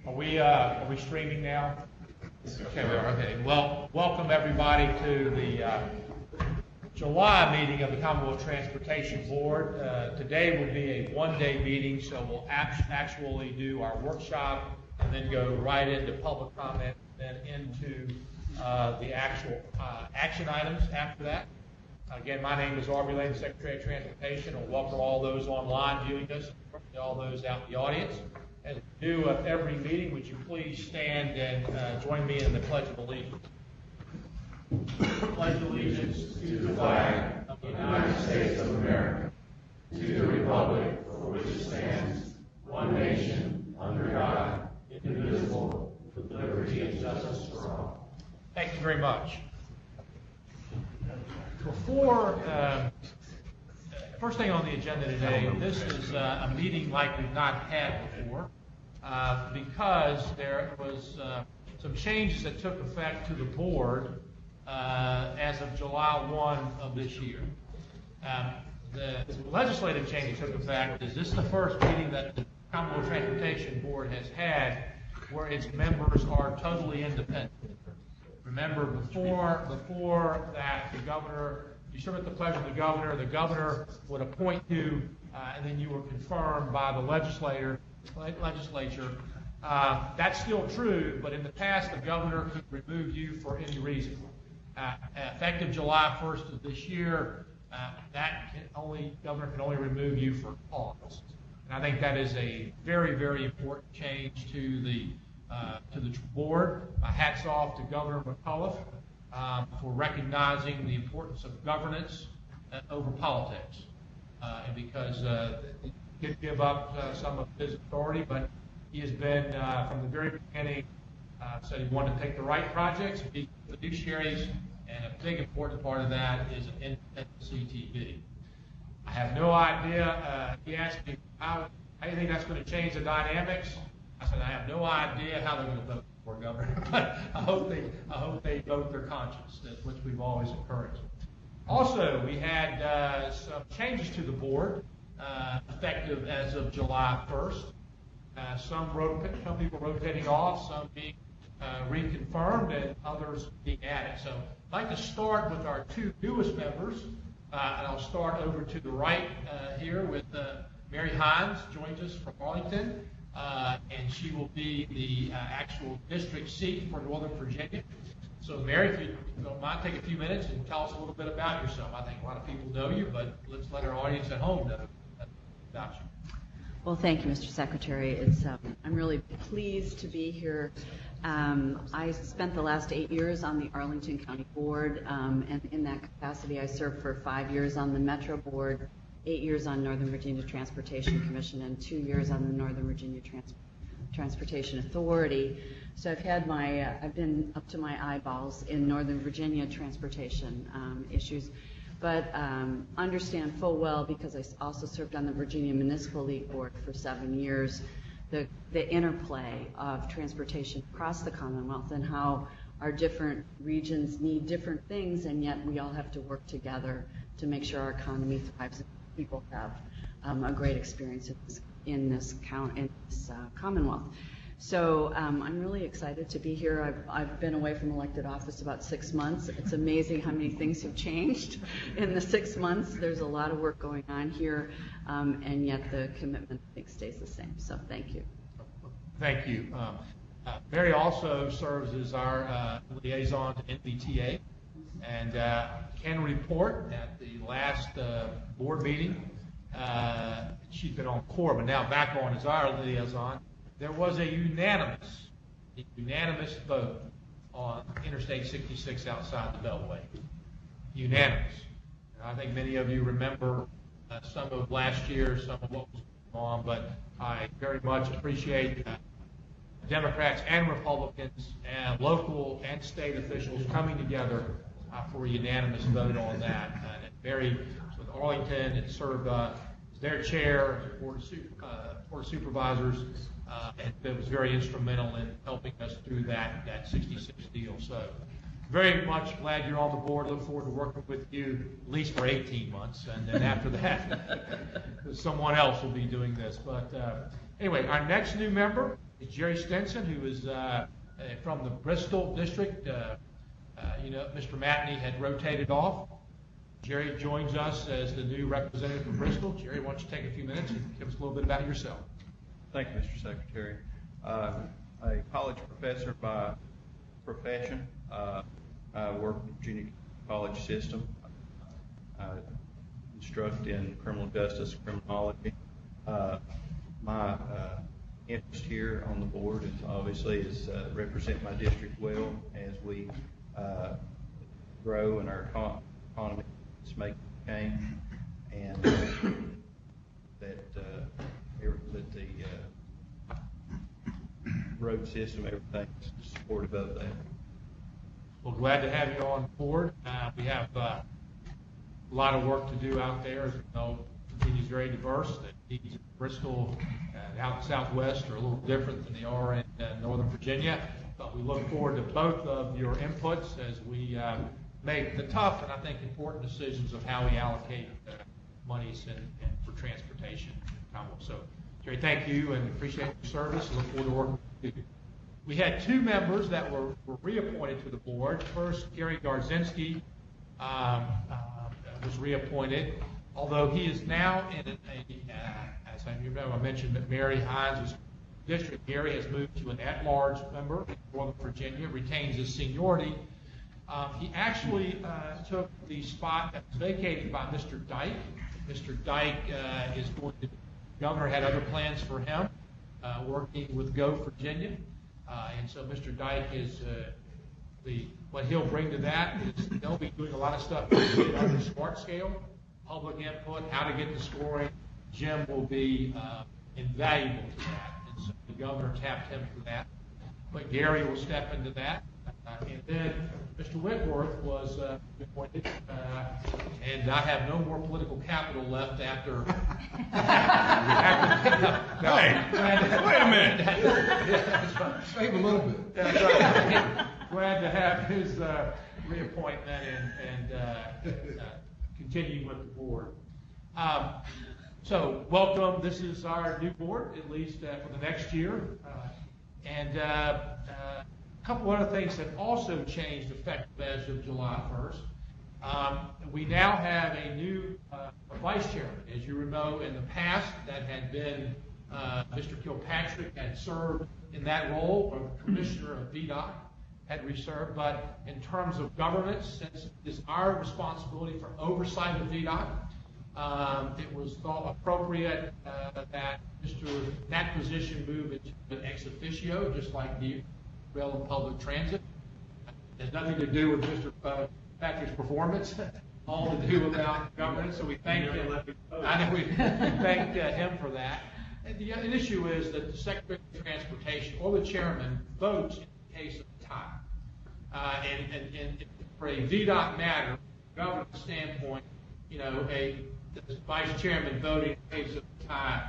Are we streaming now? Okay, we are. Okay. Well, welcome everybody to the July meeting of the Commonwealth Transportation Board. Today will be a one-day meeting, so we'll actually do our workshop and then go right into public comment, and then into the actual action items after that. Again, my name is Arby Lane, Secretary of Transportation, and welcome all those online viewing us, and all those out in the audience. As we do at every meeting, would you please stand and join me in the Pledge of Allegiance? Pledge allegiance to the flag of the United States of America, to the republic for which it stands, one nation, under God, indivisible, with liberty and justice for all. Thank you very much. Before, first thing on the agenda today, this is a meeting like we've not had before, because there was some changes that took effect to the board as of July 1 of this year. The legislative change that took effect is this is the first meeting that the Commonwealth Transportation Board has had where its members are totally independent. Remember, before that, the governor, you serve at the pleasure of the governor would appoint you, and then you were confirmed by the legislature. That's still true, but in the past, the governor could remove you for any reason. Effective July 1st of this year, governor can only remove you for cause. And I think that is a very, very important change to the board. Hats off to Governor McAuliffe for recognizing the importance of governance over politics. And because he did give up some of his authority, but he has been, from the very beginning, said he wanted to take the right projects, be fiduciaries, and a big important part of that is an independent CTB. I have no idea. He asked me, how do you think that's going to change the dynamics? I said, I have no idea how they're going to vote for governor, but I hope they vote their conscience, which we've always encouraged. Also, we had some changes to the board effective as of July 1st. Some people rotating off, some being reconfirmed, and others being added. So I'd like to start with our two newest members, and I'll start over to the right here with Mary Hines, joins us from Arlington. And she will be the actual district seat for Northern Virginia. So, Mary, if you don't mind, take a few minutes and tell us a little bit about yourself. I think a lot of people know you, but let's let our audience at home know about you. Well, thank you, Mr. Secretary. I'm really pleased to be here. I spent the last 8 years on the Arlington County Board, and in that capacity, I served for 5 years on the Metro Board, 8 years on Northern Virginia Transportation Commission, and 2 years on the Northern Virginia Transportation Authority. So I've been up to my eyeballs in Northern Virginia transportation issues, but understand full well, because I also served on the Virginia Municipal League Board for 7 years, the interplay of transportation across the Commonwealth and how our different regions need different things, and yet we all have to work together to make sure our economy thrives and people have a great experience in this Commonwealth. So I'm really excited to be here. I've been away from elected office about 6 months. It's amazing how many things have changed in the 6 months. There's a lot of work going on here, and yet the commitment, I think, stays the same. So thank you. Thank you. Mary also serves as our liaison to NVTA, and can report at the last board meeting, she's been on core, but now back on as our liaison. There was a unanimous vote on Interstate 66 outside the Beltway. Unanimous. And I think many of you remember some of last year, some of what was going on, but I very much appreciate Democrats and Republicans and local and state officials coming together for a unanimous vote on that. And Mary, with Arlington, and served as their chair, Board of Supervisors, and it was very instrumental in helping us through that 66 deal. So very much glad you're on the board. Look forward to working with you at least for 18 months, and then after that, someone else will be doing this. But anyway, our next new member is Jerry Stinson, who is from the Bristol district. Mr. Matney had rotated off. Jerry joins us as the new representative from Bristol. Jerry, why don't you take a few minutes and give us a little bit about yourself? Thank you, Mr. Secretary. A college professor by profession. I work in the Virginia college system. I instruct in criminal justice, criminology. My interest here on the board is obviously represent my district well as we grow and our economy is making change, and that the road system, everything's supportive of that. Well, glad to have you on board. We have a lot of work to do out there. As you know, Virginia is very diverse. The needs of Bristol out in the Southwest are a little different than they are in Northern Virginia. But we look forward to both of your inputs as we make the tough and I think important decisions of how we allocate monies and for transportation in the Commonwealth. So, Jerry, thank you and appreciate your service. Look forward to working with you. We had two members that were reappointed to the board. First, Gary Garzinski was reappointed, although he is now in as I remember, I mentioned that Mary Hines' district. Gary has moved to an at-large member in Northern Virginia, retains his seniority. He actually took the spot that was vacated by Mr. Dyke. Mr. Dyke is going to, the governor had other plans for him, working with Go Virginia. And so Mr. Dyke is, what he'll bring to that is they'll be doing a lot of stuff on the smart scale, public input, how to get the scoring. Jim will be invaluable to that. And so the governor tapped him for that. But Gary will step into that. And then Mr. Whitworth was appointed, and I have no more political capital left after. Wait a minute. Save a little bit. That's right. Glad to have his reappointment and continue with the board. So welcome. This is our new board, at least for the next year. And a couple other things that also changed effective as of July 1st. We now have a new vice chairman. As you know, in the past, that had been Mr. Kilpatrick had served in that role, or the commissioner of VDOT had reserved. But in terms of governance, since it is our responsibility for oversight of VDOT, it was thought appropriate that that position move into an ex officio, just like the rail and public transit. It has nothing to do with Mr. Patrick's performance, all to do about governance. So we thank him. I know we thank him for that. And the issue is that the Secretary of Transportation or the chairman votes in the case of a tie. And for a VDOT matter, governance standpoint, the vice chairman voting in the case of a tie,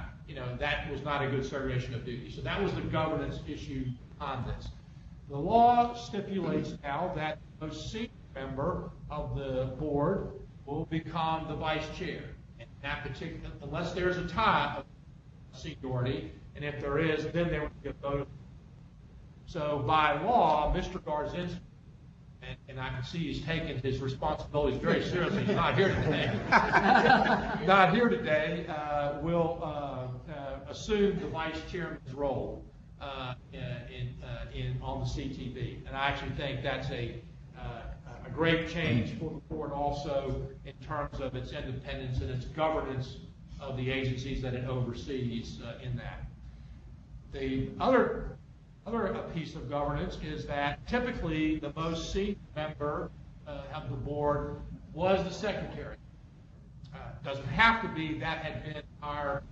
that was not a good segregation of duty. So that was the governance issue on this. The law stipulates now that the most senior member of the board will become the vice chair. And that particular, unless there's a tie of seniority, and if there is, then there would be a vote. So by law, Mr. Garzinski, and I can see he's taken his responsibilities very seriously. He's not here today. Will assume the vice chairman's role on the CTB, and I actually think that's a great change for the board, also in terms of its independence and its governance of the agencies that it oversees in that. The other piece of governance is that typically the most senior member of the board was the secretary. Doesn't have to be. That had been our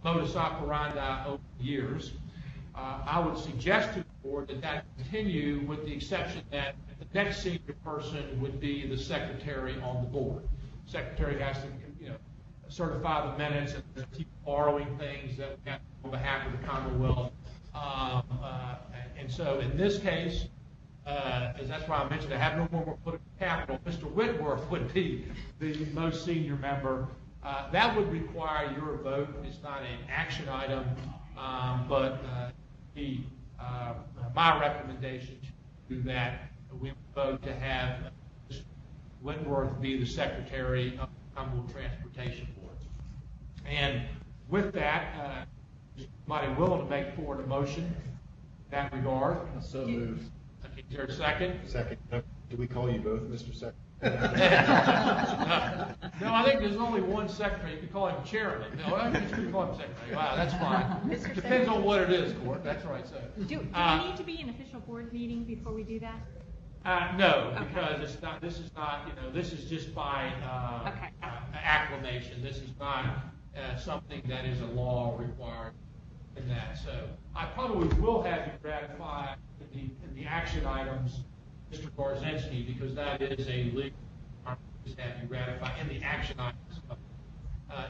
modus operandi over the years. I would suggest to the board that continue, with the exception that the next senior person would be the secretary on the board. Secretary has to, certify the minutes and keep borrowing things that we have on behalf of the Commonwealth. And so in this case, as that's why I mentioned I have no more political capital, Mr. Whitworth would be the most senior member. That would require your vote. It's not an action item, but my recommendation to do that, we vote to have Mr. Whitworth be the Secretary of the Commonwealth Transportation Board. And with that, somebody willing to make forward a motion in that regard? So moved. Okay, is there a second? Second. Do we call you both, Mr. Secretary? No, I think there's only one secretary. You can call him chairman. No, I think you can call him secretary. Wow, that's fine. Depends on what it is, Court. That's right. So, do we need to be an official board meeting before we do that? No, Okay. because it's not. This is not. This is just by Okay. acclamation. This is not something that is a law required in that. So, I probably will have you ratify in the action items, Mr. Gorzinski, because that is a legal requirement, just have you ratify in the action items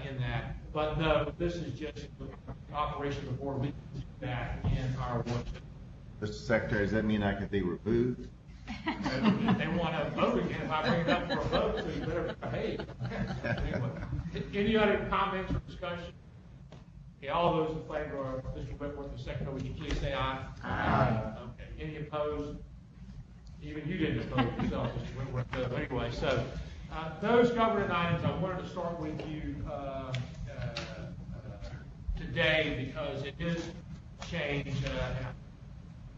in that. But no, this is just the operation of the board. We can do that in our workshop. Mr. Secretary, does that mean I could be removed? If they want to vote again, if I bring it up for a vote, so you better behave. Anyway, any other comments or discussion? Okay, all those in favor of Mr. Whitworth, the secretary, would you please say aye? Aye. Okay, any opposed? Even you didn't oppose yourself, Mr. Whitworth. Anyway, so those governing items, I wanted to start with you today because it is change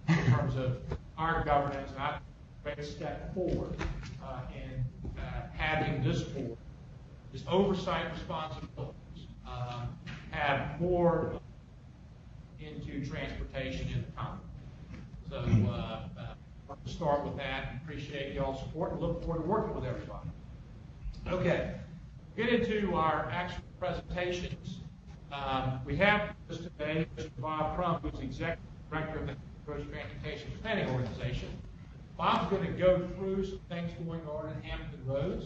in terms of our governance. And I think a step forward in having this board, this oversight responsibilities, have more into transportation in the Commonwealth. So to start with that, appreciate y'all's support and look forward to working with everybody. Okay, get into our actual presentations. We have this today, Mr. Bob Crump, who's the Executive Director of the Transportation Planning Organization. Bob's going to go through some things going on in Hampton Roads.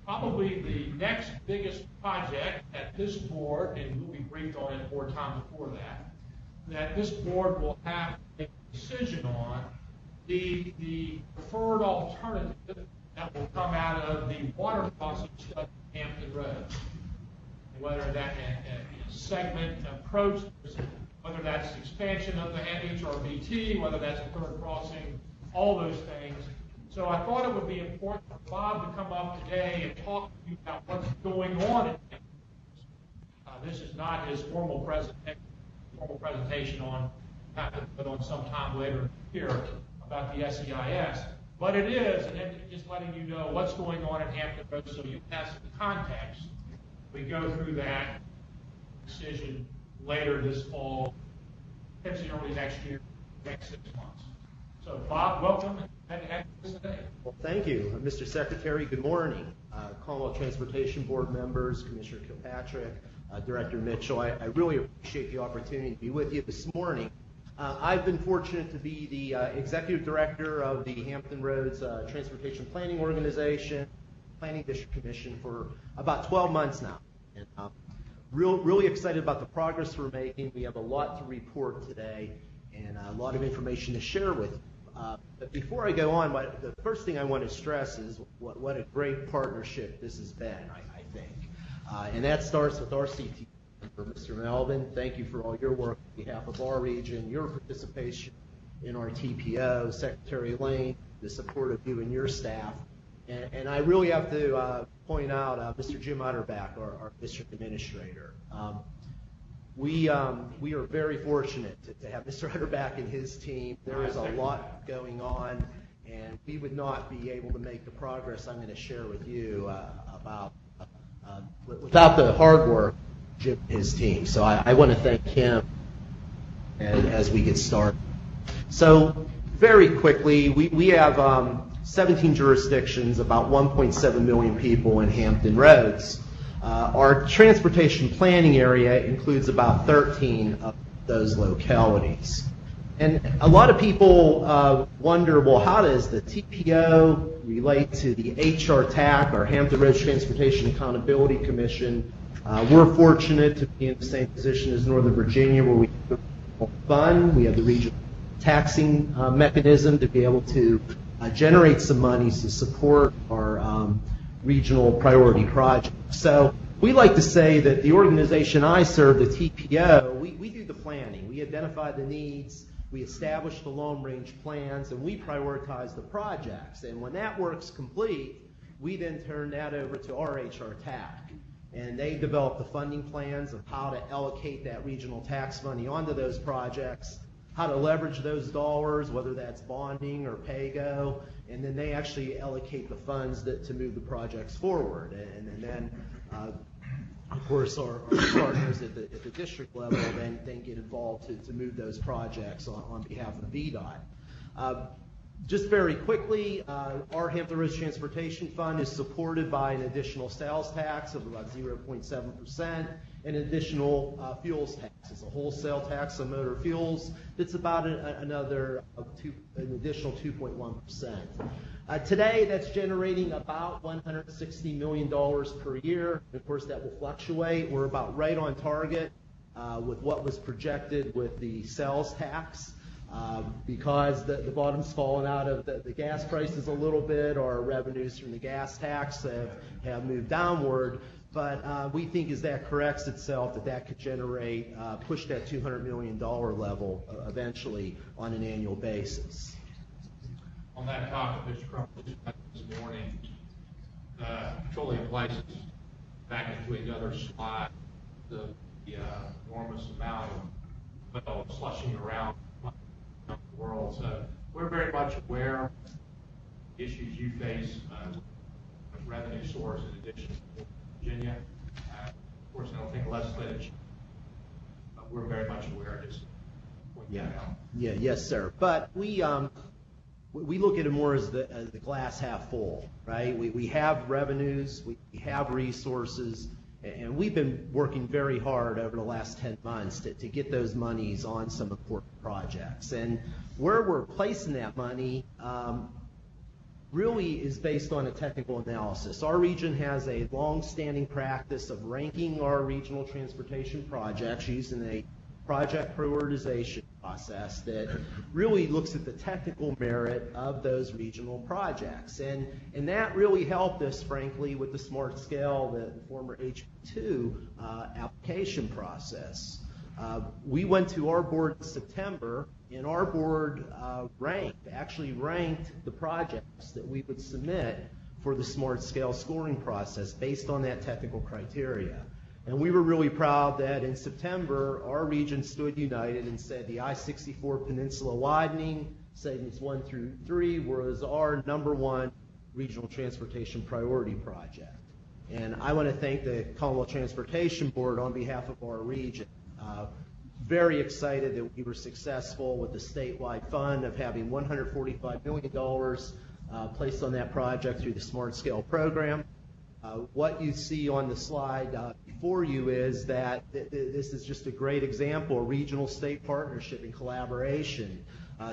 Probably the next biggest project at this board, and we'll be briefed on it more time before that this board will have to make a decision on the preferred alternative that will come out of the water crossing study in Hampton Roads. Whether that segment approach, whether that's expansion of the HRBT, whether that's a third crossing, all those things. So I thought it would be important for Bob to come up today and talk to you about what's going on in Hampton Roads. This is not his formal presentation on, but on some time later here about the SEIS. But it is, and just letting you know what's going on in Hampton Roads so you have some context. We go through that decision later this fall, potentially early next year, next 6 months. So Bob, welcome. Glad to have you today. Well, thank you, Mr. Secretary. Good morning, Commonwealth Transportation Board members, Commissioner Kilpatrick, Director Mitchell. I really appreciate the opportunity to be with you this morning. I've been fortunate to be the Executive Director of the Hampton Roads Transportation Planning Organization, Planning District Commission for about 12 months now. And really excited about the progress we're making. We have a lot to report today and a lot of information to share with you. But before I go on, the first thing I want to stress is what a great partnership this has been, I think. And that starts with our CT. For Mr. Melvin, thank you for all your work on behalf of our region, your participation in our TPO, Secretary Lane, the support of you and your staff. And I really have to point out Mr. Jim Utterback, our district administrator. We are very fortunate to have Mr. Utterback and his team. There is a lot going on, and we would not be able to make the progress I'm going to share with you about without the hard work of Jim and his team. So I want to thank him as we get started. So very quickly, we have 17 jurisdictions, about 1.7 million people in Hampton Roads. Our transportation planning area includes about 13 of those localities. And a lot of people wonder, well, how does the TPO relate to the HR TAC, our Hampton Roads Transportation Accountability Commission? We're fortunate to be in the same position as Northern Virginia, where we have the regional fund, we have the regional taxing mechanism to be able to generate some monies to support our regional priority projects. So we like to say that the organization I serve, the TPO, we do the planning. We identify the needs, we establish the long-range plans, and we prioritize the projects. And when that work's complete, we then turn that over to our HR TAC. And they develop the funding plans of how to allocate that regional tax money onto those projects, how to leverage those dollars, whether that's bonding or PAYGO, and then they actually allocate the funds to move the projects forward. And then, of course, our partners at the district level then get involved to move those projects on behalf of VDOT. Just very quickly, our Hampton Roads Transportation Fund is supported by an additional sales tax of about 0.7% and additional fuels tax. It's a wholesale tax on motor fuels that's about an additional 2.1%. Today, that's generating about $160 million per year. Of course, that will fluctuate. We're about right on target with what was projected with the sales tax. Because the bottom's fallen out of the gas prices a little bit, our revenues from the gas tax have moved downward. But we think as that corrects itself, that could generate, push that $200 million level eventually on an annual basis. On that topic, Mr. Crumpler, this morning, petroleum prices, back into another slide, the enormous amount of slushing around the world. So we're very much aware of the issues you face with revenue source in addition to Virginia. Of course, I don't think legislative, but we're very much aware of this. Yes, sir. But we look at it more as the glass half full, right? We have revenues, we have resources, and we've been working very hard over the last 10 months to get those monies on some important projects. And where we're placing that money really is based on a technical analysis. Our region has a long-standing practice of ranking our regional transportation projects using a project prioritization process that really looks at the technical merit of those regional projects. And that really helped us, frankly, with the Smart Scale, the former HB2 application process. We went to our board in September, and our board actually ranked the projects that we would submit for the Smart Scale scoring process based on that technical criteria. And we were really proud that in September, our region stood united and said the I-64 Peninsula widening, segments 1 through 3, was our #1 regional transportation priority project. And I want to thank the Commonwealth Transportation Board on behalf of our region. Very excited that we were successful with the statewide fund of having $145 million placed on that project through the Smart Scale program. What you see on the slide before you is that this is just a great example of regional state partnership and collaboration.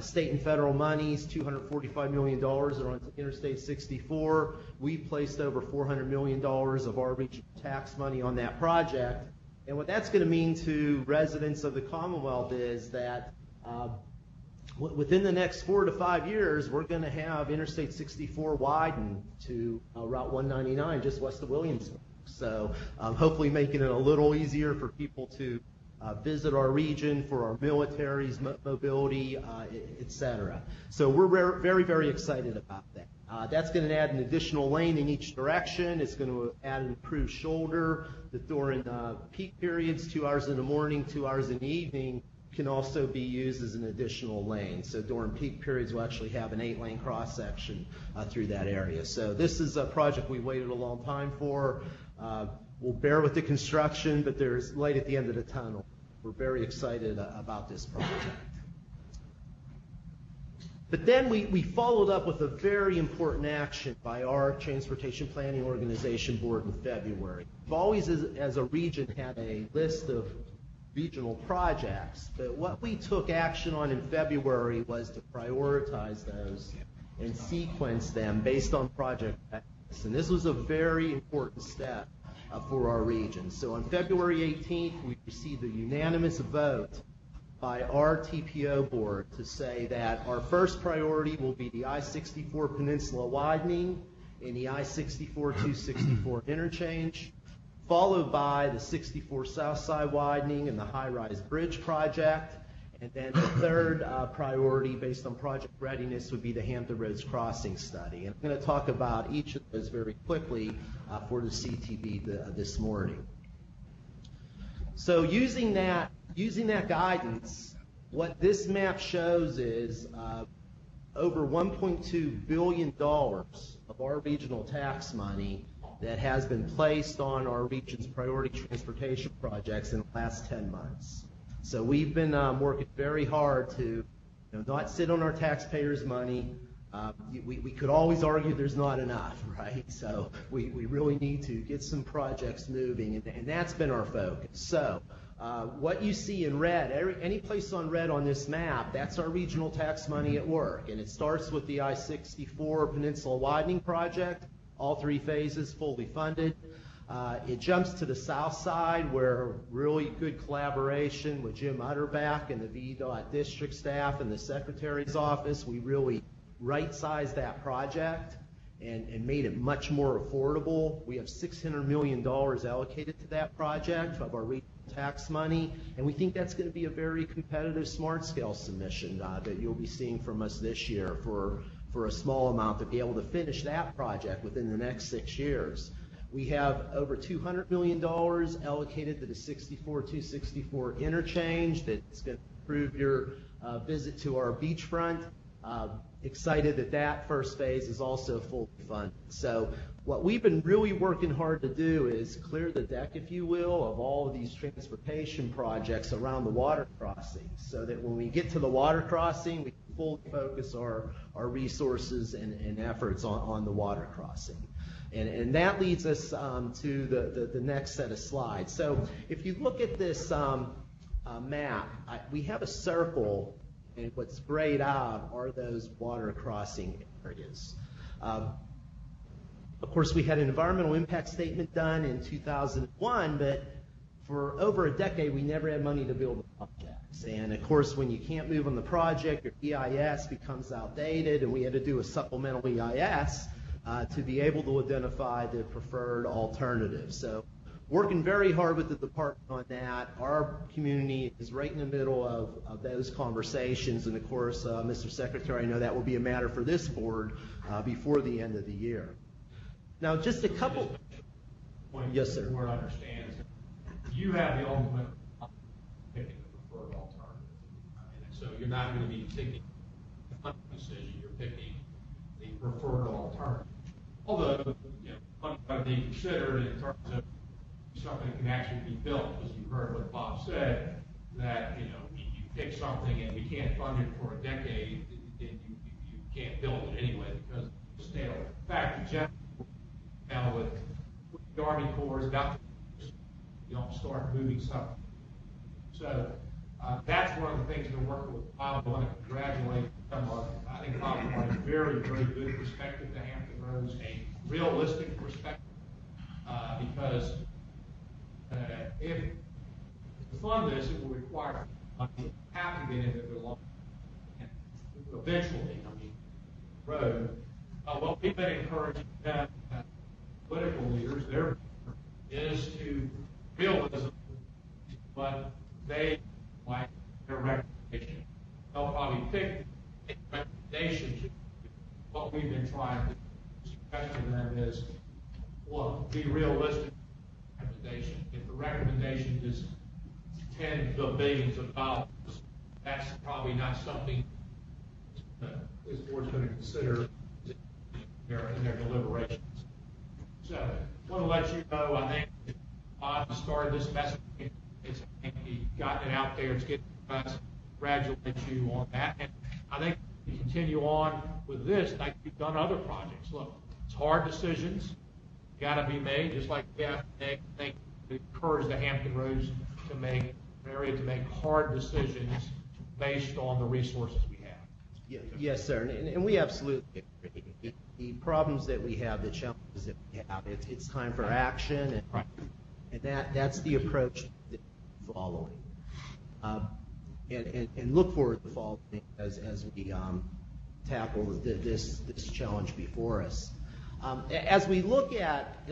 State and federal monies, $245 million are on Interstate 64. We placed over $400 million of our regional tax money on that project. And what that's going to mean to residents of the Commonwealth is that within the next 4 to 5 years, we're going to have Interstate 64 widened to Route 199 just west of Williamsburg. So hopefully making it a little easier for people to visit our region, for our military's mobility, et cetera. So we're very, very excited about that. That's going to add an additional lane in each direction. It's going to add an improved shoulder that during peak periods, 2 hours in the morning, 2 hours in the evening, can also be used as an additional lane. So during peak periods, we'll actually have an 8-lane cross-section through that area. So this is a project we waited a long time for. We'll bear with the construction, but there's light at the end of the tunnel. We're very excited about this project. But then we followed up with a very important action by our Transportation Planning Organization Board in February. We've always, as a region, had a list of regional projects, but what we took action on in February was to prioritize those and sequence them based on project metrics. And this was a very important step for our region. So on February 18th, we received a unanimous vote by our TPO board to say that our first priority will be the I-64 Peninsula widening and the I-64-264 interchange, followed by the 64 South Side widening and the high-rise bridge project. And then the third priority based on project readiness would be the Hampton Roads Crossing study. And I'm going to talk about each of those very quickly for the CTB this morning. So using that guidance, what this map shows is over $1.2 billion of our regional tax money that has been placed on our region's priority transportation projects in the last 10 months. So we've been working very hard to not sit on our taxpayers' money. We could always argue there's not enough, right? So we really need to get some projects moving, and that's been our focus. So what you see in red, any place on red on this map, that's our regional tax money at work. And it starts with the I-64 Peninsula Widening Project, all 3 phases fully funded. It jumps to the south side where really good collaboration with Jim Utterback and the VDOT district staff and the Secretary's office. We really right-sized that project and made it much more affordable. We have $600 million allocated to that project of our regional tax money, and we think that's going to be a very competitive smart scale submission that you'll be seeing from us this year for a small amount to be able to finish that project within the next 6 years. We have over $200 million allocated to the 64-264 interchange that's going to improve your visit to our beachfront. Excited that first phase is also fully funded. So what we've been really working hard to do is clear the deck, if you will, of all of these transportation projects around the water crossing so that when we get to the water crossing, we can fully focus our resources and efforts on the water crossing. And that leads us to the next set of slides. So if you look at this map, we have a circle, and what's grayed out are those water crossing areas. Of course, we had an environmental impact statement done in 2001, but for over a decade, we never had money to build the projects. And of course, when you can't move on the project, your EIS becomes outdated, and we had to do a supplemental EIS to be able to identify the preferred alternative. So working very hard with the department on that. Our community is right in the middle of those conversations, and of course, Mr. Secretary, I know that will be a matter for this board before the end of the year. Now, just a couple. Yes, sir. The board understands you have the ultimate picking the preferred alternative. And so you're not going to be picking a decision, you're picking the preferred alternative. Although, money got to be considered in terms of something that can actually be built, because you heard what Bob said, that you pick something and you can't fund it for a decade, then you can't build it anyway because it's stale. In fact, the general now with the Army Corps is about you don't start moving stuff. So that's one of the things we're working with Bob. I want to congratulate him on. I think Bob brought a very, very good perspective to Hampton Roads, a realistic perspective, because if to fund this, it will require money. Have to get into the long and eventually, road. What we've been encouraging political leaders there is to realism, but they like their recommendation. They'll probably pick recommendations. What we've been trying to suggest to them is, look, be realistic. Recommendation. If the recommendation is tens of billions of dollars, that's probably not something this board's going to consider in their deliberations. So, I want to let you know, I think Bob started this messaging. He's gotten it out there. It's getting us. Congratulate you on that. And I think we continue on with this like we've done other projects. Look, it's hard decisions. Got to be made, just like we have to encourage the Hampton Roads to make hard decisions based on the resources we have. Yes, sir, and we absolutely agree. The problems that we have, the challenges that we have, it's time for action, and that's the approach that we're following. and look forward to the following as we tackle this challenge before us. As we look at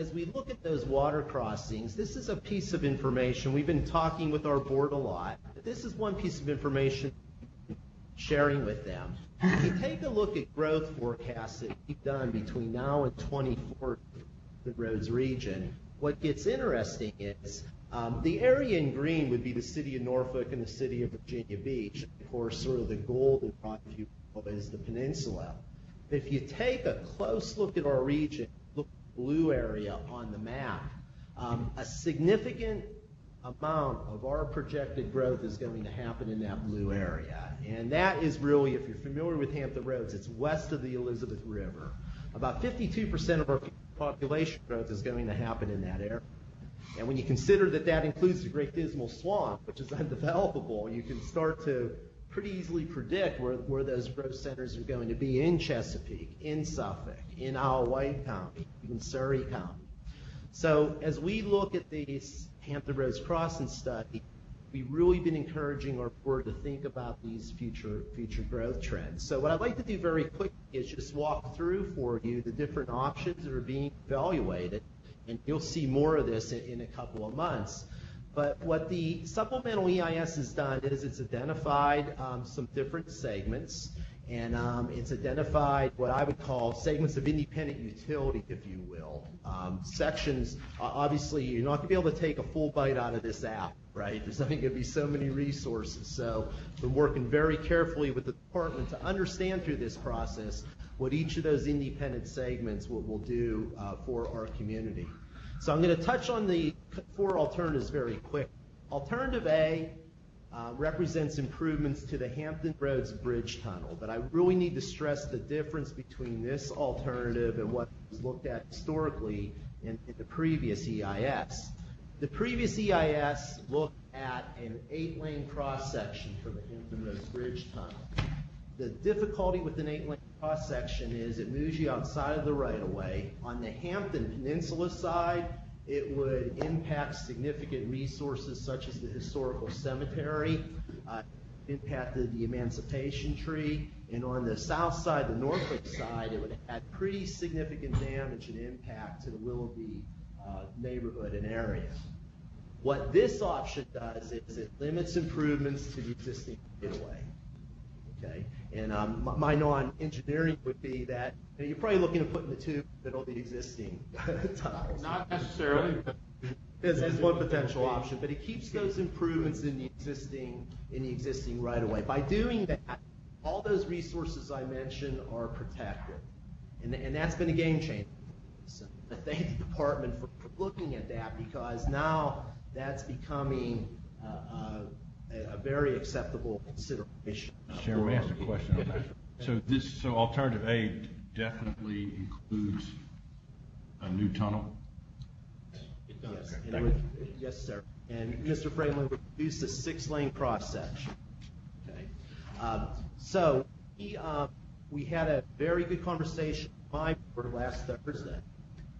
those water crossings, this is a piece of information. We've been talking with our board a lot. This is one piece of information sharing with them. If you take a look at growth forecasts that we've done between now and 24 the roads region, what gets interesting is the area in green would be the city of Norfolk and the city of Virginia Beach. Of course, sort of the golden rod, if you will, is the peninsula. If you take a close look at our region, look at the blue area on the map, a significant amount of our projected growth is going to happen in that blue area. And that is really, if you're familiar with Hampton Roads, it's west of the Elizabeth River. About 52% of our population growth is going to happen in that area. And when you consider that that includes the Great Dismal Swamp, which is undevelopable, you can start to pretty easily predict where those growth centers are going to be in Chesapeake, in Suffolk, in Isle White County, even Surrey County. So as we look at these Hampton Roads Crossing study, we've really been encouraging our board to think about these future growth trends. So what I'd like to do very quickly is just walk through for you the different options that are being evaluated, and you'll see more of this in a couple of months. But what the supplemental EIS has done is it's identified some different segments, and it's identified what I would call segments of independent utility, if you will. Sections, obviously, you're not going to be able to take a full bite out of this app, right? There's only going to be so many resources. So we're working very carefully with the department to understand through this process what each of those independent segments will do for our community. So I'm going to touch on the 4 alternatives very quick. Alternative A represents improvements to the Hampton Roads Bridge Tunnel, but I really need to stress the difference between this alternative and what was looked at historically in the previous EIS. The previous EIS looked at an 8-lane cross-section for the Hampton Roads Bridge Tunnel. The difficulty with an 8-lane cross-section is it moves you outside of the right-of-way. On the Hampton Peninsula side, it would impact significant resources such as the historical cemetery, impacted the Emancipation Tree, and on the south side, the Norfolk side, it would add pretty significant damage and impact to the Willoughby neighborhood and area. What this option does is it limits improvements to the existing right-of-way. Okay, and my non-engineering would be that you're probably looking at putting the tube in the middle of the existing tunnels. Not necessarily, but is one potential option, but it keeps those improvements in the existing right-of-way. By doing that, all those resources I mentioned are protected, and that's been a game changer. So I thank the department for looking at that, because now that's becoming a very acceptable consideration. Chairman, may I ask a question on that? So alternative A definitely includes a new tunnel? It does. Okay, And yes, sir. And Mr. Franklin would produce a 6-lane cross-section. Okay. So we had a very good conversation with my board last Thursday,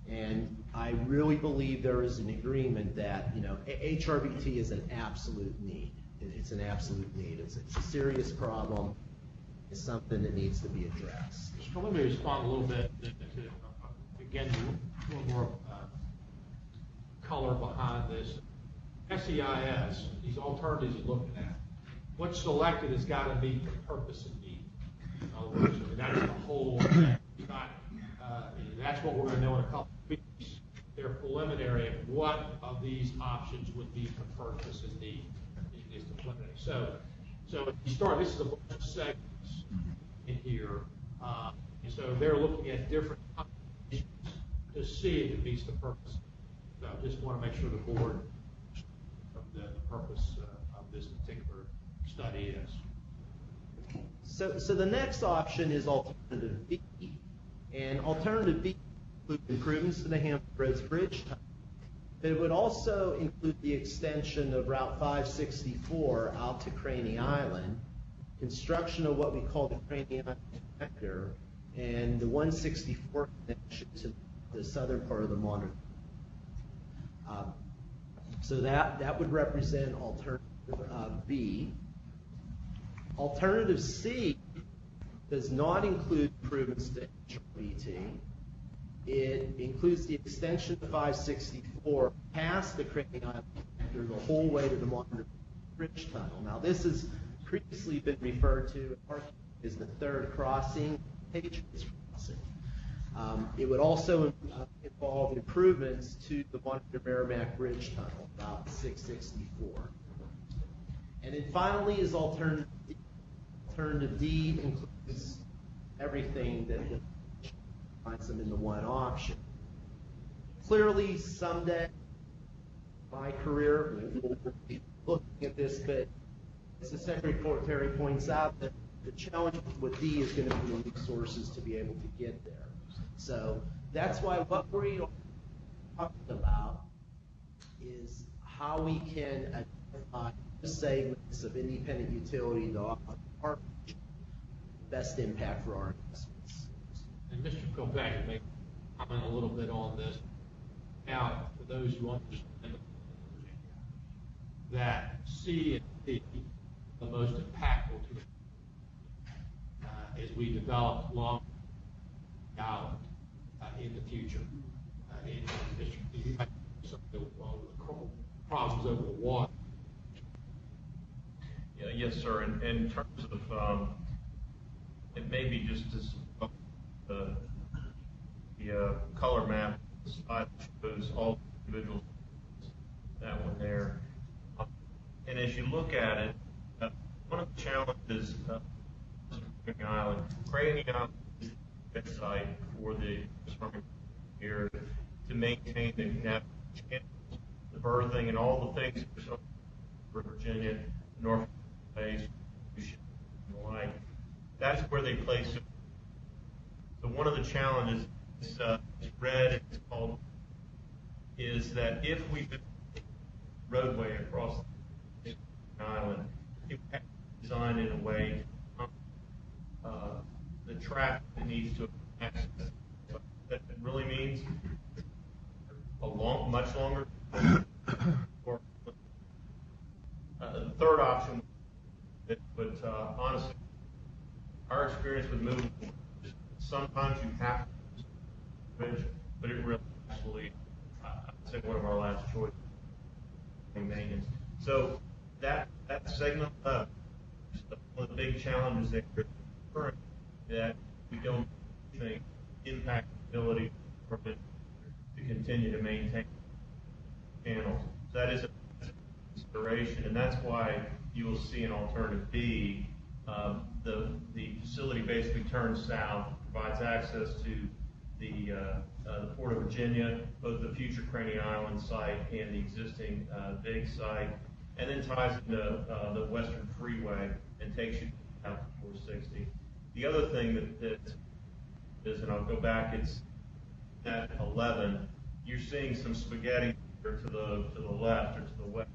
and I really believe there is an agreement that HRBT is an absolute need. It's an absolute need. It's a serious problem. It's something that needs to be addressed. So let me respond a little bit to again, a little more color behind this. SEIS, these alternatives you're looking at, what's selected has got to meet the purpose and need. In other words, that's the whole thing. That's what we're going to know in a couple of weeks. They're preliminary of what of these options would be the purpose and need. Is the preliminary. So if you start, this is a bunch of segments in here, and so they're looking at different options to see if it meets the purpose. So I just want to make sure the board of the purpose of this particular study is. So the next option is alternative B, and alternative B includes improvements to the Hampton Roads Bridge Tunnel. It would also include the extension of Route 564 out to Craney Island, construction of what we call the Craney Island connector, and the 164 connection to the southern part of the Monterey. So that would represent alternative B. Alternative C does not include improvements to HRBT. It includes the extension of 564 past the Crane Island connector the whole way to the Monitor Bridge Tunnel. Now, this has previously been referred to as the third crossing, Patriots Crossing. It would also involve improvements to the Monitor Merrimack Bridge Tunnel, about 664. And then finally is alternative D. Alternative D includes everything that finds them in the one option. Clearly, someday, my career, we'll be looking at this, but as the Secretary points out, that the challenge with D is going to be the resources to be able to get there. So that's why what we're talking about is how we can identify segments of independent utility to offer our best impact for our investments. And Mr. Kilpatrick may comment a little bit on this. Now, for those who understand that C and D are the most impactful to as we develop long island in the future. You might some of the problems over the water. Yeah, yes, sir. And in terms of, it may be just as the color map slide shows all individuals. That one there. And as you look at it, one of the challenges of Crane Island is the best site for the here to maintain the navigation, the berthing, and all the things for Virginia, Norfolk Base, and the like. That's where they place it. So one of the challenges is red, it's called, is that if we build a roadway across the island, it has to be designed in a way the traffic that needs to access. That really means much longer. Or the third option, but honestly, our experience with moving, sometimes you have to bridge, but it really actually, I'd say one of our last choices maintenance. So that segment one of the big challenges that we're currently that we don't think impact the ability to continue to maintain channels. So that is a consideration, and that's why you will see in alternative B, the facility basically turns south, provides access to the Port of Virginia, both the future Crane Island site and the existing big site, and then ties into the Western Freeway and takes you out to 460. The other thing that is, and I'll go back, it's at 11, you're seeing some spaghetti to the left or to the west,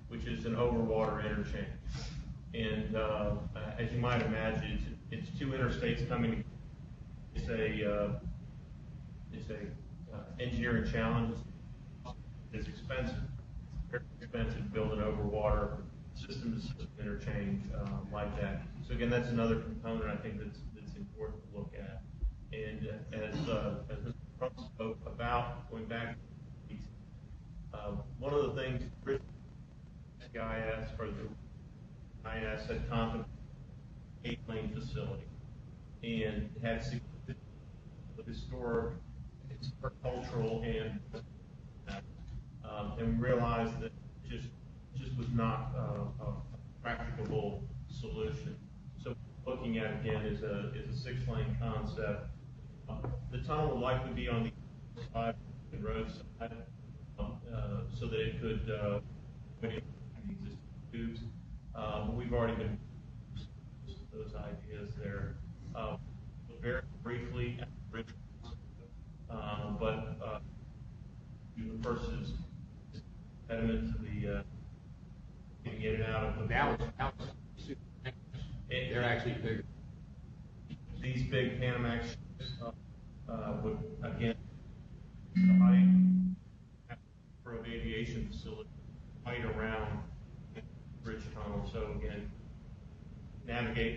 which is an overwater interchange. And as you might imagine, it's two interstates coming. It's a engineering challenge. It's expensive. It's very expensive to build an overwater system-to-system interchange like that. So again, that's another component I think that's important to look at. And as Mr. Trump spoke about, going back, one of the things Chris GIS or the IS had contemplated 8-lane facility and had significant historic, cultural, and realized that it just was not a practicable solution. So looking at again is a 6-lane concept. The tunnel would likely be on the side of the road side, so that it could the existing tubes. But we've already been those ideas there. Very briefly, Richmond, but the first is impediment to the getting in and out of the Now they're actually bigger. These big Panamax would again the height for an aviation facility height around the bridge tunnel. So again,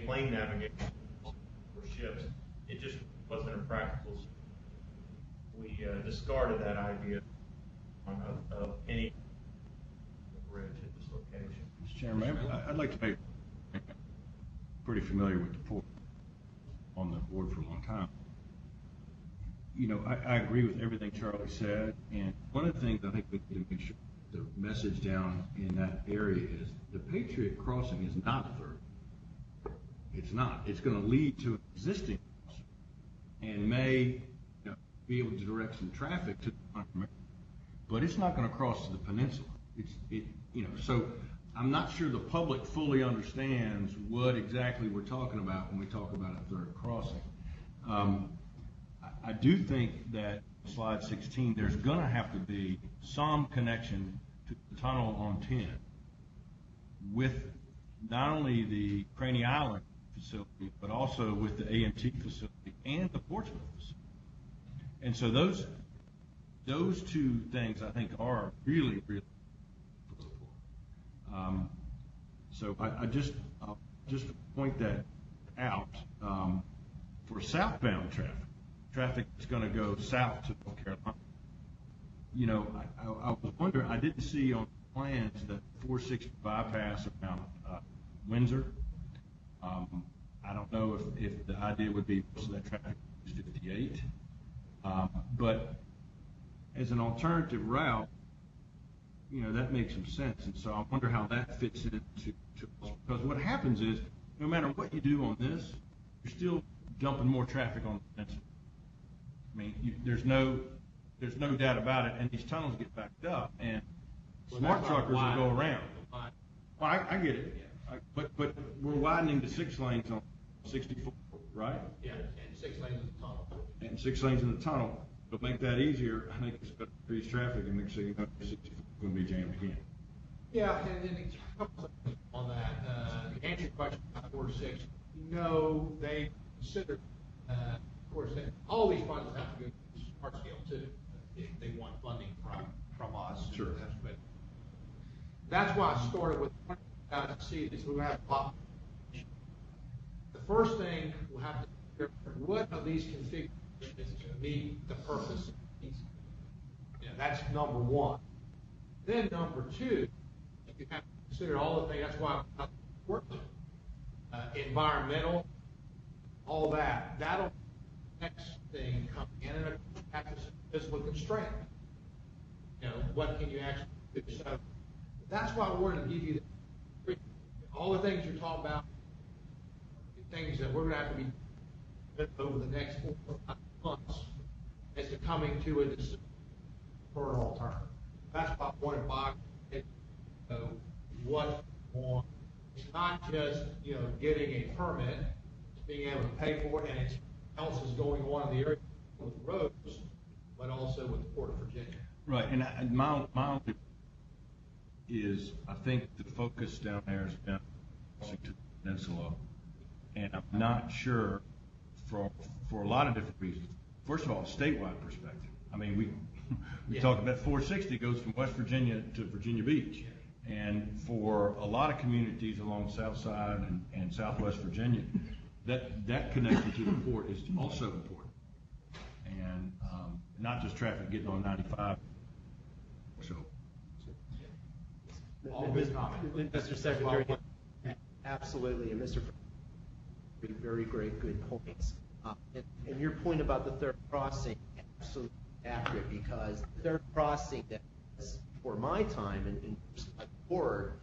plane navigation for ships. It just wasn't a practical. We discarded that idea of any bridge at this location. Mr. Chairman, I'd like to make pretty familiar with the port on the board for a long time. You know, I agree with everything Charlie said, and one of the things I think we need to make sure the message down in that area is the Patriot Crossing is not a third. It's not. It's going to lead to an existing crossing and may be able to direct some traffic to the, but it's not going to cross to the peninsula. So I'm not sure the public fully understands what exactly we're talking about when we talk about a third crossing. I do think that slide 16, there's going to have to be some connection to the tunnel on 10 with not only the Craney Island facility, but also with the AMT facility and the Portsmouth facility. And so those two things I think are really, really important. So I'll just point that out for southbound traffic that's going to go south to North Carolina. You know, I was wondering, I didn't see on plans that 460 bypass around Windsor. I don't know if the idea would be most of that traffic is 58. But as an alternative route, you know, that makes some sense. And so I wonder how that fits into, because what happens is, no matter what you do on this, you're still dumping more traffic on the peninsula. I mean, there's no doubt about it. And these tunnels get backed up, and smart truckers will go around. Well, I get it. But we're widening to 6 lanes on 64, right? Yeah, and 6 lanes in the tunnel. And 6 lanes in the tunnel. It'll make that easier. I think it's going to increase traffic and make sure you know 64 is going to be jammed again. Yeah, and a couple of things on that. To answer your question about 4-6, no, they consider, of course, that all these funds have to go to smart scale too, if they want funding from us. Sure. That's why I started with see this. We'll have a lot. The first thing we'll have to figure out what of these configurations meet the purpose of these. That's number one. Then number two, you have to consider all the things. That's why I'm working. Environmental, all that. That'll next thing come in, and have to physical constraint. What can you actually do? So that's why I wanted to give you all the things you're talking about, things that we're going to have to be over the next 4 or 5 months as to coming to a decision for an alternative. That's why I wanted Bob to know what on. It's not just getting a permit, it's being able to pay for it, and it's else is going on in the area with roads, but also with the Port of Virginia. Right, and my only is I think the focus down there has been to the peninsula, and I'm not sure for a lot of different reasons. First of all, a statewide perspective. I mean, we talk about 460 goes from West Virginia to Virginia Beach, and for a lot of communities along the South Side and Southwest Virginia, that connection to the port is also important, and not just traffic getting on 95. So. Mr. Secretary, absolutely, and Mr. Very great, good points. And your point about the third crossing, absolutely accurate, because the third crossing that was for my time in the board,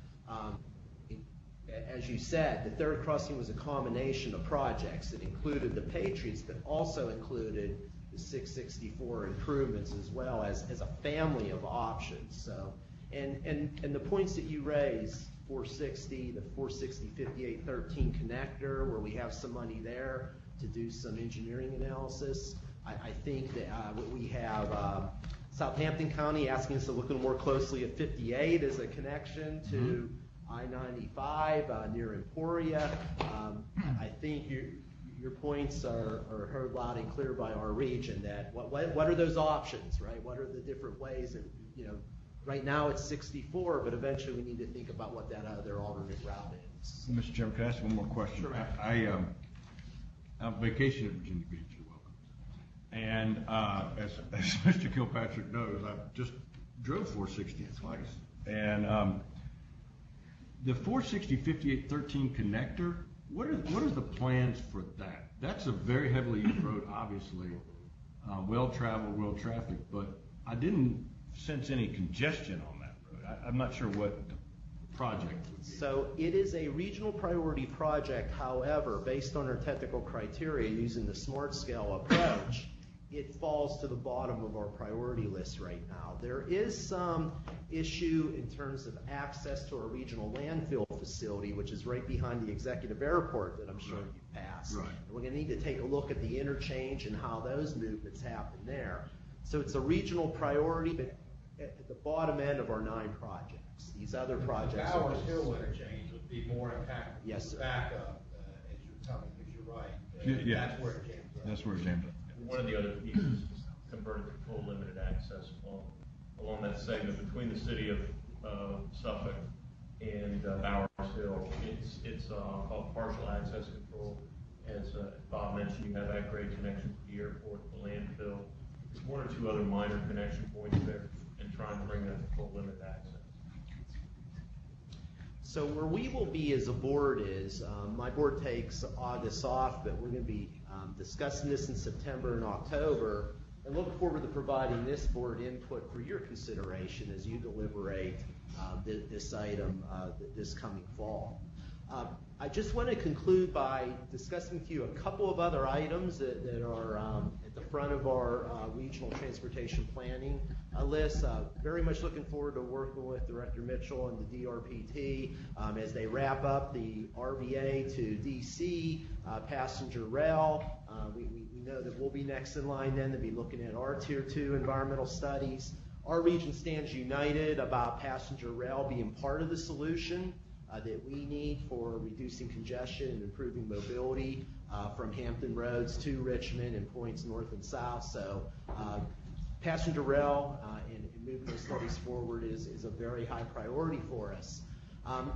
as you said, the third crossing was a combination of projects that included the Patriots, but also included the 664 improvements as well as a family of options. So. And the points that you raise, 460, the 460 5813 connector, where we have some money there to do some engineering analysis. I think that we have Southampton County asking us to look a little more closely at 58 as a connection to I-95 near Emporia. I think your points are heard loud and clear by our region. That what are those options, right? What are the different ways that Right now it's 64, but eventually we need to think about what that other alternate route is. Mr. Chairman, can I ask one more question? Sure. I'm on vacation at Virginia Beach, you're welcome. And as Mr. Kilpatrick knows, I just drove 460 twice. And the 460 5813 connector, what are the plans for that? That's a very heavily used road, obviously, well-traveled, well-traffic, but I didn't sense any congestion on that road. I'm not sure what the project would be. So it is a regional priority project. However, based on our technical criteria using the smart scale approach, it falls to the bottom of our priority list right now. There is some issue in terms of access to our regional landfill facility, which is right behind the executive airport that I'm sure you've passed. Right. And we're going to need to take a look at the interchange and how those movements happen there. So it's a regional priority, but at the bottom end of our 9 projects. These other projects. Bowers Hill interchange would be more impactful. Yes, sir. Backup, as you're telling me, because you're right. Yeah. That's where it jams up. That's where it jams up. One of the other pieces is converted to full limited access along that segment between the city of Suffolk and Bowers Hill. It's called partial access control. As Bob mentioned, you have that great connection to the airport, the landfill. There's 1 or 2 other minor connection points there, and trying to bring that to full limited access. So where we will be as a board is, my board takes August off, but we're going to be discussing this in September and October, and look forward to providing this board input for your consideration as you deliberate this item this coming fall. I just want to conclude by discussing with you a couple of other items that are at the front of our regional transportation planning list. Very much looking forward to working with Director Mitchell and the DRPT as they wrap up the RVA to DC passenger rail. We know that we'll be next in line then to be looking at our Tier 2 environmental studies. Our region stands united about passenger rail being part of the solution that we need for reducing congestion and improving mobility from Hampton Roads to Richmond and points north and south. So passenger rail and moving those studies forward is a very high priority for us.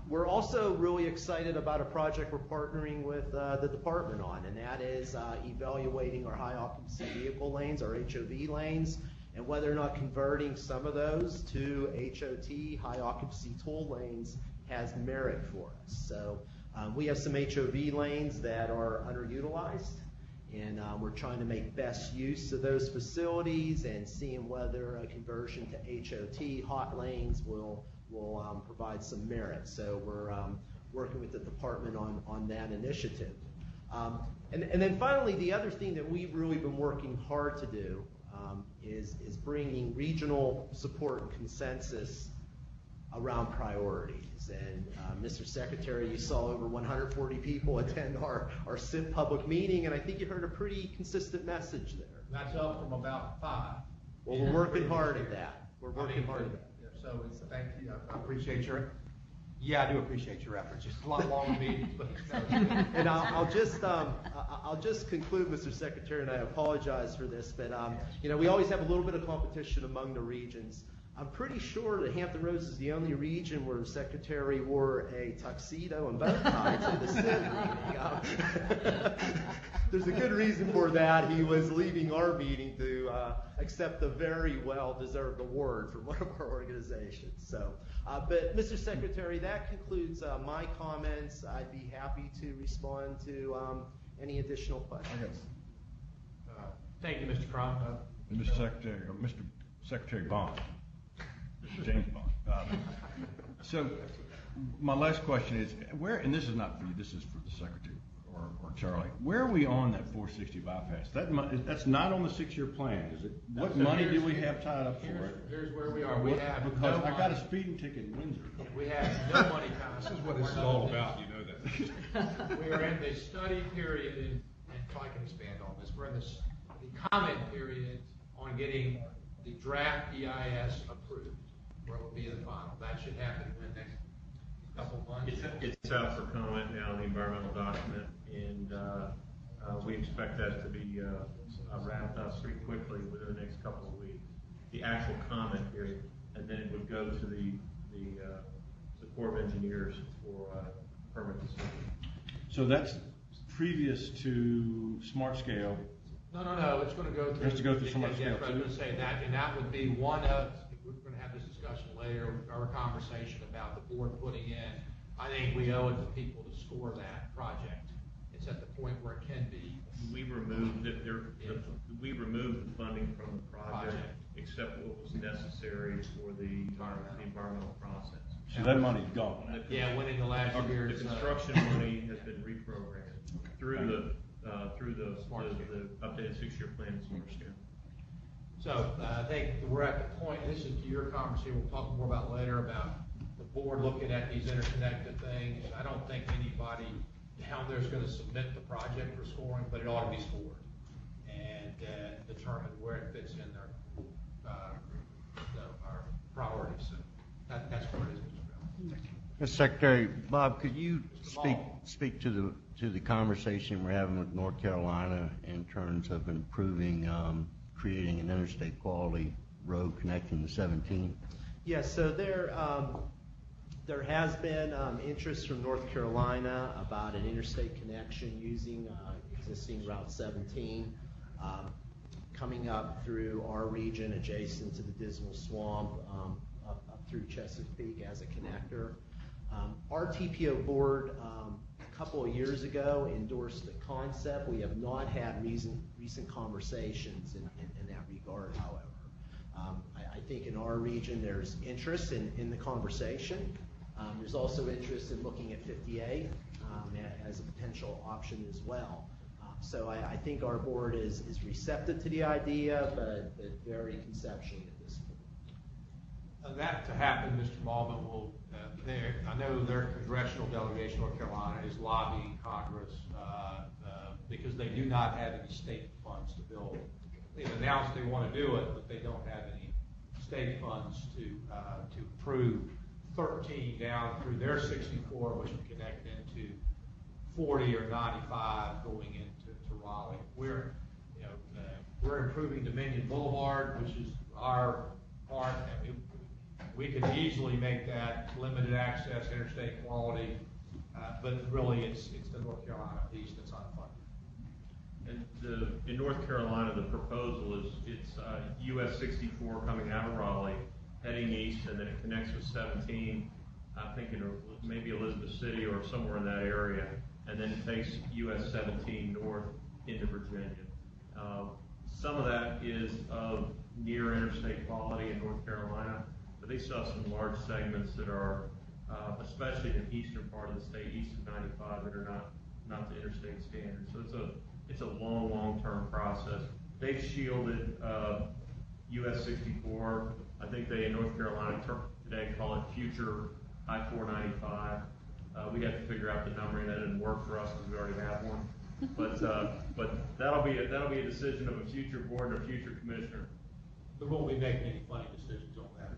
We're also really excited about a project we're partnering with the department on, and that is evaluating our high occupancy vehicle lanes, our HOV lanes, and whether or not converting some of those to HOT, high occupancy toll lanes, has merit for us. So we have some HOV lanes that are underutilized, and we're trying to make best use of those facilities and seeing whether a conversion to HOT, hot lanes, will provide some merit. So we're working with the department on that initiative. And then finally, the other thing that we've really been working hard to do is bringing regional support and consensus around priorities. And Mr. Secretary, you saw over 140 people attend our SIP public meeting, and I think you heard a pretty consistent message there. That's up from about 5. Well, we're working hard at that. We're working hard at that. So thank you. I appreciate your. Yeah, I do appreciate your efforts. Just a lot longer meetings, but no. And I'll just conclude, Mr. Secretary, and I apologize for this, but we always have a little bit of competition among the regions. I'm pretty sure that Hampton Roads is the only region where the Secretary wore a tuxedo and bow tie to the SIP meeting. There's a good reason for that. He was leaving our meeting to accept a very well-deserved award from one of our organizations. So, but Mr. Secretary, that concludes my comments. I'd be happy to respond to any additional questions. Thank you, Mr. Crum. Mr. Secretary, or Mr. Secretary Bond, James Bond. So my last question is, where, and this is not for you, this is for the Secretary or Charlie, where are we on that 460 bypass? That's not on the 6-year plan, is it? What money do we have tied up for it? Here's where we are. We have Because no I got a money. speeding ticket in Windsor. We have no money tied. This is what this is all about, you know that. We are in the study period, and Charlie can expand on this. We're in the comment period on getting the draft EIS approved, where it will be the final. That should happen in the next couple of months. It's out for comment now, the environmental document, and we expect that to be wrapped up pretty quickly within the next couple of weeks. The actual comment period, and then it would go to the Corps of Engineers for permit decision. So that's previous to Smart Scale. No, it's gonna go through. It has to go through Smart Yeah, Scale, I was gonna say that, and that would be one of, we're gonna have this discussion later, our conversation about the board putting in. I think we owe it to people to score that project. It's at the point where it can be. We removed we removed the funding from the project, except what was necessary for the environmental process. So that money's gone. Yeah, winning the last year. The construction money has been reprogrammed through the updated 6-year plan and Smart Scale. So I think we're at the point, this is to your conversation, we'll talk more about later, about the board looking at these interconnected things. I don't think anybody down there is going to submit the project for scoring, but it ought to be scored and determine where it fits in their our priorities. So that's where it is, Mr. Brown. Mr. Secretary, Bob, could you speak to the conversation we're having with North Carolina in terms of improving, creating an interstate quality road connecting the 17? Yes, so there has been interest from North Carolina about an interstate connection using existing Route 17 coming up through our region adjacent to the Dismal Swamp up through Chesapeake as a connector. Our TPO board a couple of years ago endorsed the concept. We have not had recent conversations in that regard, however. I think in our region there's interest in the conversation. There's also interest in looking at 58 as a potential option as well. So I think our board is receptive to the idea, but very conceptually at this point. That to happen, Mr. Malvin will, I know their congressional delegation, North Carolina, is lobbying Congress because they do not have any state funds to build. They've announced they want to do it, but they don't have any state funds to approve 13 down through their 64, which would connect into 40 or 95 going into Raleigh. We're improving Dominion Boulevard, which is our part. We could easily make that limited access, interstate quality, but really it's the North Carolina piece that's unfunded. And in North Carolina, the proposal is it's US 64 coming out of Raleigh, heading east, and then it connects with 17. I think maybe Elizabeth City or somewhere in that area, and then it takes US 17 north into Virginia. Some of that is of near interstate quality in North Carolina, but they still have some large segments that are, especially in the eastern part of the state, east of 95, that are not the interstate standard. So it's a long-term process. They've shielded US 64. I think they in North Carolina today call it future I-495. We have to figure out the numbering. That didn't work for us because we already have one. But that'll be a decision of a future board or a future commissioner. But won't we make any funny decisions on that?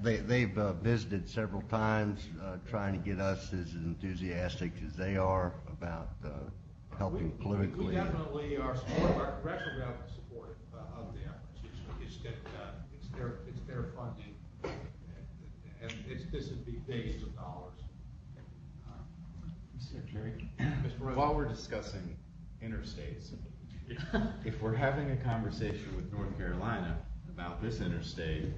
They've visited several times trying to get us as enthusiastic as they are about helping politically. We definitely are supportive. Our congressional rep is supportive of the efforts. It's their funding, and this would be billions of dollars. Secretary, Mr. while we're discussing interstates, if we're having a conversation with North Carolina about this interstate,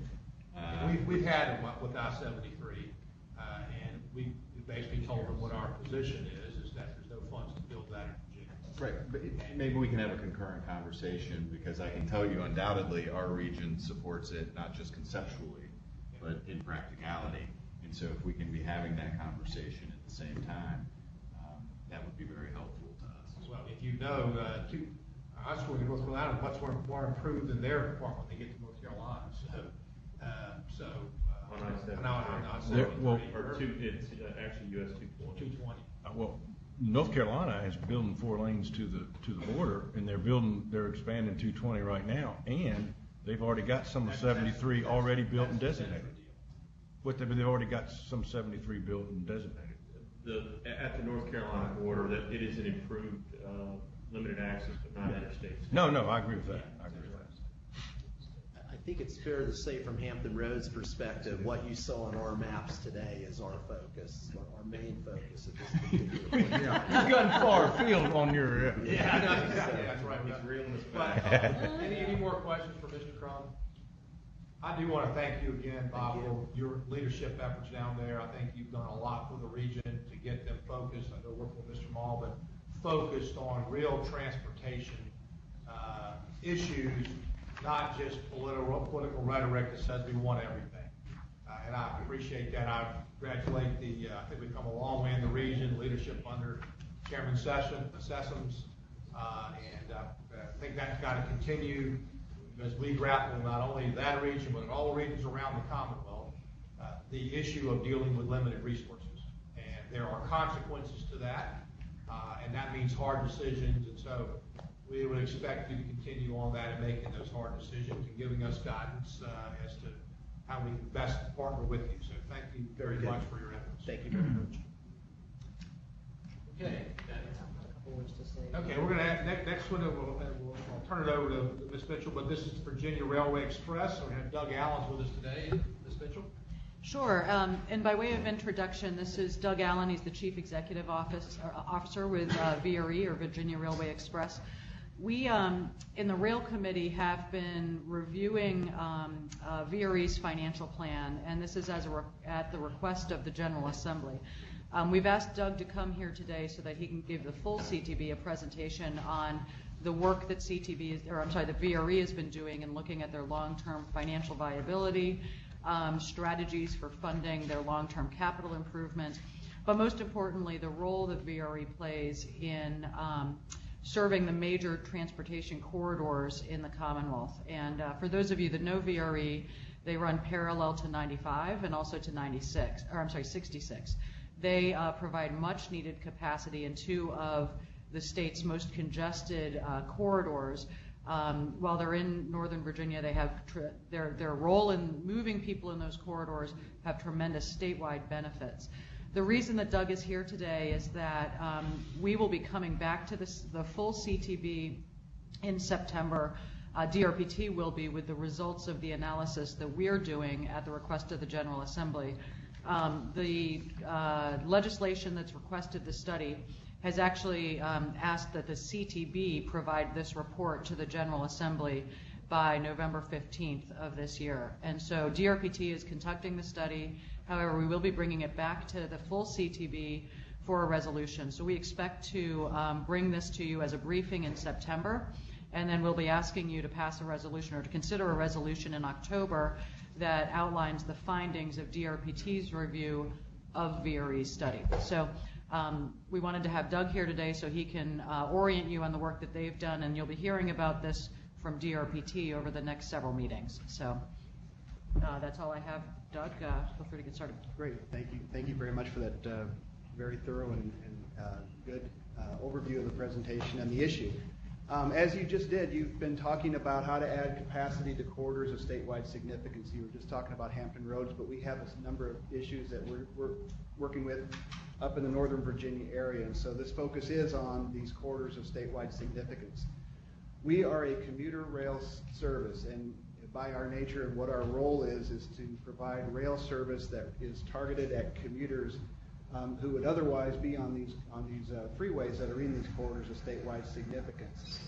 we've had them with I-73, and we basically told them what our position is that there's no funds to build that in Virginia. right, but maybe we can have a concurrent conversation, because I can tell you undoubtedly our region supports it, not just conceptually, but in practicality. And so if we can be having that conversation at the same time, that would be very helpful to us. Well, if you know, our school in North Carolina is much more improved than their department when they get to North Carolina. On I-73. It's actually US 220. Well, North Carolina is building 4 lanes to the border, and they're expanding 220 right now, and they've already got some of 73 already built and designated. They've already got some 73 built and designated. At the North Carolina border, that it is an improved limited access, but not interstate. No, I agree with that. think it's fair to say from Hampton Roads' perspective, what you saw on our maps today is our focus, our main focus at this particular point. You've gotten far afield on your. Yeah, that's right. He's reeling us But, back. any more questions for Mr. Crum? I do want to thank you again, Bob, for your leadership efforts down there. I think you've done a lot for the region to get them focused. I know working with Mr. Malvin, focused on real transportation issues, not just political rhetoric that says we want everything. And I appreciate that. I congratulate I think we've come a long way in the region, leadership under Chairman Sessoms, and I think that's got to continue as we grapple not only that region, but in all regions around the Commonwealth, the issue of dealing with limited resources. And there are consequences to that, and that means hard decisions. And so we would expect you to continue on that and making those hard decisions and giving us guidance as to how we can best partner with you. So thank you very much for your efforts. Thank you very much. Okay. Okay, we're going to have next one. I'll turn it over to Ms. Mitchell, but this is Virginia Railway Express. So we have Doug Allen with us today. Ms. Mitchell. Sure, and by way of introduction, this is Doug Allen. He's the Chief Executive Officer with VRE, or Virginia Railway Express. We, in the Rail Committee, have been reviewing VRE's financial plan, and this is at the request of the General Assembly. We've asked Doug to come here today so that he can give the full CTB a presentation on the work that the VRE has been doing in looking at their long-term financial viability, strategies for funding their long-term capital improvement, but most importantly, the role that VRE plays in serving the major transportation corridors in the Commonwealth. And for those of you that know VRE, they run parallel to 95 and also to 66. They provide much needed capacity in two of the state's most congested corridors. While they're in Northern Virginia, they have their role in moving people in those corridors have tremendous statewide benefits. The reason that Doug is here today is that we will be coming back to the full CTB in September. DRPT will be, with the results of the analysis that we're doing at the request of the General Assembly. The legislation that's requested the study has actually asked that the CTB provide this report to the General Assembly by November 15th of this year. And so DRPT is conducting the study. However, we will be bringing it back to the full CTB for a resolution. So we expect to bring this to you as a briefing in September, and then we'll be asking you to pass a resolution or to consider a resolution in October that outlines the findings of DRPT's review of VRE's study. So we wanted to have Doug here today so he can orient you on the work that they've done, and you'll be hearing about this from DRPT over the next several meetings. So that's all I have. Doug, feel free to get started. Great, thank you. Thank you very much for that very thorough and good overview of the presentation and the issue. As you just did, you've been talking about how to add capacity to corridors of statewide significance. You were just talking about Hampton Roads, but we have a number of issues that we're working with up in the Northern Virginia area, and so this focus is on these corridors of statewide significance. We are a commuter rail service, and by our nature and what our role is to provide rail service that is targeted at commuters who would otherwise be on these freeways that are in these corridors of statewide significance.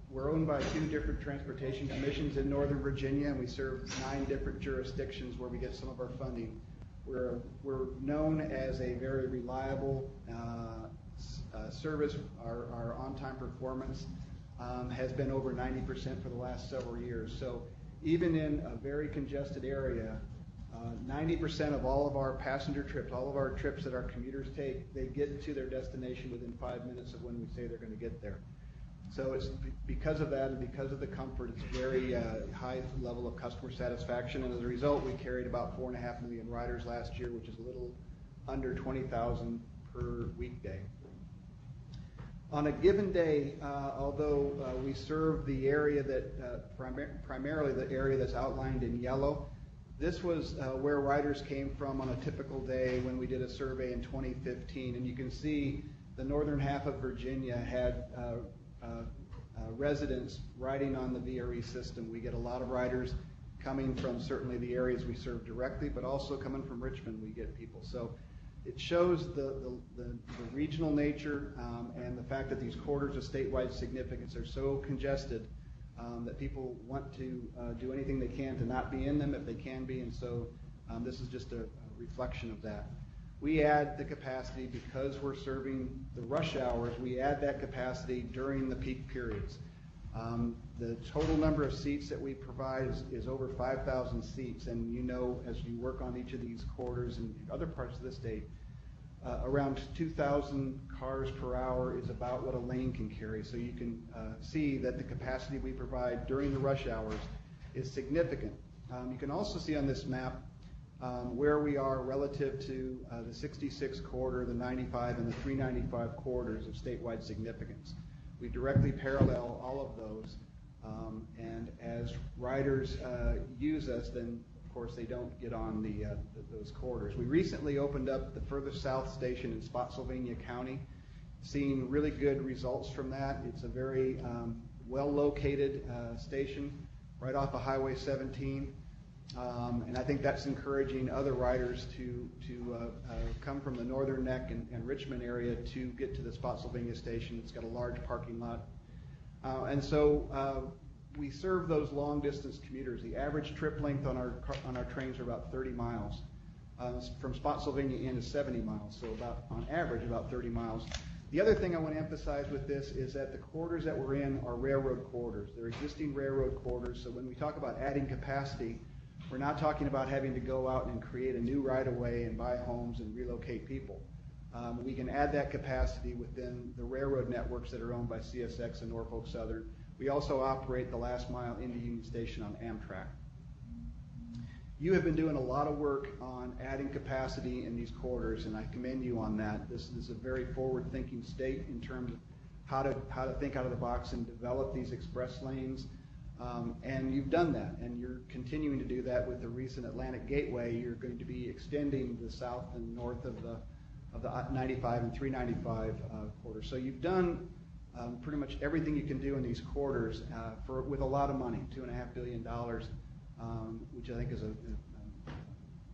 We're owned by 2 different transportation commissions in Northern Virginia, and we serve 9 different jurisdictions where we get some of our funding. We're known as a very reliable service. Our on-time performance has been over 90% for the last several years. So even in a very congested area, 90% of all of our passenger trips, all of our trips that our commuters take, they get to their destination within 5 minutes of when we say they're going to get there. So it's because of that and because of the comfort, it's very high level of customer satisfaction. And as a result, we carried about 4.5 million riders last year, which is a little under 20,000 per weekday. On a given day, although we serve the area that primarily the area that's outlined in yellow, this was where riders came from on a typical day when we did a survey in 2015. And you can see the northern half of Virginia had residents riding on the VRE system. We get a lot of riders coming from certainly the areas we serve directly, but also coming from Richmond, we get people. So it shows the regional nature and the fact that these corridors of statewide significance are so congested that people want to do anything they can to not be in them if they can be, and so this is just a reflection of that. We add the capacity because we're serving the rush hours. We add that capacity during the peak periods. The total number of seats that we provide is over 5,000 seats, and you know, as you work on each of these corridors and other parts of the state, around 2,000 cars per hour is about what a lane can carry. So you can see that the capacity we provide during the rush hours is significant. You can also see on this map where we are relative to the 66 corridor, the 95, and the 395 corridors of statewide significance. We directly parallel all of those, and as riders use us, then of course they don't get on those corridors. We recently opened up the furthest south station in Spotsylvania County, seeing really good results from that. It's a very well located station right off of Highway 17. And I think that's encouraging other riders to come from the Northern Neck and Richmond area to get to the Spotsylvania station. It's got a large parking lot. And so we serve those long distance commuters. The average trip length on our trains are about 30 miles. From Spotsylvania in is 70 miles, so on average about 30 miles. The other thing I want to emphasize with this is that the corridors that we're in are railroad corridors. They're existing railroad corridors, so when we talk about adding capacity, we're not talking about having to go out and create a new right-of-way and buy homes and relocate people. We can add that capacity within the railroad networks that are owned by CSX and Norfolk Southern. We also operate the last mile into Union Station on Amtrak. You have been doing a lot of work on adding capacity in these corridors, and I commend you on that. This is a very forward-thinking state in terms of how to think out of the box and develop these express lanes. And you've done that, and you're continuing to do that with the recent Atlantic Gateway. You're going to be extending the south and north of the 95 and 395 corridors. So you've done pretty much everything you can do in these corridors with a lot of money, $2.5 billion, which I think is a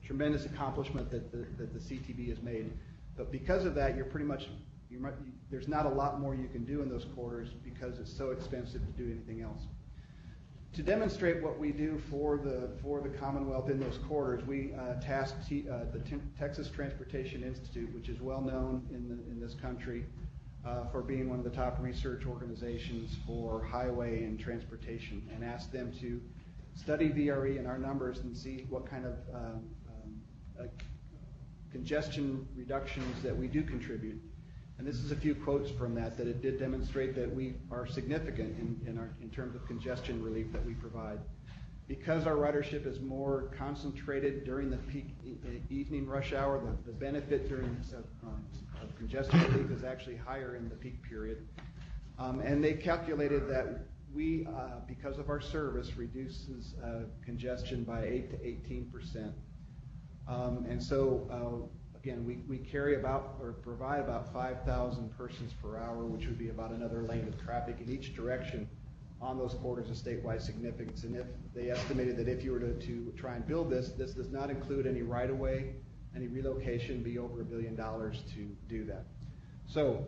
tremendous accomplishment that the CTB has made. But because of that, there's not a lot more you can do in those corridors because it's so expensive to do anything else. To demonstrate what we do for the Commonwealth in those corridors, we tasked the Texas Transportation Institute, which is well known in this country for being one of the top research organizations for highway and transportation, and asked them to study VRE and our numbers and see what kind of congestion reductions that we do contribute. And this is a few quotes from that it did demonstrate that we are significant in terms of congestion relief that we provide. Because our ridership is more concentrated during the peak evening rush hour, the benefit of congestion relief is actually higher in the peak period. And they calculated that we, because of our service, reduces congestion by 8 to 18%. And so again, we carry provide about 5,000 persons per hour, which would be about another lane of traffic in each direction on those corridors of statewide significance. And if they estimated that if you were to try and build this does not include any right-of-way, any relocation, be over $1 billion to do that. So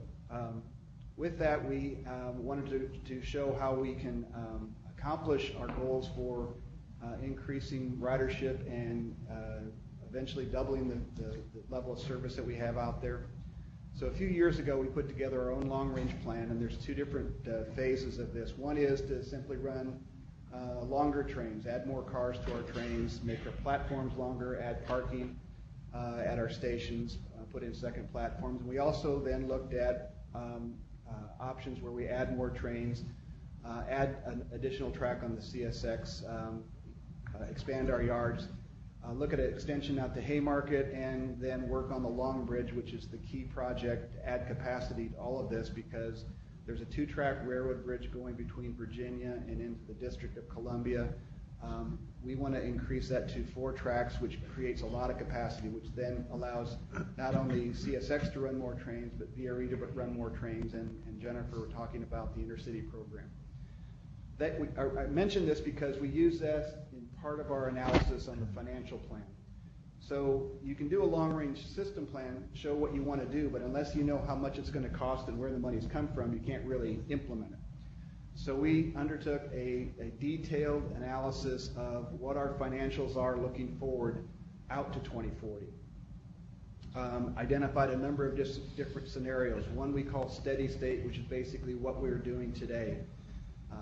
with that, we wanted to show how we can accomplish our goals for increasing ridership and eventually doubling the level of service that we have out there. So a few years ago, we put together our own long-range plan, and there's two different phases of this. One is to simply run longer trains, add more cars to our trains, make our platforms longer, add parking at our stations, put in second platforms. And we also then looked at options where we add more trains, add an additional track on the CSX, expand our yards, look at an extension out to Haymarket, and then work on the Long Bridge, which is the key project to add capacity to all of this, because there's a 2-track railroad bridge going between Virginia and into the District of Columbia. We want to increase that to 4 tracks, which creates a lot of capacity, which then allows not only CSX to run more trains, but VRE to run more trains, and Jennifer were talking about the intercity program. I mentioned this because we use that in part of our analysis on the financial plan. So you can do a long-range system plan, show what you want to do, but unless you know how much it's going to cost and where the money's come from, you can't really implement it. So we undertook a detailed analysis of what our financials are looking forward out to 2040. Identified a number of different scenarios. One we call steady state, which is basically what we're doing today.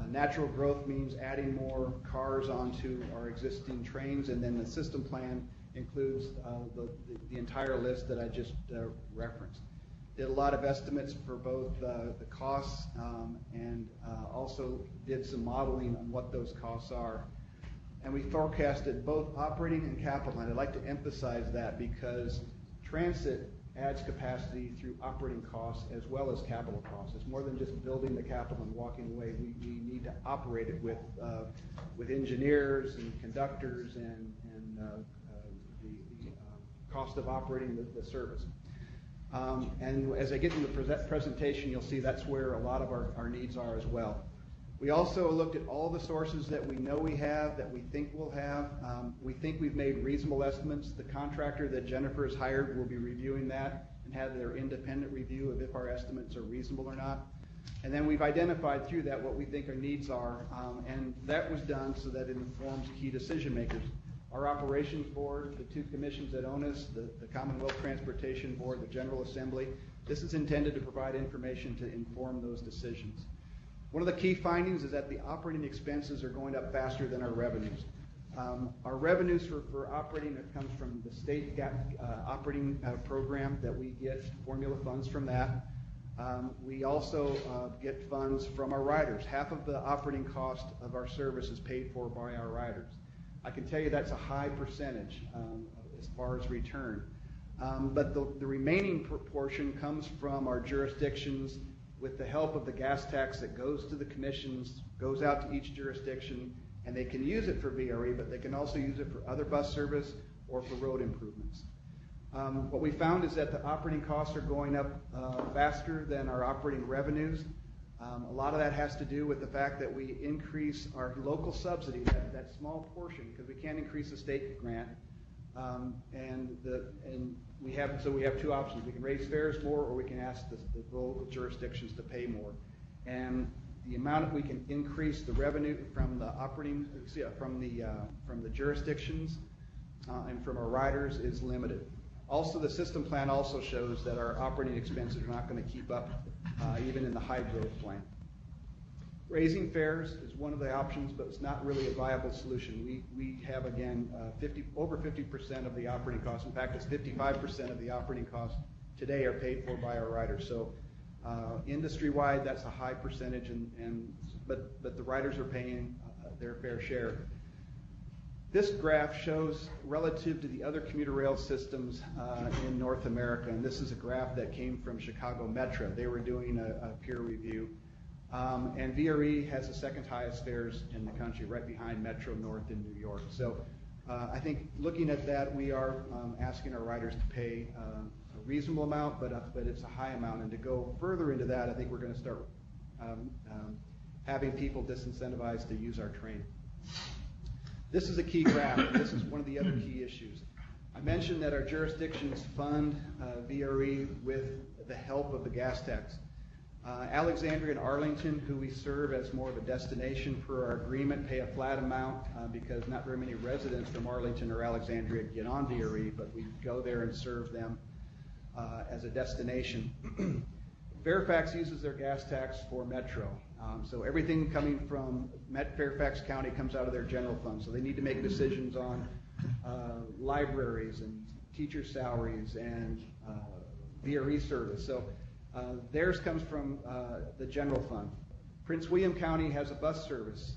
Natural growth means adding more cars onto our existing trains, and then the system plan includes the entire list that I just referenced. Did a lot of estimates for both the costs and also did some modeling on what those costs are. And we forecasted both operating and capital, and I'd like to emphasize that because transit adds capacity through operating costs as well as capital costs. It's more than just building the capital and walking away. We need to operate it with engineers and conductors and the cost of operating the service. And as I get into the presentation, you'll see that's where a lot of our needs are as well. We also looked at all the sources that we know we have, that we think we'll have. We think we've made reasonable estimates. The contractor that Jennifer has hired will be reviewing that and have their independent review of if our estimates are reasonable or not. And then we've identified through that what we think our needs are, and that was done so that it informs key decision makers. Our operations board, the two commissions that own us, the Commonwealth Transportation Board, the General Assembly, this is intended to provide information to inform those decisions. One of the key findings is that the operating expenses are going up faster than our revenues. Our revenues for operating comes from the state operating program that we get formula funds from that. We also get funds from our riders. Half of the operating cost of our service is paid for by our riders. I can tell you that's a high percentage as far as return. But the remaining portion comes from our jurisdictions with the help of the gas tax that goes to the commissions, goes out to each jurisdiction, and they can use it for VRE, but they can also use it for other bus service or for road improvements. What we found is that the operating costs are going up faster than our operating revenues. A lot of that has to do with the fact that we increase our local subsidy, that small portion, because we can't increase the state grant. We have two options. We can raise fares more, or we can ask the local jurisdictions to pay more. And the amount that we can increase the revenue from the from the jurisdictions and from our riders is limited. Also, the system plan also shows that our operating expenses are not going to keep up even in the high growth plan. Raising fares is one of the options, but it's not really a viable solution. We have, again, over 50% of the operating costs. In fact, it's 55% of the operating costs today are paid for by our riders. So industry-wide, that's a high percentage, but the riders are paying their fair share. This graph shows relative to the other commuter rail systems in North America, and this is a graph that came from Chicago Metro. They were doing a peer review. And VRE has the second highest fares in the country, right behind Metro North in New York. So I think looking at that, we are asking our riders to pay a reasonable amount, but it's a high amount. And to go further into that, I think we're going to start having people disincentivized to use our train. This is a key graph. This is one of the other key issues. I mentioned that our jurisdictions fund VRE with the help of the gas tax. Alexandria and Arlington, who we serve as more of a destination per our agreement, pay a flat amount because not very many residents from Arlington or Alexandria get on VRE, but we go there and serve them as a destination. Fairfax uses their gas tax for Metro. So everything coming from Fairfax County comes out of their general fund. So they need to make decisions on libraries and teacher salaries and VRE service. So theirs comes from the general fund. Prince William County has a bus service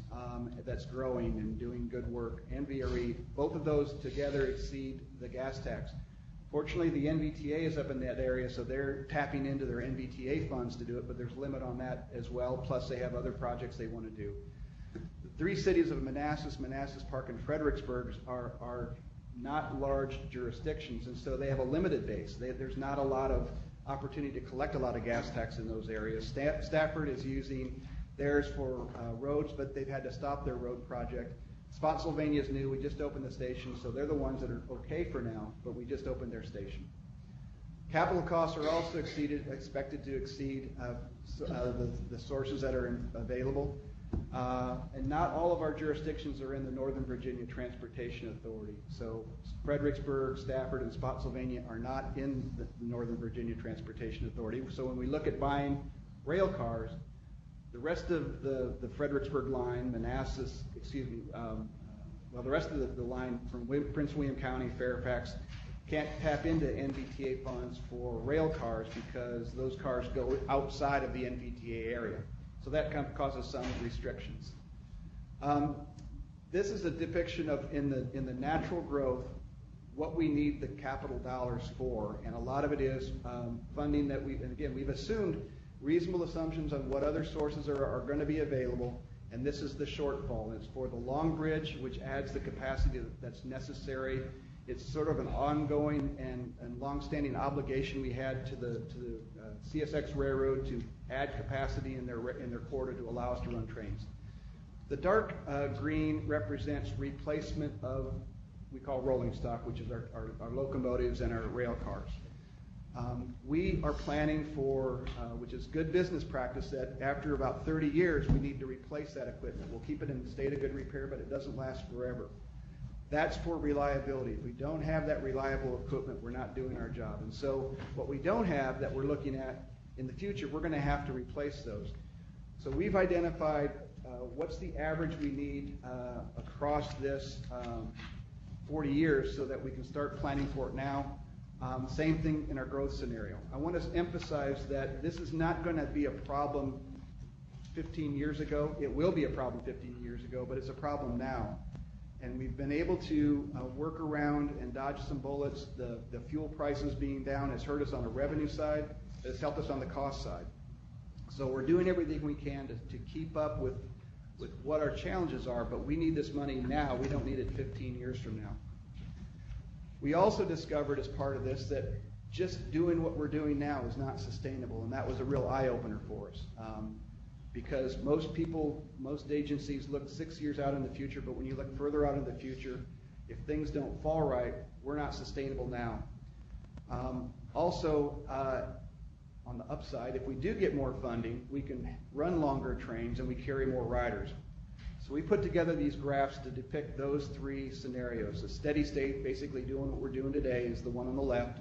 that's growing and doing good work, and VRE. Both of those together exceed the gas tax. Fortunately, the NVTA is up in that area, so they're tapping into their NVTA funds to do it, but there's a limit on that as well, plus they have other projects they want to do. The three cities of Manassas, Park, and Fredericksburg are not large jurisdictions, and so they have a limited base. There's not a lot of opportunity to collect a lot of gas tax in those areas. Stafford is using theirs for roads, but they've had to stop their road project. Spotsylvania is new. We just opened the station, so they're the ones that are okay for now, but we just opened their station. Capital costs are also expected to exceed the sources that are available. And not all of our jurisdictions are in the Northern Virginia Transportation Authority. So Fredericksburg, Stafford, and Spotsylvania are not in the Northern Virginia Transportation Authority. So when we look at buying rail cars, the rest of the Fredericksburg line, Manassas, the rest of the line from Prince William County, Fairfax, can't tap into NVTA funds for rail cars because those cars go outside of the NVTA area. So that kind of causes some restrictions. This is a depiction of, in the natural growth, what we need the capital dollars for, and a lot of it is funding that we've assumed reasonable assumptions on what other sources are going to be available, and this is the shortfall. And it's for the Long Bridge, which adds the capacity that's necessary. It's sort of an ongoing and long-standing obligation we had to the CSX Railroad to add capacity in their corridor to allow us to run trains. The dark green represents replacement of, we call rolling stock, which is our locomotives and our rail cars. We are planning for, which is good business practice, that after about 30 years we need to replace that equipment. We'll keep it in a state of good repair, but it doesn't last forever. That's for reliability. If we don't have that reliable equipment, we're not doing our job. And so what we don't have that we're looking at in the future, we're going to have to replace those. So we've identified what's the average we need across this 40 years so that we can start planning for it now. Same thing in our growth scenario. I want to emphasize that this is not going to be a problem 15 years ago. It will be a problem 15 years ago, but it's a problem now. And we've been able to work around and dodge some bullets. The fuel prices being down has hurt us on the revenue side. It's helped us on the cost side. So we're doing everything we can to keep up with what our challenges are, but we need this money now. We don't need it 15 years from now. We also discovered as part of this that just doing what we're doing now is not sustainable, and that was a real eye-opener for us. Because most agencies look 6 years out in the future, but when you look further out in the future, if things don't fall right, we're not sustainable now. Also, on the upside, if we do get more funding, we can run longer trains and we carry more riders. So we put together these graphs to depict those three scenarios. A steady state, basically doing what we're doing today, is the one on the left.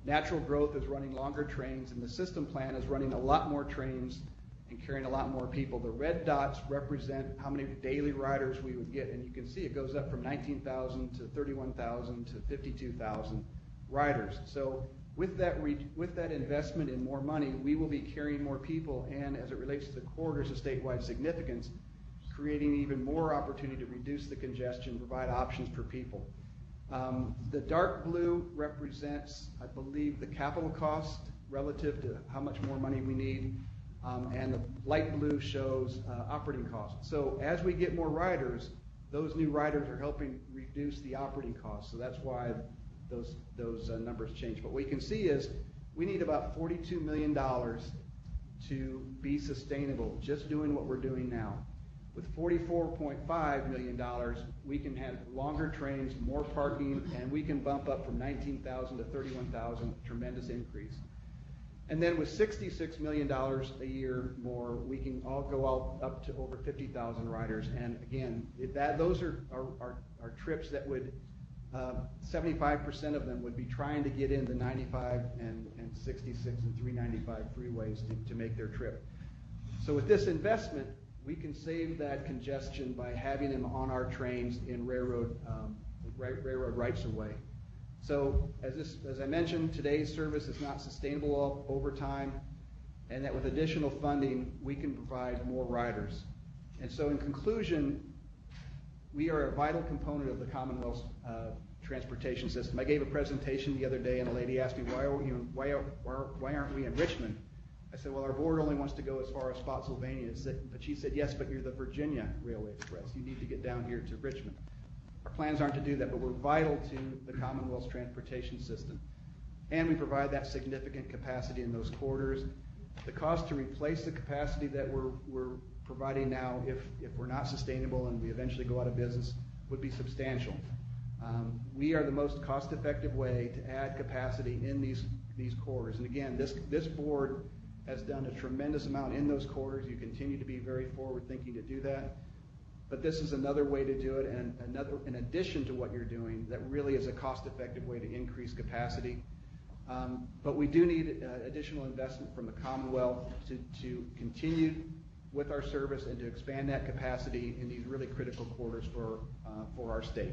Natural growth is running longer trains, and the system plan is running a lot more trains and carrying a lot more people. The red dots represent how many daily riders we would get, and you can see it goes up from 19,000 to 31,000 to 52,000 riders. So with that investment in more money, we will be carrying more people, and as it relates to the corridors of statewide significance, creating even more opportunity to reduce the congestion, provide options for people. The dark blue represents, I believe, the capital cost relative to how much more money we need. And the light blue shows operating costs. So as we get more riders, those new riders are helping reduce the operating costs. So that's why those numbers change. But what you can see is we need about $42 million to be sustainable, just doing what we're doing now. With $44.5 million, we can have longer trains, more parking, and we can bump up from 19,000 to 31,000, a tremendous increase. And then with $66 million a year more, we can all go up to over 50,000 riders. And again, those are trips that would, 75% of them would be trying to get in the 95 and 66 and 395 freeways to make their trip. So with this investment, we can save that congestion by having them on our trains in railroad rights of way. So as I mentioned, today's service is not sustainable over time, and that with additional funding, we can provide more riders. And so in conclusion, we are a vital component of the Commonwealth's transportation system. I gave a presentation the other day, and a lady asked me, why aren't we in Richmond? I said, well, our board only wants to go as far as Spotsylvania. But she said, yes, but you're the Virginia Railway Express. You need to get down here to Richmond. Our plans aren't to do that, but we're vital to the Commonwealth's transportation system. And we provide that significant capacity in those corridors. The cost to replace the capacity that we're providing now, if we're not sustainable and we eventually go out of business, would be substantial. We are the most cost-effective way to add capacity in these corridors. And again, this board has done a tremendous amount in those corridors. You continue to be very forward-thinking to do that. But this is another way to do it, and in addition to what you're doing, that really is a cost-effective way to increase capacity. But we do need additional investment from the Commonwealth to continue with our service and to expand that capacity in these really critical corridors for our state.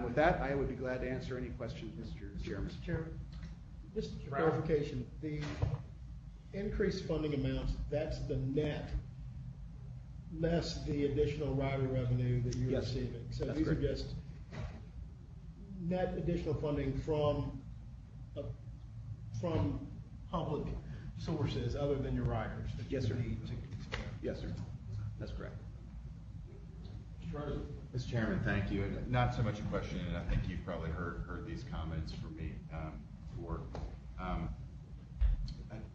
With that, I would be glad to answer any questions, Mr. Chairman. Mr. Chairman, just for clarification, the increased funding amounts, that's the net less the additional rider revenue that you're receiving. So these are just net additional funding from public sources other than your riders. Yes, sir. Need to expand. Yes, sir. That's correct. Mr. Chairman, thank you. And not so much a question, and I think you've probably heard these comments from me before.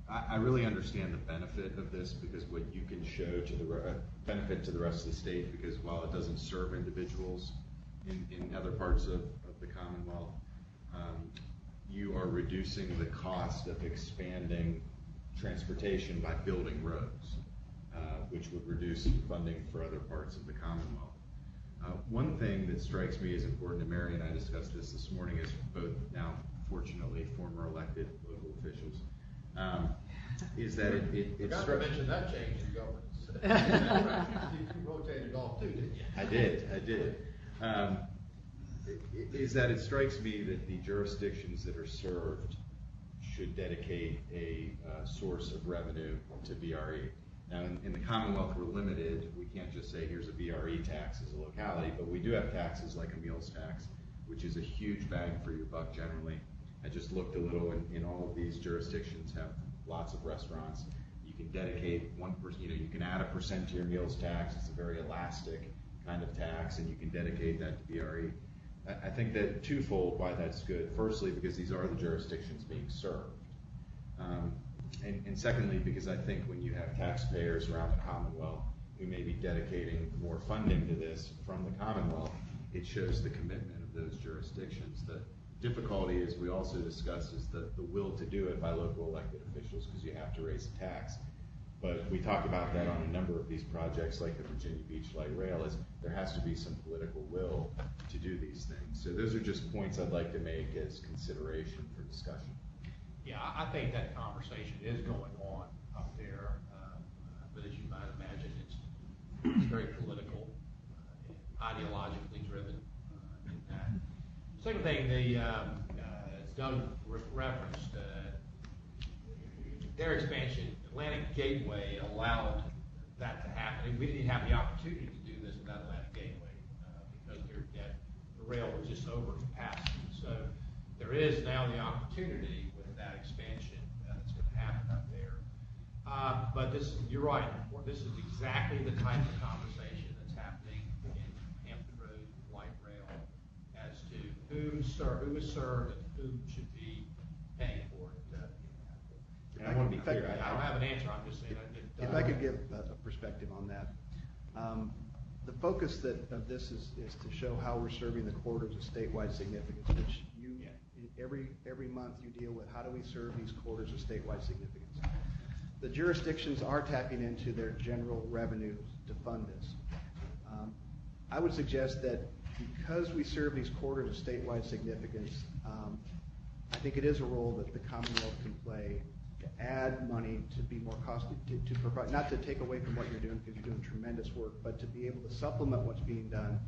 I really understand the benefit of this, because what you can show to the benefit to the rest of the state, because while it doesn't serve individuals in other parts of the Commonwealth, you are reducing the cost of expanding transportation by building roads, which would reduce funding for other parts of the Commonwealth. One thing that strikes me as important, and Mary and I discussed this morning, as both now, fortunately, former elected local officials, is that it Forgot to mention that change in governance. You rotated off too, didn't you? I did. Is that it strikes me that the jurisdictions that are served should dedicate a source of revenue to VRE. Now, in the Commonwealth, we're limited. We can't just say here's a VRE tax as a locality, but we do have taxes like a meals tax, which is a huge bang for your buck generally. I just looked a little, in all of these jurisdictions have lots of restaurants. You can dedicate 1%, you can add 1% to your meals tax. It's a very elastic kind of tax, and you can dedicate that to VRE. I think that twofold why that's good. Firstly, because these are the jurisdictions being served. And secondly, because I think when you have taxpayers around the Commonwealth who may be dedicating more funding to this from the Commonwealth, it shows the commitment of those jurisdictions. The difficulty, as we also discussed, is the will to do it by local elected officials, because you have to raise the tax. But we talk about that on a number of these projects, like the Virginia Beach Light Rail, is there has to be some political will to do these things. So those are just points I'd like to make as consideration for discussion. Yeah, I think that conversation is going on up there, but as you might imagine, it's very political, ideologically driven. In that. Second thing, as Doug referenced, their expansion, Atlantic Gateway allowed that to happen. We didn't have the opportunity to do this without Atlantic Gateway because the rail was just over capacity. So there is now the opportunity with that expansion that's going to happen up there. But you're right. This is exactly the type of conversation that's happening in Hampton Road Light Rail as to who is served and who should be paying for it. And I want to be clear. I don't have an answer. I'm just saying. If I could give a perspective on that. The focus of this is to show how we're serving the corridors of statewide significance, which every month you deal with how do we serve these corridors of statewide significance. The jurisdictions are tapping into their general revenues to fund this. I would suggest that because we serve these corridors of statewide significance, I think it is a role that the Commonwealth can play to add money to be more costly, to provide, not to take away from what you're doing because you're doing tremendous work, but to be able to supplement what's being done.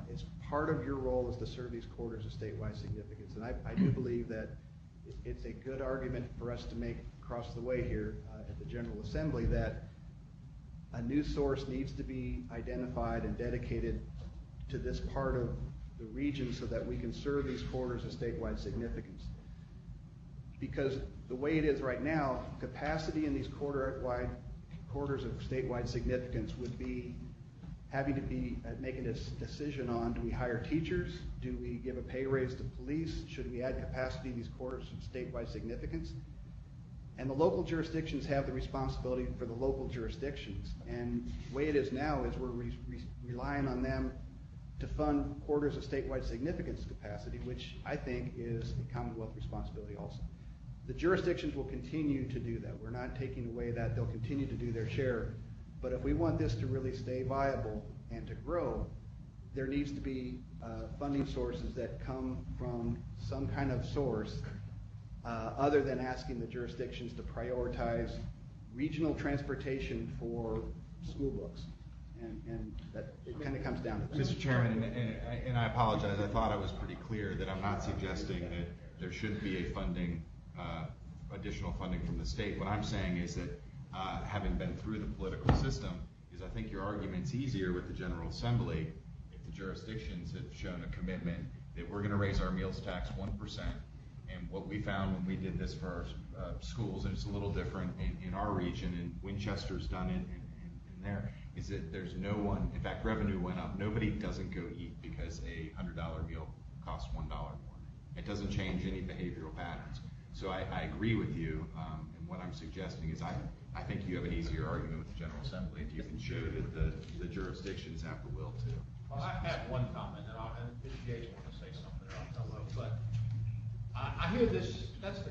It's part of your role is to serve these corridors of statewide significance. And I do believe that it's a good argument for us to make across the way here at the General Assembly that a new source needs to be identified and dedicated to this part of the region so that we can serve these corridors of statewide significance. Because the way it is right now, capacity in these corridors of statewide significance would be having to be making a decision on, do we hire teachers? Do we give a pay raise to police? Should we add capacity to these corridors of statewide significance? And the local jurisdictions have the responsibility for the local jurisdictions. And the way it is now is we're relying on them to fund corridors of statewide significance capacity, which I think is a Commonwealth responsibility also. The jurisdictions will continue to do that. We're not taking away that. They'll continue to do their share. But if we want this to really stay viable and to grow, there needs to be funding sources that come from some kind of source other than asking the jurisdictions to prioritize regional transportation for school books. And that it kind of comes down to that. Mr. Chairman, and I apologize, I thought I was pretty clear that I'm not suggesting that there shouldn't be a funding, additional funding from the state. What I'm saying is that having been through the political system, is I think your argument's easier with the General Assembly if the jurisdictions have shown a commitment that we're going to raise our meals tax 1%. And what we found when we did this for our schools, and it's a little different in our region, and Winchester's done it in there, is that there's no one, in fact, revenue went up. Nobody doesn't go eat because a $100 meal costs $1 more. It doesn't change any behavioral patterns. So I agree with you, and what I'm suggesting is I think you have an easier argument with the General Assembly if you can show that the jurisdictions have the will to. Well, I have one comment, and Mr. Yates wants to say something, I'll tell him, but I hear this, that's the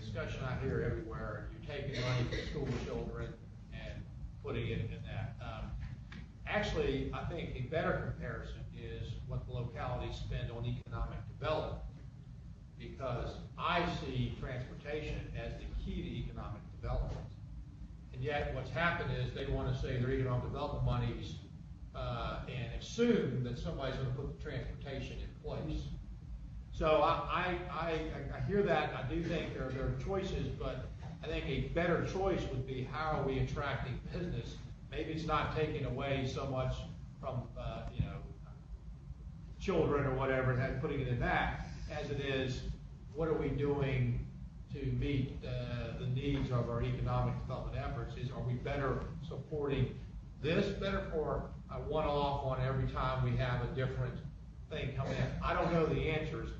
discussion I hear everywhere. You're taking money from school children and putting it in that. Actually, I think a better comparison is what the localities spend on economic development, because I see transportation as the key to economic development. And yet what's happened is they want to say their economic development monies and assume that somebody's going to put the transportation in place. So I hear that. I do think there are choices, but I think a better choice would be how are we attracting business. Maybe it's not taking away so much from children or whatever and putting it in that, as it is what are we doing to meet the needs of our economic development efforts. Are we better supporting this better for a one-off on every time we have a different thing coming in? I don't know the answers.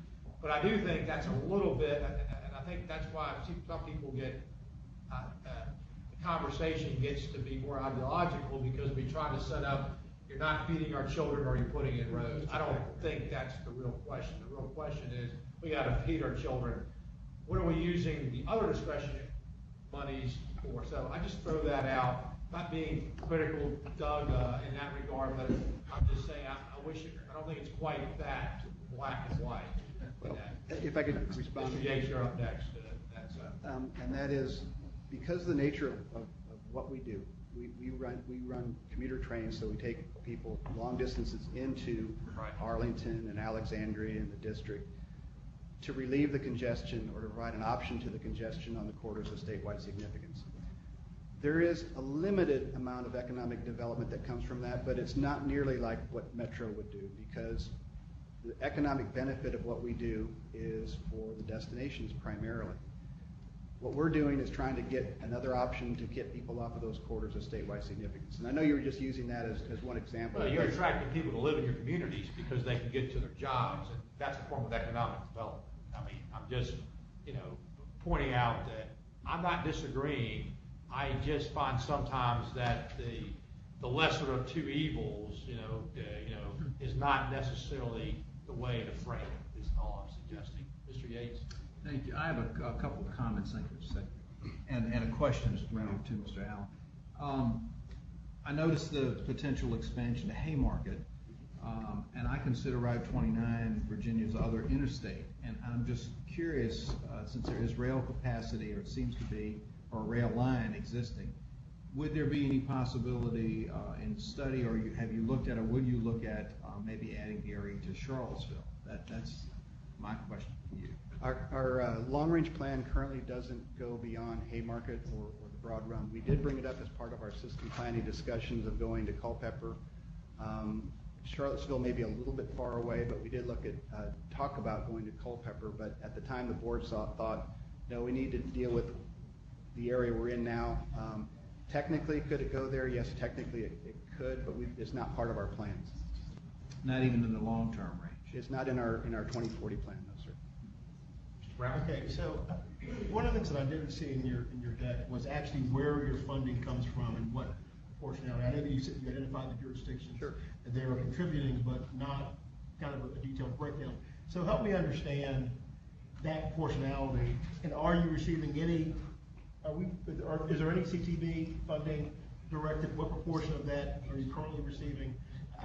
But I do think that's a little bit, and I think that's why some people get, the conversation gets to be more ideological because we try to set up, you're not feeding our children or you're putting in roads. I don't think that's the real question. The real question is, we got to feed our children. What are we using the other discretionary monies for? So I just throw that out, not being critical, Doug, in that regard, but I'm just saying, I don't think it's quite that black and white. If I could respond. Mr. Yates, you're up next. And that is because of the nature of what we do. We run commuter trains, so we take people long distances into Arlington and Alexandria and the district to relieve the congestion or to provide an option to the congestion on the corridors of statewide significance. There is a limited amount of economic development that comes from that, but it's not nearly like what Metro would do, because the economic benefit of what we do is for the destinations primarily. What we're doing is trying to get another option to get people off of those corridors of statewide significance. And I know you were just using that as one example. Well, you're attracting people to live in your communities because they can get to their jobs, and that's a form of economic development. I mean, I'm just, pointing out that I'm not disagreeing. I just find sometimes that the lesser of two evils, is not necessarily the way to frame it, is all I'm suggesting. Mr. Yates? Thank you. I have a couple of comments, thank you, Mr. Secretary, and a question around to Mr. Allen. I noticed the potential expansion to Haymarket, and I consider Route 29 Virginia's other interstate, and I'm just curious, since there is rail capacity, or it seems to be, or a rail line existing, would there be any possibility in study, or have you looked at, or would you look at maybe adding the area to Charlottesville? That's my question for you. Our long-range plan currently doesn't go beyond Haymarket or the Broad Run. We did bring it up as part of our system planning discussions of going to Culpeper. Charlottesville may be a little bit far away, but we did talk about going to Culpeper, but at the time the board thought, no, we need to deal with the area we're in now. Technically, could it go there? Yes, technically it could, but it's not part of our plans. Not even in the long-term range? It's not in our 2040 plan, no, sir. Okay, so one of the things that I didn't see in your deck was actually where your funding comes from and what proportionality. I know that you said you identified the jurisdictions that they were contributing, but not kind of a detailed breakdown. So help me understand that proportionality, and are you receiving any, is there any CTB funding directed? What proportion of that are you currently receiving?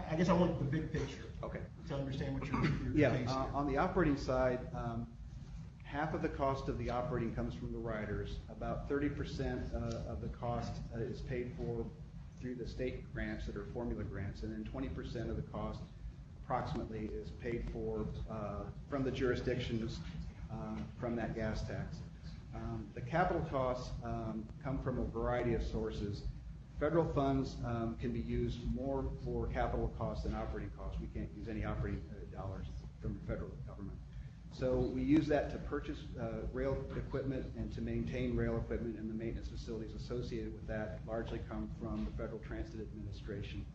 I guess I want the big picture. Okay. To understand what your case is. On the operating side, half of the cost of the operating comes from the riders. About 30% of the cost is paid for through the state grants that are formula grants, and then 20% of the cost approximately is paid for from the jurisdictions from that gas tax. The capital costs come from a variety of sources. Federal funds can be used more for capital costs than operating costs. We can't use any operating dollars from the federal government. So we use that to purchase rail equipment and to maintain rail equipment, and the maintenance facilities associated with that largely come from the Federal Transit Administration.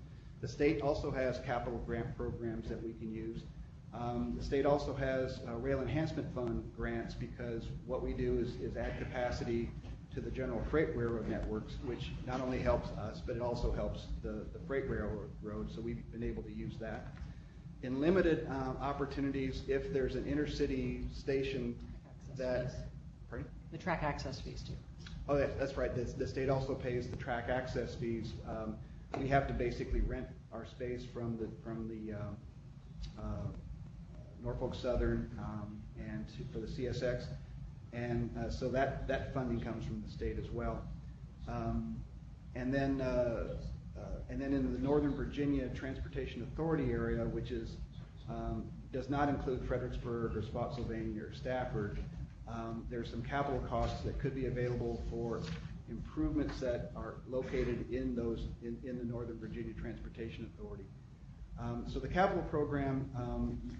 The state also has capital grant programs that we can use. The state also has Rail Enhancement Fund grants, because what we do is add capacity to the general freight railroad networks, which not only helps us, but it also helps the freight railroad, so we've been able to use that. In limited opportunities, if there's an intercity station that... Pardon? The track access fees too. Oh, that's right. The state also pays the track access fees. We have to basically rent our space from the Norfolk Southern and for the CSX, and so that funding comes from the state as well. And then in the Northern Virginia Transportation Authority area, which is does not include Fredericksburg or Spotsylvania or Stafford, there's some capital costs that could be available for improvements that are located in the Northern Virginia Transportation Authority. So the capital program,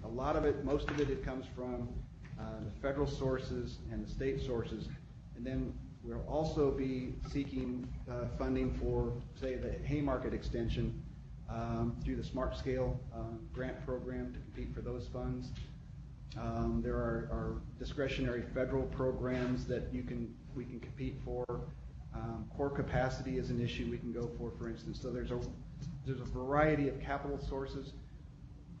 a lot of it, most of it comes from the federal sources and the state sources, and then we'll also be seeking funding for, say, the Haymarket extension through the Smart Scale grant program to compete for those funds. There are discretionary federal programs that we can compete for. Core capacity is an issue we can go for instance. So there's a variety of capital sources,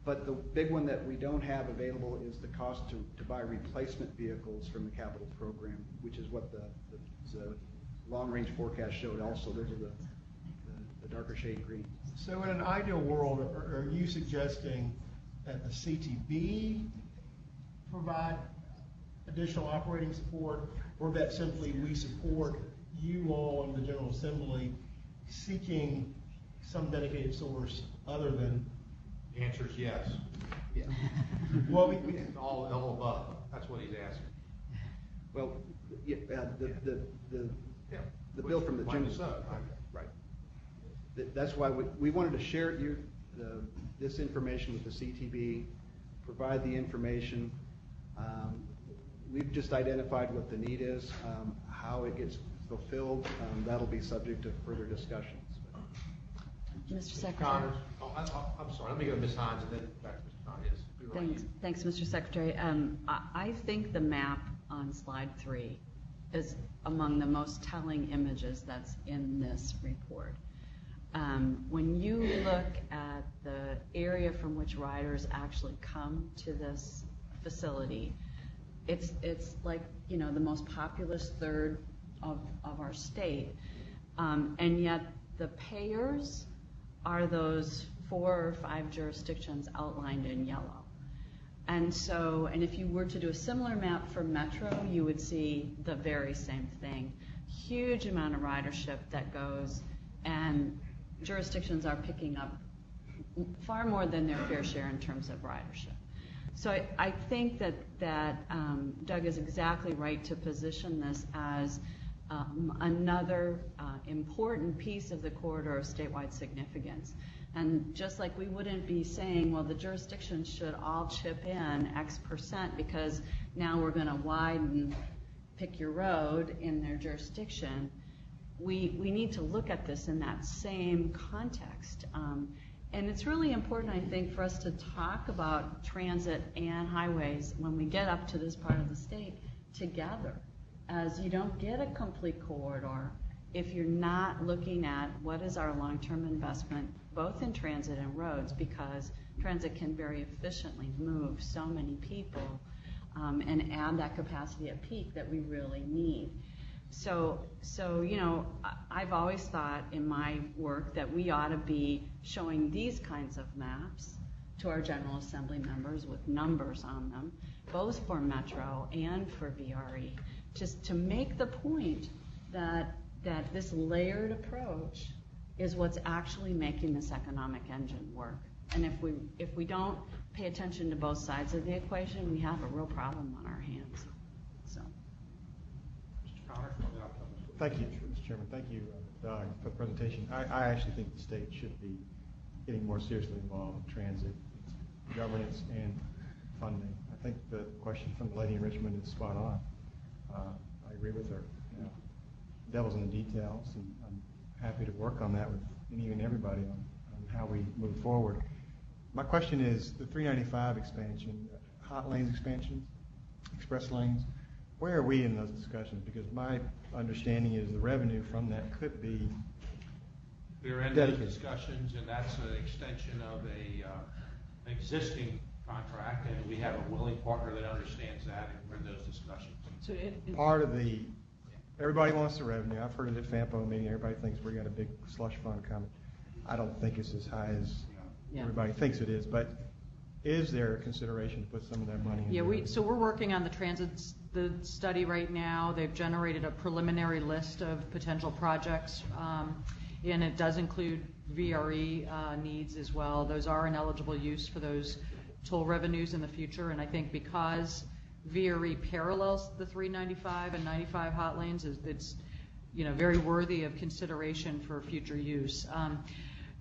but the big one that we don't have available is the cost to buy replacement vehicles from the capital program, which is what the long-range forecast showed also. Those are the darker shade green. So in an ideal world, are you suggesting that the CTB provide additional operating support, or that simply we support you all in the General Assembly seeking some dedicated source other than? The answer is yes. Yeah. Well, we all above. That's what he's asking. Well, yeah, the bill from the general. Right. That's why we wanted to share this information with the CTB, provide the information. We've just identified what the need is, how it gets fulfilled. That'll be subject to further discussions. Mr. Secretary. I'm sorry. Let me go to Ms. Hines and then back to Mr. Hines. Thanks, Mr. Secretary. I think the map on slide 3 is among the most telling images that's in this report. When you look at the area from which riders actually come to this facility, it's like, the most populous third of our state, and yet the payers are those 4 or 5 jurisdictions outlined in yellow. And if you were to do a similar map for Metro, you would see the very same thing. Huge amount of ridership that goes, and jurisdictions are picking up far more than their fair share in terms of ridership. So I think that Doug is exactly right to position this as another important piece of the corridor of statewide significance. And just like we wouldn't be saying, well, the jurisdictions should all chip in X% because now we're going to widen pick your road in their jurisdiction, we need to look at this in that same context. And it's really important, I think, for us to talk about transit and highways when we get up to this part of the state together, as you don't get a complete corridor if you're not looking at what is our long-term investment, both in transit and roads, because transit can very efficiently move so many people and add that capacity at peak that we really need. So you know, I've always thought in my work that we ought to be showing these kinds of maps to our General Assembly members with numbers on them, both for Metro and for VRE, just to make the point that this layered approach is what's actually making this economic engine work. And if we don't pay attention to both sides of the equation, we have a real problem on our hands. So. Thank you, Mr. Chairman. Thank you, Doug, for the presentation. I actually think the state should be getting more seriously involved in transit governance and funding. I think the question from the lady in Richmond is spot on. I agree with her. You know, devil's in the details, and I'm happy to work on that with any and everybody on how we move forward. My question is the 395 expansion, hot lanes expansion, express lanes. Where are we in those discussions? Because my understanding is the revenue from that could be We're in those discussions, and that's an extension of a existing contract, and we have a willing partner that understands that, and we're in those discussions. So part of the, everybody wants the revenue. I've heard it at FAMPO meeting. Everybody thinks we got a big slush fund coming. I don't think it's as high as everybody thinks it is, but is there a consideration to put some of that money in? Yeah, so we're working on the study right now. They've generated a preliminary list of potential projects, and it does include VRE needs as well. Those are an eligible use for those toll revenues in the future, and I think because VRE parallels the 395 and 95 hot lanes, it's very worthy of consideration for future use.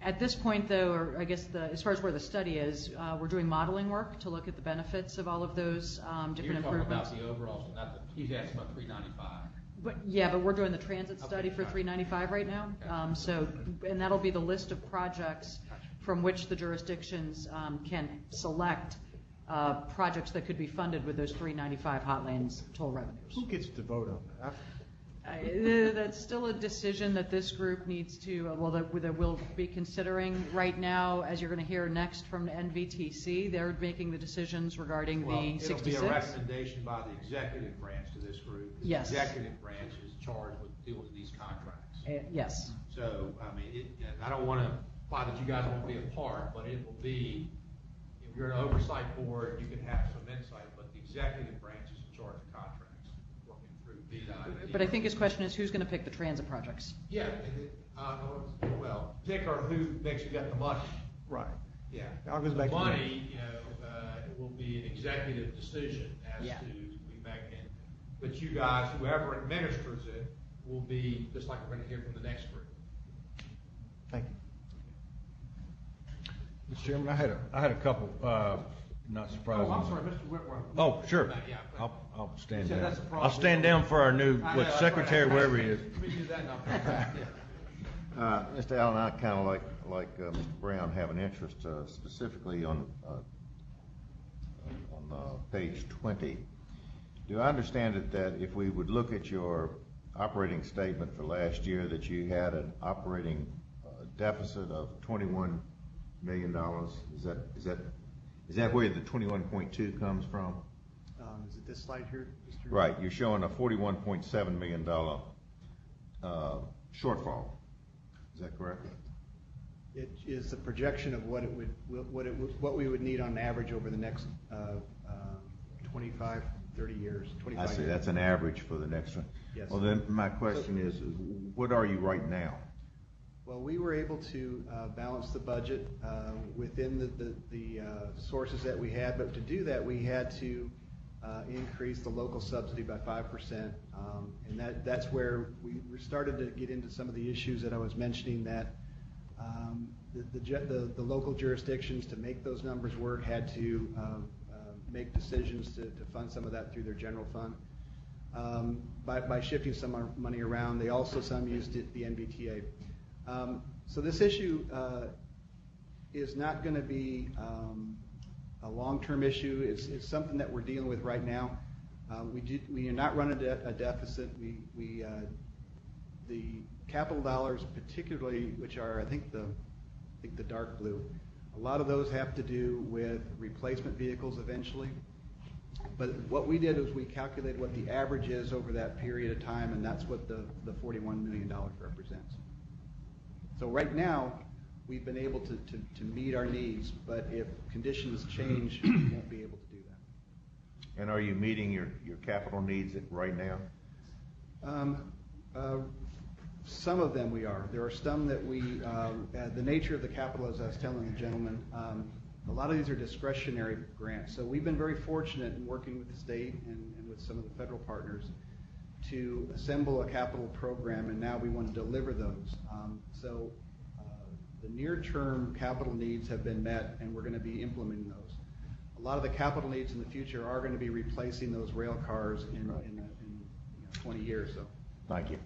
At this point, though, or I guess as far as where the study is, we're doing modeling work to look at the benefits of all of those different improvements. You're talking about the overall, not the, he's asking about 395. But we're doing the transit study for 395 right now. And that'll be the list of projects from which the jurisdictions can select projects that could be funded with those 395 hot lanes toll revenues. Who gets to vote on that? That's still a decision that this group needs to, that we'll be considering right now. As you're going to hear next from NVTC, they're making the decisions regarding the 66. It'll be a recommendation by the executive branch to this group. Yes. The executive branch is charged with dealing with these contracts. Yes. So, I mean, and I don't want to imply that you guys won't be a part, but it will be, if you're an oversight board, you can have some insight, but the executive branch is in charge of contracts. VDOT. But I think his question is who's going to pick the transit projects? Yeah, well, pick or who makes you got the money. Right. Yeah. I'll go back the money, it will be an executive decision as to we make it. But you guys, whoever administers it, will be just like we're going to hear from the next group. Thank you. Mr. Chairman, I had a couple. Not surprising. Oh, I'm sorry, Mr. Whitworth. Oh, sure. Yeah, I'll stand down. That's a problem. I'll stand down for our new secretary, wherever he is. Let me do that now. Mr. Allen, I kind of like Mr. Brown have an interest specifically on page 20. Do I understand it that if we would look at your operating statement for last year, that you had an operating deficit of $21 million? Is that where the 21.2 comes from? Is it this slide here? Right. You're showing a $41.7 million shortfall. Is that correct? It is the projection of what we would need on average over the next 25, 30 years. 25 I see. years. That's an average for the next one. Yes. Well, then my question is, what are you right now? Well, we were able to balance the budget within the sources that we had, but to do that, we had to increase the local subsidy by 5%, and that's where we started to get into some of the issues that I was mentioning. That the local jurisdictions, to make those numbers work, had to make decisions to fund some of that through their general fund. By shifting some money around, they also some used the NVTA. So this issue is not going to be a long-term issue. It's something that we're dealing with right now. We are not running a deficit. The capital dollars, particularly, which are I think the dark blue, a lot of those have to do with replacement vehicles eventually. But what we did was we calculated what the average is over that period of time, and that's what the $41 million represents. So right now, we've been able to meet our needs, but if conditions change, we won't be able to do that. And are you meeting your capital needs right now? Some of them we are. There are some that the nature of the capital, as I was telling the gentleman, a lot of these are discretionary grants. So we've been very fortunate in working with the state and with some of the federal partners to assemble a capital program, and now we want to deliver those. So the near-term capital needs have been met, and we're going to be implementing those. A lot of the capital needs in the future are going to be replacing those rail cars in 20 years. So. Thank you.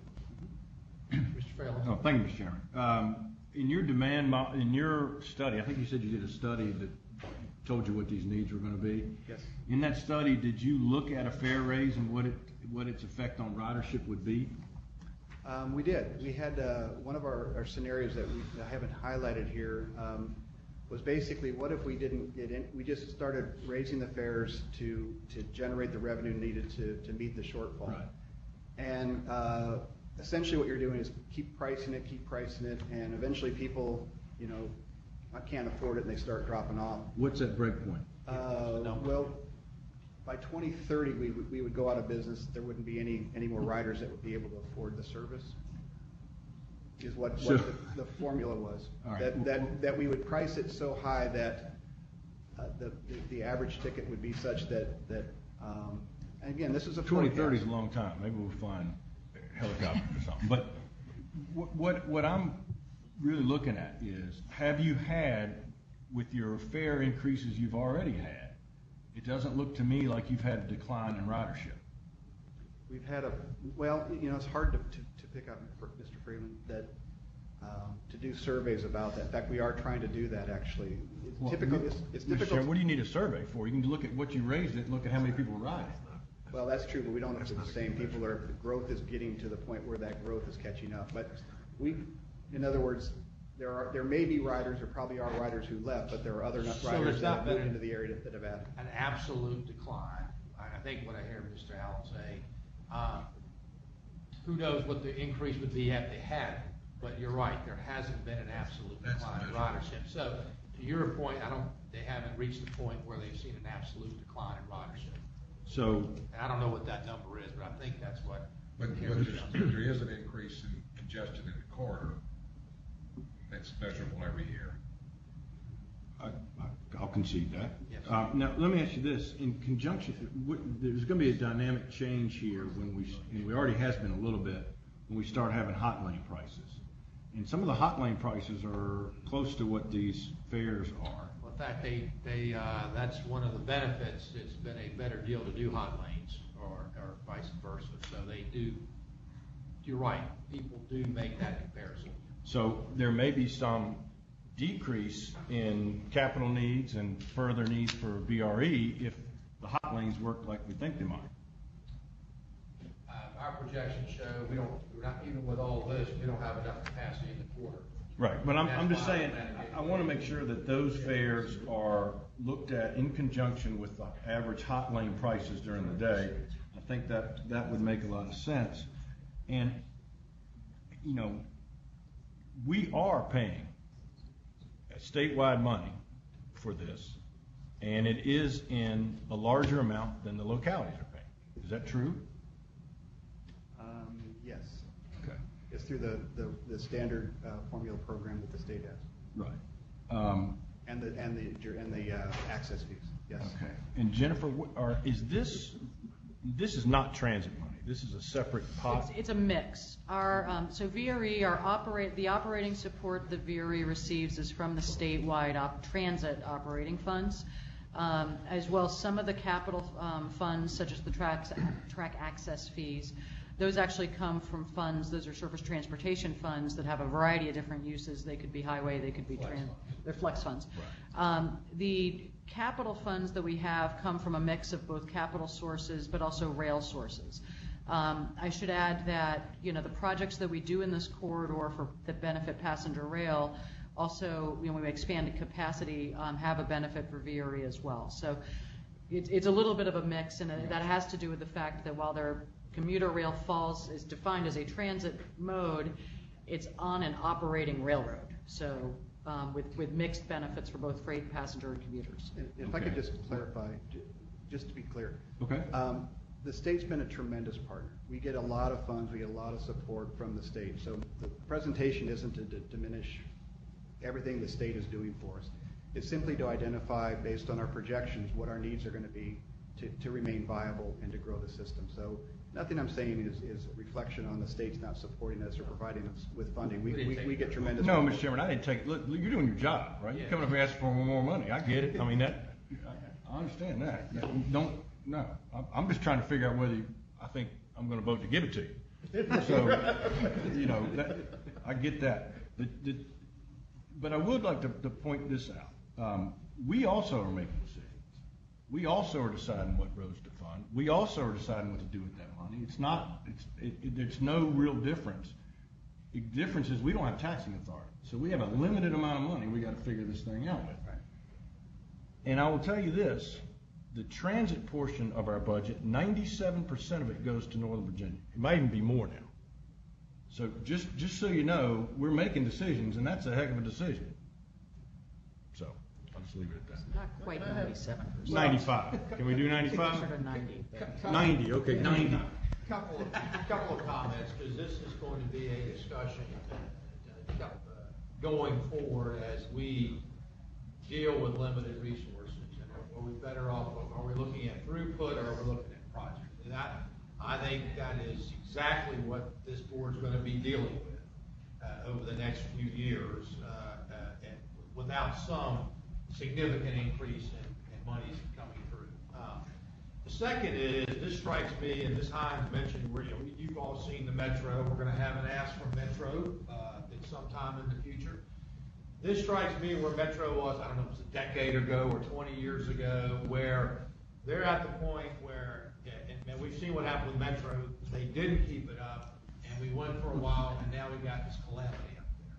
Mr. Phelan. Oh, thank you, Mr. Chairman. In your study, I think you said you did a study that told you what these needs were going to be. Yes. In that study, did you look at a fare raise and what its effect on ridership would be? We did. We had one of our scenarios that I haven't highlighted here was basically what if we didn't get in? We just started raising the fares to generate the revenue needed to meet the shortfall. Right. And essentially what you're doing is keep pricing it, and eventually people, I can't afford it, and they start dropping off. What's that break point? Well, by 2030, we would go out of business. There wouldn't be any more riders that would be able to afford the service, is what the formula was. Right. That we would price it so high that the average ticket would be such that again, this is a 2030 is a long time. Maybe we'll find a helicopter or something. But what I'm really looking at is, have you had, with your fare increases you've already had, it doesn't look to me like you've had a decline in ridership. We've had it's hard to pick up, Mr. Freeman, that to do surveys about that. In fact, we are trying to do that actually. It's difficult. What do you need a survey for? You can look at what you raised it and look at how many people ride it. Well, that's true, but we don't know if it's the same people or if the growth is getting to the point where that growth is catching up. But in other words, there may be riders, there probably are riders who left, but there are other riders that have moved into the area that have added. An absolute decline. I think what I hear Mr. Allen say, who knows what the increase would be if they had it, but you're right, there hasn't been an absolute decline in ridership. So to your point, they haven't reached the point where they've seen an absolute decline in ridership. So and I don't know what that number is, but I think that's what. But there is an increase in congestion in the corridor. That's measurable every year. I'll concede that. Yes. Now, let me ask you this. In conjunction, there's going to be a dynamic change here and we already has been a little bit, when we start having hot lane prices. And some of the hot lane prices are close to what these fares are. Well, in fact, that's one of the benefits. It's been a better deal to do hot lanes or vice versa. So they do, you're right, people do make that comparison. So there may be some decrease in capital needs and further needs for BRE if the hot lanes work like we think they might. Our projections show we're not, even with all this, we don't have enough capacity in the quarter. Right, but I'm just saying, I want to make sure that those fares are looked at in conjunction with the average hot lane prices during the day. I think that would make a lot of sense. And, we are paying statewide money for this, and it is in a larger amount than the localities are paying. Is that true? Yes. Okay. It's through the standard formula program that the state has. Right. And the access fees. Yes. Okay. And Jennifer, this is not transit money. This is a separate pot. It's a mix. So VRE, the operating support that VRE receives is from the statewide transit operating funds, as well as some of the capital funds, such as the track access fees. Those actually come from funds, those are surface transportation funds that have a variety of different uses. They could be highway, they could be they're flex funds. The capital funds that we have come from a mix of both capital sources but also rail sources. I should add that, the projects that we do in this corridor that benefit passenger rail also, when we expand the capacity, have a benefit for VRE as well. So it's a little bit of a mix, and that has to do with the fact that while their commuter rail is defined as a transit mode, it's on an operating railroad. So with mixed benefits for both freight, passenger, and commuters. If I could just clarify, just to be clear. Okay. The state's been a tremendous partner. We get a lot of funds, we get a lot of support from the state. So the presentation isn't to diminish everything the state is doing for us. It's simply to identify, based on our projections, what our needs are going to be to remain viable and to grow the system. So nothing I'm saying is a reflection on the state's not supporting us or providing us with funding. We get tremendous. No, Mr. Chairman, I didn't take it. Look, you're doing your job, right? You're coming up here asking for more money. I get it. I mean, I understand that. No, I'm just trying to figure out whether I think I'm going to vote to give it to you. So, I get that. But I would like to point this out. We also are making decisions. We also are deciding what roads to fund. We also are deciding what to do with that money. There's no real difference. The difference is we don't have taxing authority. So we have a limited amount of money we got to figure this thing out with. And I will tell you this, the transit portion of our budget, 97% of it goes to Northern Virginia. It might even be more now. So just so you know, we're making decisions, and that's a heck of a decision. So I'll just leave it at that. Not quite 97%. 95. Can we do 95? Sort of 90. 90. Okay, 90. Couple of comments, because this is going to be a discussion going forward as we deal with limited resources. And are we better off? Are we looking at throughput, or are we looking at projects? And I think that is exactly what this board's going to be dealing with over the next few years, and without some significant increase in monies coming through. The second is, this strikes me, and Ms. Hines mentioned, you've all seen the Metro. We're going to have an ask for Metro at some time in the future. This strikes me where Metro was, I don't know if it was a decade ago or 20 years ago, where they're at the point where, and we've seen what happened with Metro, they didn't keep it up, and we went for a while, and now we got this calamity up there.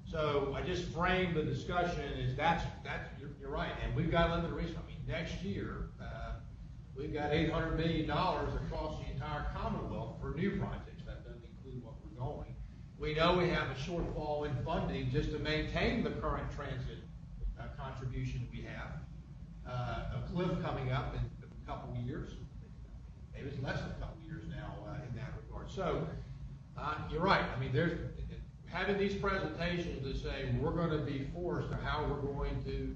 So I just framed the discussion as you're right, and we've got limited resources. I mean, next year, we've got $800 million across the entire Commonwealth for new projects. That doesn't include what we're going. We know we have a shortfall in funding just to maintain the current transit contribution we have. A cliff coming up in a couple of years. Maybe it's less than a couple of years now in that regard. So you're right. I mean, there's having these presentations that say we're going to be forced, or how we're going to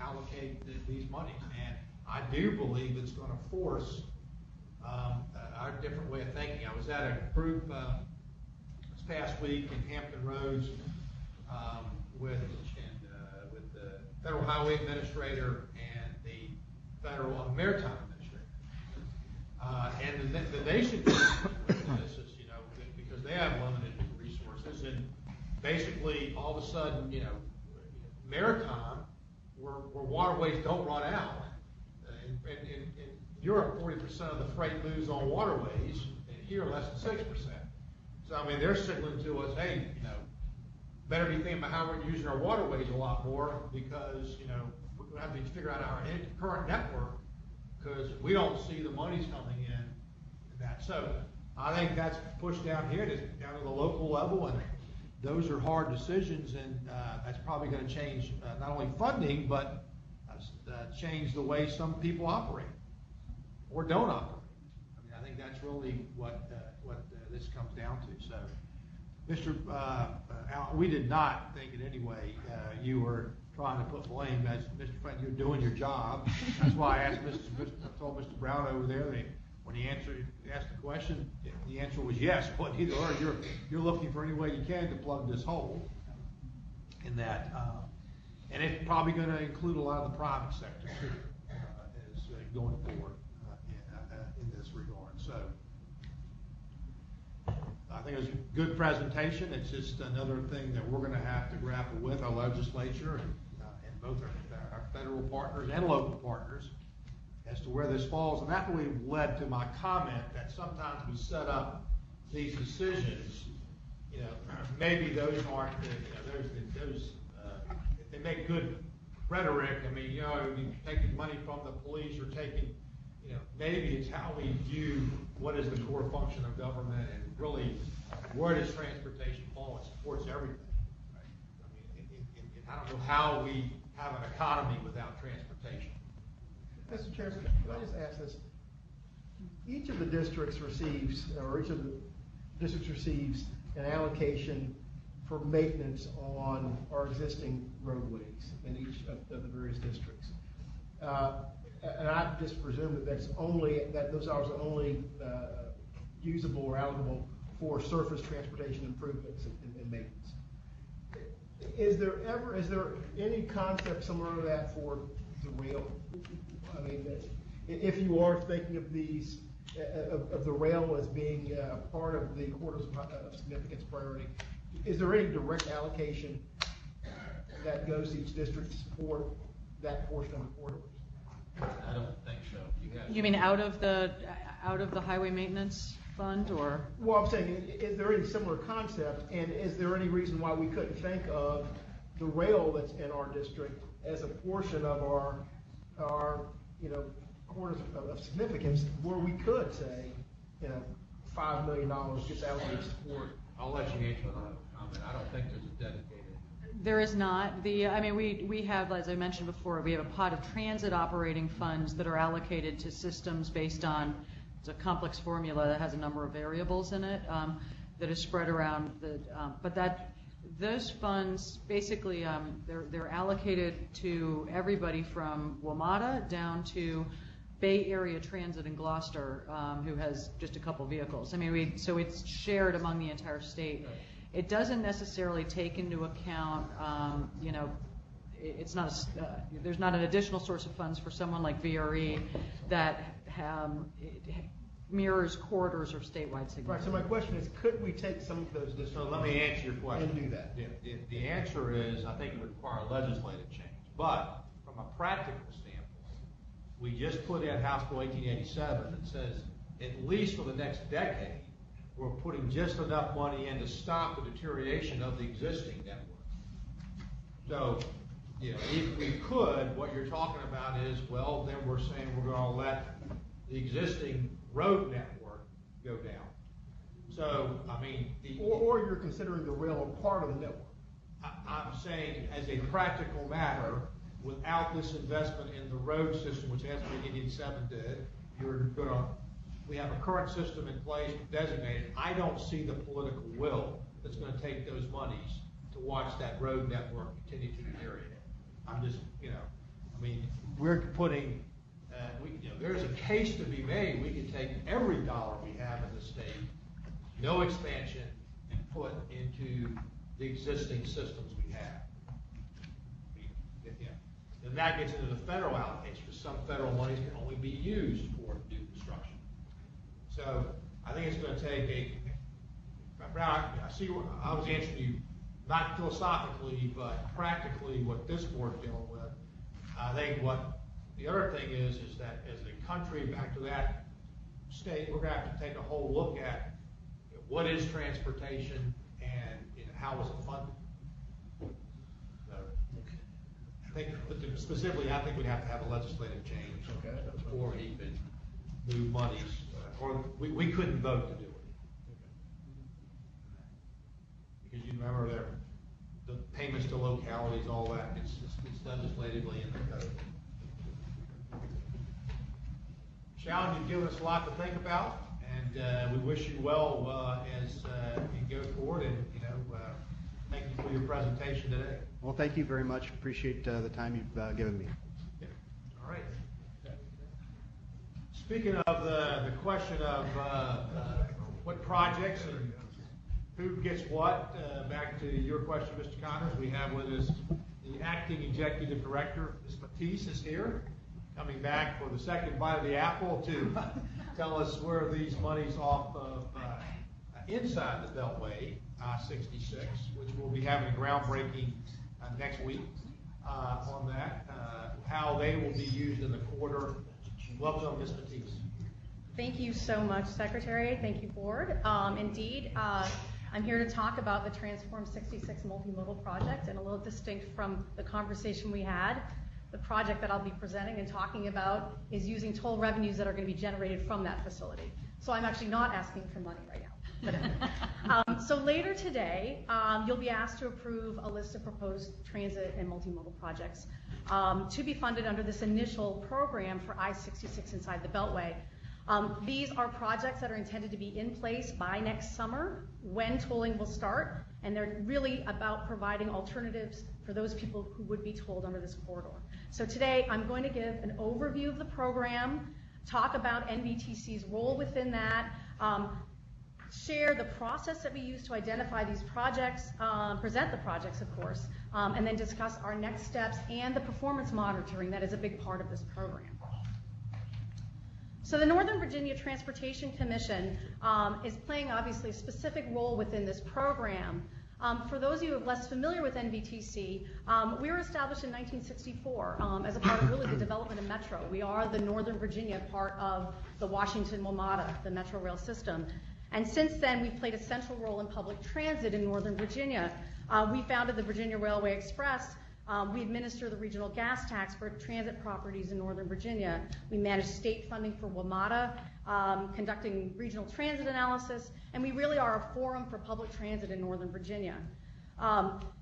allocate these monies. And I do believe it's going to force our different way of thinking. I was at a group this past week in Hampton Roads with the Federal Highway Administrator and the Federal Maritime Administrator. And the nation this is, because they have limited resources, and basically all of a sudden, maritime, where waterways don't run out. In Europe, 40% of the freight moves on waterways, and here less than 6%. So I mean, they're signaling to us, hey, better be thinking about how we're using our waterways a lot more, because we're going to have to figure out our current network, because we don't see the monies coming in that. So I think that's pushed down here, down to the local level, and those are hard decisions, and that's probably going to change not only funding, but change the way some people operate or don't operate. I mean, I think that's really what this comes down to. So, Mr. Al, we did not think in any way you were trying to put blame. As Mr. Friend, you're doing your job. That's why I told Mr. Brown over there that when he asked the question, the answer was yes. But either or, you're looking for any way you can to plug this hole in that. And it's probably going to include a lot of the private sector too, as going forward in this regard. So think it was a good presentation. It's just another thing that we're going to have to grapple with, our legislature and both our federal partners and local partners, as to where this falls. And that really led to my comment that sometimes we set up these decisions, maybe those aren't, if they make good rhetoric, I mean, you're taking money from the police or taking, maybe it's how we view what is the core function of government and really where does transportation fall? It supports everything. Right? I mean, I don't know how we have an economy without transportation. Mr. Chairman, can I just ask this? Each of the districts receives an allocation for maintenance on our existing roadways in each of the various districts. And I just presume that those are only usable or allocable for surface transportation improvements and maintenance. Is there any concept similar to that for the rail? I mean, if you are thinking of these, of the rail as being a part of the corridors of significance priority, is there any direct allocation that goes to each district to support that portion of the corridors? I don't think so. You mean out of the highway maintenance fund, or? Well, I'm saying, is there any similar concept, and is there any reason why we couldn't think of the rail that's in our district as a portion of our corridors of significance, where we could say, $5 million gets allocated support? I'll let you answer that comment. I don't think there's a dedicated. There is not. We have, as I mentioned before, we have a pot of transit operating funds that are allocated to systems based on, it's a complex formula that has a number of variables in it that is spread around those funds basically they're allocated to everybody from WMATA down to Bay Area Transit in Gloucester, who has just a couple vehicles. So it's shared among the entire state. Right. It doesn't necessarily take into account, it's not there's not an additional source of funds for someone like VRE that mirrors corridors or statewide significance. Right. So my question is, could we take some of those districts? So let me answer your question. And do that. The answer is, I think it would require legislative change. But from a practical standpoint, we just put in House Bill 1887 that says, at least for the next decade, we're putting just enough money in to stop the deterioration of the existing network. So, if we could, what you're talking about is, well, then we're saying we're going to let the existing road network go down. So, or you're considering the rail a part of the network. I'm saying, as a practical matter, without this investment in the road system, which has been 1887 did, we have a current system in place designated. I don't see the political will that's going to take those monies to watch that road network continue to deteriorate. I'm just, we're putting, there's a case to be made. We can take every dollar we have in the state, no expansion, and put into the existing systems we have. And that gets into the federal allocation, because some federal monies can only be used for new construction. So I think it's going to take I was answering you not philosophically, but practically what this board's dealing with. I think what the other thing is that as a country, back to that state, we're going to have to take a whole look at what is transportation and how is it funded. I think, specifically, I think we'd have to have a legislative change before we even move monies, or we couldn't vote to do it. Because you remember the payments to localities, all that, it's legislatively in the code. Sharon, you've given us a lot to think about, and we wish you well as you go forward, and thank you for your presentation today. Well, thank you very much. Appreciate the time you've given me. Yeah. All right. Speaking of the question of what projects and who gets what, back to your question, Mr. Connors, we have with us the acting executive director, Ms. Matisse, is here, coming back for the second bite of the apple to tell us where these monies off of inside the Beltway, I-66, which we'll be having a groundbreaking next week on that, how they will be used in the corridor. Welcome, Ms. Matisse. Thank you so much, Secretary. Thank you, Board. Indeed, I'm here to talk about the Transform 66 multimodal project, and a little distinct from the conversation we had. The project that I'll be presenting and talking about is using toll revenues that are going to be generated from that facility. So I'm actually not asking for money right now. So later today, you'll be asked to approve a list of proposed transit and multimodal projects to be funded under this initial program for I-66 inside the Beltway. These are projects that are intended to be in place by next summer when tolling will start, and they're really about providing alternatives for those people who would be tolled under this corridor. So today I'm going to give an overview of the program, talk about NVTC's role within that, share the process that we use to identify these projects, present the projects, of course, and then discuss our next steps and the performance monitoring that is a big part of this program. So the Northern Virginia Transportation Commission is playing obviously a specific role within this program. For those of you who are less familiar with NVTC, we were established in 1964 as a part of really the development of Metro. We are the Northern Virginia part of the Washington-WMATA, the Metro rail system. And since then, we've played a central role in public transit in Northern Virginia. We founded the Virginia Railway Express. We administer the regional gas tax for transit properties in Northern Virginia. We manage state funding for WMATA, conducting regional transit analysis, and we really are a forum for public transit in Northern Virginia.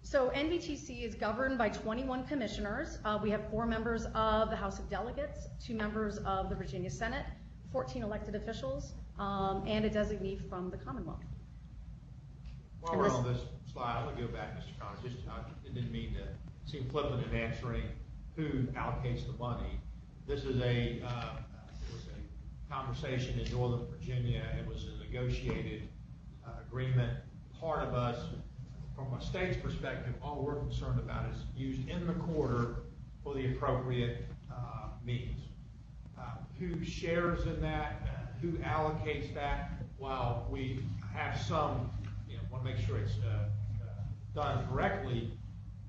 So NVTC is governed by 21 commissioners. We have 4 members of the House of Delegates, 2 members of the Virginia Senate, 14 elected officials, and a designee from the Commonwealth. While we're on this slide, I'm going to go back, Mr. Connors. I didn't mean to seem flippant in answering who allocates the money. This is it was a conversation in Northern Virginia. It was a negotiated agreement. Part of us, from a state's perspective, all we're concerned about is used in the corridor for the appropriate means. Who shares in that? Who allocates that? While we have some, want to make sure it's done correctly,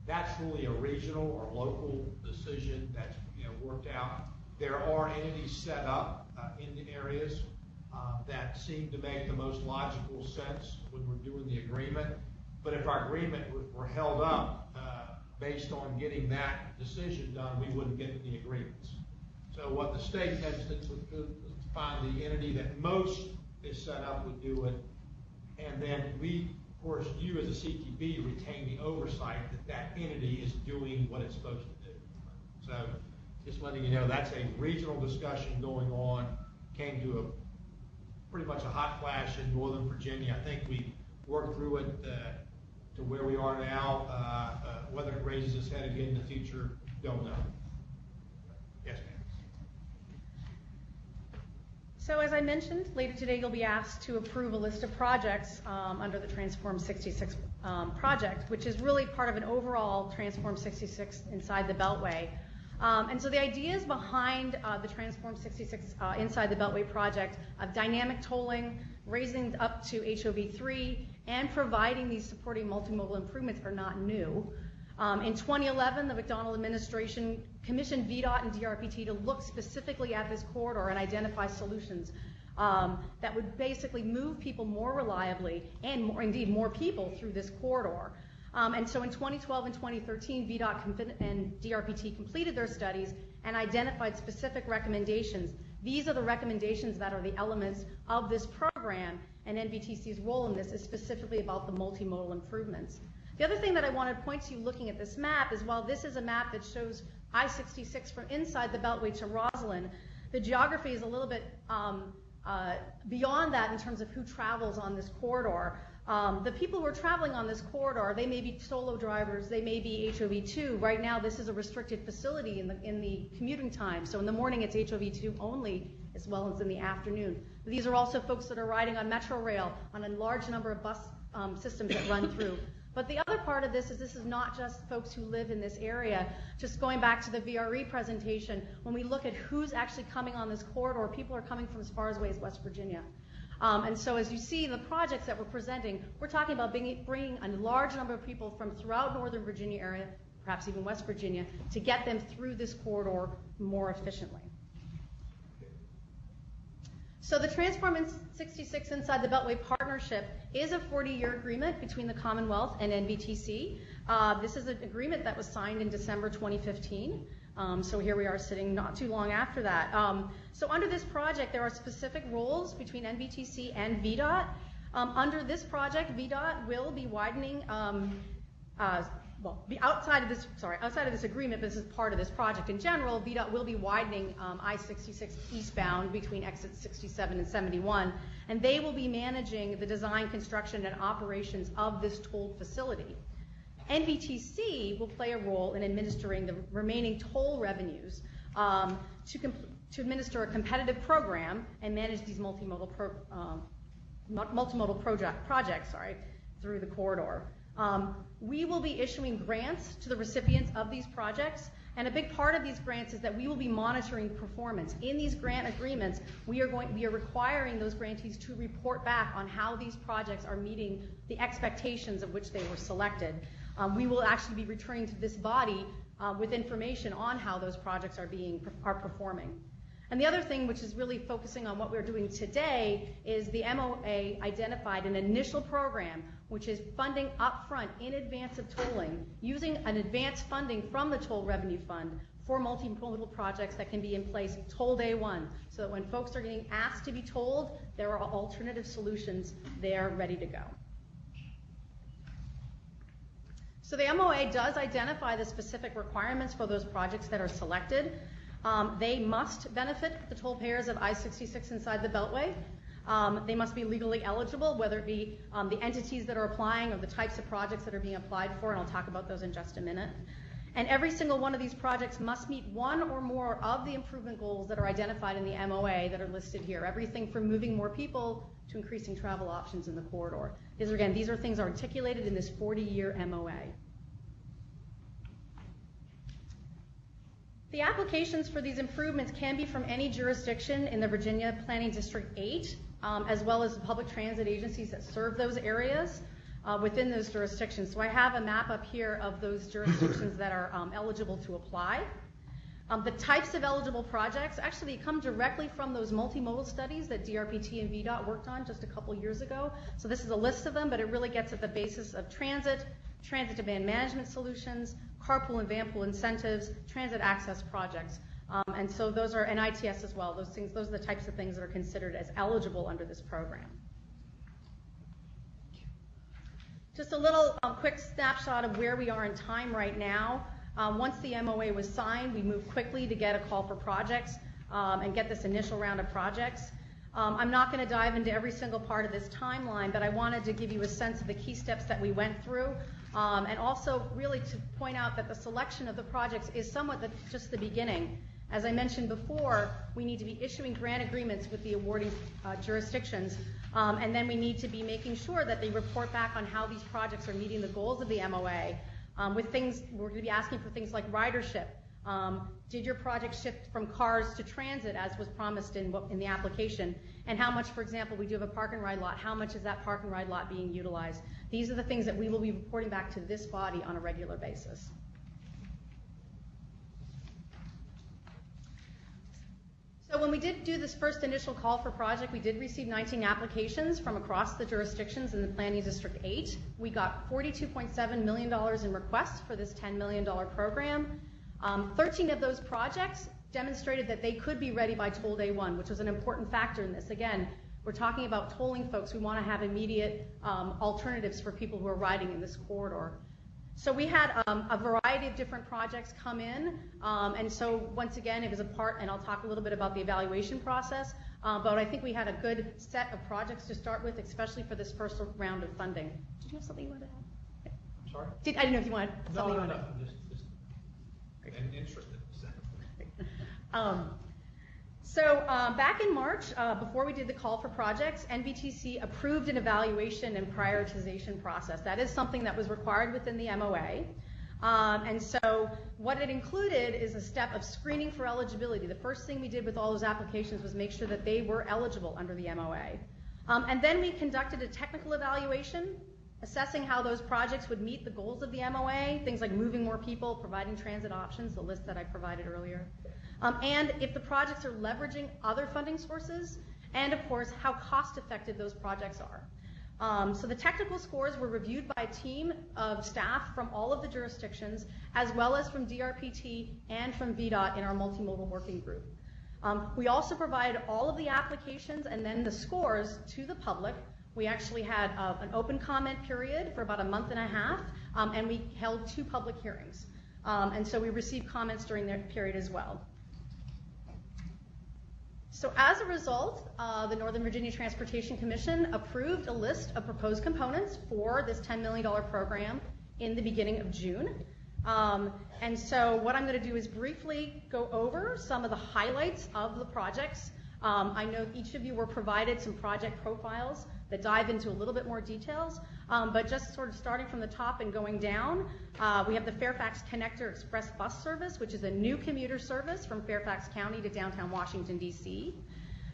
that's really a regional or local decision that's worked out. There are entities set up in the areas that seem to make the most logical sense when we're doing the agreement. But if our agreement were held up based on getting that decision done, we wouldn't get the agreements. So what the state tends to find the entity that most is set up would do it, and then we, of course, you as a CTB retain the oversight that that entity is doing what it's supposed to do. So just letting you know, that's a regional discussion going on. Came to a pretty much a hot flash in Northern Virginia. I think we worked through it to where we are now. Whether it raises its head again in the future, don't know. Yes, ma'am. So as I mentioned, later today you'll be asked to approve a list of projects under the Transform 66 project, which is really part of an overall Transform 66 inside the Beltway. And so the ideas behind the Transform 66 inside the Beltway project of dynamic tolling, raising up to HOV3, and providing these supporting multimodal improvements are not new. In 2011, the McDonnell administration commissioned VDOT and DRPT to look specifically at this corridor and identify solutions that would basically move people more reliably and indeed more people through this corridor. And so in 2012 and 2013, VDOT and DRPT completed their studies and identified specific recommendations. These are the recommendations that are the elements of this program, and NVTC's role in this is specifically about the multimodal improvements. The other thing that I want to point to you looking at this map is while this is a map that shows I-66 from inside the Beltway to Roslyn, the geography is a little bit beyond that in terms of who travels on this corridor. The people who are traveling on this corridor, they may be solo drivers, they may be HOV2. Right now, this is a restricted facility in the commuting time. So in the morning, it's HOV2 only, as well as in the afternoon. These are also folks that are riding on Metro Rail, on a large number of bus systems that run through. But the other part of this is not just folks who live in this area. Just going back to the VRE presentation, when we look at who's actually coming on this corridor, people are coming from as far away as West Virginia. And so as you see in the projects that we're presenting, we're talking about bringing a large number of people from throughout Northern Virginia area, perhaps even West Virginia, to get them through this corridor more efficiently. So the Transform 66 Inside the Beltway Partnership is a 40-year agreement between the Commonwealth and NVTC. This is an agreement that was signed in December 2015. So here we are sitting not too long after that. So under this project, there are specific roles between NVTC and VDOT. Under this project, VDOT will be widening, outside of this agreement, but this is part of this project in general, VDOT will be widening I-66 eastbound between exits 67 and 71, and they will be managing the design, construction, and operations of this tolled facility. NVTC will play a role in administering the remaining toll revenues to administer a competitive program and manage these multimodal projects through the corridor. We will be issuing grants to the recipients of these projects, and a big part of these grants is that we will be monitoring performance. In these grant agreements, we are requiring those grantees to report back on how these projects are meeting the expectations of which they were selected. We will actually be returning to this body with information on how those projects are performing. And the other thing, which is really focusing on what we're doing today, is the MOA identified an initial program which is funding upfront in advance of tolling, using an advance funding from the Toll Revenue Fund for multimodal projects that can be in place toll day one, so that when folks are getting asked to be tolled, there are alternative solutions there ready to go. So the MOA does identify the specific requirements for those projects that are selected. They must benefit the toll payers of I-66 inside the Beltway. They must be legally eligible, whether it be the entities that are applying or the types of projects that are being applied for, and I'll talk about those in just a minute. And every single one of these projects must meet one or more of the improvement goals that are identified in the MOA that are listed here. Everything from moving more people to increasing travel options in the corridor. These are things articulated in this 40-year MOA. The applications for these improvements can be from any jurisdiction in the Virginia Planning District 8, as well as the public transit agencies that serve those areas within those jurisdictions. So I have a map up here of those jurisdictions that are eligible to apply. The types of eligible projects actually come directly from those multimodal studies that DRPT and VDOT worked on just a couple years ago. So this is a list of them, but it really gets at the basis of transit demand management solutions, carpool and vanpool incentives, transit access projects. And so those are, and ITS as well, those are the types of things that are considered as eligible under this program. Just a little quick snapshot of where we are in time right now. Once the MOA was signed, we moved quickly to get a call for projects and get this initial round of projects. I'm not going to dive into every single part of this timeline, but I wanted to give you a sense of the key steps that we went through, and also really to point out that the selection of the projects is somewhat just the beginning. As I mentioned before, we need to be issuing grant agreements with the awarding jurisdictions, and then we need to be making sure that they report back on how these projects are meeting the goals of the MOA. With things, we're going to be asking for things like ridership. Did your project shift from cars to transit as was promised in the application? And how much, for example, we do have a park and ride lot, how much is that park and ride lot being utilized? These are the things that we will be reporting back to this body on a regular basis. So when we did do this first initial call for project, we did receive 19 applications from across the jurisdictions in the Planning District 8. We got $42.7 million in requests for this $10 million program. 13 of those projects demonstrated that they could be ready by toll day one, which was an important factor in this. Again, we're talking about tolling folks. We want to have immediate alternatives for people who are riding in this corridor. So we had a variety of different projects come in, and so once again, it was a part, and I'll talk a little bit about the evaluation process, but I think we had a good set of projects to start with, especially for this first round of funding. Did you have something you wanted to add? I'm sorry? I didn't know if you wanted something you wanted to add. No, just interested. So back in March, before we did the call for projects, NVTC approved an evaluation and prioritization process. That is something that was required within the MOA. And so what it included is a step of screening for eligibility. The first thing we did with all those applications was make sure that they were eligible under the MOA. And then we conducted a technical evaluation, assessing how those projects would meet the goals of the MOA, things like moving more people, providing transit options, the list that I provided earlier, and if the projects are leveraging other funding sources, and of course, how cost-effective those projects are. So the technical scores were reviewed by a team of staff from all of the jurisdictions, as well as from DRPT and from VDOT in our multimodal working group. We also provided all of the applications and then the scores to the public. We actually had an open comment period for about a month and a half, and we held 2 public hearings. And so we received comments during that period as well. So as a result, the Northern Virginia Transportation Commission approved a list of proposed components for this $10 million program in the beginning of June. And so what I'm going to do is briefly go over some of the highlights of the projects. I know each of you were provided some project profiles that dive into a little bit more details, but just sort of starting from the top and going down, we have the Fairfax Connector Express Bus Service, which is a new commuter service from Fairfax County to downtown Washington, D.C.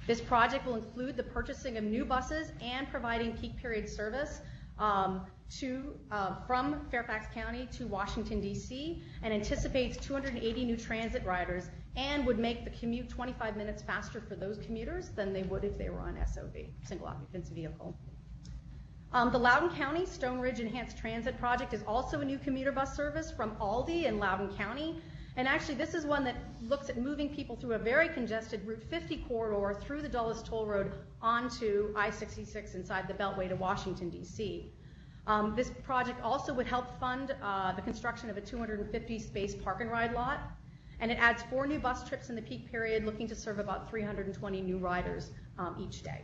This project will include the purchasing of new buses and providing peak period service from Fairfax County to Washington, D.C., and anticipates 280 new transit riders and would make the commute 25 minutes faster for those commuters than they would if they were on SOV, single occupancy vehicle. The Loudoun County Stone Ridge Enhanced Transit Project is also a new commuter bus service from Aldie in Loudoun County. And actually, this is one that looks at moving people through a very congested Route 50 corridor through the Dulles Toll Road onto I-66 inside the Beltway to Washington, D.C. This project also would help fund the construction of a 250-space park and ride lot. And it adds 4 new bus trips in the peak period, looking to serve about 320 new riders each day.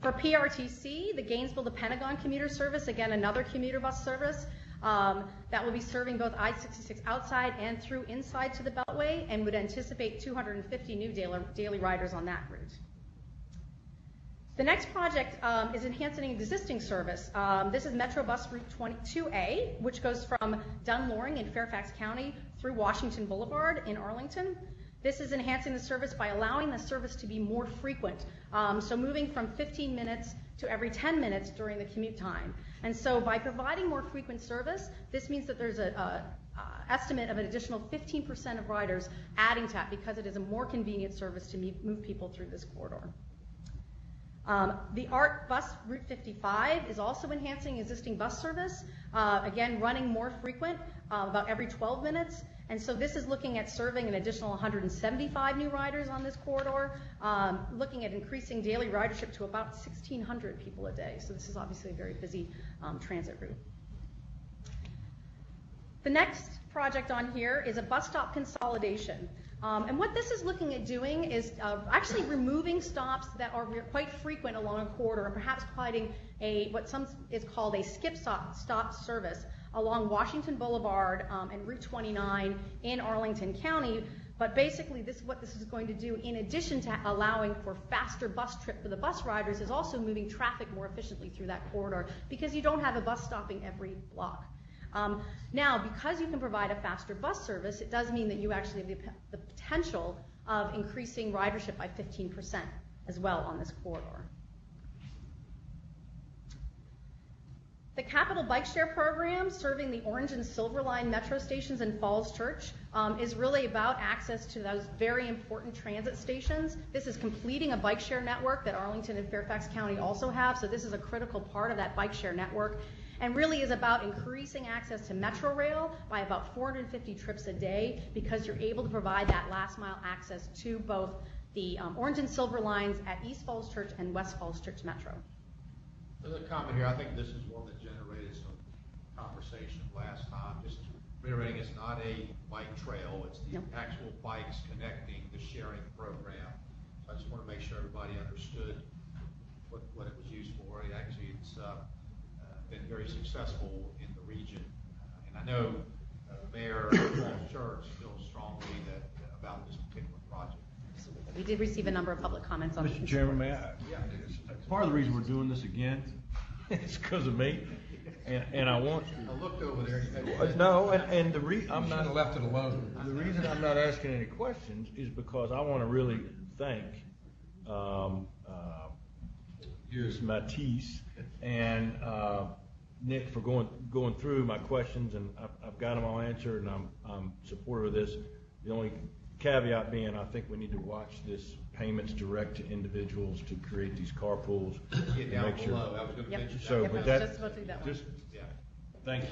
For PRTC, the Gainesville to Pentagon commuter service, again, another commuter bus service that will be serving both I-66 outside and through inside to the Beltway, and would anticipate 250 new daily riders on that route. The next project is enhancing an existing service. This is Metro Bus Route 22A, which goes from Dunloring in Fairfax County through Washington Boulevard in Arlington. This is enhancing the service by allowing the service to be more frequent, so moving from 15 minutes to every 10 minutes during the commute time. And so by providing more frequent service, this means that there's an estimate of an additional 15% of riders adding to that because it is a more convenient service to move people through this corridor. The ART Bus Route 55 is also enhancing existing bus service, again running more frequent, about every 12 minutes. And so this is looking at serving an additional 175 new riders on this corridor, looking at increasing daily ridership to about 1,600 people a day. So this is obviously a very busy transit route. The next project on here is a bus stop consolidation. And what this is looking at doing is actually removing stops that are quite frequent along a corridor, and perhaps providing what some is called a skip stop service along Washington Boulevard and Route 29 in Arlington County. But basically, what this is going to do, in addition to allowing for faster bus trip for the bus riders, is also moving traffic more efficiently through that corridor because you don't have a bus stopping every block. Now, because you can provide a faster bus service, it does mean that you actually have the potential of increasing ridership by 15% as well on this corridor. The Capital Bike Share Program, serving the Orange and Silver Line metro stations in Falls Church, is really about access to those very important transit stations. This is completing a bike share network that Arlington and Fairfax County also have, so this is a critical part of that bike share network, and really is about increasing access to Metro Rail by about 450 trips a day, because you're able to provide that last mile access to both the Orange and Silver Lines at East Falls Church and West Falls Church Metro. There's a comment here. I think this is one that generated some conversation last time. Just reiterating, it's not a bike trail. It's the actual bikes connecting the sharing program. So I just want to make sure everybody understood what it was used for. Actually, it's been very successful in the region. And I know Mayor Falls Church feels strongly about this particular project. Absolutely. We did receive a number of public comments on Mr. Chairman, may I? Part of the reason we're doing this again is because of me, and I want. I looked over there. No, and the reason I'm not left it alone. The reason I'm not asking any questions is because I want to really thank Here's Matisse and Nick for going through my questions, and I've got them all answered, and I'm supportive of this. The only caveat being, I think we need to watch this payments direct to individuals to create these carpools. Get down below. I was going to mention that. So, Yep, but I was just about to do that one. Thank you.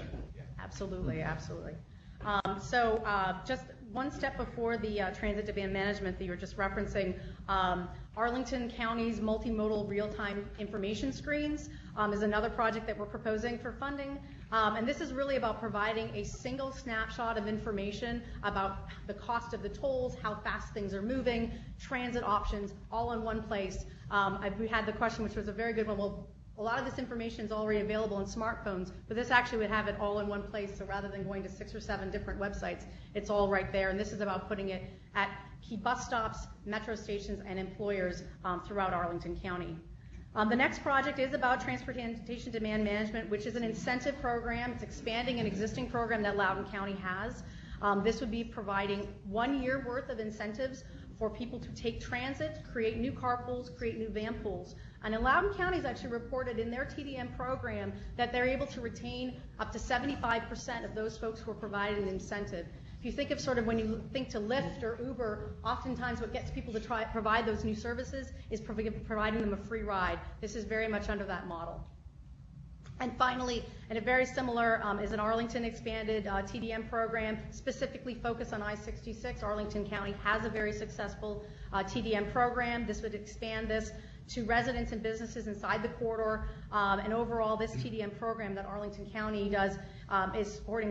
Absolutely, absolutely. Just one step before the transit demand management that you were just referencing, Arlington County's multimodal real-time information screens is another project that we're proposing for funding. And this is really about providing a single snapshot of information about the cost of the tolls, how fast things are moving, transit options, all in one place. We had the question, which was a very good one. Well, a lot of this information is already available on smartphones, but this actually would have it all in one place. So rather than going to 6 or 7 different websites, it's all right there. And this is about putting it at key bus stops, metro stations, and employers throughout Arlington County. The next project is about transportation demand management, which is an incentive program. It's expanding an existing program that Loudoun County has. This would be providing 1 year worth of incentives for people to take transit, create new carpools, create new van pools. And Loudoun County's actually reported in their TDM program that they're able to retain up to 75% of those folks who are provided an incentive. If you think of sort of when you think to Lyft or Uber, oftentimes what gets people to provide those new services is providing them a free ride. This is very much under that model. And finally, and a very similar is an Arlington expanded TDM program, specifically focused on I-66. Arlington County has a very successful TDM program. This would expand this to residents and businesses inside the corridor. And overall, this TDM program that Arlington County does is supporting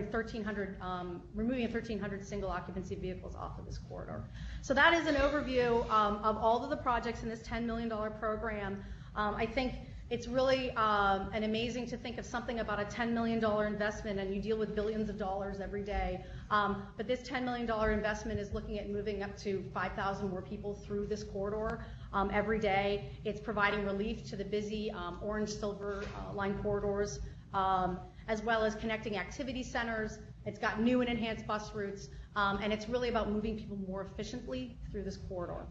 removing 1,300 single occupancy vehicles off of this corridor. So that is an overview of all of the projects in this $10 million program. I think it's really an amazing to think of something about a $10 million investment, and you deal with billions of dollars every day. But this $10 million investment is looking at moving up to 5,000 more people through this corridor every day. It's providing relief to the busy orange-silver line corridors, as well as connecting activity centers. It's got new and enhanced bus routes, and it's really about moving people more efficiently through this corridor.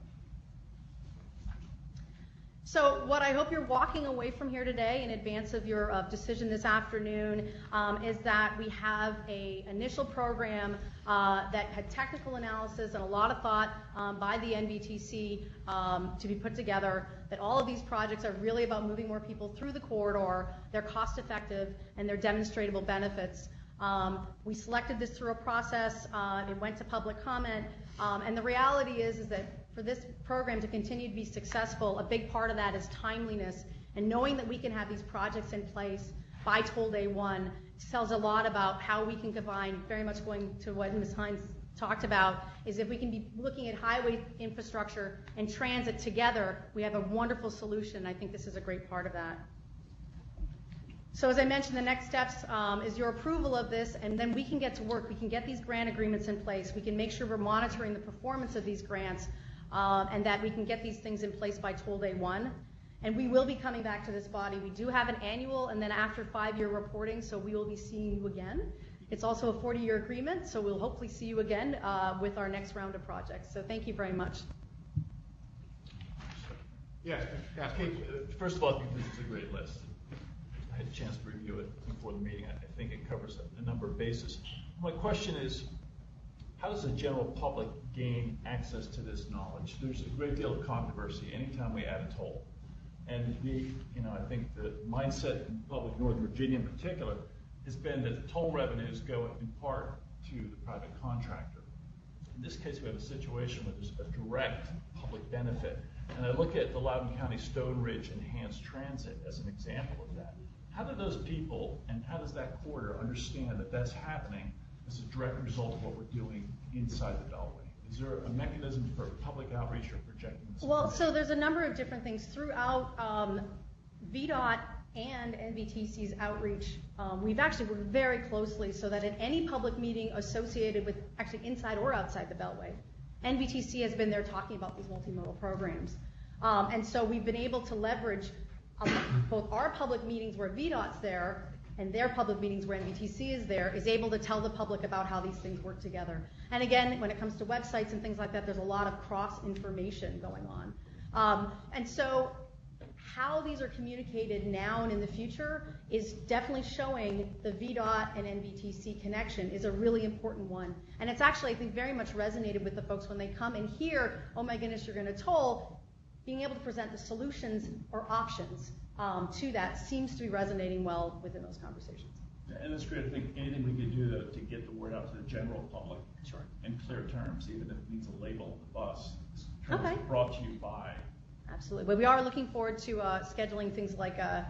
So what I hope you're walking away from here today in advance of your decision this afternoon is that we have an initial program that had technical analysis and a lot of thought by the NVTC to be put together, that all of these projects are really about moving more people through the corridor, they're cost effective, and they're demonstrable benefits. We selected this through a process, it went to public comment, and the reality is that for this program to continue to be successful, a big part of that is timeliness, and knowing that we can have these projects in place by toll day one tells a lot about how we can combine, very much going to what Ms. Hines talked about, is if we can be looking at highway infrastructure and transit together, we have a wonderful solution. I think this is a great part of that. So as I mentioned, the next steps is your approval of this, and then we can get to work. We can get these grant agreements in place. We can make sure we're monitoring the performance of these grants, and that we can get these things in place by toll day one. And we will be coming back to this body. We do have an annual and then after 5-year reporting, so we will be seeing you again. It's also a 40-year agreement, so we'll hopefully see you again with our next round of projects. So thank you very much. Yes, first of all, I think this is a great list. I had a chance to review it before the meeting. I think it covers a number of bases. My question is, how does the general public gain access to this knowledge? There's a great deal of controversy anytime we add a toll. And I think the mindset in public Northern Virginia in particular has been that the toll revenues go in part to the private contractor. In this case, we have a situation where there's a direct public benefit. And I look at the Loudoun County Stone Ridge Enhanced Transit as an example of that. How do those people and how does that corridor understand that that's happening as a direct result of what we're doing inside the Beltway? Is there a mechanism for public outreach or projecting this? Well, so there's a number of different things throughout VDOT and NVTC's outreach. We've actually worked very closely so that in any public meeting associated with actually inside or outside the Beltway, NVTC has been there talking about these multimodal programs. And so we've been able to leverage both our public meetings where VDOT's there and their public meetings where NVTC is there, is able to tell the public about how these things work together. And again, when it comes to websites and things like that, there's a lot of cross-information going on. And so how these are communicated now and in the future is definitely showing the VDOT and NBTC connection is a really important one. And it's actually, I think, very much resonated with the folks when they come and hear, oh my goodness, you're going to toll. Being able to present the solutions or options to that seems to be resonating well within those conversations. And it's great. I think anything we can do to get the word out to the general public in clear terms, even if it needs a label on the bus. It's brought to you by. Absolutely. But we are looking forward to scheduling things like, I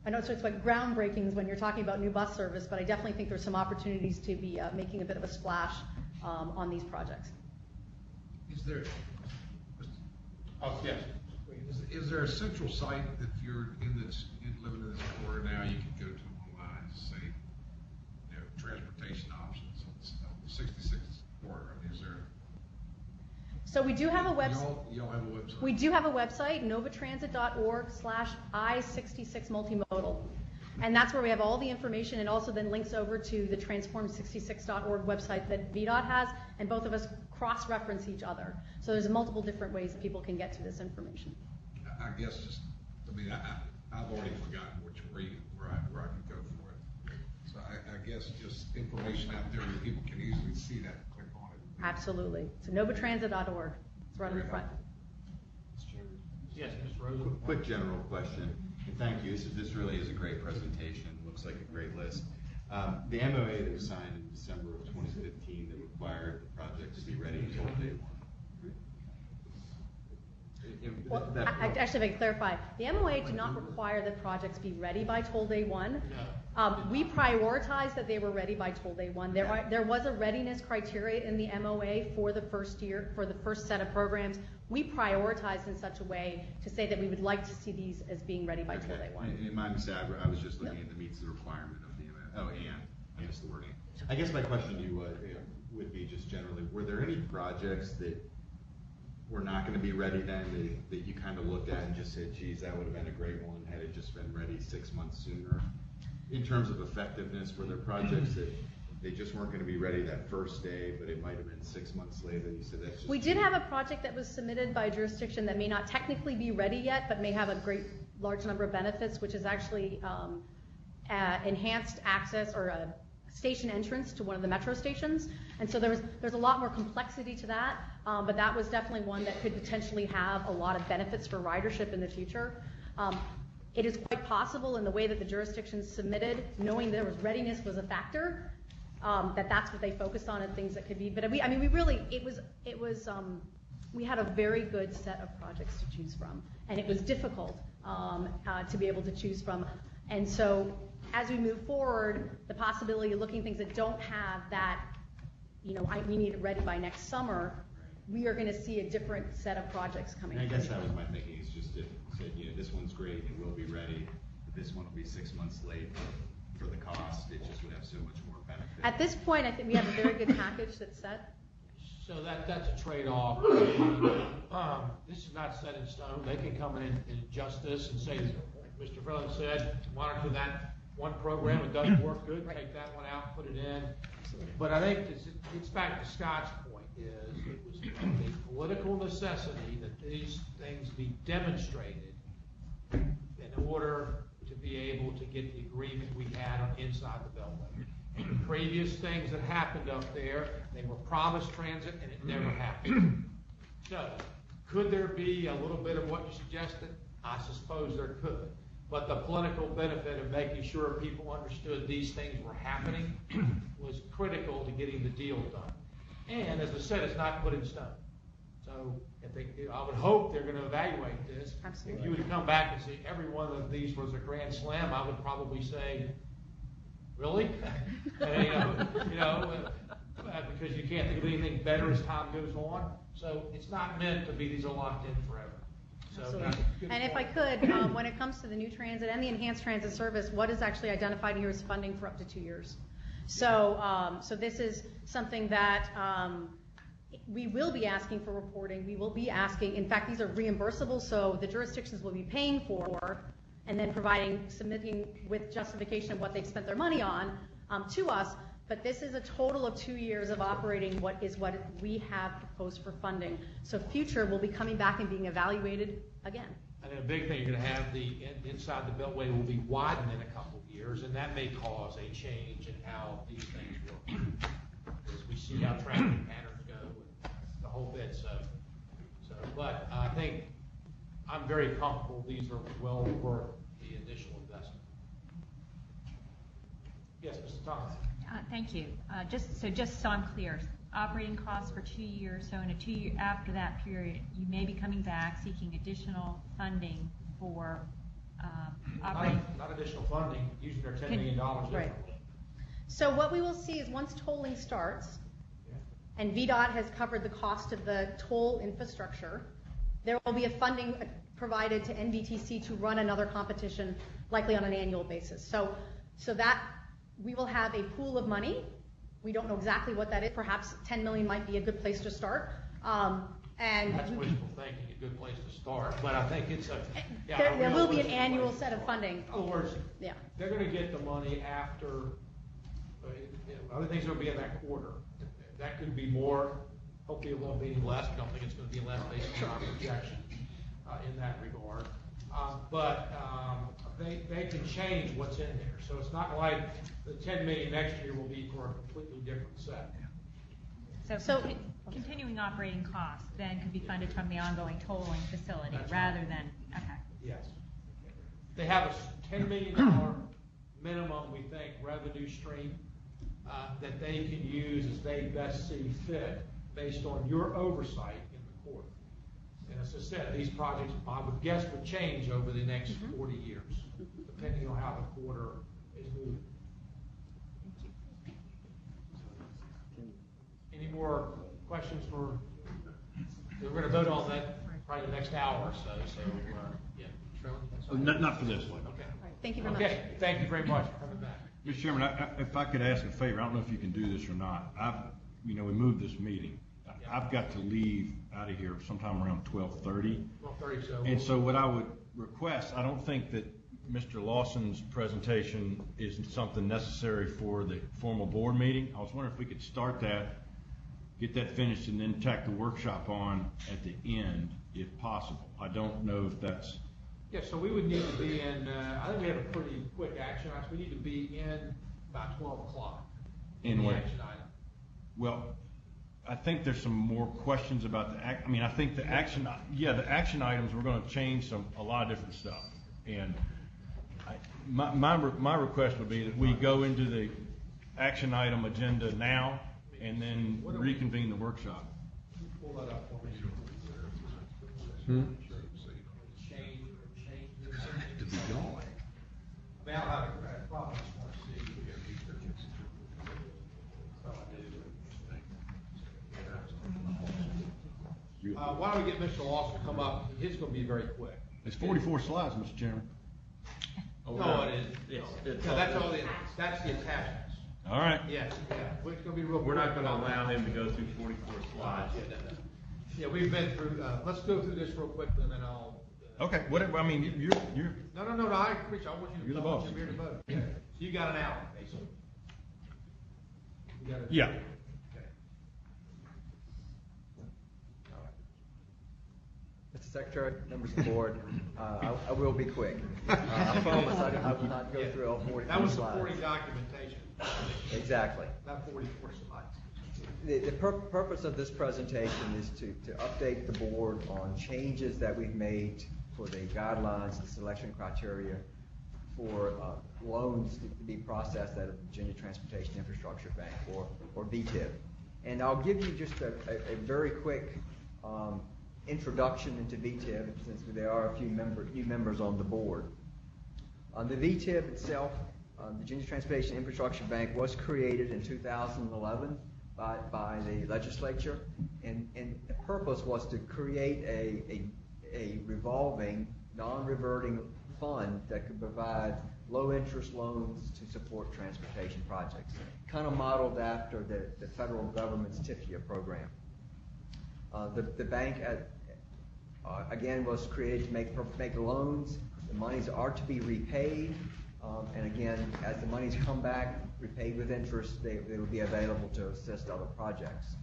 know it's like groundbreakings when you're talking about new bus service, but I definitely think there's some opportunities to be making a bit of a splash on these projects. Is there, yes. Is there a central site that if you're living in this corridor now, you can go to online and say, transportation options on the 66 corridor? I mean, is there? So we do have a website. Y'all have a website? We do have a website, novatransit.org/I66 multimodal. And that's where we have all the information and also then links over to the transform66.org website that VDOT has, and both of us cross-reference each other. So there's multiple different ways that people can get to this information. I guess I've already forgotten where I can go for it. So I guess just information out there where people can easily see that and click on it. Absolutely. So novatransit.org. It's right on the front. Yes, Mr. Rosen. Quick general question, and thank you. This really is a great presentation. Looks like a great list. The MOA that was signed in December of 2015 that required the project to be ready until day one. Well, actually, if I can clarify, the MOA did not require that projects be ready by toll day one. We prioritized that they were ready by toll day one. There was a readiness criteria in the MOA for the first year, for the first set of programs. We prioritized in such a way to say that we would like to see these as being ready by toll day one. In my mistake, I was just looking at the meets the requirement of the MOA. Oh, and I missed the wording. I guess my question to you would be just generally, were there any projects that were not going to be ready then that you kind of looked at and just said, geez, that would have been a great one had it just been ready 6 months sooner? In terms of effectiveness, were there projects that they just weren't going to be ready that first day, but it might have been 6 months later? You said that's just. We did have a project that was submitted by a jurisdiction that may not technically be ready yet, but may have a great large number of benefits, which is actually enhanced access or a station entrance to one of the metro stations. And so there's a lot more complexity to that, but that was definitely one that could potentially have a lot of benefits for ridership in the future. It is quite possible in the way that the jurisdictions submitted, knowing there was readiness was a factor, that's what they focused on and things that could be. But we had a very good set of projects to choose from, and it was difficult to be able to choose from. And so as we move forward, the possibility of looking at things that don't have that, we need it ready by next summer, we are going to see a different set of projects coming. And I guess that was my thinking, is just if said, this one's great, it will be ready, but this one will be 6 months late for the cost, it just would have so much more benefit. At this point, I think we have a very good package that's set. So that's a trade-off. This is not set in stone. They can come in and adjust this and say, like Mr. Freeland said, monitor that one program, it doesn't work good, take that one out, put it in. But I think it's back to Scott's point, is it was a political necessity that these things be demonstrated in order to be able to get the agreement we had on inside the Beltway. And previous things that happened up there, they were promised transit and it never happened. So, could there be a little bit of what you suggested? I suppose there could. But the political benefit of making sure people understood these things were happening was critical to getting the deal done. And as I said, it's not put in stone. So I would hope they're going to evaluate this. Absolutely. If you would come back and say every one of these was a grand slam, I would probably say, really? Because you can't think of anything better as time goes on. So it's not meant to be these are locked in forever. Absolutely. And if I could, when it comes to the new transit and the enhanced transit service, what is actually identified here is funding for up to 2 years. So, so this is something that we will be asking for reporting. We will be asking, in fact, these are reimbursable, so the jurisdictions will be paying for and then submitting with justification of what they've spent their money on to us. But this is a total of 2 years of operating what we have proposed for funding. So future will be coming back and being evaluated again. And then a big thing, you're gonna have inside the Beltway will be widened in a couple of years, and that may cause a change in how these things work. As we see how traffic patterns go, and the whole bit, but I think I'm very comfortable these are well worth the initial investment. Yes, Mr. Thomas. Thank you. Just so I'm clear, operating costs for 2 years, so in a 2 year, after that period, you may be coming back seeking additional funding for operating. Not additional funding, using their $10 million differently. Right. So what we will see is once tolling starts, and VDOT has covered the cost of the toll infrastructure, there will be a funding provided to NVTC to run another competition, likely on an annual basis. So that we will have a pool of money. We don't know exactly what that is. Perhaps 10 million might be a good place to start. And that's wishful thinking, a good place to start. But I think it's there will be an annual set of funding. In other words, they're going to get the money after other things will be in that quarter. That could be more. Hopefully, it won't be any less. I don't think it's going to be less based on our projection in that regard. But they can change what's in there. So it's not like the 10 million next year will be for a completely different set. So continuing operating costs then could be funded from the ongoing tolling facility rather than, okay. Yes. They have a $10 million minimum, we think, revenue stream that they can use as they best see fit based on your oversight in the court. And as I said, these projects, I would guess, would change over the next 40 years, depending on how the quarter is moving. Any more questions for? We're going to vote on that probably the next hour or so. So, yeah. Not for this one. Okay. Thank you very much. Okay. Thank you very much for coming back. Mr. Chairman, if I could ask a favor, I don't know if you can do this or not. We moved this meeting. I've got to leave out of here sometime around 12:30. 12:30. And so what I would request, I don't think that Mr. Lawson's presentation is something necessary for the formal board meeting. I was wondering if we could start that, get that finished, and then tack the workshop on at the end, if possible. I don't know if that's... Yeah, so we would need to be in, I think we have a pretty quick action. We need to be in by 12 o'clock. In what? Action item. Well, I think there's some more questions about I think the action items, we're going to change a lot of different stuff. And my request would be that we go into the action item agenda now and then reconvene the workshop. Pull that up for me. To be gone. Now, I probably just want to see. Why don't we get Mr. Lawson to come up? His going to be very quick. It's 44 slides, Mr. Chairman. No, it is. That's the attachments. All right. Yes, yeah. It's going to be real. We're not going to allow him to go through 44 slides. Yeah, we've been through. Let's go through this real quick, and then I'll. Okay. Whatever. I mean, you're. No. I appreciate. I want you to. You're the boss. You're here to vote. Yeah. So you got an hour, basically. Yeah. Mr. Secretary, members of the board, I will be quick. I promise I will not go through all 44 slides. That was supporting documentation. Exactly. Not 44 slides. The purpose of this presentation is to update the board on changes that we've made for the guidelines, the selection criteria for loans to be processed at a Virginia Transportation Infrastructure Bank, or VTIB. And I'll give you just a very quick introduction into VTIB, since there are a few new members on the board. The VTIB itself, Virginia Transportation Infrastructure Bank, was created in 2011 by the legislature, and the purpose was to create a revolving, non-reverting fund that could provide low-interest loans to support transportation projects, kind of modeled after the federal government's TIFIA program. The bank, again, was created to make loans. The monies are to be repaid, and again, as the monies come back, repaid with interest, they will be available to assist other projects.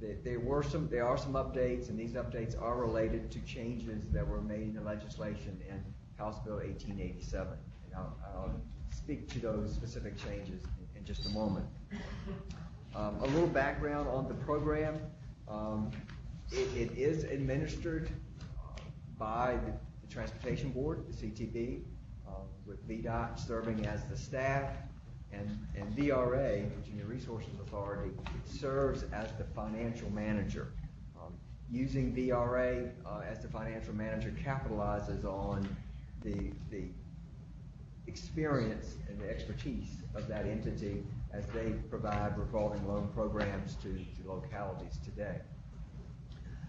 There are some updates, and these updates are related to changes that were made in the legislation in House Bill 1887. And I'll speak to those specific changes in just a moment. A little background on the program. It is administered by the Transportation Board, the CTB, with VDOT serving as the staff, and VRA, Virginia Resources Authority, serves as the financial manager. Using VRA as the financial manager capitalizes on the experience and the expertise of that entity as they provide revolving loan programs to localities today.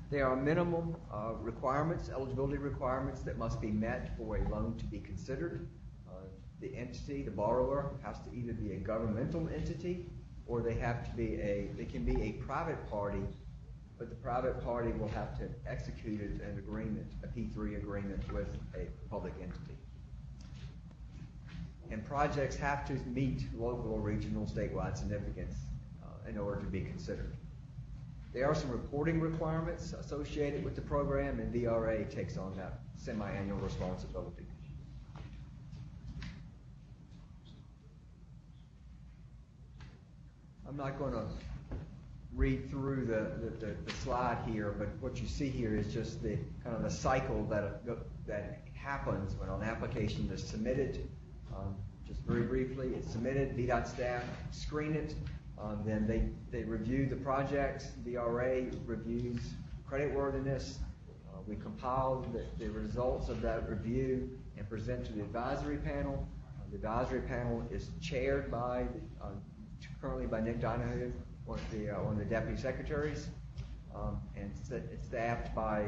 There are minimum requirements, eligibility requirements that must be met for a loan to be considered. The entity, the borrower, has to either be a governmental entity or they can be a private party, but the private party will have to execute an agreement, a P3 agreement with a public entity. And projects have to meet local or regional statewide significance in order to be considered. There are some reporting requirements associated with the program, and VRA takes on that semi-annual responsibility. I'm not going to read through the slide here, but what you see here is just the kind of the cycle that happens when an application is submitted. Just very briefly, it's submitted, VDOT staff screen it, then they review the projects, VRA reviews creditworthiness, we compile the results of that review and present to the advisory panel. The advisory panel is chaired currently by Nick Donahue, one of the deputy secretaries, and it's staffed by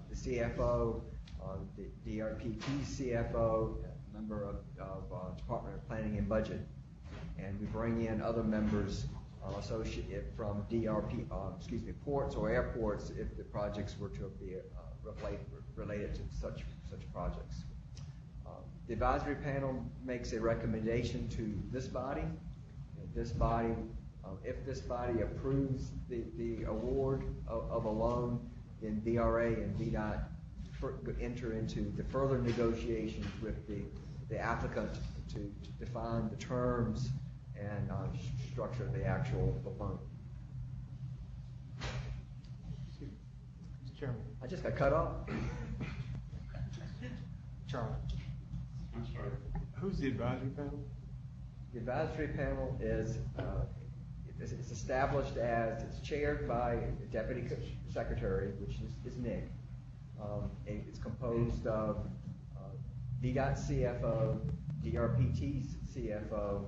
the CFO, the DRPT CFO, a member of Department of Planning and Budget, and we bring in other members associated from ports or airports if the projects were to be related to such projects. The advisory panel makes a recommendation to this body. If this body approves the award of a loan, then VRA and VDOT would enter into the further negotiations with the applicant to define the terms and structure of the actual loan. Mr. Chairman. I just got cut off. Charlie. I'm sorry. Who's the advisory panel? The advisory panel is it's established as, it's chaired by the deputy secretary, which is Nick. It's composed of VDOT CFO, DRPT's CFO.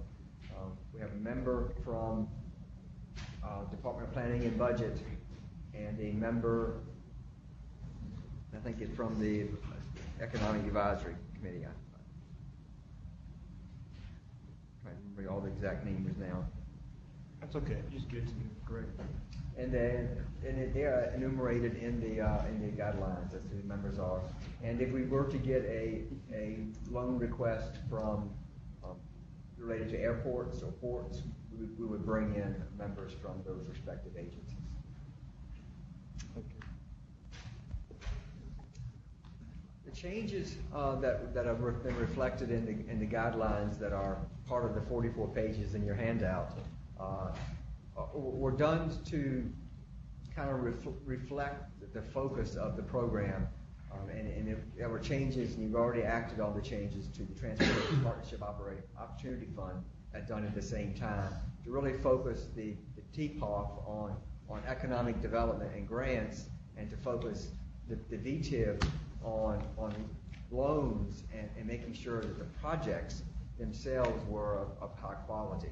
We have a member from Department of Planning and Budget, and a member, I think it's from the Economic Advisory Committee. I'm trying to remember all the exact names now. That's okay. Just get to me. Great. And they are enumerated in the guidelines as the members are. And if we were to get a loan request from related to airports or ports, we would bring in members from those respective agencies. The changes that have been reflected in the guidelines that are part of the 44 pages in your handout were done to kind of reflect the focus of the program. And if there were changes, and you've already acted on the changes to the Transportation Partnership Opportunity Fund done at the same time, to really focus the TPOF on economic development and grants, and to focus the VTIB on loans and making sure that the projects themselves were of high quality.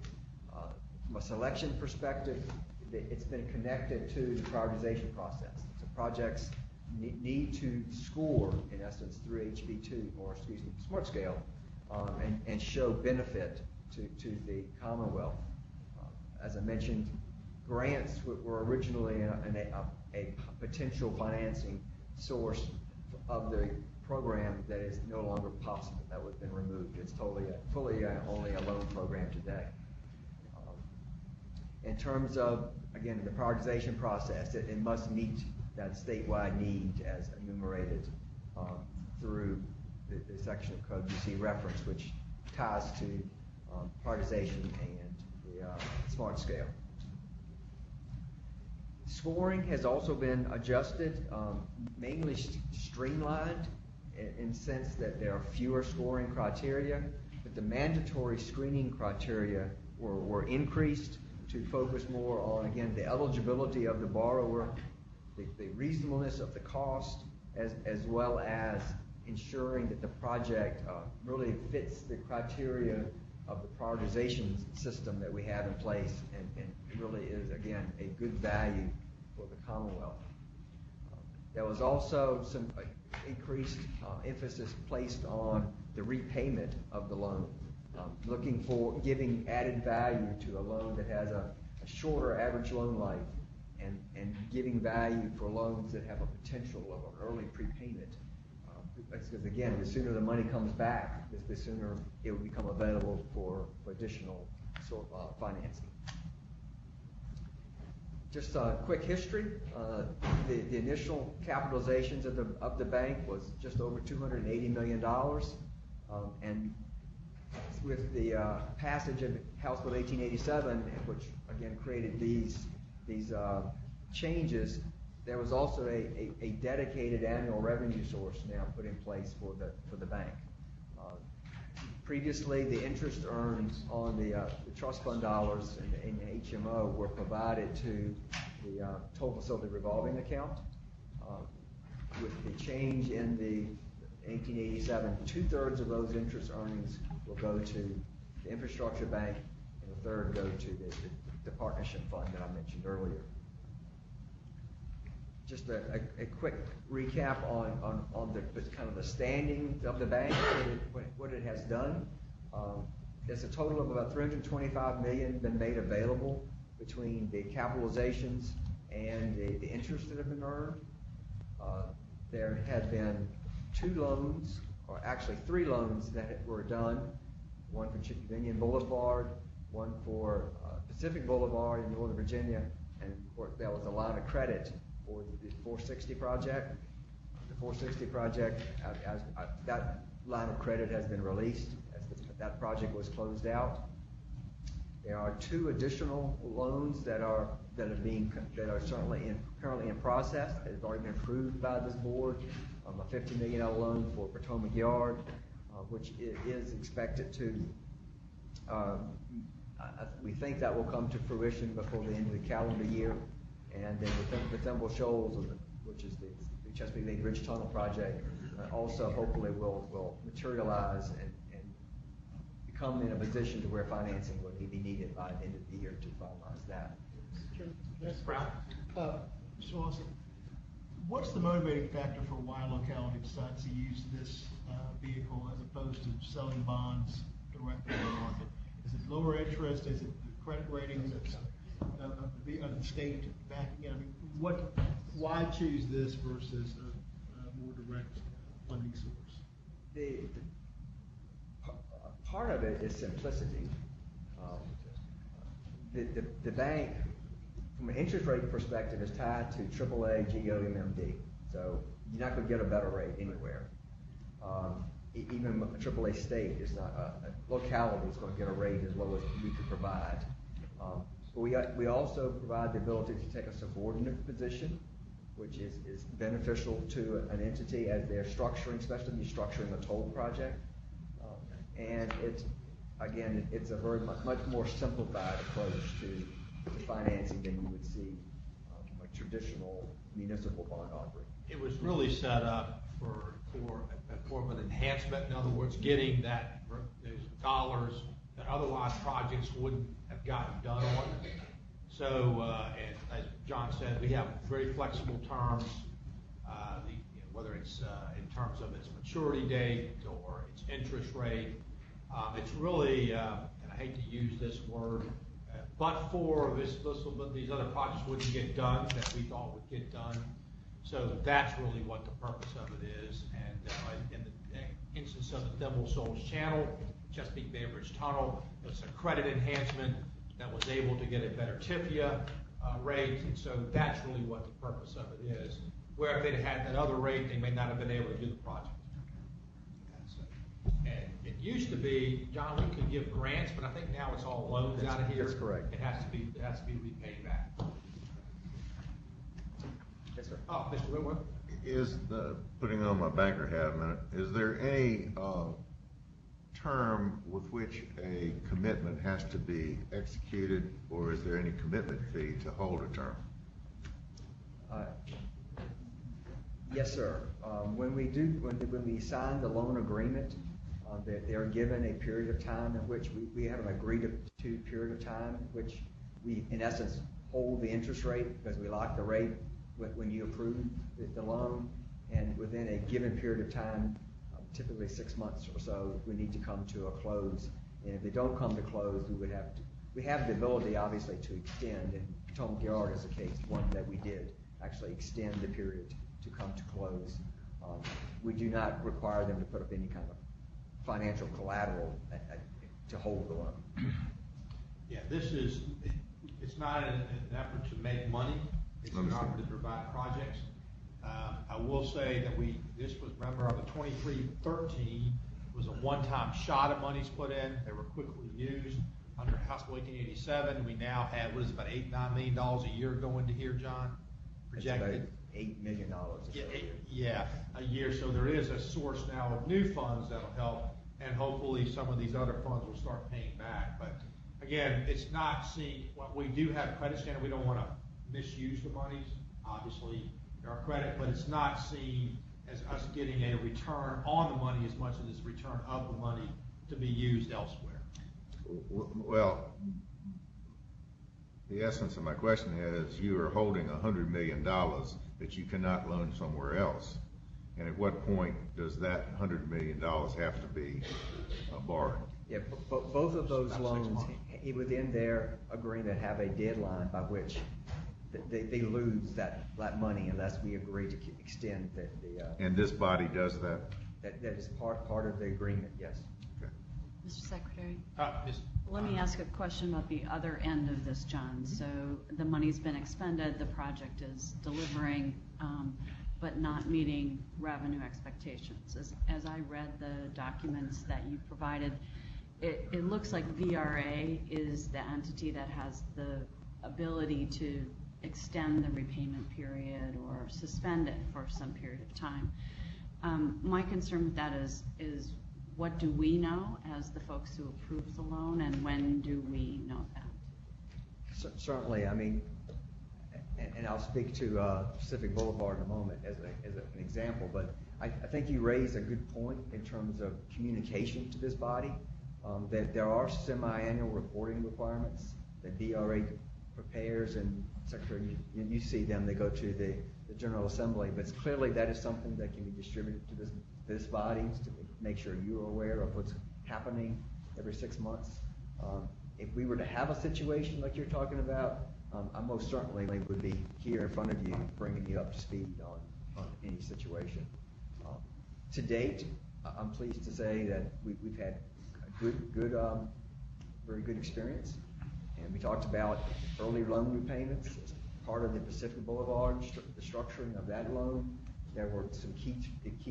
From a selection perspective, it's been connected to the prioritization process. So projects need to score, in essence, through HB2, or Smart Scale, and show benefit to the Commonwealth. As I mentioned, grants were originally a potential financing source of the program that is no longer possible. That would have been removed. It's fully only a loan program today. In terms of, again, the prioritization process, it must meet that statewide need as enumerated through the section of code you see reference, which ties to prioritization and the smart scale. Scoring has also been adjusted, mainly streamlined in the sense that there are fewer scoring criteria, but the mandatory screening criteria were increased to focus more on, again, the eligibility of the borrower, the reasonableness of the cost, as well as ensuring that the project really fits the criteria of the prioritization system that we have in place and really is, again, a good value for the Commonwealth. There was also some increased emphasis placed on the repayment of the loan, looking for giving added value to a loan that has a shorter average loan life and giving value for loans that have a potential of an early prepayment. Because again, the sooner the money comes back, the sooner it will become available for additional financing. Just a quick history. The initial capitalizations of the bank was just over $280 million, and with the passage of House Bill 1887, which again created these changes, there was also a dedicated annual revenue source now put in place for the bank. Previously, the interest earned on the trust fund dollars and the HMO were provided to the total facility revolving account. With the change in the 1887, 2/3 of those interest earnings will go to the infrastructure bank, and a third go to the partnership fund that I mentioned earlier. Just a quick recap on the kind of the standing of the bank, what it has done. There's a total of about $325 million been made available between the capitalizations and the interest that have been earned. There have been 2 loans, or actually 3 loans that were done, one for Chickadee Boulevard, one for Pacific Boulevard in Northern Virginia, and of course there was a line of credit for the 460 project. The 460 project, that line of credit has been released as that project was closed out. There are 2 additional loans that are certainly currently in process. They've already been approved by this board. A $50 million loan for Potomac Yard, which is expected to. We think that will come to fruition before the end of the calendar year. And then the Thimble Shoals, which is the Chesapeake Bay Bridge Tunnel project, also hopefully will materialize and become in a position to where financing will be needed by the end of the year to finalize that. Yes, Brown. Mr. Lawson, what's the motivating factor for why a locality decides to use this vehicle as opposed to selling bonds directly in the market? Is it lower interest? Is it the credit ratings of the state backing it? I mean, why choose this versus a more direct funding source? Part of it is simplicity. The bank, from an interest rate perspective, is tied to AAA GOMMD. So you're not going to get a better rate anywhere. Even a AAA state is not a locality is going to get a rate as low as we could provide. We also provide the ability to take a subordinate position, which is beneficial to an entity as they're structuring, especially if you're structuring a toll project. And it's a very much more simplified approach to financing than you would see from a traditional municipal bond offering. It was really set up for an enhancement. In other words, getting those dollars that otherwise projects wouldn't have gotten done on. So, and as John said, we have very flexible terms, whether it's in terms of its maturity date or its interest rate. It's really, and I hate to use this word, but for these other projects wouldn't get done that we thought would get done. So that's really what the purpose of it is. And in the instance of the Thimble Shoals Channel, Chesapeake Bay Bridge Tunnel, it's a credit enhancement that was able to get a better TIFIA rate, and so that's really what the purpose of it is. Where if they'd had that other rate, they may not have been able to do the project. And it used to be, John, we could give grants, but I think now it's all loans out of here. That's correct. It has to be repaid back. Yes, sir. Oh, Mr. Whitworth? Is putting on my banker hat a minute, is there any term with which a commitment has to be executed, or is there any commitment fee to hold a term? Yes, sir. When we sign the loan agreement, they're given a period of time in which we have an agreed to period of time in which we, in essence, hold the interest rate because we lock the rate when you approve the loan, and within a given period of time, typically 6 months or so, we need to come to a close. And if they don't come to close, we have the ability, obviously, to extend, and Potomac Yard is a case, one that we did actually extend the period to come to close. We do not require them to put up any kind of financial collateral to hold the loan. Yeah, it's not an effort to make money. It's an effort to provide projects. I will say that remember on the 2313 was a one-time shot of monies put in. They were quickly used under House Bill 1887. We now have, about $8-9 million a year going to here, John? Projected. It's about $8 million a year. So there is a source now of new funds that'll help, and hopefully some of these other funds will start paying back. But again, it's not seen. We do have credit standard. We don't want to misuse the monies. Obviously, our credit, but it's not seen as us getting a return on the money as much as it's return of the money to be used elsewhere. Well, the essence of my question is you are holding $100 million that you cannot loan somewhere else. And at what point does that $100 million have to be borrowed? Yeah, both of those loans within their agreement have a deadline by which they lose that money unless we agree to extend the and this body does that? That is part of the agreement, yes. Okay. Mr. Secretary, let me ask a question about the other end of this, John. So the money's been expended, the project is delivering, but not meeting revenue expectations. As I read the documents that you provided, it looks like VRA is the entity that has the ability to extend the repayment period or suspend it for some period of time. My concern with that is what do we know as the folks who approve the loan, and when do we know that? Certainly, I mean, and I'll speak to Pacific Boulevard in a moment as an example, but I think you raise a good point in terms of communication to this body. That there are semi-annual reporting requirements that DRA prepares, and Secretary, you see them, they go to the General Assembly, but clearly that is something that can be distributed to this body to make sure you're aware of what's happening every 6 months. If we were to have a situation like you're talking about, I most certainly would be here in front of you, bringing you up to speed on any situation. To date, I'm pleased to say that we've had very good experience. And we talked about early loan repayments as part of the Pacific Boulevard, the structuring of that loan. There were some key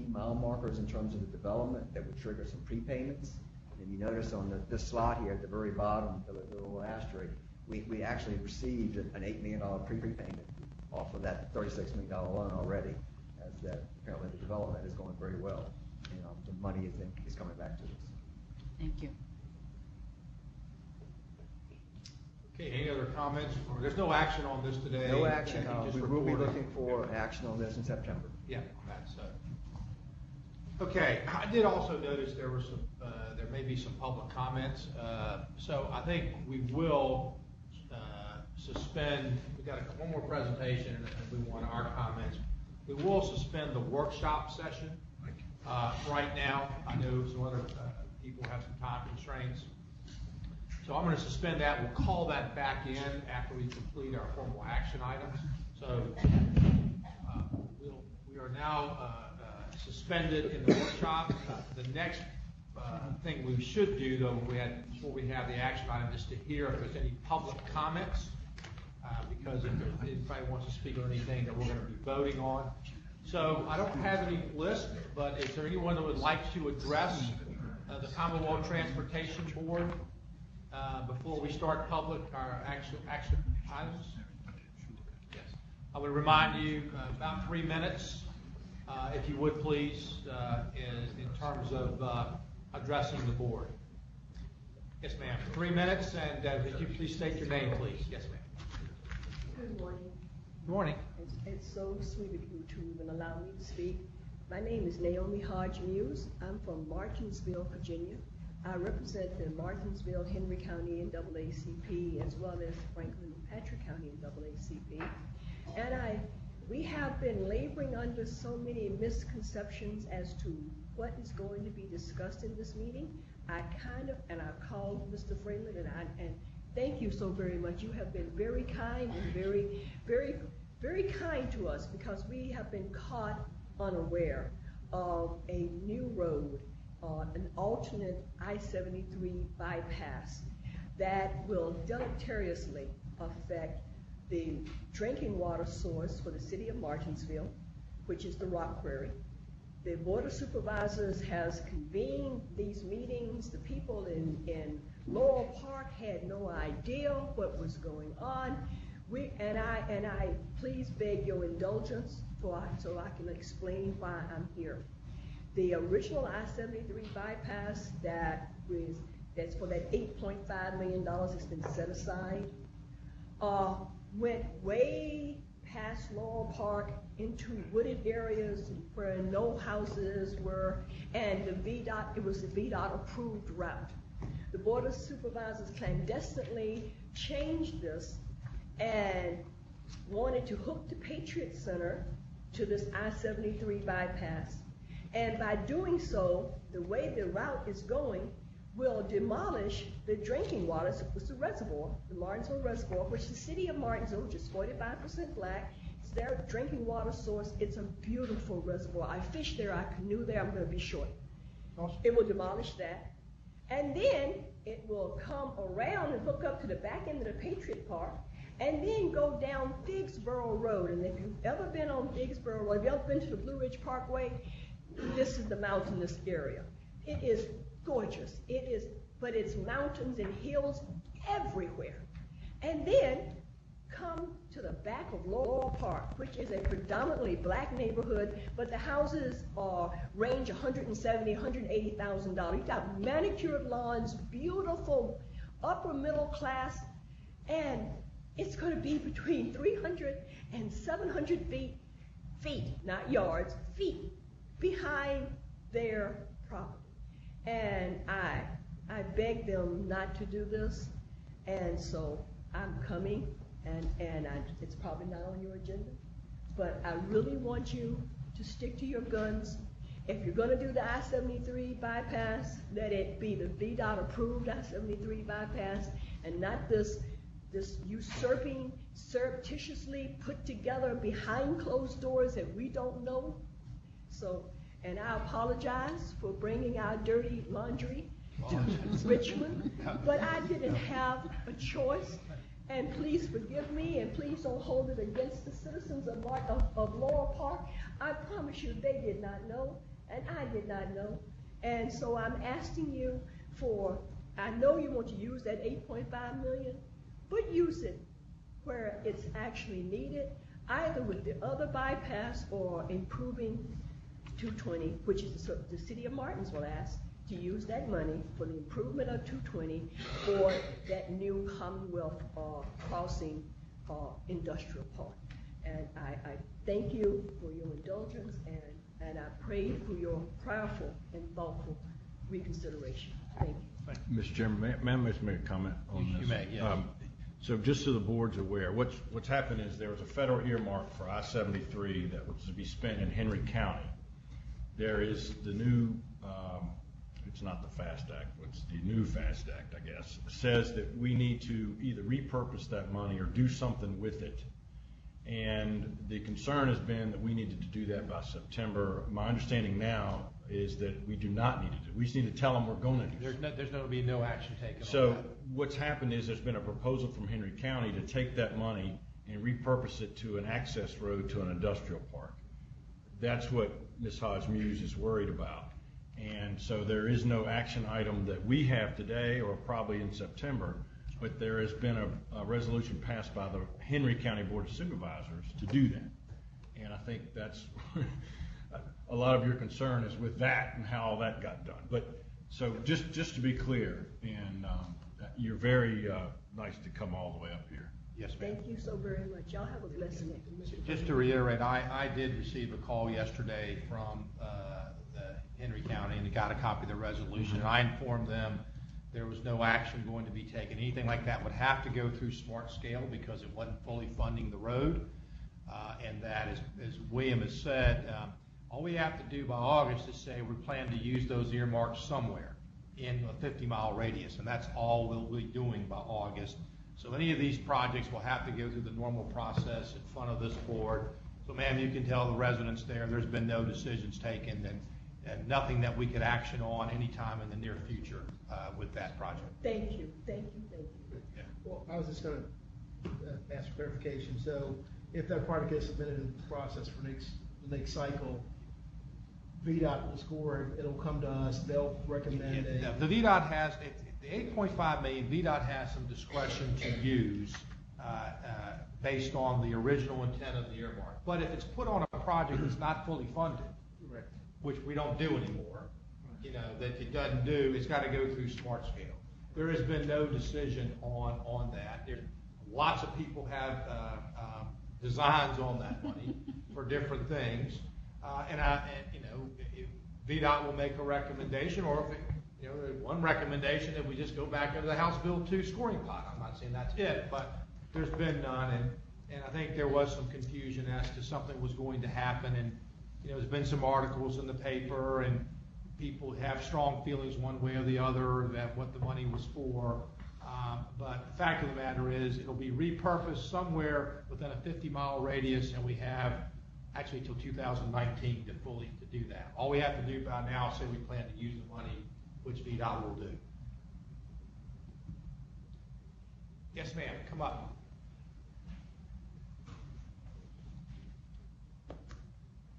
mile markers in terms of the development that would trigger some prepayments. And you notice on this slide here at the very bottom, the little asterisk, we actually received an $8 million prepayment off of that $36 million loan already, as that apparently the development is going very well. The money is coming back to us. Thank you. Okay, any other comments? There's no action on this today. No action. We will be looking for action on this in September. Yeah, that's okay. I did also notice there may be some public comments. So I think we will suspend. We got one more presentation, and we want our comments. We will suspend the workshop session right now. I know some other people have some time constraints. So I'm going to suspend that. We'll call that back in after we complete our formal action items. So we are now suspended in the workshop. The next thing we should do, though, before we have the action item, is to hear if there's any public comments, because if anybody wants to speak on anything that we're going to be voting on. So I don't have any list, but is there anyone that would like to address the Commonwealth Transportation Board before we start our action items? Yes. I would remind you about 3 minutes, if you would please, in terms of addressing the board. Yes, ma'am. 3 minutes, and would you please state your name, please? Yes, ma'am. Good morning. Good morning. It's so sweet of you to even allow me to speak. My name is Naomi Hodge Muse. I'm from Martinsville, Virginia. I represent the Martinsville, Henry County NAACP, as well as Franklin and Patrick County NAACP. And we have been laboring under so many misconceptions as to what is going to be discussed in this meeting. I called Mr. Freeland, and thank you so very much. You have been very kind and very, very, very kind to us, because we have been caught unaware of a new road, an alternate I-73 bypass that will deleteriously affect the drinking water source for the city of Martinsville, which is the Rock Quarry. The Board of Supervisors has convened these meetings. The people in Laurel Park had no idea what was going on. I please beg your indulgence so I can explain why I'm here. The original I-73 bypass that's for that $8.5 million that's been set aside went way past Laurel Park into wooded areas where no houses were, and it was the VDOT approved route. The Board of Supervisors clandestinely changed this and wanted to hook the Patriot Center to this I-73 bypass. And by doing so, the way the route is going will demolish the drinking water. It's the reservoir, the Martinsville Reservoir, which the city of Martinsville, which is 45% black, it's their drinking water source. It's a beautiful reservoir. I fished there, I canoe there, I'm going to be short. Awesome. It will demolish that. And then it will come around and hook up to the back end of the Patriot Park, and then go down Figsboro Road. And if you've ever been on Figsboro Road, if you've ever been to the Blue Ridge Parkway, this is the mountainous area. It is gorgeous. But it's mountains and hills everywhere. And then come to the back of Laurel Park, which is a predominantly black neighborhood, but the houses range $170,000, $180,000. You've got manicured lawns, beautiful upper middle class, and it's going to be between 300 and 700 feet, not yards, feet behind their property. And I begged them not to do this, and so I'm coming, and it's probably not on your agenda, but I really want you to stick to your guns. If you're going to do the I-73 bypass, let it be the VDOT approved I-73 bypass, and not this usurping, surreptitiously put together behind closed doors that we don't know. So, and I apologize for bringing our dirty laundry to Richmond, but I didn't have a choice. And please forgive me, and please don't hold it against the citizens of Laurel Park. I promise you they did not know, and I did not know. And so I'm asking you I know you want to use that $8.5 million, but use it where it's actually needed, either with the other bypass or improving 220, which is the city of Martinsville asked to use that money for the improvement of 220 for that new Commonwealth Crossing industrial park. And I thank you for your indulgence, and I pray for your prayerful and thoughtful reconsideration. Thank you. Mr. Chairman, may I make a comment on this? You may, yes. So just so the board's aware, what's happened is there was a federal earmark for I-73 that was to be spent in Henry County. There is the new, it's not the FAST Act, it's the new FAST Act, I guess, says that we need to either repurpose that money or do something with it. And the concern has been that we needed to do that by September. My understanding now, is that we do not need to do. We just need to tell them we're going to do. There's going to be no action taken on So that. what's happened is there's been a proposal from Henry County to take that money and repurpose it to an access road to an industrial park. That's what Ms. Hodge-Muse is worried about. And so there is no action item that we have today or probably in September, but there has been a resolution passed by the Henry County Board of Supervisors to do that. And I think that's a lot of your concern is with that and how all that got done. But so just to be clear, and you're very nice to come all the way up here. Yes, ma'am. Thank you so very much. Y'all have a blessed day. Just to reiterate, I did receive a call yesterday from the Henry County, and they got a copy of the resolution, and I informed them there was no action going to be taken. Anything like that would have to go through Smart Scale because it wasn't fully funding the road, and that, as William has said, all we have to do by August is say we plan to use those earmarks somewhere in a 50-mile radius, and that's all we'll be doing by August. So any of these projects will have to go through the normal process in front of this board. So, ma'am, you can tell the residents there's been no decisions taken and nothing that we could action on anytime in the near future with that project. Thank you, thank you, thank you. Yeah. Well, I was just going to ask for clarification. So if that project gets submitted in the process for the next cycle, VDOT will score it, it'll come to us, they'll recommend The VDOT has, the $8.5 million, VDOT has some discretion to use based on the original intent of the earmark. But if it's put on a project that's not fully funded, which we don't do anymore, that it doesn't do, it's got to go through Smart Scale. There has been no decision on that. Lots of people have designs on that money for different things, and if VDOT will make a recommendation, or if one recommendation that we just go back into the House Bill 2 scoring pot. I'm not saying that's it, but there's been none, and I think there was some confusion as to something was going to happen, and there's been some articles in the paper, and people have strong feelings one way or the other that what the money was for. But the fact of the matter is it'll be repurposed somewhere within a 50-mile radius, and we have actually till 2019 to do that. All we have to do by now is say we plan to use the money, which VDOT will do. Yes, ma'am, come up.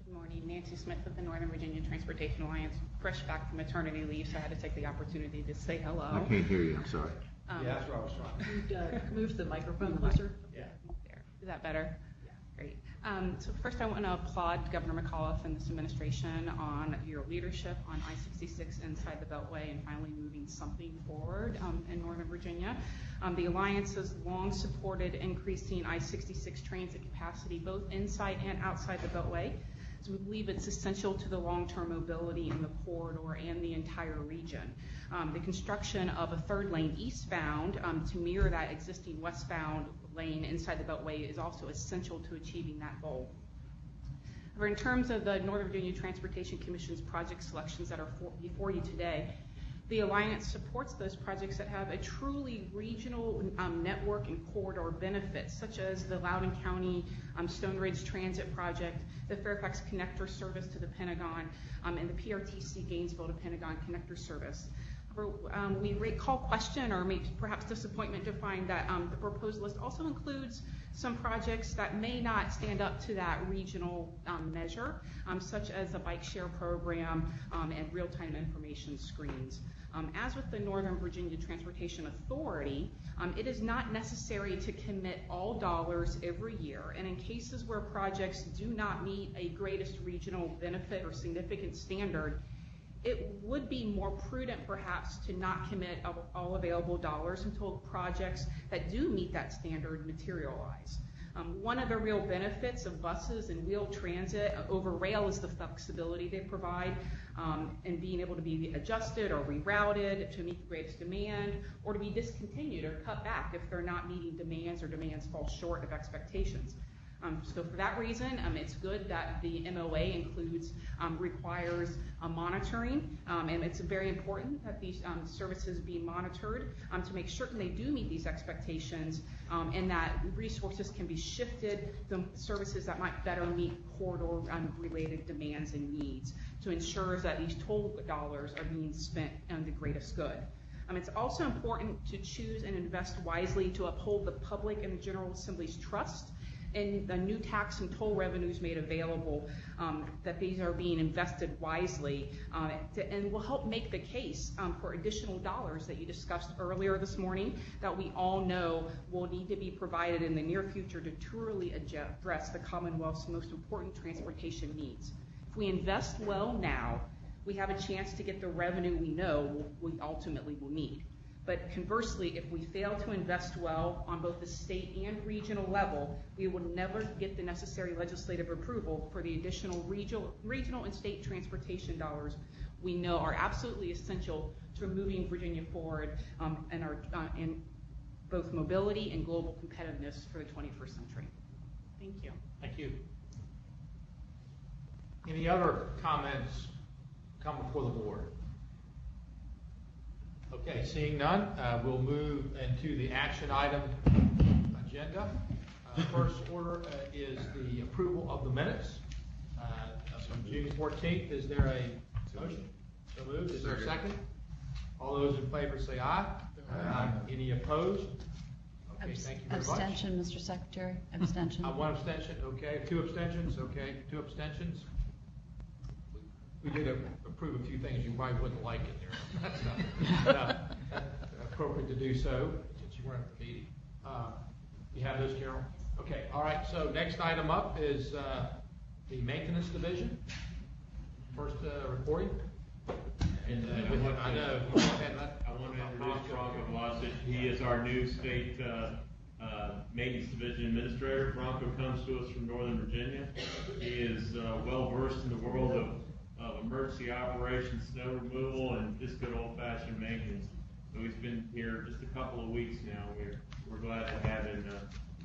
Good morning, Nancy Smith with the Northern Virginia Transportation Alliance. Fresh back from maternity leave, so I had to take the opportunity to say hello. I can't hear you, I'm sorry. Yeah, that's what I was trying. Move the microphone closer. Yeah. There. Is that better? Yeah. Great. So first I want to applaud Governor McAuliffe and this administration on your leadership on I-66 inside the Beltway and finally moving something forward in Northern Virginia. The Alliance has long supported increasing I-66 transit capacity both inside and outside the Beltway. So we believe it's essential to the long-term mobility in the corridor and the entire region. The construction of a third lane eastbound to mirror that existing westbound lane inside the Beltway is also essential to achieving that goal. However, in terms of the Northern Virginia Transportation Commission's project selections that are before you today, the Alliance supports those projects that have a truly regional network and corridor benefits, such as the Loudoun County Stone Ridge Transit Project, the Fairfax Connector Service to the Pentagon, and the PRTC Gainesville to Pentagon Connector Service. We call question or maybe perhaps disappointment to find that the proposed list also includes some projects that may not stand up to that regional measure, such as the bike share program and real-time information screens. As with the Northern Virginia Transportation Authority, it is not necessary to commit all dollars every year, and in cases where projects do not meet a greatest regional benefit or significant standard, it would be more prudent perhaps to not commit all available dollars until projects that do meet that standard materialize. One of the real benefits of buses and wheel transit over rail is the flexibility they provide and being able to be adjusted or rerouted to meet the greatest demand or to be discontinued or cut back if they're not meeting demands or demands fall short of expectations. So for that reason, it's good that the MOA includes, requires monitoring, and it's very important that these services be monitored to make certain they do meet these expectations, and that resources can be shifted to services that might better meet corridor-related demands and needs to ensure that these toll dollars are being spent on the greatest good. It's also important to choose and invest wisely to uphold the public and the General Assembly's trust in the new tax and toll revenues made available, that these are being invested wisely, and will help make the case for additional dollars that you discussed earlier this morning that we all know will need to be provided in the near future to truly address the Commonwealth's most important transportation needs. If we invest well now, we have a chance to get the revenue we know we ultimately will need. But conversely, if we fail to invest well on both the state and regional level, we will never get the necessary legislative approval for the additional regional and state transportation dollars we know are absolutely essential to moving Virginia forward in both mobility and global competitiveness for the 21st century. Thank you. Thank you. Any other comments come before the board? Okay, seeing none, we'll move into the action item agenda. First order is the approval of the minutes from June 14th. Is there a motion? So moved. Is there a second? All those in favor say aye. Aye. Any opposed? Okay, thank you very much. Abstention, Mr. Secretary. Abstention. One abstention. Okay. Two abstentions. Okay. Two abstentions. We did approve a few things you might wouldn't like in there. That's not appropriate to do so since you weren't at the meeting. You have those, Carol? Okay. All right. So next item up is the maintenance division. First reporting. And I know. I want to introduce Bronco Vlasic. He is our new state maintenance division administrator. Bronco comes to us from Northern Virginia. He is well versed in the world of emergency operations, snow removal, and just good old-fashioned maintenance. So he's been here just a couple of weeks now. We're glad to have him,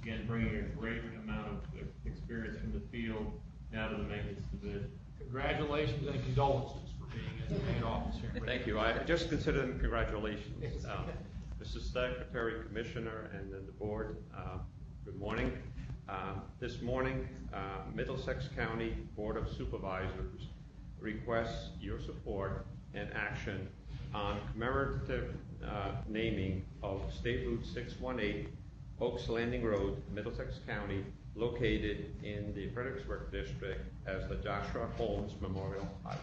again, bringing a great amount of experience from the field now to the maintenance division. Congratulations and condolences for being in the main office here. Thank you. I just consider them congratulations. Mr. Secretary, Commissioner, and then the board, good morning. This morning, Middlesex County Board of Supervisors requests your support and action on commemorative naming of State Route 618, Oaks Landing Road, Middlesex County, located in the Fredericksburg District as the Joshua Holmes Memorial Highway.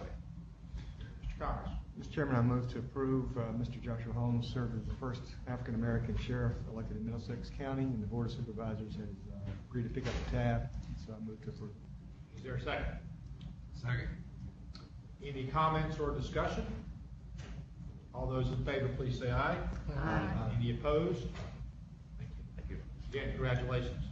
Mr. Congress. Mr. Chairman, I move to approve Mr. Joshua Holmes served as the first African-American sheriff elected in Middlesex County, and the Board of Supervisors has agreed to pick up the tab, so I move to approve. Is there a second? Second. Any comments or discussion? All those in favor, please say aye. Aye. Any opposed? Thank you. Again, congratulations.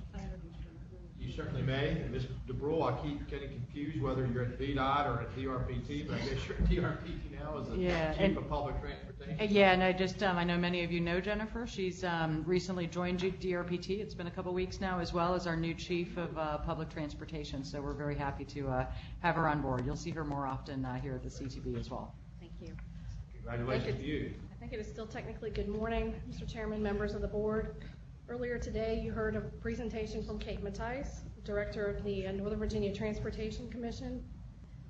You certainly may. And Ms. DeBrule, I keep getting confused whether you're at VDOT or at DRPT, but I guess you're at DRPT now as the Chief of Public Transportation. Yeah, and I know many of you know Jennifer. She's recently joined DRPT. It's been a couple weeks now, as well as our new Chief of Public Transportation. So we're very happy to have her on board. You'll see her more often here at the CTB as well. Thank you. Congratulations to you. I think it is still technically good morning, Mr. Chairman, members of the board. Earlier today, you heard a presentation from Kate Mattice, Director of the Northern Virginia Transportation Commission,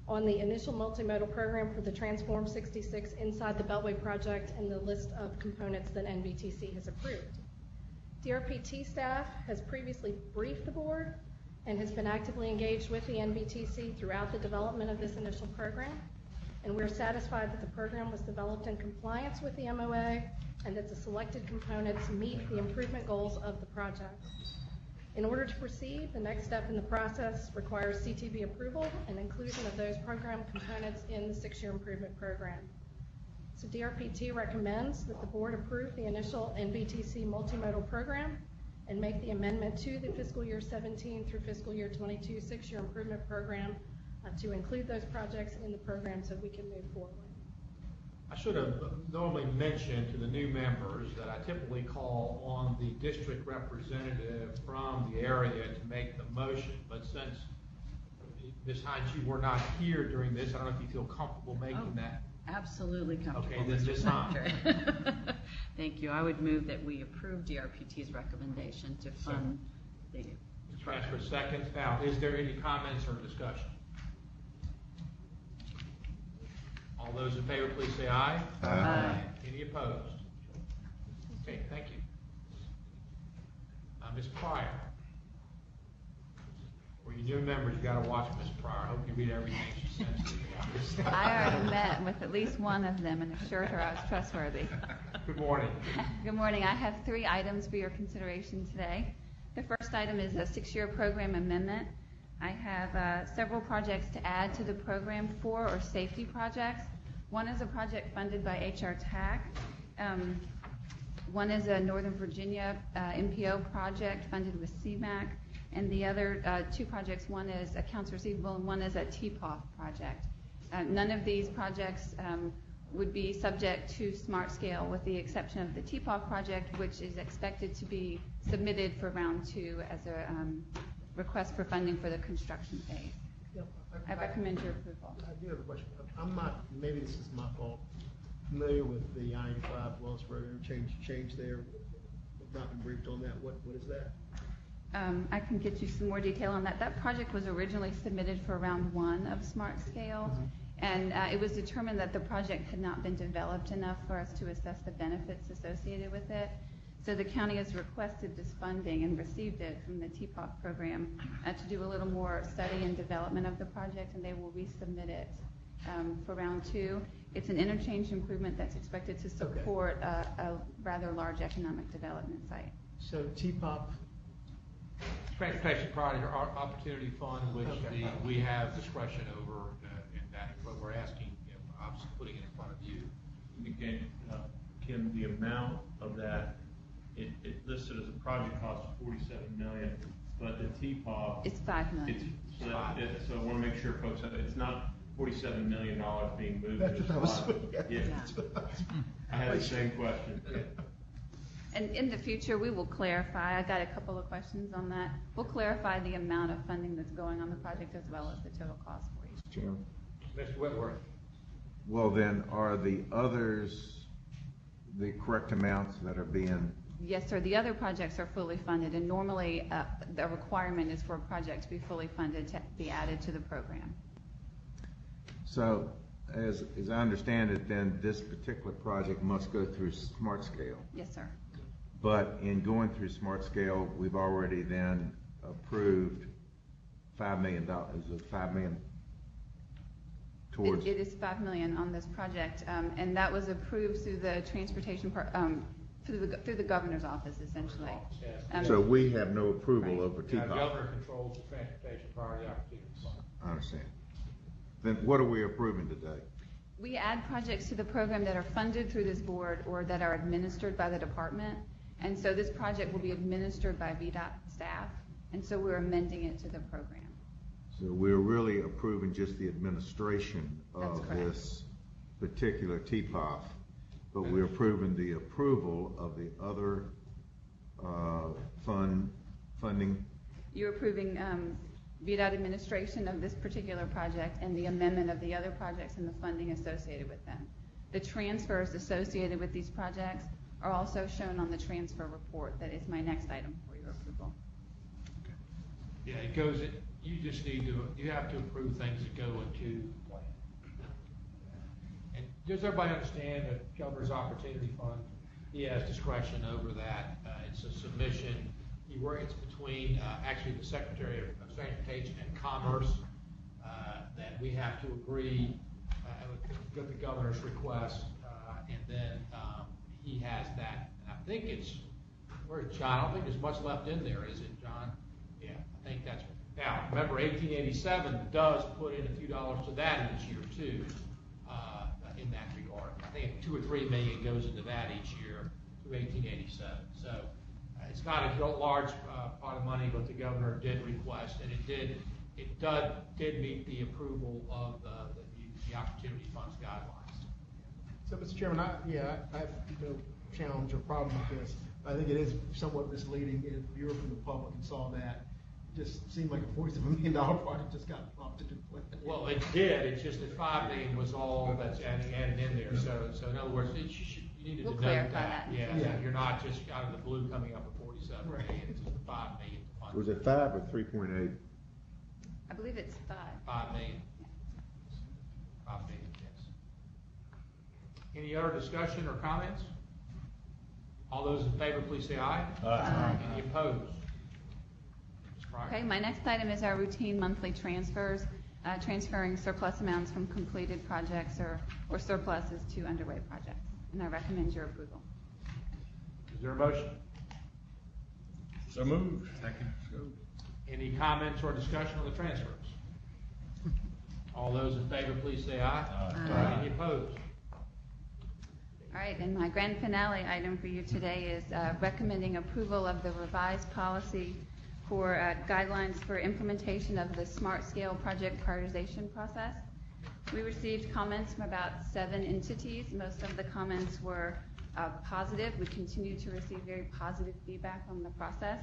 on the initial multimodal program for the Transform 66 Inside the Beltway project and the list of components that NVTC has approved. DRPT staff has previously briefed the board and has been actively engaged with the NVTC throughout the development of this initial program, and we're satisfied that the program was developed in compliance with the MOA and that the selected components meet the improvement goals of the project. In order to proceed, the next step in the process requires CTB approval and inclusion of those program components in the 6-year improvement program. So DRPT recommends that the board approve the initial NVTC multimodal program and make the amendment to the fiscal year 17 through fiscal year 22 6-year improvement program to include those projects in the program so we can move forward. I should have normally mentioned to the new members that I typically call on the district representative from the area to make the motion, but since Ms. Hines, you were not here during this, I don't know if you feel comfortable making that. Absolutely comfortable, Okay, then Mr. Ms. Hines. Secretary. Thank you. I would move that we approve DRPT's recommendation to fund the Transfer seconds. Now, is there any comments or discussion? All those in favor, please say aye. Aye. Any opposed? Okay, thank you. Ms. Pryor. For you new members, you got to watch Ms. Pryor. I hope you read everything she sends to you. I already met with at least one of them and assured her I was trustworthy. Good morning. Good morning. I have 3 items for your consideration today. The first item is a 6-year program amendment. I have several projects to add to the program. 4 are safety projects. One is a project funded by HR TAC. One is a Northern Virginia MPO project funded with CMAQ. And the other 2 projects, one is accounts receivable and one is a TPOF project. None of these projects would be subject to smart scale with the exception of the TPOF project, which is expected to be submitted for round 2 as a request for funding for the construction phase. Yeah, I recommend your approval. I do have a question. I'm not, maybe this is my fault, familiar with the I-85 Wellsboro change there. I've not been briefed on that. What is that? I can get you some more detail on that. That project was originally submitted for round 1 of smart scale. And it was determined that the project had not been developed enough for us to assess the benefits associated with it. So the county has requested this funding and received it from the TPOF program to do a little more study and development of the project, and they will resubmit it for round 2. It's an interchange improvement that's expected to support a rather large economic development site. So TPOF? Transportation Priority Opportunity Fund, which we have discretion over, and that is what we're asking, obviously putting it in front of you. Again, Kim, the amount of that, it listed as a project cost of $47 million, but the TPOF. It's $5 million. So I want to make sure folks, it's not $47 million being moved. That's what I was. Yeah. I had the same question. And in the future, we will clarify. I got a couple of questions on that. We'll clarify the amount of funding that's going on the project as well as the total cost for you. Chairman. Mr. Whitworth. Well, then, are the others the correct amounts that are being? Yes, sir. The other projects are fully funded, and normally the requirement is for a project to be fully funded to be added to the program. So, as I understand it, then this particular project must go through smart scale. Yes, sir. But in going through smart scale, we've already then approved $5 million. Is it $5 million towards? It is $5 million on this project, and that was approved through the transportation through the governor's office, essentially. So we have no approval over The TPOF. governor controls the Transportation Priority Opportunity Fund. I understand. Then what are we approving today? We add projects to the program that are funded through this board or that are administered by the department. And so this project will be administered by VDOT staff. And so we're amending it to the program. So we're really approving just the administration That's of correct. this particular TPOF, but we're approving the approval of the other funding. You're approving VDOT administration of this particular project and the amendment of the other projects and the funding associated with them. The transfers associated with these projects are also shown on the transfer report. That is my next item for your approval. Yeah, it goes, you just need to, you have to approve things that go into the plan. And does everybody understand the Governor's Opportunity Fund? He has discretion over that. It's a submission. It's between actually the Secretary of Transportation and Commerce that we have to agree with the Governor's request, and then he has that. And I think it's, where's John? I don't think there's much left in there, is it, John? Yeah, I think that's. Now, remember, 1887 does put in a few dollars to that each year too, in that regard. I think 2 or 3 million goes into that each year through 1887. So it's not a large pot of money, but the governor did request, and it did meet the approval of the Opportunity Fund's guidelines. So, Mr. Chairman, I have no challenge or problem with this. I think it is somewhat misleading if you were from the public and saw that. It just seemed like a $47 million project just got dropped into the. Well, it did, it's just that $5 million was all that's added in there, so in other words, you needed to We'll note clarify that. that. Yeah, you're not just out of the blue coming up with 47 million, it's just $5 million to fund. Was it 5 or 3.8? I believe it's 5. 5 million. 5 million, yes. Any other discussion or comments? All those in favor, please say aye. Aye. Any opposed? Okay, my next item is our routine monthly transfers, transferring surplus amounts from completed projects or surpluses to underway projects. And I recommend your approval. Is there a motion? So moved. Second. Any comments or discussion on the transfers? All those in favor, please say aye. Aye. Any opposed? All right, and my grand finale item for you today is recommending approval of the revised policy for guidelines for implementation of the Smart Scale project prioritization process. We received comments from about 7 entities. Most of the comments were positive. We continue to receive very positive feedback on the process.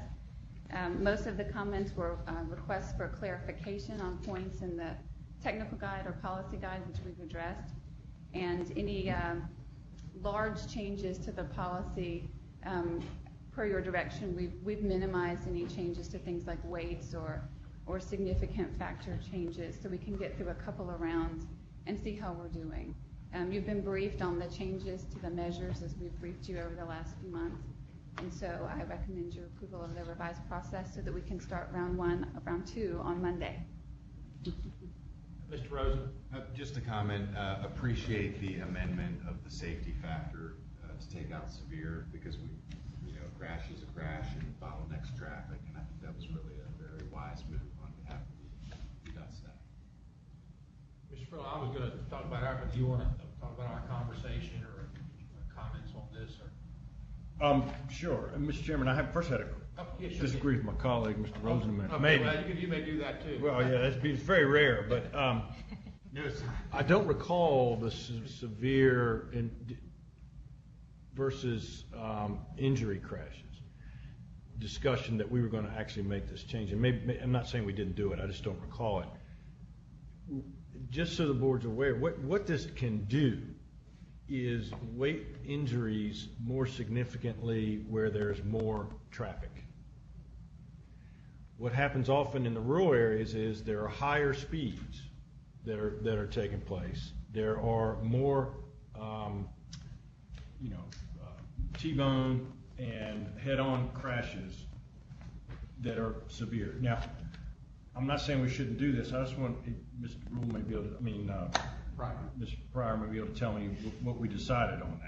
Most of the comments were requests for clarification on points in the technical guide or policy guide, which we've addressed. And any large changes to the policy, per your direction, we've minimized any changes to things like weights or significant factor changes, so we can get through a couple of rounds and see how we're doing. You've been briefed on the changes to the measures as we've briefed you over the last few months, and so I recommend your approval of the revised process so that we can start round 2 on Monday. Mr. Rosen. Just a comment, appreciate the amendment of the safety factor to take out severe, because crash is a crash and bottlenecks traffic, and I think that was really a very wise move on behalf of the VDOT staff. Mr. Frill, I was going to talk about our, but do you want to talk about our conversation or comments on this? Sure. Mr. Chairman, I first had Sure. disagree with my colleague, Mr. Rosenman. Okay, Maybe. well, you may do that too. Well, yeah, it's very rare, but I don't recall the severe versus injury crashes discussion that we were going to actually make this change. And maybe I'm not saying we didn't do it. I just don't recall it. Just so the board's aware, what this can do is weight injuries more significantly where there's more traffic. What happens often in the rural areas is there are higher speeds that are taking place. There are more, T-bone and head-on crashes that are severe. Now, I'm not saying we shouldn't do this. I just want Mr. Rule may be able to. Mr. Pryor may be able to tell me what we decided on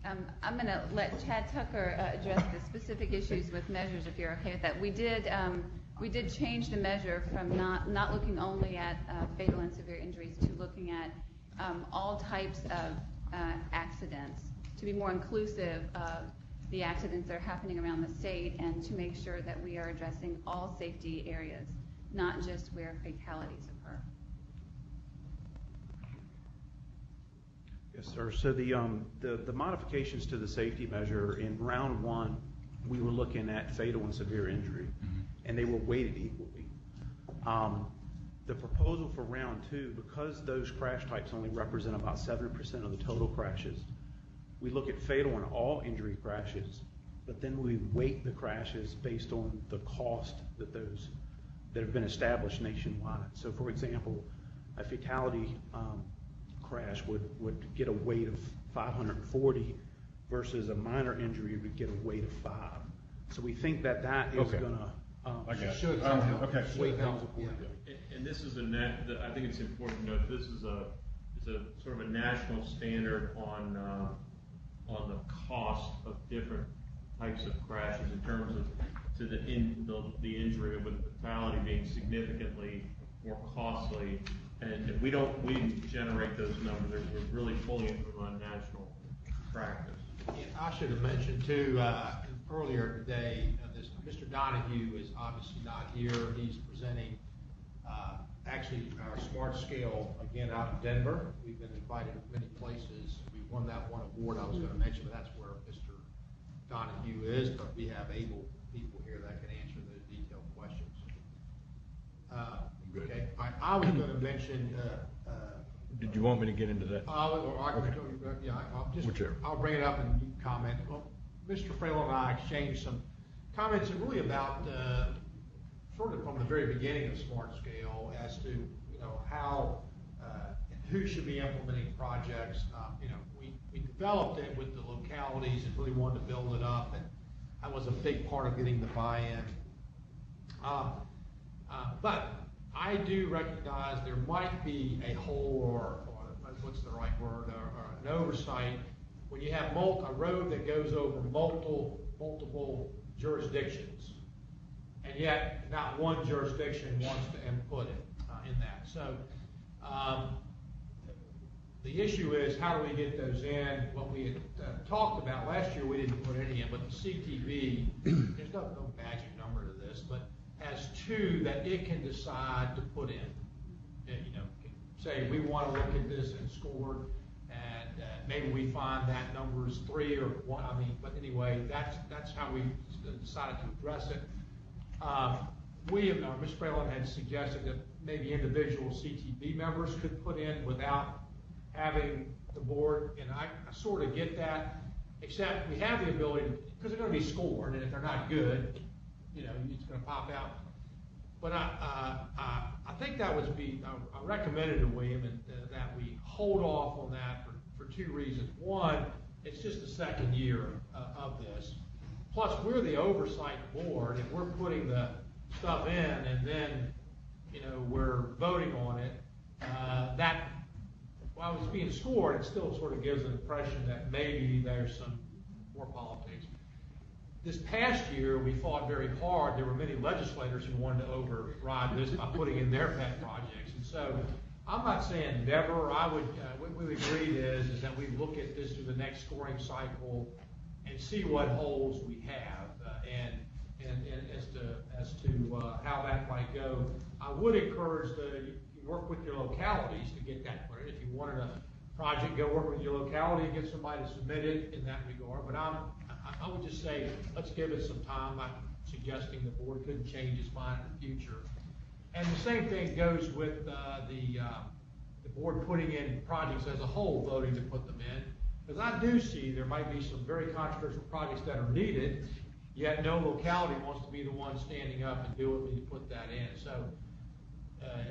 that. I'm going to let Chad Tucker address the specific issues with measures, if you're okay with that. We did change the measure from not looking only at fatal and severe injuries to looking at all types of accidents, to be more inclusive of the accidents that are happening around the state, and to make sure that we are addressing all safety areas, not just where fatalities occur. Yes, sir. So the modifications to the safety measure in round 1, we were looking at fatal and severe injury, and they were weighted equally. The proposal for round 2, because those crash types only represent about 7% of the total crashes, we look at fatal and all injury crashes, but then we weight the crashes based on the cost that have been established nationwide. So, for example, a fatality crash would get a weight of 540 versus a minor injury would get a weight of 5. So we think that is going to should weight things accordingly. And this is I think it's important to note this is a sort of a national standard on the cost of different types of crashes in terms of the injury, with fatality being significantly more costly. And we didn't generate those numbers. We're really pulling it from a national practice. Yeah, I should have mentioned too earlier today. Mr. Donahue is obviously not here. He's presenting actually our smart scale, again, out of Denver. We've been invited many places. We won that one award I was going to mention, but that's where Mr. Donahue is, but we have able people here that can answer those detailed questions. Okay, I was going to mention. Did you want me to get into that? I'll bring it up and you can comment. Well, Mr. Fraley and I exchanged some comments really about sort of from the very beginning of Smart Scale as to how who should be implementing projects. We developed it with the localities and really wanted to build it up, and that was a big part of getting the buy-in. But I do recognize there might be a hole or what's the right word, or an oversight when you have a road that goes over multiple jurisdictions, and yet not one jurisdiction wants to input it in that. So the issue is, how do we get those in? What we had talked about last year, we didn't put any in, but the CTV, there's no magic number to this, but has two that it can decide to put in. Say we want to look at this and score, and maybe we find that number is 3 or 1. But anyway, that's how we decided to address it. Ms. Fralin had suggested that maybe individual CTV members could put in without having the board, and I sort of get that, except we have the ability, because they're going to be scored, and if they're not good, it's going to pop out. But I think that would be, I recommended to William that we hold off on that for 2 reasons. One, it's just the second year of this. Plus, we're the oversight board, and we're putting the stuff in, and then, we're voting on it. That, while it's being scored, it still sort of gives an impression that maybe there's some more politics. This past year, we fought very hard. There were many legislators who wanted to override this by putting in their pet projects. And so I'm not saying never. What we agreed is that we look at this through the next scoring cycle and see what holes we have and as to how that might go. I would encourage you work with your localities to get that put in. If you wanted a project, go work with your locality and get somebody to submit it in that regard. But I would just say, let's give it some time. I'm suggesting the board couldn't change its mind in the future. And the same thing goes with the board putting in projects as a whole, voting to put them in. Because I do see there might be some very controversial projects that are needed, yet no locality wants to be the one standing up and do it when you put that in. So,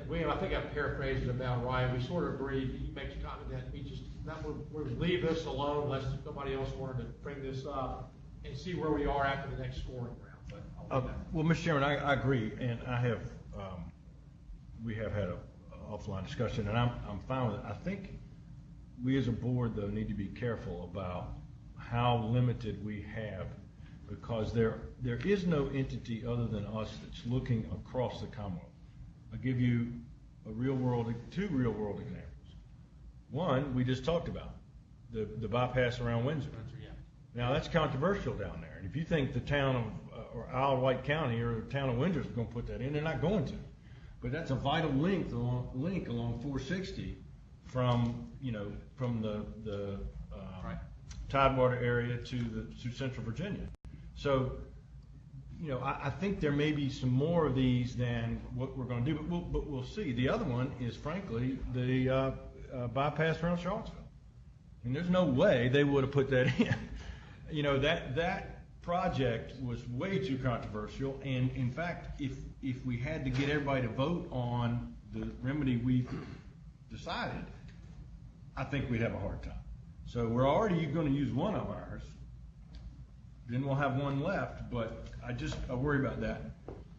William, I think I paraphrased it about right. We sort of agreed, you make a comment that we would leave this alone unless somebody else wanted to bring this up and see where we are after the next scoring round. Well, Mr. Chairman, I agree, and we have had an offline discussion, and I'm fine with it. I think we as a board, though, need to be careful about how limited we have, because there is no entity other than us that's looking across the Commonwealth. I'll give you two real-world examples. One, we just talked about, the bypass around Windsor. Now, that's controversial down there. And if you think the town of or Isle of Wight County or the town of Windsor is going to put that in, they're not going to. But that's a vital link along 460 from the Tidewater area to Central Virginia. So, I think there may be some more of these than what we're going to do, but we'll see. The other one is, frankly, the bypass around Charlottesville. I mean, there's no way they would have put that in. That project was way too controversial, and in fact, if we had to get everybody to vote on the remedy we decided, I think we'd have a hard time. So we're already going to use one of ours, then we'll have one left, but I worry about that.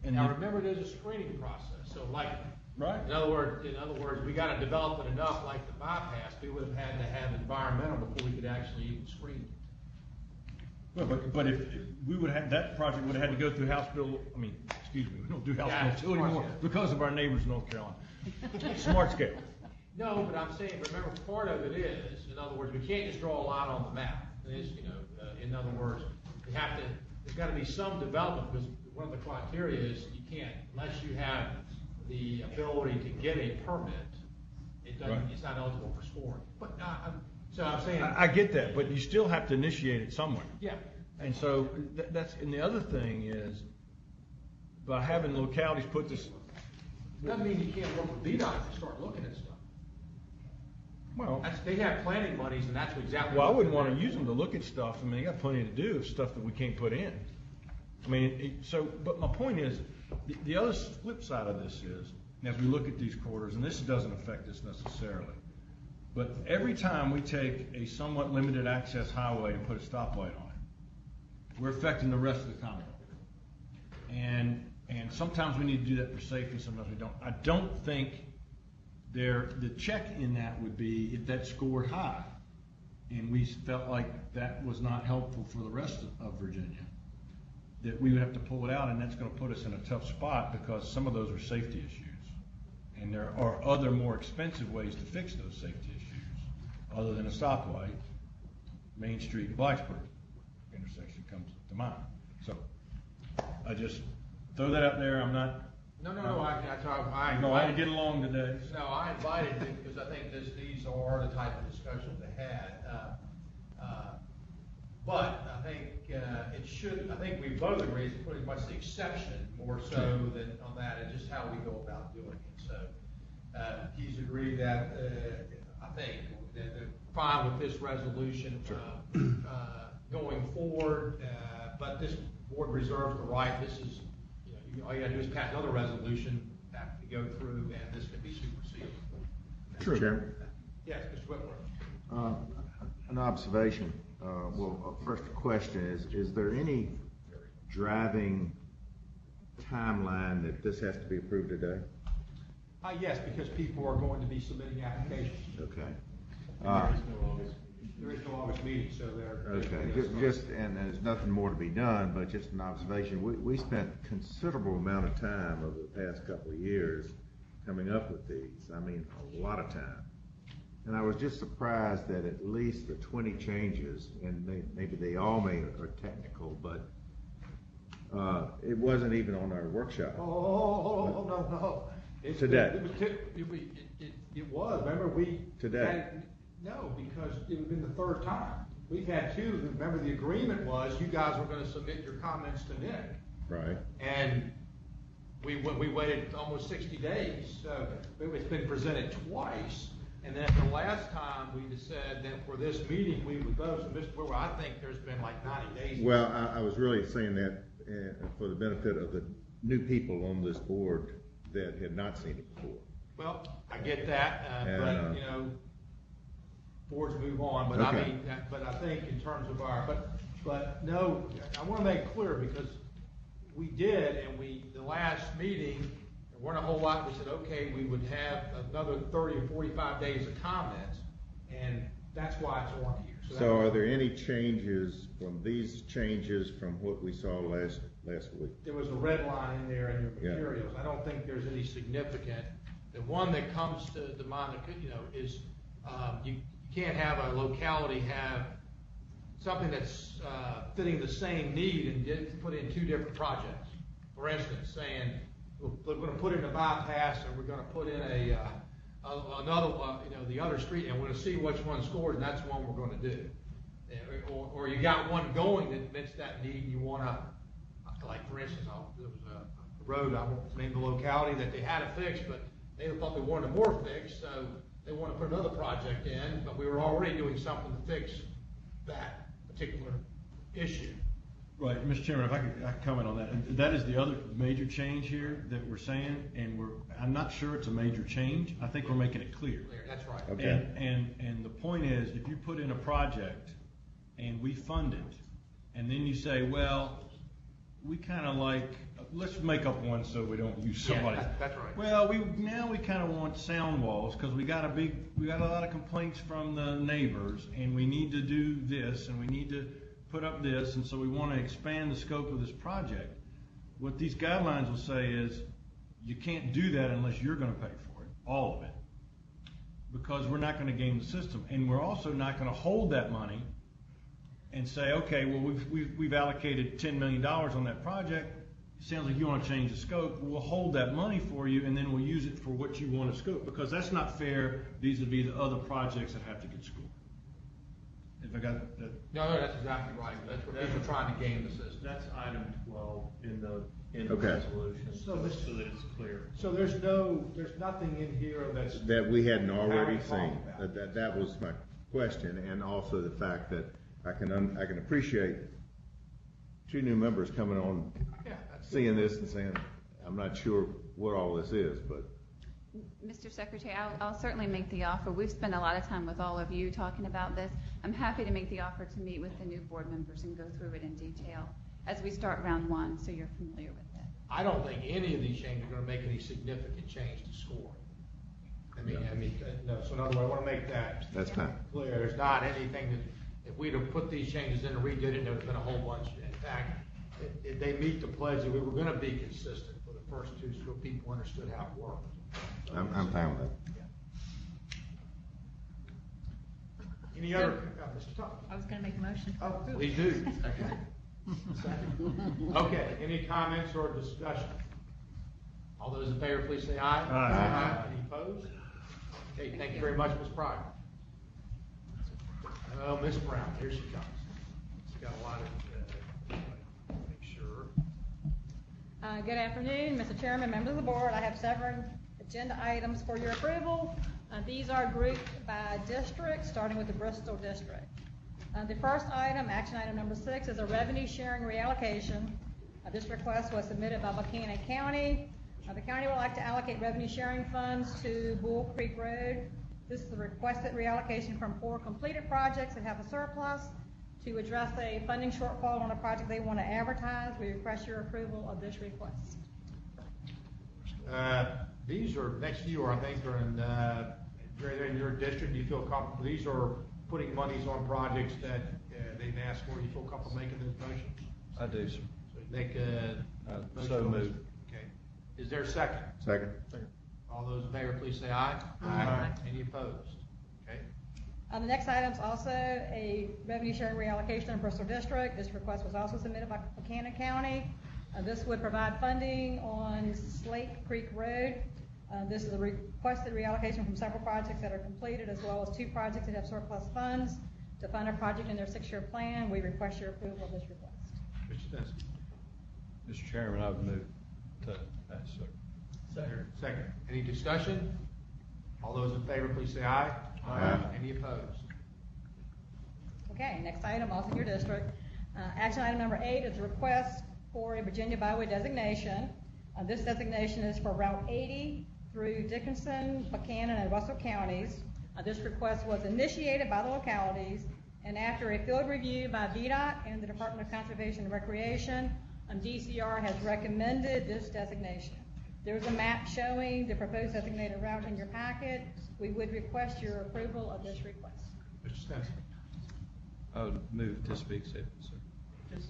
And now remember, there's a screening process. So in other words, we got to develop it enough, like the bypass, we would have had to have environmental before we could actually even screen it. Well, but if we would have, that project would have had to go through House Bill, we don't do House Bill 2 anymore because of our neighbors in North Carolina. Smart scale. No, but I'm saying, remember, part of it is, in other words, we can't just draw a line on the map. In other words, there's got to be some development, because one of the criteria is you can't, unless you have the ability to get a permit, it doesn't, Right. it's not eligible for scoring. But, so I'm saying. I get that, but you still have to initiate it somewhere. Yeah. And so that's, and the other thing is, by having localities put this, Doesn't mean you can't work with VDOT and start looking at stuff. well, They have planning monies, and that's exactly. well, I what wouldn't they're want to there use them to look at stuff. I mean, they got plenty to do of stuff that we can't put in. I mean, but my point is, the other flip side of this is, as we look at these quarters, and this doesn't affect us necessarily, but every time we take a somewhat limited access highway and put a stoplight on it, we're affecting the rest of the Commonwealth. And sometimes we need to do that for safety, sometimes we don't. I don't think the check in that would be if that scored high, and we felt like that was not helpful for the rest of Virginia, that we would have to pull it out, and that's going to put us in a tough spot because some of those are safety issues. And there are other more expensive ways to fix those safety issues, other than a stoplight. Main Street and Blacksburg intersection comes to mind. So I just throw that out there. I'm not. No, I I get along today. No, I invited you because I think these are the type of discussions they had. But I think it should. I think we both agree it's pretty much the exception more so than on that, and just how we go about doing it. So he's agreed that I think that they're fine with this resolution going forward. But this board reserves the right. This is, all you got to do is pass another resolution have to go through, and this can be superseded. Mr. Chairman? Yes, Mr. Whitworth. An observation. First question is there any driving timeline that this has to be approved today? Yes, because people are going to be submitting applications. Okay. There is no August meeting, so they're. Okay, and there's nothing more to be done, but just an observation. We spent a considerable amount of time over the past couple of years coming up with these. I mean, a lot of time. And I was just surprised that at least the 20 changes, and maybe they all are technical, but it wasn't even on our workshop. Oh, no. Today. It was, remember Today. No, because it had been the third time. We've had two. Remember, the agreement was you guys were going to submit your comments to Nick. Right. And we waited almost 60 days. So it's been presented twice. And then the last time we just said that for this meeting we would vote. So Mr. Brewer, I think there's been like 90 days. Well, I was really saying that for the benefit of the new people on this board that had not seen it before. Well, I get that, but boards move on. But okay. I mean, but I think in terms of but no, I want to make clear because we did, and the last meeting, there weren't a whole lot. We said, okay, we would have another 30 or 45 days of comments, and that's why it's on here. So are there any changes from these changes from what we saw last week? There was a red line in there in your materials. I don't think there's any significant. The one that comes to mind, is you can't have a locality have something that's fitting the same need and put in two different projects. For instance, saying we're going to put in a bypass and we're going to put in another, the other street, and we're going to see which one scores, and that's the one we're going to do. Or you got one going that meets that need, and you want to, like for instance, there was a road, I won't name the locality, that they had to fix, but they thought they wanted more fixed, so they want to put another project in, but we were already doing something to fix that particular issue. Right, Mr. Chairman, if I could comment on that. And that is the other major change here that we're saying, and I'm not sure it's a major change. I think we're making it clear. That's right. Okay. And the point is, if you put in a project and we fund it, and then you say, well, we kind of let's make up one so we don't use somebody. Yeah, that's right. Well, we kind of want sound walls because we got a lot of complaints from the neighbors, and we need to do this, and we need to put up this, and so we want to expand the scope of this project. What these guidelines will say is you can't do that unless you're going to pay for it, all of it, because we're not going to game the system, and we're also not going to hold that money and say, okay, well we've allocated $10 million on that project, sounds like you want to change the scope, we'll hold that money for you, and then we'll use it for what you want to scope, because that's not fair vis-a-vis the other projects that have to get scored. If I got that. No, that's exactly right. That's what people are trying to game the system. That's item 12 in the Okay. resolution, So so this- that it's clear. So there's nothing in here that's. That we hadn't already Carry forward seen. about. That was my question, and also the fact that I can appreciate two new members coming on, Yeah, that's seeing this and saying, I'm not sure what all this is, but. Mr. Secretary, I'll certainly make the offer. We've spent a lot of time with all of you talking about this. I'm happy to make the offer to meet with the new board members and go through it in detail as we start round one, so you're familiar with it. I don't think any of these changes are gonna make any significant change to scoring. No, so in other words, I wanna make that. That's fine. Clear, there's not anything that, if we'd have put these changes in and redid it, there would've been a whole bunch. In fact, they meet the pledge that we were gonna be consistent for the first two, so people understood how it worked. I'm fine with that. Any other, Mr. Thomas? I was gonna make a motion. Oh, please do. Okay, any comments or discussion? All those in favor, please say aye. Aye. Any opposed? Okay, thank you very much, Ms. Pryor. Oh, Ms. Brown, here she comes. She's got a lot of, make sure. Good afternoon, Mr. Chairman, members of the board. I have several agenda items for your approval. These are grouped by district, starting with the Bristol district. The first item, action item number 6, is a revenue sharing reallocation. This request was submitted by Buchanan County. The county would like to allocate revenue sharing funds to Bull Creek Road. This is the requested reallocation from 4 completed projects that have a surplus to address a funding shortfall on a project they want to advertise. We request your approval of this request. These are, next few are, I think, are in your district. Do you feel comfortable? These are putting monies on projects that they've asked for. Do you feel comfortable making those motions? I do, sir. So you make a motion So on this? moved. Okay. Is there a second? Second. All those in favor, please say aye. Aye. Any opposed? Okay. The next item is also a revenue sharing reallocation in Bristol District. This request was also submitted by Buchanan County. This would provide funding on Slate Creek Road. This is a requested reallocation from several projects that are completed, as well as 2 projects that have surplus funds to fund a project in their 6-year plan. We request your approval of this request. Mr. Stinson. Mr. Chairman, I would move to pass, sir. Second. Any discussion? All those in favor, please say aye. Aye. Any opposed? Okay, next item, also in your district. Action item number 8 is a request for a Virginia byway designation. This designation is for Route 80 through Dickinson, Buchanan, and Russell counties. This request was initiated by the localities, and after a field review by VDOT and the Department of Conservation and Recreation, DCR has recommended this designation. There's a map showing the proposed designated route in your packet. We would request your approval of this request. Mr. Stinson. I would move to speak safely, sir. Just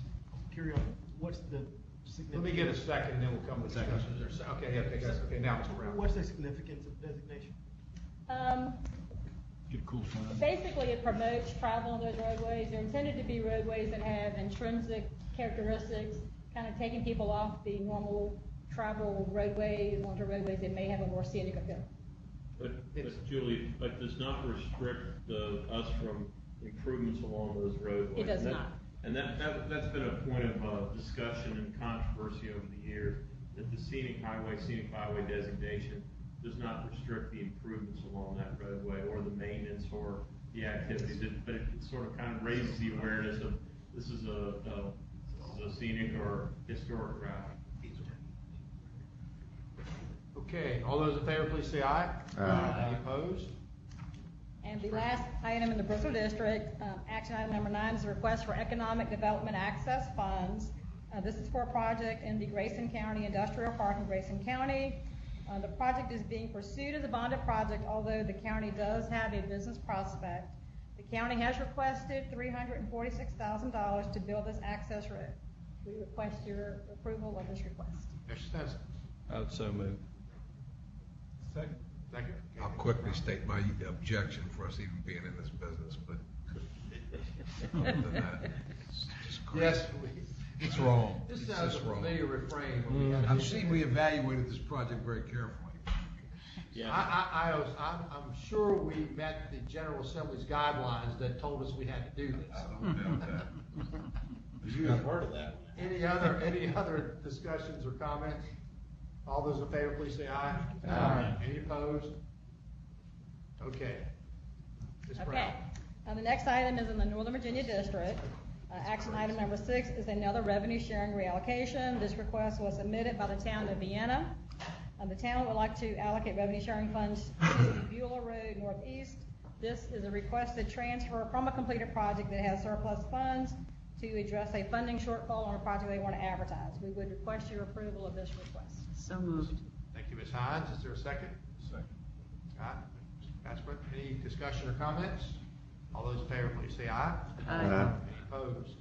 curious, what's the significance? Let me get a second, and then we'll come to discussions. Okay, now, Mr. Brown. What's the significance of designation? Get a cool sign. Basically, it promotes travel on those roadways. They're intended to be roadways that have intrinsic characteristics, kind of taking people off the normal travel roadways onto roadways that may have a more scenic appeal. But Julie, that does not restrict us from improvements along those roadways. It does not. And that's been a point of discussion and controversy over the years, that the scenic highway designation does not restrict the improvements along that roadway or the maintenance or the activities, but it sort of kind of raises the awareness of this is a scenic or historic route. Okay, all those in favor, please say aye. Aye. Any opposed? And the last item in the Bristol District, action item number 9, is a request for economic development access funds. This is for a project in the Grayson County Industrial Park in Grayson County. The project is being pursued as a bonded project, although the county does have a business prospect. The county has requested $346,000 to build this access road. We request your approval of this request. Mr. Stinson. I would so move. Second. Second. I'll quickly state my objection for us even being in this business, but other than that, it's just crazy. Yes, It's wrong. This It's sounds a just wrong. familiar refrain. When we had I've seen, we evaluated this project very carefully. I'm sure we met the General Assembly's guidelines that told us we had to do this. I don't doubt that. You have heard of that. Any other discussions or comments? All those in favor, please say aye. Aye. Any opposed? Okay. Ms. Brown. Okay. The next item is in the Northern Virginia District. Action item number 6 is another revenue sharing reallocation. This request was submitted by the town of Vienna. The town would like to allocate revenue sharing funds to Beulah Road Northeast. This is a requested transfer from a completed project that has surplus funds to address a funding shortfall on a project they want to advertise. We would request your approval of this request. So moved. Thank you, Ms. Hines. Is there a second? Second. Scott? Passman? Any discussion or comments? All those in favor, please say aye. Aye. Any opposed?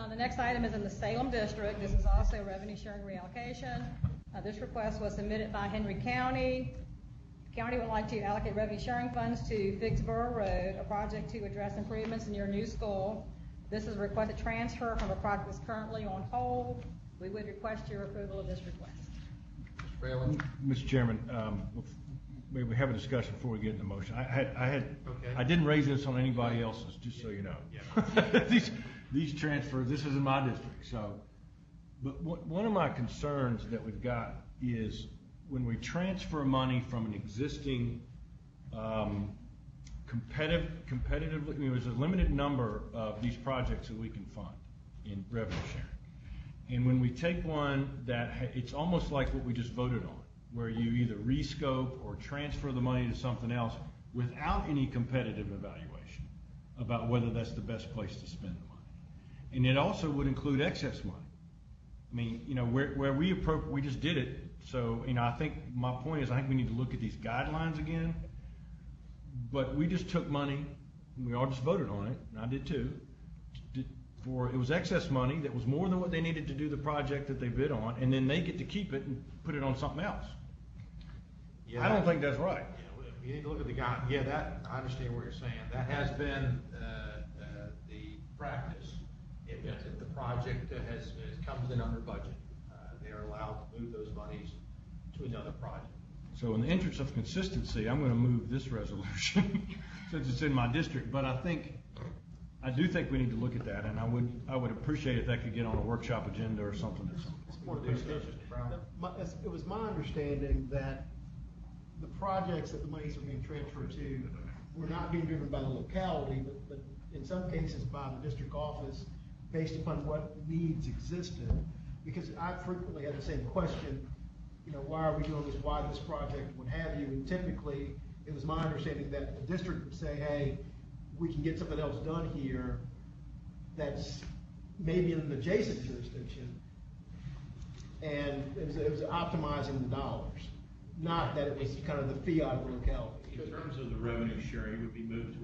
The next item is in the Salem District. This is also a revenue sharing reallocation. This request was submitted by Henry County. The county would like to allocate revenue sharing funds to Vicksboro Road, a project to address improvements in your new school. This is a requested transfer from a project that's currently on hold. We would request your approval of this request. Mr. Phelan? Mr. Chairman, maybe we have a discussion before we get into the motion. Okay. I didn't raise this on anybody else's, just so you know. Yeah. These transfers, this is in my district, so. But one of my concerns that we've got is when we transfer money from an existing competitively, there's a limited number of these projects that we can fund in revenue sharing. And when we take one it's almost like what we just voted on, where you either rescope or transfer the money to something else without any competitive evaluation about whether that's the best place to spend the money. And it also would include excess money. I mean, where we just did it. So, I think my point is I think we need to look at these guidelines again. But we just took money, and we all just voted on it, and I did too, it was excess money that was more than what they needed to do the project that they bid on, and then they get to keep it and put it on something else. Yeah, I don't think that's right. Yeah, you need to look at the guide. Yeah, I understand what you're saying. That has been the practice. If the project comes in under budget, they are allowed to move those monies to another project. So in the interest of consistency, I'm going to move this resolution since it's in my district. But I do think we need to look at that, and I would appreciate if that could get on a workshop agenda or something. It was my understanding that the projects that the monies are being transferred to were not being driven by the locality, but in some cases by the district office based upon what needs existed. Because I frequently had the same question, why are we doing this, why this project, what have you, and typically it was my understanding that the district would say, hey, we can get something else done here that's maybe in an adjacent jurisdiction, and it was optimizing the dollars, not that it was kind of the fiat of the locality. In terms of the revenue sharing, it would be moved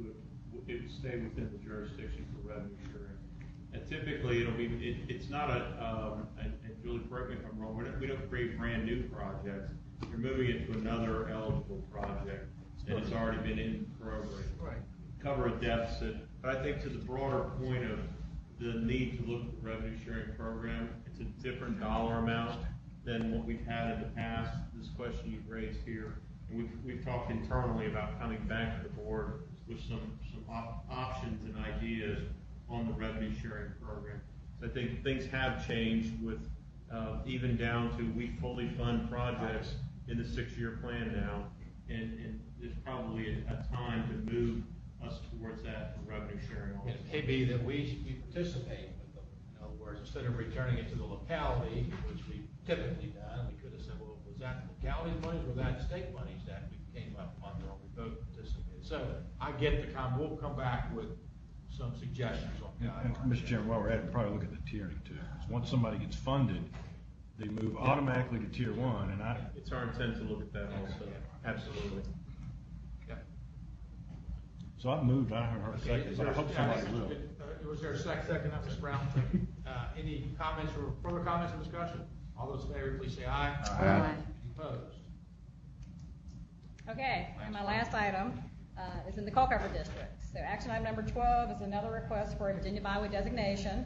it would stay within the jurisdiction for revenue sharing. And typically, it's not and Julie, correct me if I'm wrong, we don't create brand new projects. You're moving it to another eligible project, and it's already been in the program. Right. Cover a deficit. But I think to the broader point of the need to look at the revenue sharing program, it's a different dollar amount than what we've had in the past. This question you've raised here, and we've talked internally about coming back to the board with some options and ideas on the revenue sharing program. So I think things have changed with even down to we fully fund projects in the 6-year plan now, and there's probably a time to move us towards that for revenue sharing also. It may be that we participate with them. In other words, instead of returning it to the locality, which we've typically done, we could have said, well, was that the locality's monies or that state monies that we came up under or we both participated? So I get we'll come back with some suggestions on And Mr. Chairman, while we're at it, we'll probably look at the tiering too. Because once somebody gets funded, they move automatically to tier 1, and it's our intent to look at that also. Absolutely. So I've moved. I haven't heard a second, but I hope somebody will. Was there a second? That was Brown. Any comments or further comments or discussion? All those in favor, please say aye. Aye. Opposed? Okay, and my last item is in the Culpeper District. So action item number 12 is another request for a Virginia byway designation.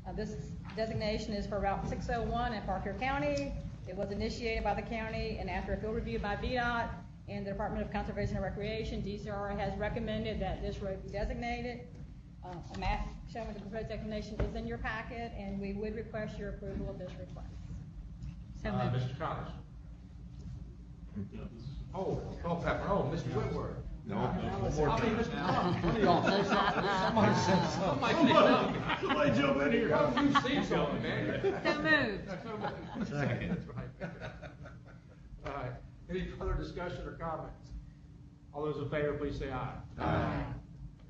This designation is for Route 601 in Parker County. It was initiated by the county, and after a field review by VDOT and the Department of Conservation and Recreation, DCR has recommended that this road be designated. A map showing the proposed designation is in your packet, and we would request your approval of this request. Mr. Connors. Oh, Culpepper. Oh, Mr. Whitworth. No. I mean, Mr. Trump. One of y'all say something. Somebody said something. Somebody jump in here. Oh, you see something, man. So moved. Second. That's right. All right. Any further discussion or comments? All those in favor, please say aye. Aye.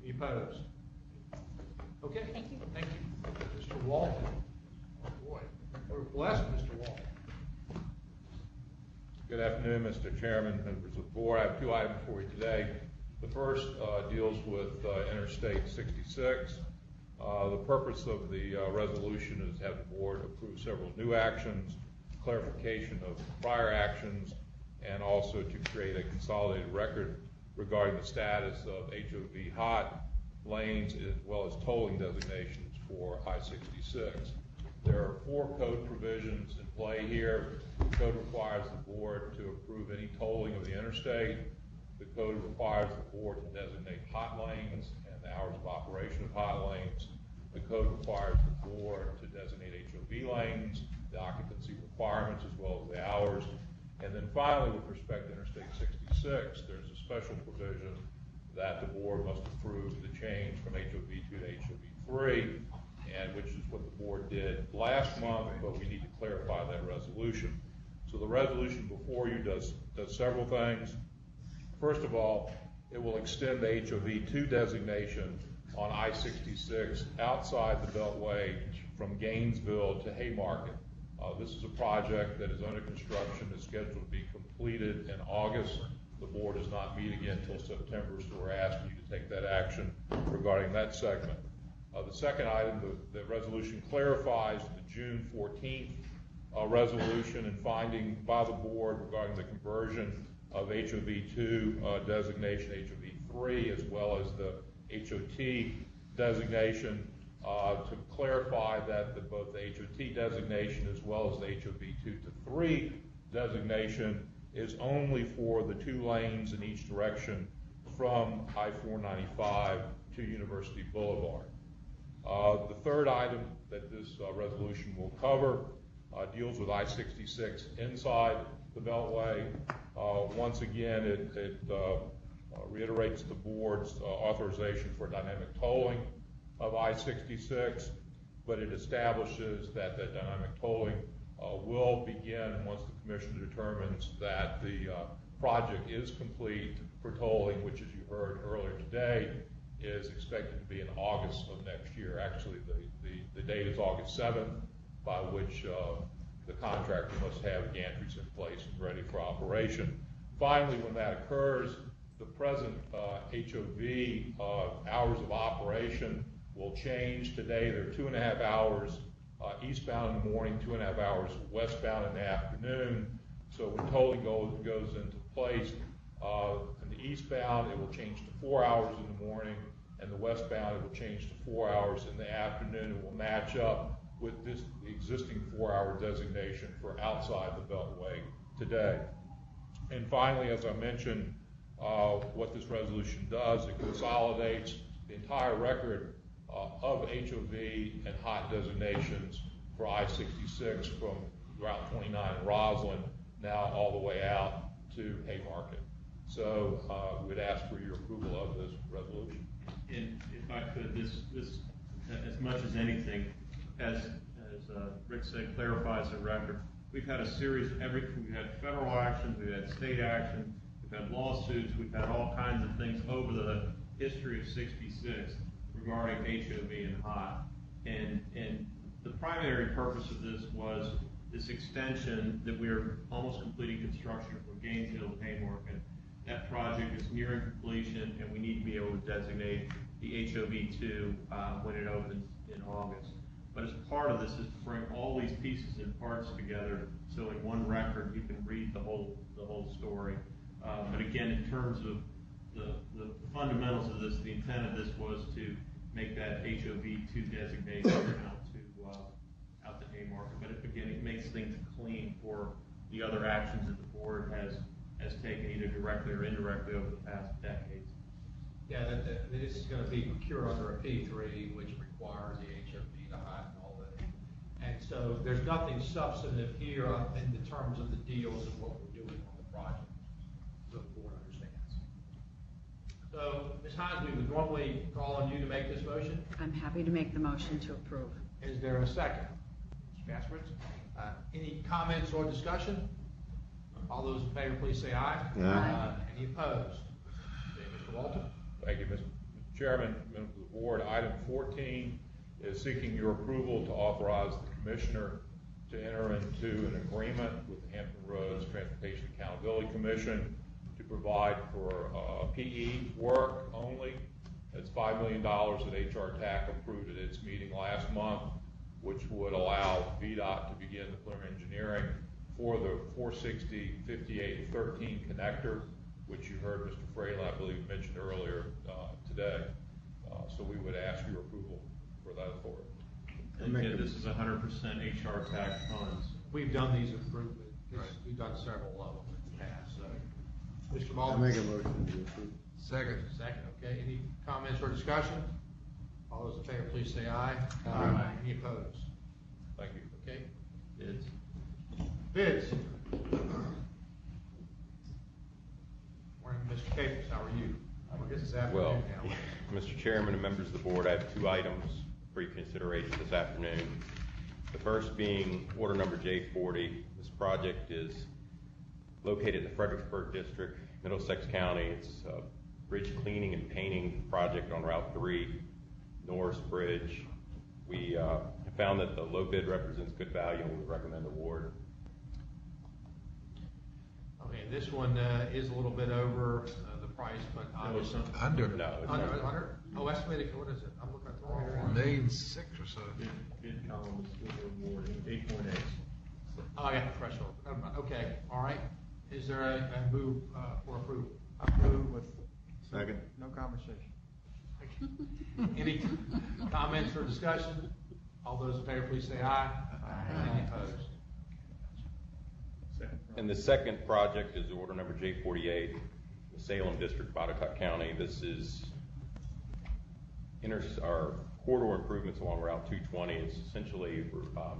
Any opposed? Okay. Thank you. Thank you. Mr. Walton. Oh, boy. We're blessed, Mr. Walton. Good afternoon, Mr. Chairman, members of the board. I have two items for you today. The first deals with Interstate 66. The purpose of the resolution is to have the board approve several new actions, clarification of prior actions, and also to create a consolidated record regarding the status of HOV hot lanes as well as tolling designations for I-66. There are 4 code provisions in play here. The code requires the board to approve any tolling of the interstate. The code requires the board to designate hot lanes and the hours of operation of hot lanes. The code requires the board to designate HOV lanes, the occupancy requirements as well as the hours. And then finally, with respect to Interstate 66, there's a special provision that the board must approve the change from HOV2 to HOV3, and which is what the board did last month, but we need to clarify that resolution. So the resolution before you does several things. First of all, it will extend the HOV2 designation on I-66 outside the Beltway from Gainesville to Haymarket. This is a project that is under construction, is scheduled to be completed in August. The board does not meet again until September, so we're asking you to take that action regarding that segment. The second item, the resolution clarifies the June 14th resolution and finding by the board regarding the conversion of HOV2 designation HOV3 as well as the HOT designation to clarify that both the HOT designation as well as the HOV2 to 3 designation is only for the 2 lanes in each direction from I-495 to University Boulevard. The third item that this resolution will cover deals with I-66 inside the Beltway. Once again, it reiterates the board's authorization for dynamic tolling of I-66, but it establishes that the dynamic tolling will begin once the commission determines that the project is complete for tolling, which, as you heard earlier today, is expected to be in August of next year. Actually, the date is August 7th, by which the contractor must have gantries in place and ready for operation. Finally, when that occurs, the present HOV hours of operation will change. Today, they're 2.5 hours eastbound in the morning, 2.5 hours westbound in the afternoon. So when tolling goes into place, in the eastbound, it will change to 4 hours in the morning, and the westbound, it will change to 4 hours in the afternoon. It will match up with the existing 4-hour designation for outside the Beltway today. And finally, as I mentioned, what this resolution does, it consolidates the entire record of HOV and HOT designations for I-66 from Route 29 in Roslyn, now all the way out to Haymarket. So we would ask for your approval of this resolution. And if I could, this as much as anything, as Rick said, clarifies the record. We've had a series of we've had federal actions, we've had state action, we've had lawsuits, we've had all kinds of things over the history of 66 regarding HOV and HOT. And the primary purpose of this was this extension that we're almost completing construction from Gainesville to Haymarket. That project is nearing completion, and we need to be able to designate the HOV2 when it opens in August. But as part of this is to bring all these pieces and parts together, so in one record you can read the whole story. But again, in terms of the fundamentals of this, the intent of this was to make that HOV2 designation out to out to Haymarket. But again, it makes things clean for the other actions that the board has taken either directly or indirectly over the past decades. Yeah, this is gonna be procured under a P3, which requires the HOP to hide and all that. And so there's nothing substantive here in the terms of the deals and what we're doing on the project, so the board understands. So, Ms. Hines, we would normally call on you to make this motion. I'm happy to make the motion to approve. Is there a second? Mr. Gasperitz? Any comments or discussion? All those in favor, please say aye. Aye. Any opposed? Okay, Mr. Walton? Thank you, Mr. Chairman, members of the board. Item 14 is seeking your approval to authorize the commissioner to enter into an agreement with the Hampton Roads Transportation Accountability Commission to provide for PE work only. It's $5 million that HR TAC approved at its meeting last month, which would allow VDOT to begin the preliminary engineering for the 460-58-13 connector, which you heard Mr. Fralin, I believe, mentioned earlier today. So we would ask your approval for that authority. And this is 100% HR TAC funds. We've done these improvements. We've done several of them in the past, so. Mr. I Baldwin? make a motion to approve. Second, okay. Any comments or discussion? All those in favor, please say aye. Aye. Any opposed? Thank you. Okay. Bids. Bids. Morning, Mr. Capers, how are you? I guess it's Well, afternoon now. Mr. Chairman and members of the board, I have two items for your consideration this afternoon. The first being order number J40. This project is located in the Fredericksburg District, Middlesex County. It's a bridge cleaning and painting project on Route 3, Norris Bridge. We found that the low bid represents good value and we recommend award. Okay, this one is a little bit over the price, but obviously. Under. No, it's Under, not. under? Oh, estimated, what is it? I'm looking at the wrong one. $1,600,000 or so. Bid column is award 8.8. Oh, I got the threshold. Never mind. Okay, all right. Is there a move for approval? Approve with Second. no conversation. Any comments or discussion? All those in favor, please say aye. Any opposed? And the second project is order number J48, the Salem District, Botetourt County. This is our corridor improvements along Route 220. It's essentially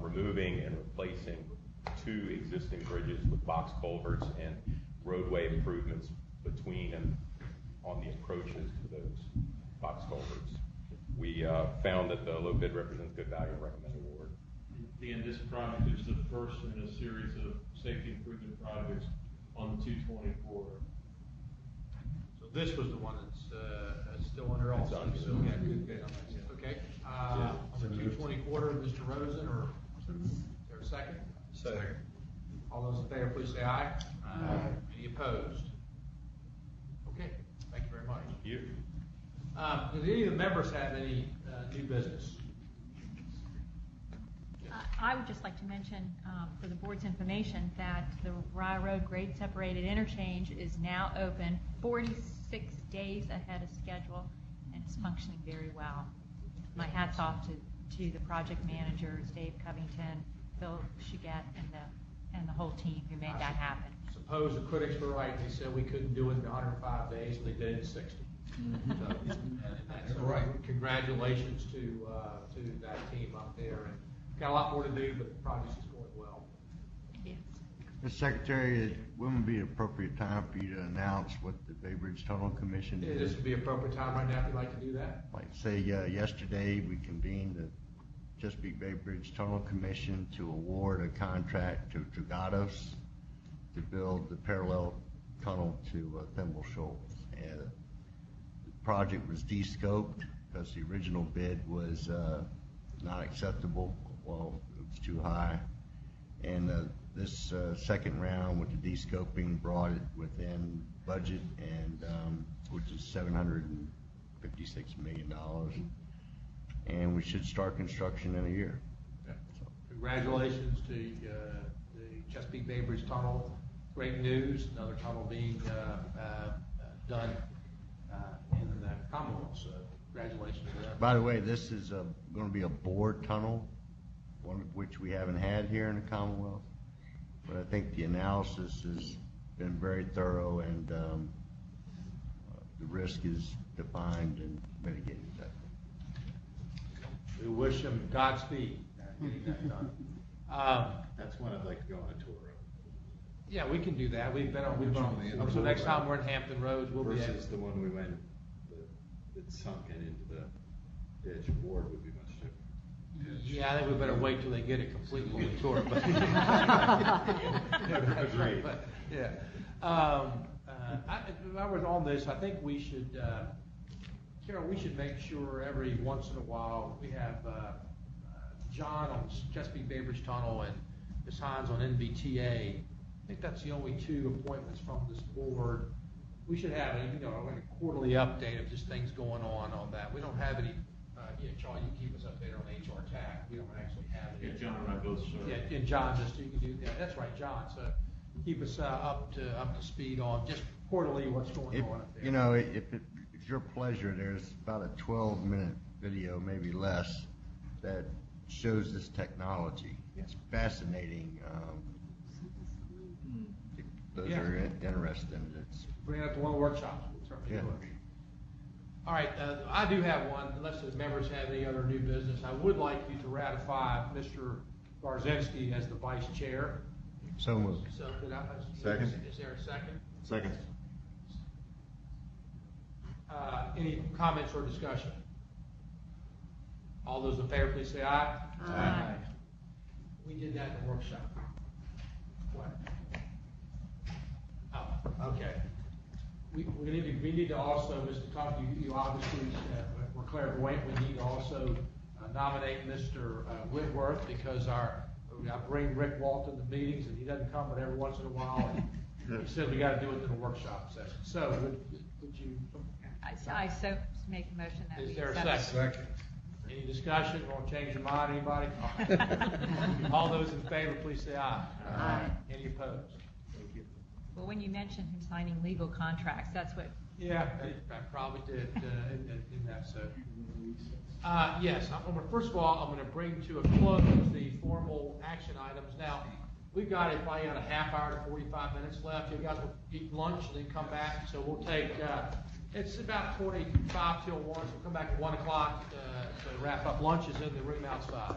removing and replacing two existing bridges with box culverts and roadway improvements between and on the approaches to those box culverts. We found that the low bid represents good value and recommend award. Again, this project is the first in a series of safety improvement projects on the 220 corridor. So this was the one that's still under all. It's under. So we got good bid on that. Okay. On the 220 corridor, Mr. Rosen, or is there a second? Second. All those in favor, please say aye. Aye. Any opposed? Okay, thank you very much. Thank you. Do any of the members have any new business? I would just like to mention, for the board's information, that the Rye Road grade separated interchange is now open 46 days ahead of schedule, and it's functioning very well. My hat's off to the project managers, Dave Covington, Phil Shiget, and the whole team who made that happen. Suppose the critics were right. They said we couldn't do it in 105 days, and they did it in 60. So, that's right. Congratulations to that team up there, and got a lot more to do, but the project is going well. Yes. Mr. Secretary, when would be an appropriate time for you to announce what the Bay Bridge Tunnel Commission Yeah, is? this would be appropriate time right now if you'd like to do that. Like say yesterday we convened the Chesapeake Bay Bridge Tunnel Commission to award a contract to Dragados to build the parallel tunnel to Thimble Shoals. And the project was de-scoped because the original bid was not acceptable. Well, it was too high. And this second round with the de-scoping brought it within budget, and which is $756 million. And we should start construction in a year. Yeah. So, congratulations to the Chesapeake Bay Bridge Tunnel. Great news, another tunnel being done in the Commonwealth. So congratulations to them. By the way, this is going to be a bored tunnel. one of which we haven't had here in the Commonwealth. But I think the analysis has been very thorough, and the risk is defined and mitigated. We wish them Godspeed. Getting that done. That's one I'd like to go on a tour of. Yeah, we can do that. We've been on, so next time we're in Hampton Roads, we'll be able. Versus the one we went, that sunk into the ditch, Ward would be much different. Yeah, I think we better wait till they get it completely toured, but. Agreed. But, yeah. If I was on this, I think we should, Carol, we should make sure every once in a while, we have, John on Chesapeake Bay Bridge Tunnel and Ms. Hines on NVTA. I think that's the only two appointments from this board. We should have a, like a quarterly update of just things going on that. We don't have any, Charlie, you keep us updated on HR TAC. We don't actually have it. Yeah, John and I both serve. Yeah, and John, just, you can do that. That's right, John. So keep us up to speed on just quarterly what's going on up there. If it's your pleasure, there's about a 12-minute video, maybe less, that shows this technology. It's fascinating. Those are interesting. Bring it up to one of the workshops. We'll certainly do it. All right, I do have one, unless the members have any other new business. I would like you to ratify Mr. Garzinski as the vice chair. So moved. So, Second. Is there a second? Second. Any comments or discussion? All those in favor, please say aye. Aye. We did that in the workshop. What? Oh, okay. We need to also, Mr. Tuck, you obviously were clairvoyant. We need to also nominate Mr. Whitworth, because I bring Rick Walton to meetings and he doesn't come but every once in a while. And he said we got to do it in a workshop session. So would you? I so make a motion that we Is there a accept. second? Any discussion? Want to change your mind, anybody? All those in favor, please say aye. Aye. Any opposed? Thank you. Well, when you mentioned him signing legal contracts, that's what. Yeah, I probably did in that. So, yes. First of all, I'm going to bring to a close the formal action items. Now, we've got probably a half hour to 45 minutes left. You guys will eat lunch and then come back. So we'll take. It's about 45 till 1. So we'll come back at 1 o'clock to wrap up. Lunch is in the room outside.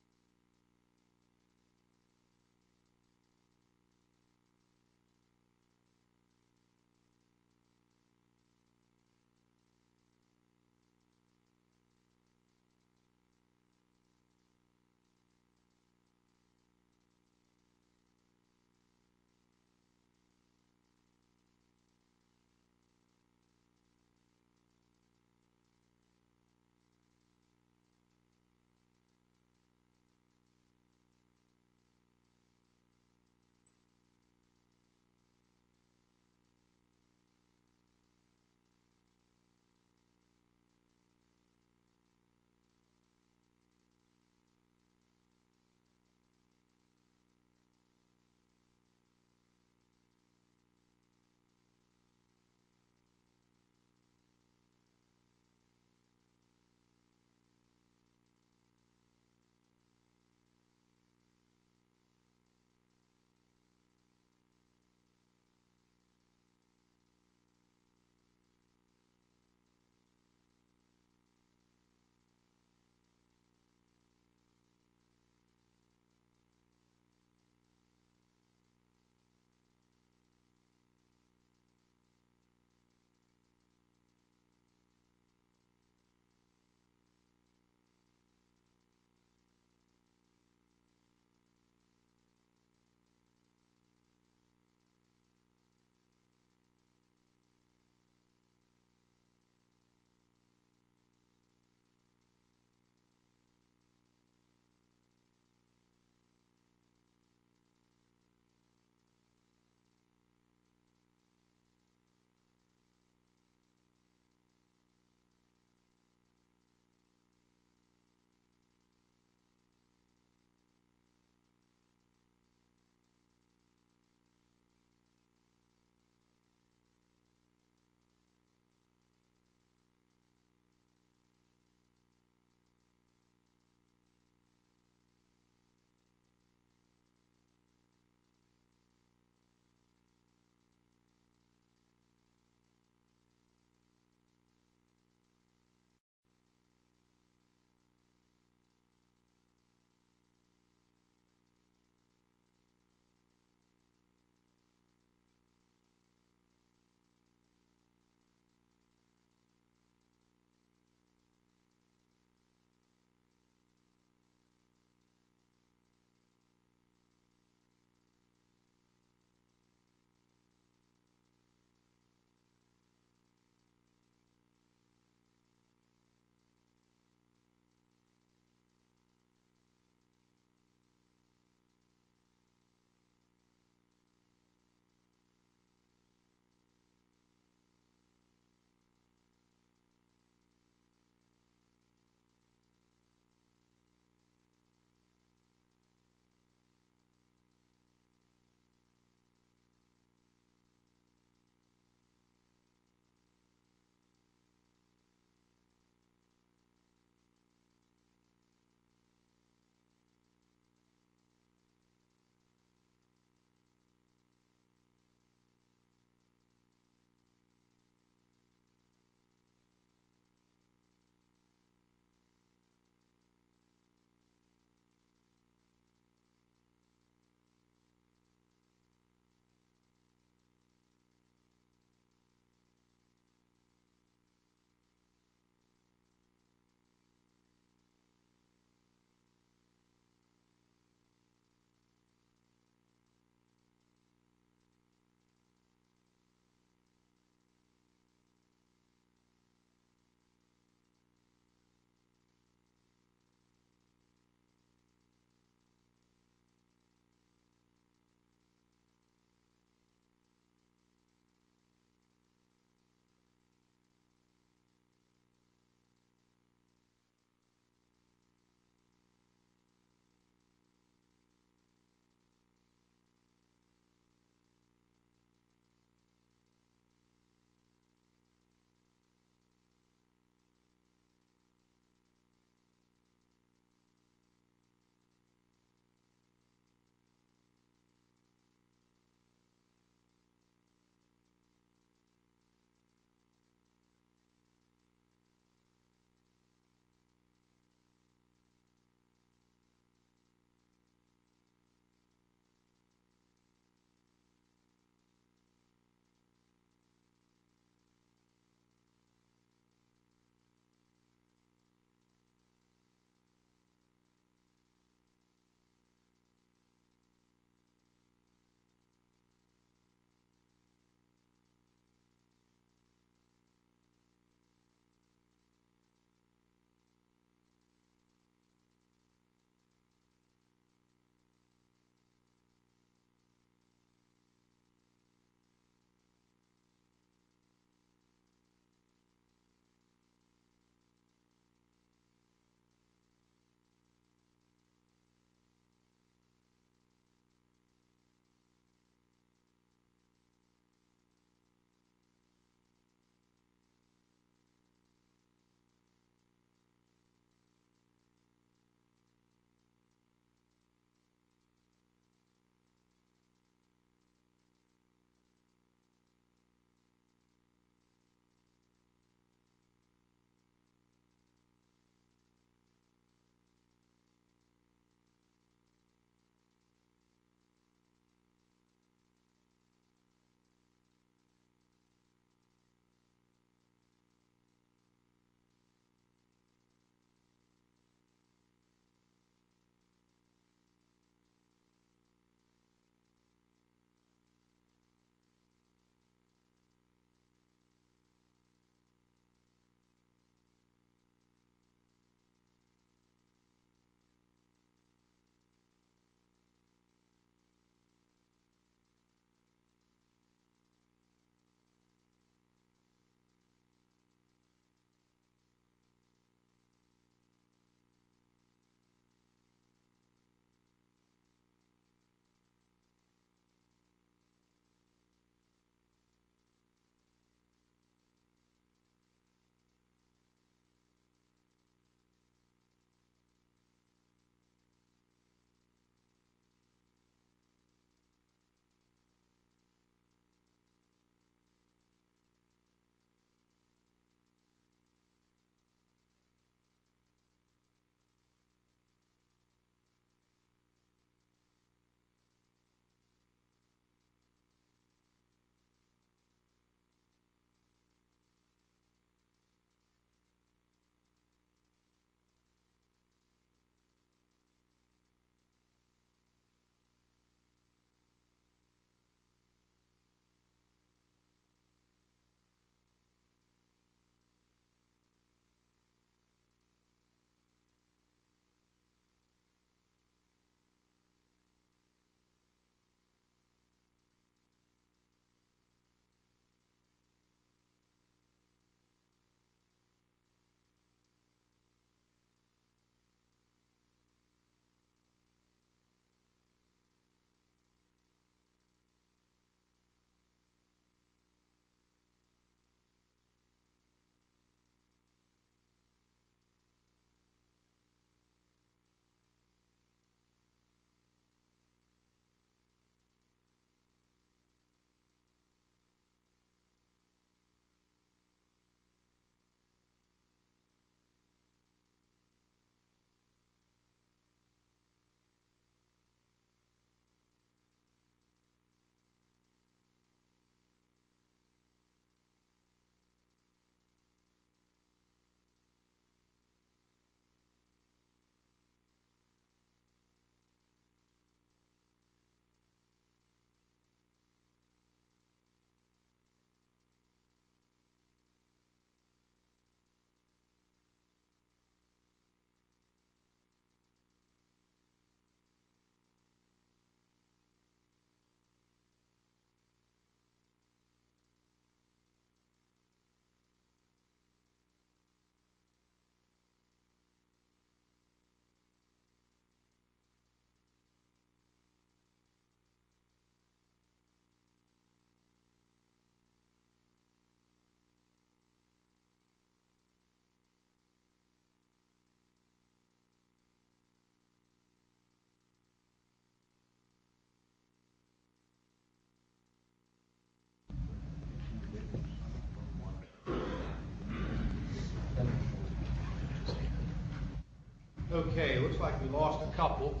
Okay, looks like we lost a couple.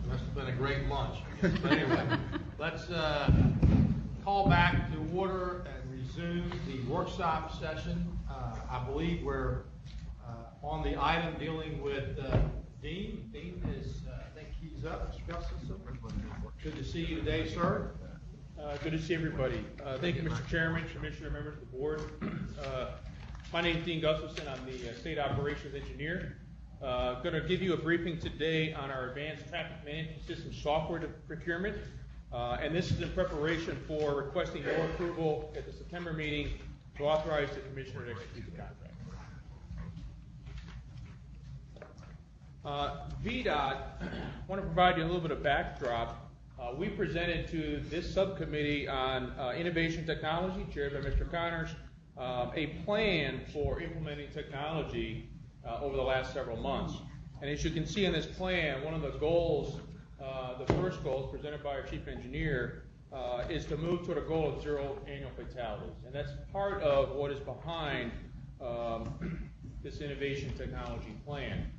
Must have been a great lunch. But anyway, let's call back to order and resume the workshop session. I believe we're on the item dealing with Dean. Dean is, I think he's up. Mr. Gustafson, good to see you today, sir. Good to see everybody. Thank you, Mr. Chairman, Commissioner, members of the board. My name is Dean Gustafson. I'm the State Operations Engineer. Going to give you a briefing today on our Advanced Traffic Management System software procurement. And this is in preparation for requesting your approval at the September meeting to authorize the Commissioner to execute the contract. VDOT, I want to provide you a little bit of backdrop. We presented to this subcommittee on innovation technology, chaired by Mr. Connors, a plan for implementing technology over the last several months. And as you can see in this plan, one of the goals, the first goal presented by our chief engineer, is to move toward a goal of 0 annual fatalities. And that's part of what is behind this innovation technology plan.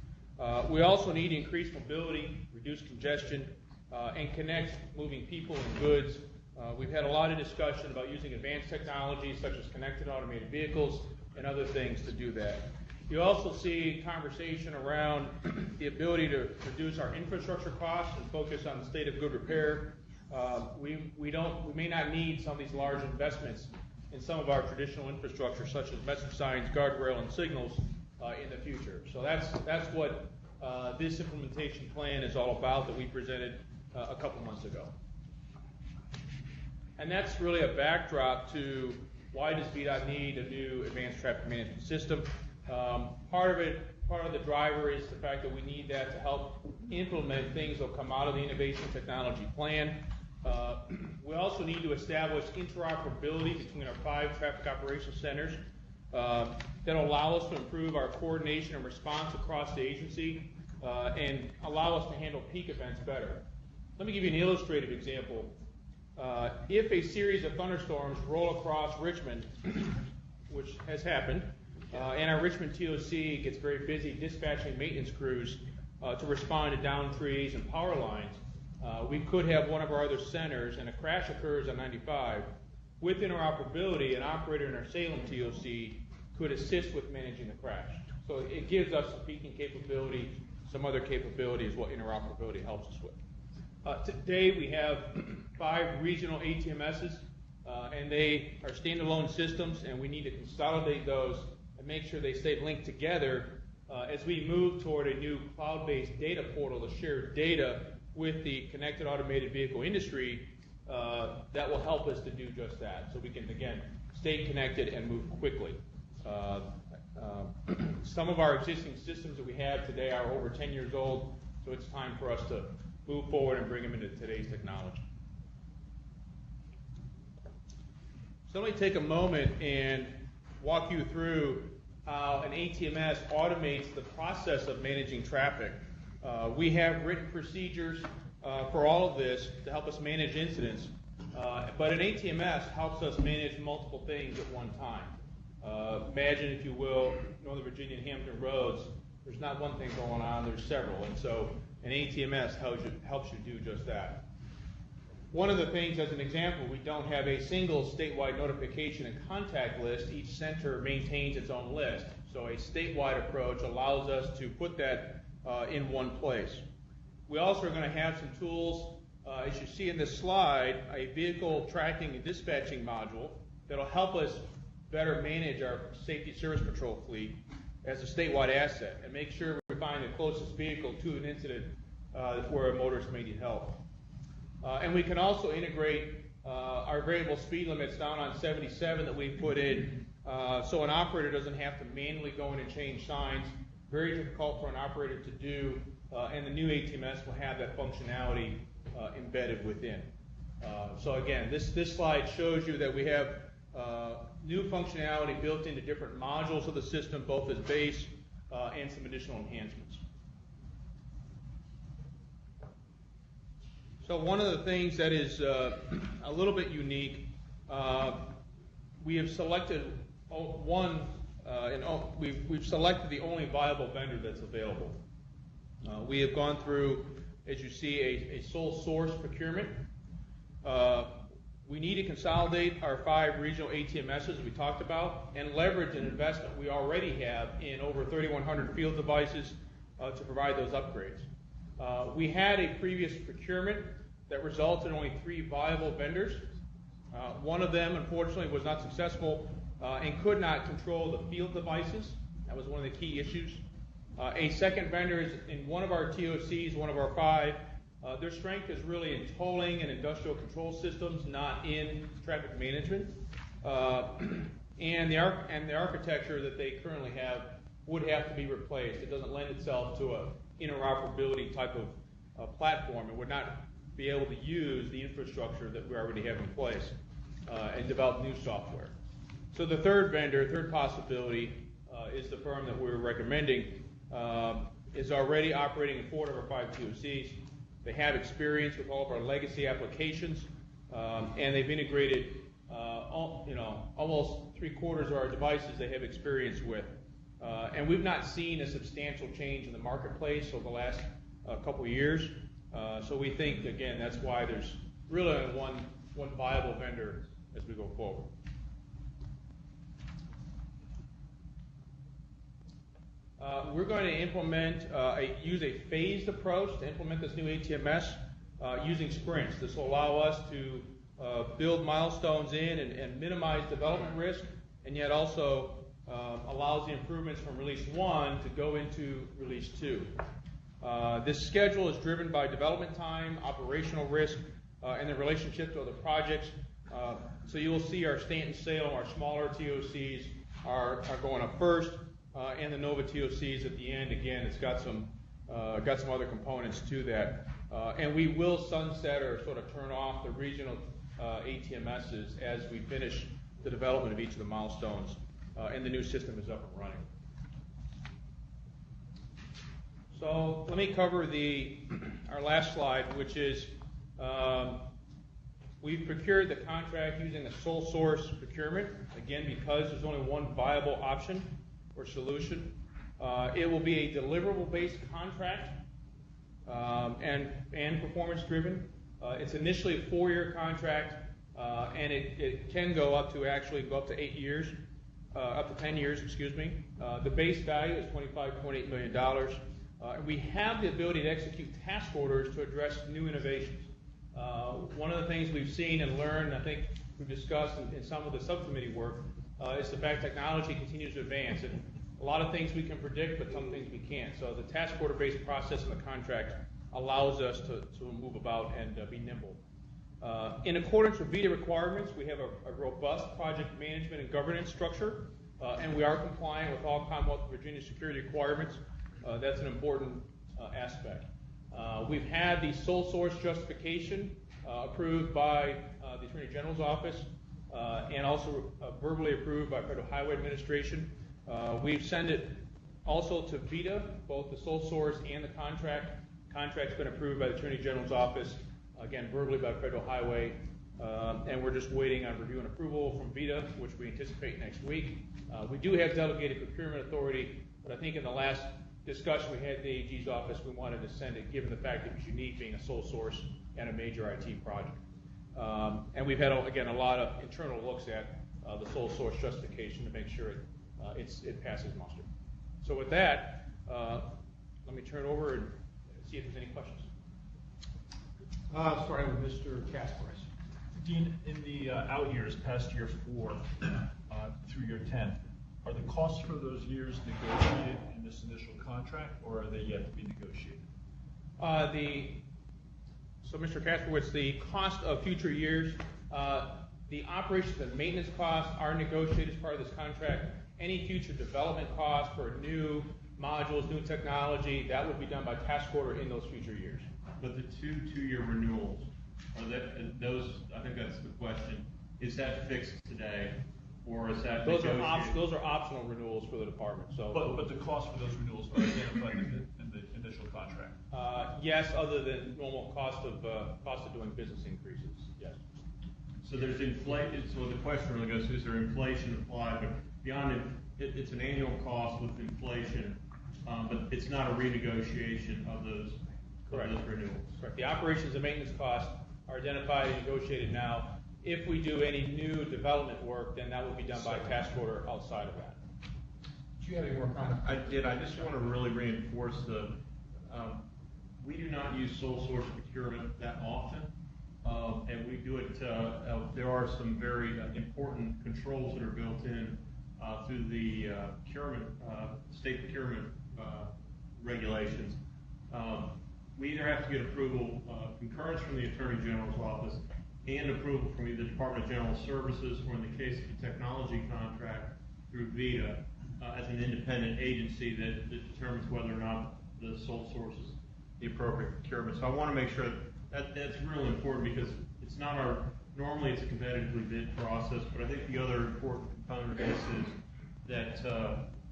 We also need increased mobility, reduce congestion, and connect moving people and goods. We've had a lot of discussion about using advanced technologies such as connected automated vehicles and other things to do that. You also see conversation around the ability to reduce our infrastructure costs and focus on the state of good repair. We may not need some of these large investments in some of our traditional infrastructure, such as message signs, guardrail, and signals in the future. So that's what this implementation plan is all about that we presented a couple months ago. And that's really a backdrop to why does VDOT need a new advanced traffic management system. Part of the driver is the fact that we need that to help implement things that will come out of the innovation technology plan. We also need to establish interoperability between our 5 traffic operations centers that will allow us to improve our coordination and response across the agency and allow us to handle peak events better. Let me give you an illustrative example. If a series of thunderstorms roll across Richmond, which has happened, and our Richmond TOC gets very busy dispatching maintenance crews to respond to downed trees and power lines, we could have one of our other centers, and a crash occurs on 95. With interoperability, an operator in our Salem TOC could assist with managing the crash. So it gives us some peaking capability, some other capabilities, what interoperability helps us with. Today we have 5 regional ATMSs, and they are standalone systems, and we need to consolidate those and make sure they stay linked together as we move toward a new cloud-based data portal to share data with the connected automated vehicle industry that will help us to do just that, so we can, again, stay connected and move quickly. Some of our existing systems that we have today are over 10 years old, so it's time for us to move forward and bring them into today's technology. So let me take a moment and walk you through how an ATMS automates the process of managing traffic. We have written procedures for all of this to help us manage incidents, but an ATMS helps us manage multiple things at one time. Imagine, if you will, Northern Virginia and Hampton roads. There's not one thing going on, there's several, and so an ATMS helps you do just that. One of the things, as an example, we don't have a single statewide notification and contact list. Each center maintains its own list. So a statewide approach allows us to put that in one place. We also are going to have some tools, as you see in this slide, a vehicle tracking and dispatching module that will help us better manage our safety service patrol fleet as a statewide asset and make sure we find the closest vehicle to an incident where a motorist may need help. And we can also integrate our variable speed limits down on 77 that we've put in so an operator doesn't have to manually go in and change signs. Very difficult for an operator to do, and the new ATMS will have that functionality embedded within. So again, this slide shows you that we have new functionality built into different modules of the system, both as base and some additional enhancements. So one of the things that is a little bit unique, we have selected we've selected the only viable vendor that's available. We have gone through, as you see, a sole source procurement. We need to consolidate our 5 regional ATMSs we talked about and leverage an investment we already have in over 3,100 field devices to provide those upgrades. We had a previous procurement that resulted in only 3 viable vendors. One of them, unfortunately, was not successful and could not control the field devices. That was one of the key issues. A second vendor is in one of our TOCs, one of our 5. Their strength is really in tolling and industrial control systems, not in traffic management. And the architecture that they currently have would have to be replaced. It doesn't lend itself to an interoperability type of platform. It would not be able to use the infrastructure that we already have in place and develop new software. So the third vendor, third possibility, is the firm that we're recommending, is already operating in 4 of our 5 TOCs. They have experience with all of our legacy applications, and they've integrated almost 3/4 of our devices they have experience with. And we've not seen a substantial change in the marketplace over the last couple of years. So we think, again, that's why there's really only one viable vendor as we go forward. We're going to use a phased approach to implement this new ATMS using sprints. This will allow us to build milestones in and minimize development risk, and yet also allows the improvements from release 1 to go into release 2. This schedule is driven by development time, operational risk, and the relationship to other projects. So you will see our Stanton, Salem, our smaller TOCs are going up first, and the Nova TOCs at the end. Again, it's got some other components to that. And we will sunset or sort of turn off the regional ATMSs as we finish the development of each of the milestones, and the new system is up and running. So let me cover our last slide, which is we've procured the contract using a sole source procurement, again, because there's only one viable option or solution. It will be a deliverable-based contract and performance-driven. It's initially a 4-year contract, and it can go up to 8 years, up to 10 years, excuse me. The base value is $25.8 million. We have the ability to execute task orders to address new innovations. One of the things we've seen and learned, I think we've discussed in some of the subcommittee work, is the fact technology continues to advance. And a lot of things we can predict, but some things we can't. So the task order-based process in the contract allows us to move about and be nimble. In accordance with VDOT requirements, we have a robust project management and governance structure, and we are compliant with all Commonwealth of Virginia security requirements. That's an important aspect. We've had the sole source justification approved by the Attorney General's office and also verbally approved by Federal Highway Administration. We've sent it also to VDOT, both the sole source and the contract. Contract's been approved by the Attorney General's office, again, verbally by Federal Highway, and we're just waiting on review and approval from VDOT, which we anticipate next week. We do have delegated procurement authority, but I think in the last discussion we had at the AG's office, we wanted to send it, given the fact that it was unique, being a sole source and a major IT project. And we've had, again, a lot of internal looks at the sole source justification to make sure it passes muster. So with that, let me turn over and see if there's any questions. Starting with Mr. Kasparis. Dean, in the out years, past year 4 through year 10, are the costs for those years negotiated in this initial contract, or are they yet to be negotiated? So, Mr. Kasparis, the cost of future years, the operations and maintenance costs are negotiated as part of this contract. Any future development costs for new modules, new technology, that would be done by task order in those future years. But the two-year renewals, those, I think that's the question, is that fixed today, or is that negotiated? Those are optional renewals for the department. So, but the cost for those renewals are identified in the initial contract? Yes, other than normal cost of doing business increases, yes. So there's inflation. So the question really goes, is there inflation applied? But beyond it, it's an annual cost with inflation. but it's not a renegotiation of those renewals. Correct. The operations and maintenance costs are identified and negotiated now. If we do any new development work, then that will be done by task order outside of that. Do you have any more comments? I did. I just want to really reinforce we do not use sole source procurement that often, and we do it. There are some very important controls that are built in through the state procurement regulations. We either have to get approval, concurrence from the Attorney General's office, and approval from either the Department of General Services, or in the case of a technology contract, through VDOT, as an independent agency that determines whether or not the sole source is the appropriate procurement. So I want to make sure that's really important, because it's not normally it's a competitively bid process, but I think the other important component of this is that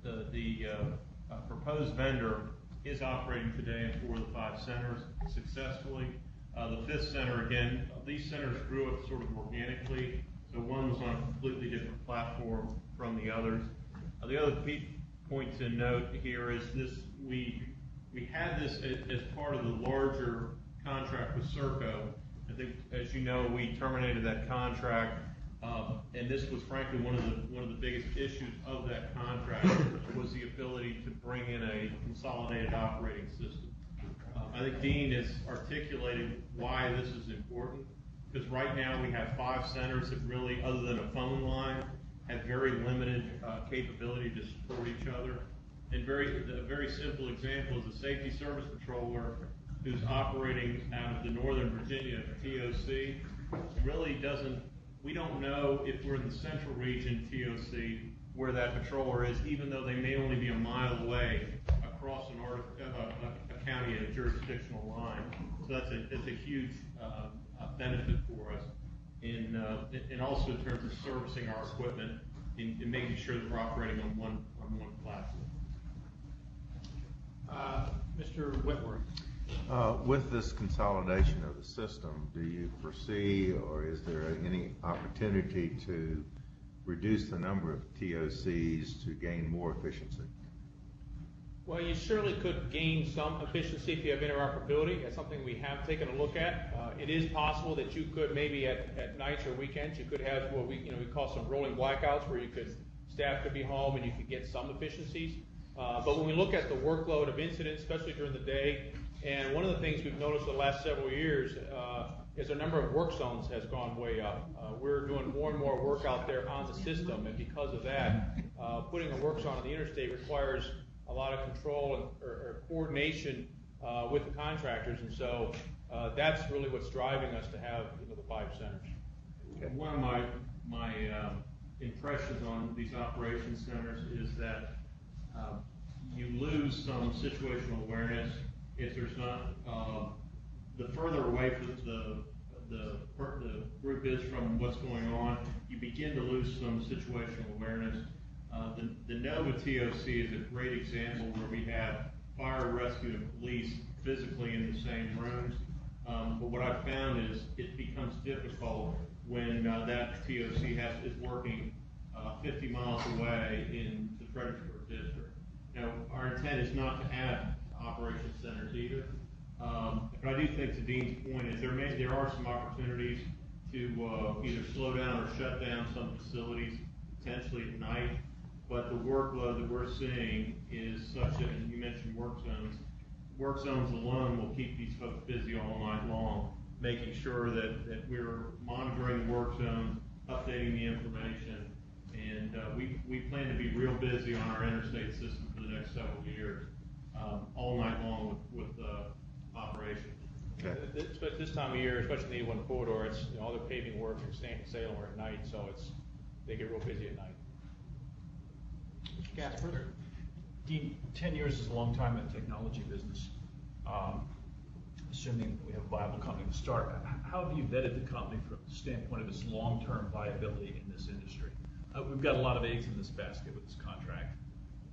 the proposed vendor is operating today in 4 of the 5 centers successfully. The 5th center, again, these centers grew up sort of organically, so one was on a completely different platform from the others. The other key point to note here is this: we had this as part of the larger contract with Serco. I think, as you know, we terminated that contract, and this was frankly one of the biggest issues of that contract was the ability to bring in a consolidated operating system. I think Dean has articulated why this is important, because right now we have 5 centers that really, other than a phone line, have very limited capability to support each other. And a very simple example is a safety service patroller who's operating out of the Northern Virginia TOC really we don't know if we're in the central region TOC where that patroller is, even though they may only be a mile away across a county and jurisdictional line. So that's a huge benefit for us, and also in terms of servicing our equipment and making sure that we're operating on one platform. Mr. Whitworth. With this consolidation of the system, do you foresee, or is there any opportunity to reduce the number of TOCs to gain more efficiency? Well, you certainly could gain some efficiency if you have interoperability. That's something we have taken a look at. It is possible that you could maybe at nights or weekends, you could have what we call some rolling blackouts, where staff could be home and you could get some efficiencies. But when we look at the workload of incidents, especially during the day, and one of the things we've noticed the last several years is the number of work zones has gone way up. We're doing more and more work out there on the system, and because of that, putting a work zone on the interstate requires a lot of control or coordination with the contractors, and so that's really what's driving us to have the 5 centers. Okay. One of my impressions on these operations centers is that you lose some situational awareness if there's not the further away the group is from what's going on, you begin to lose some situational awareness. The Nova TOC is a great example where we have fire, rescue, and police physically in the same rooms. But what I've found is it becomes difficult when that TOC is working 50 miles away in the Fredericksburg district. Now, our intent is not to add operations centers either. But I do think, to Dean's point, is there are some opportunities to either slow down or shut down some facilities potentially at night. But the workload that we're seeing is such that, and you mentioned work zones. Work zones alone will keep these folks busy all night long, making sure that we're monitoring the work zones, updating the information, and we plan to be real busy on our interstate system for the next several years, all night long with operations. Okay. This time of year, especially in the A1 corridor, it's all the paving work from Salem are at night, so they get real busy at night. Casper? Dean, 10 years is a long time in the technology business. Assuming we have a viable company to start, how have you vetted the company from the standpoint of its long-term viability in this industry? We've got a lot of eggs in this basket with this contract,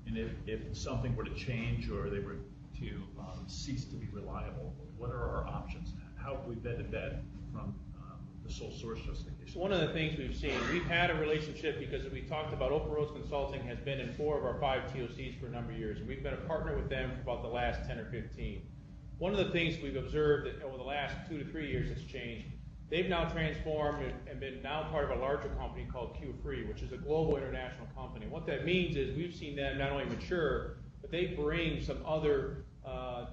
and if something were to change or they were to cease to be reliable, what are our options? How have we vetted that from the the sole source justification? One of the things we've seen, we've had a relationship because we talked about Open Roads Consulting has been in 4 of our 5 TOCs for a number of years, and we've been a partner with them for about the last 10 or 15. One of the things we've observed that over the last 2 to 3 years has changed. They've now transformed and been now part of a larger company called Q-Free, which is a global international company. What that means is we've seen them not only mature, but they bring some other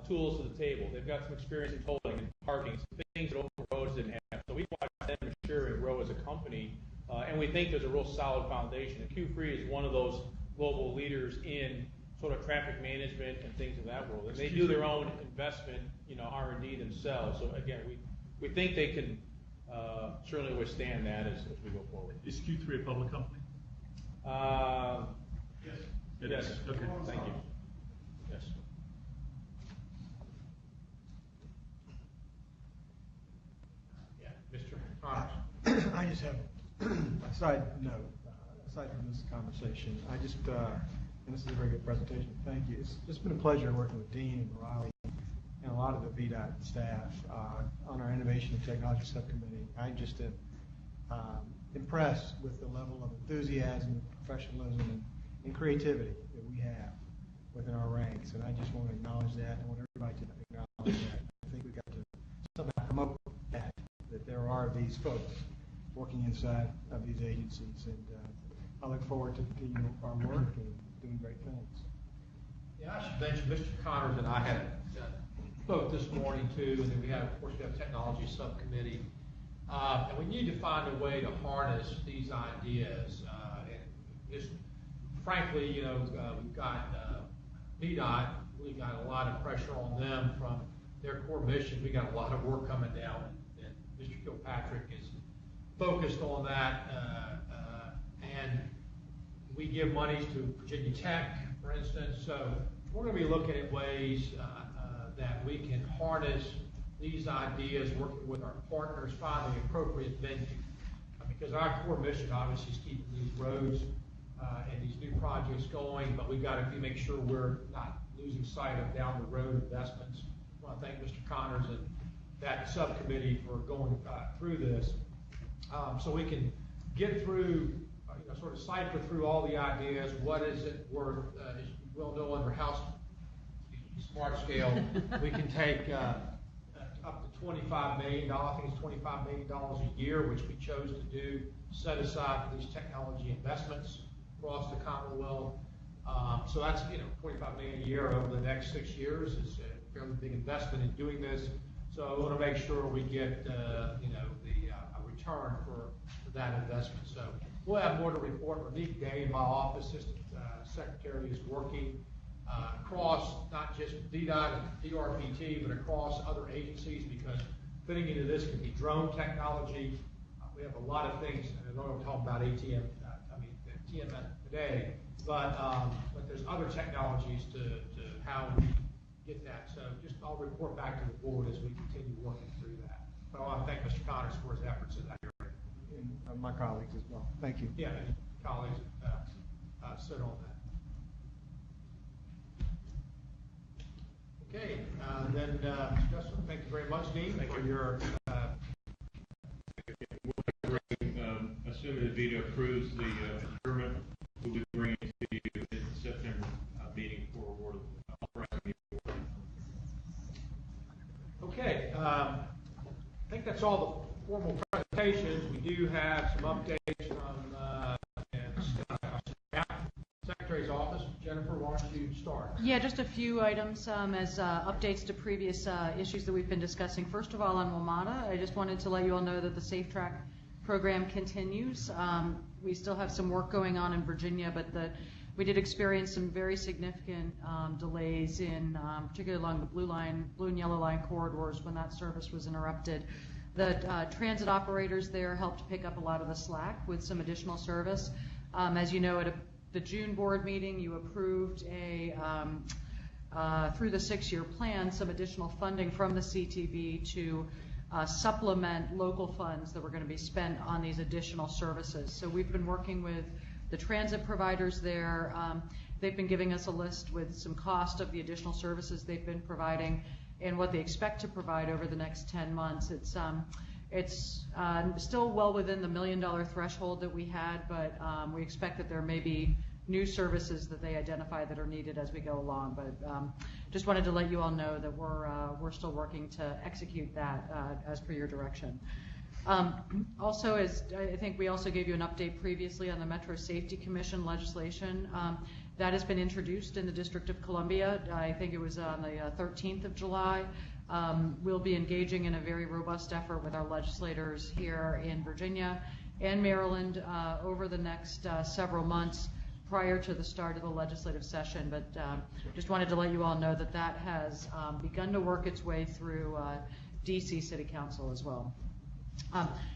tools to the table. They've got some experience in tolling and parking, some things that Open Roads didn't have. So we've watched them mature and grow as a company, and we think there's a real solid foundation. And Q-Free is one of those global leaders in sort of traffic management and things of that world. And they do their own investment, R&D themselves. So again, we think they can certainly withstand that as we go forward. Is Q3 a public company? Yes. It Yes. is. Okay. Thank you. Yes. Yeah, Mr. Connors. I just have a side note, aside from this conversation. And this is a very good presentation, thank you. It's just been a pleasure working with Dean and Riley and a lot of the VDOT staff on our Innovation and Technology Subcommittee. I just am impressed with the level of enthusiasm, professionalism, and creativity that we have within our ranks. And I just want to acknowledge that. I want everybody to acknowledge that. I think we've got to somehow promote that there are these folks working inside of these agencies. And I look forward to continuing our work and doing great things. Yeah, I should mention Mr. Connors and I had spoke this morning too, and then we have technology subcommittee, and we need to find a way to harness these ideas. And just frankly, we've got VDOT. We got a lot of pressure on them from their core mission. We got a lot of work coming down, and Mr. Kilpatrick is focused on that. And we give monies to Virginia Tech, for instance. So we're going to be looking at ways that we can harness these ideas, working with our partners, find the appropriate venue. Because our core mission, obviously, is keeping these roads and these new projects going, but we've got to make sure we're not losing sight of down the road investments. I want to thank Mr. Connors and that subcommittee for going through this, so we can get through, sort of cipher through all the ideas. What is it worth? As you well know, under House Smart Scale, we can take up to $25 million. I think it's $25 million a year, which we chose to do, set aside for these technology investments across the Commonwealth. So that's $25 million a year over the next 6 years is a fairly big investment in doing this. So I want to make sure we get a return for that investment. So we'll have more to report. Monique Day in my office, Assistant Secretary, is working across not just VDOT and DRPT, but across other agencies, because fitting into this could be drone technology. We have a lot of things, and I know I'm talking about TMS today, but there's other technologies to how we get that. So I'll report back to the board as we continue working through that. But I want to thank Mr. Connors for his efforts in that area. And my colleagues as well. Thank you. Yeah, colleagues sit on that. Okay, then Justin, thank you very much, Dean, for your. Assuming the VDOT approves the adjournment, we'll be bringing it to you in the September meeting for award of. Okay, I think that's all the formal presentations. We do have some updates from Secretary's office. Jennifer, why don't you start? Yeah, just a few items as updates to previous issues that we've been discussing. First of all, on WMATA, I just wanted to let you all know that the Safe Track program continues. We still have some work going on in Virginia, but we did experience some very significant delays in, particularly along the blue and yellow line corridors when that service was interrupted. The transit operators there helped pick up a lot of the slack with some additional service. As you know, at the June board meeting, you approved through the 6-year plan some additional funding from the CTB to supplement local funds that were going to be spent on these additional services. So we've been working with the transit providers there. They've been giving us a list with some cost of the additional services they've been providing and what they expect to provide over the next 10 months. It's still well within the $1 million threshold that we had, but we expect that there may be new services that they identify that are needed as we go along. But just wanted to let you all know that we're still working to execute that as per your direction. Also, as I think we also gave you an update previously on the Metro Safety Commission legislation, that has been introduced in the District of Columbia. I think it was on the 13th of July. We'll be engaging in a very robust effort with our legislators here in Virginia and Maryland over the next several months prior to the start of the legislative session. But just wanted to let you all know that that has begun to work its way through DC City Council as well.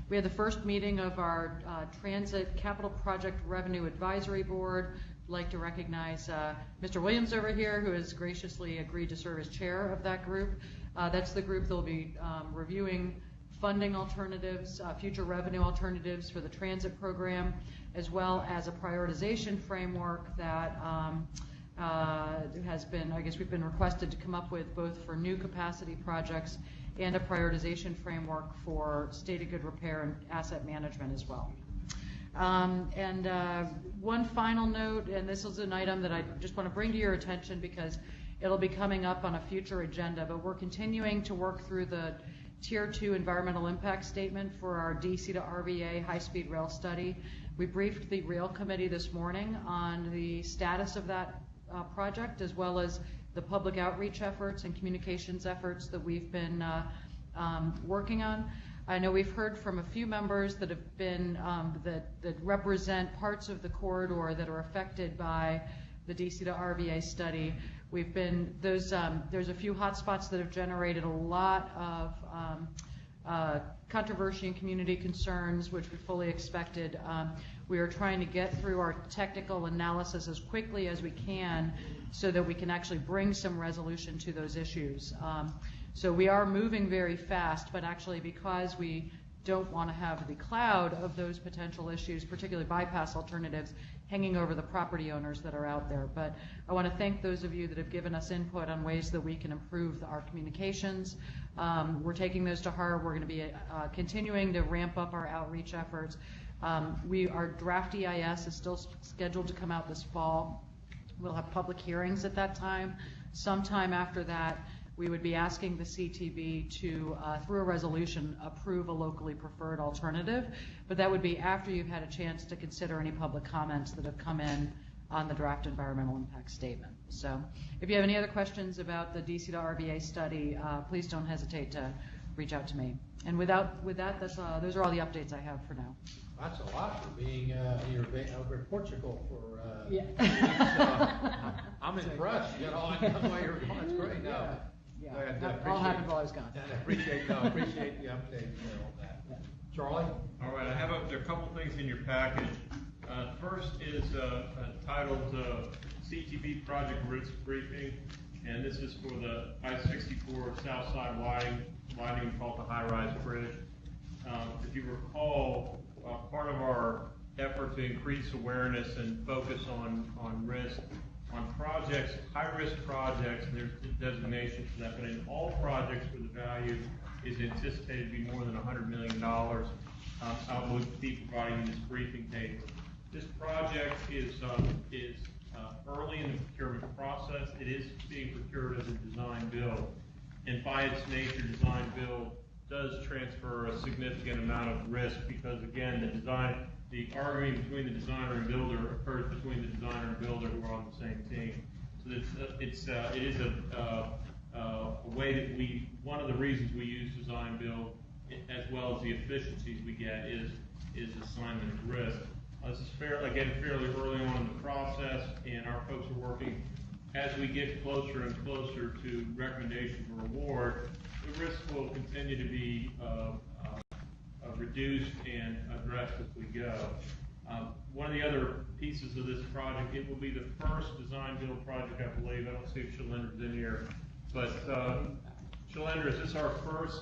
We had the first meeting of our Transit Capital Project Revenue Advisory Board. I'd like to recognize Mr. Williams over here, who has graciously agreed to serve as chair of that group. That's the group that will be reviewing funding alternatives, future revenue alternatives for the transit program, as well as a prioritization framework that has been, I guess we've been requested to come up with both for new capacity projects and a prioritization framework for state of good repair and asset management as well. One final note, and this is an item that I just want to bring to your attention because it'll be coming up on a future agenda, but we're continuing to work through the Tier 2 environmental impact statement for our DC to RVA high-speed rail study. We briefed the rail committee this morning on the status of that project, as well as the public outreach efforts and communications efforts that we've been working on. I know we've heard from a few members that have been that represent parts of the corridor that are affected by the DC to RVA study. We've been there's a few hotspots that have generated a lot of controversy and community concerns, which we fully expected. We are trying to get through our technical analysis as quickly as we can so that we can actually bring some resolution to those issues. So we are moving very fast, but actually because we don't want to have the cloud of those potential issues, particularly bypass alternatives, hanging over the property owners that are out there. But I want to thank those of you that have given us input on ways that we can improve our communications. We're taking those to heart. We're going to be continuing to ramp up our outreach efforts. Our draft EIS is still scheduled to come out this fall. We'll have public hearings at that time. Sometime after that, we would be asking the CTB to, through a resolution, approve a locally preferred alternative, but that would be after you've had a chance to consider any public comments that have come in on the draft environmental impact statement. So if you have any other questions about the DC to RVA study, please don't hesitate to reach out to me. And with that, those are all the updates I have for now. That's a lot for being over in Portugal for. Yeah. I'm impressed. You got all that done while you were gone. It's great. No. Yeah. That all happened while I was gone. I appreciate the update on that. Yeah. Charlie? All right, there are a couple things in your package. First is titled CTB Project Risk Briefing, and this is for the I-64 South Side widening called the high-rise bridge. If you recall, part of our effort to increase awareness and focus on risk on projects, high-risk projects, and there's designations for that, but in all projects where the value is anticipated to be more than $100 million, I would be providing you this briefing paper. This project is early in the procurement process. It is being procured as a design build, and by its nature, design build does transfer a significant amount of risk because, again, the arguing between the designer and builder occurs between the designer and builder who are on the same team. So it is a way that one of the reasons we use design build, as well as the efficiencies we get, is assignment of risk. This is fairly early on in the process, and our folks are working as we get closer and closer to recommendation for award. The risk will continue to be reduced and addressed as we go. One of the other pieces of this project, it will be the first design build project, I believe. I don't see if Shalendra's in here, but Shalendra, is this our first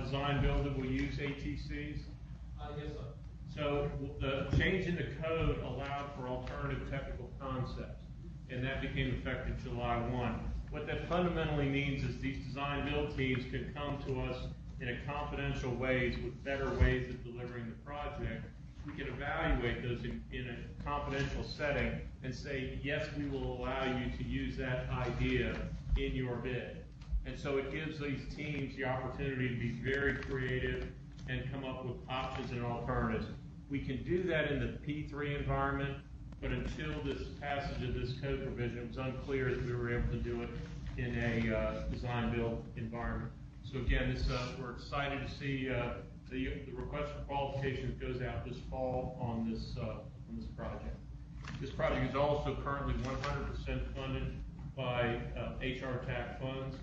design build that will use ATCs? Yes, sir. So the change in the code allowed for alternative technical concepts, and that became effective July 1. What that fundamentally means is these design build teams can come to us in a confidential ways with better ways of delivering the project, we can evaluate those in a confidential setting and say, yes, we will allow you to use that idea in your bid. And so it gives these teams the opportunity to be very creative and come up with options and alternatives. We can do that in the P3 environment, but until this passage of this code provision, it was unclear that we were able to do it in a design-build environment. So again, this, we're excited to see the request for qualifications goes out this fall on this project. This project is also currently 100% funded by HR TAC funds.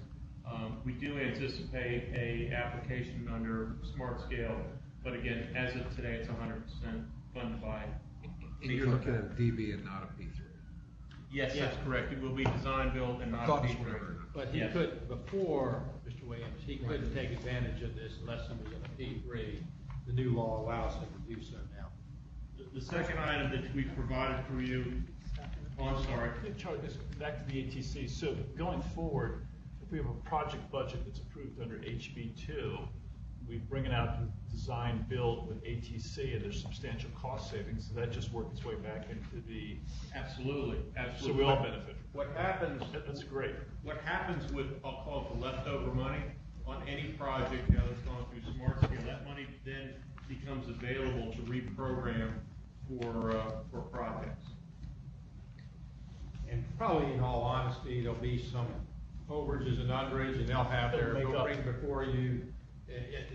We do anticipate a application under Smart Scale, but again, as of today, it's 100% funded by. And you're looking at a DB and not a P3. Yes, that's correct. It will be design-build and not a P3. But he could, before, Mr. Williams, he couldn't take advantage of this unless he was in a P3. The new law allows him to do so now. The second item that we provided for you, oh, I'm sorry. Charlie, back to the ATC. So going forward, if we have a project budget that's approved under HB2, we bring it out to design build with ATC, and there's substantial cost savings. So that just worked its way back into the. Absolutely. So we all benefit. What happens? That's great. What happens with, I'll call it the leftover money on any project now that's gone through Smart Scale, that money then becomes available to reprogram for projects. And probably, in all honesty, there'll be some overages and underages, and they'll have their, they'll bring before you,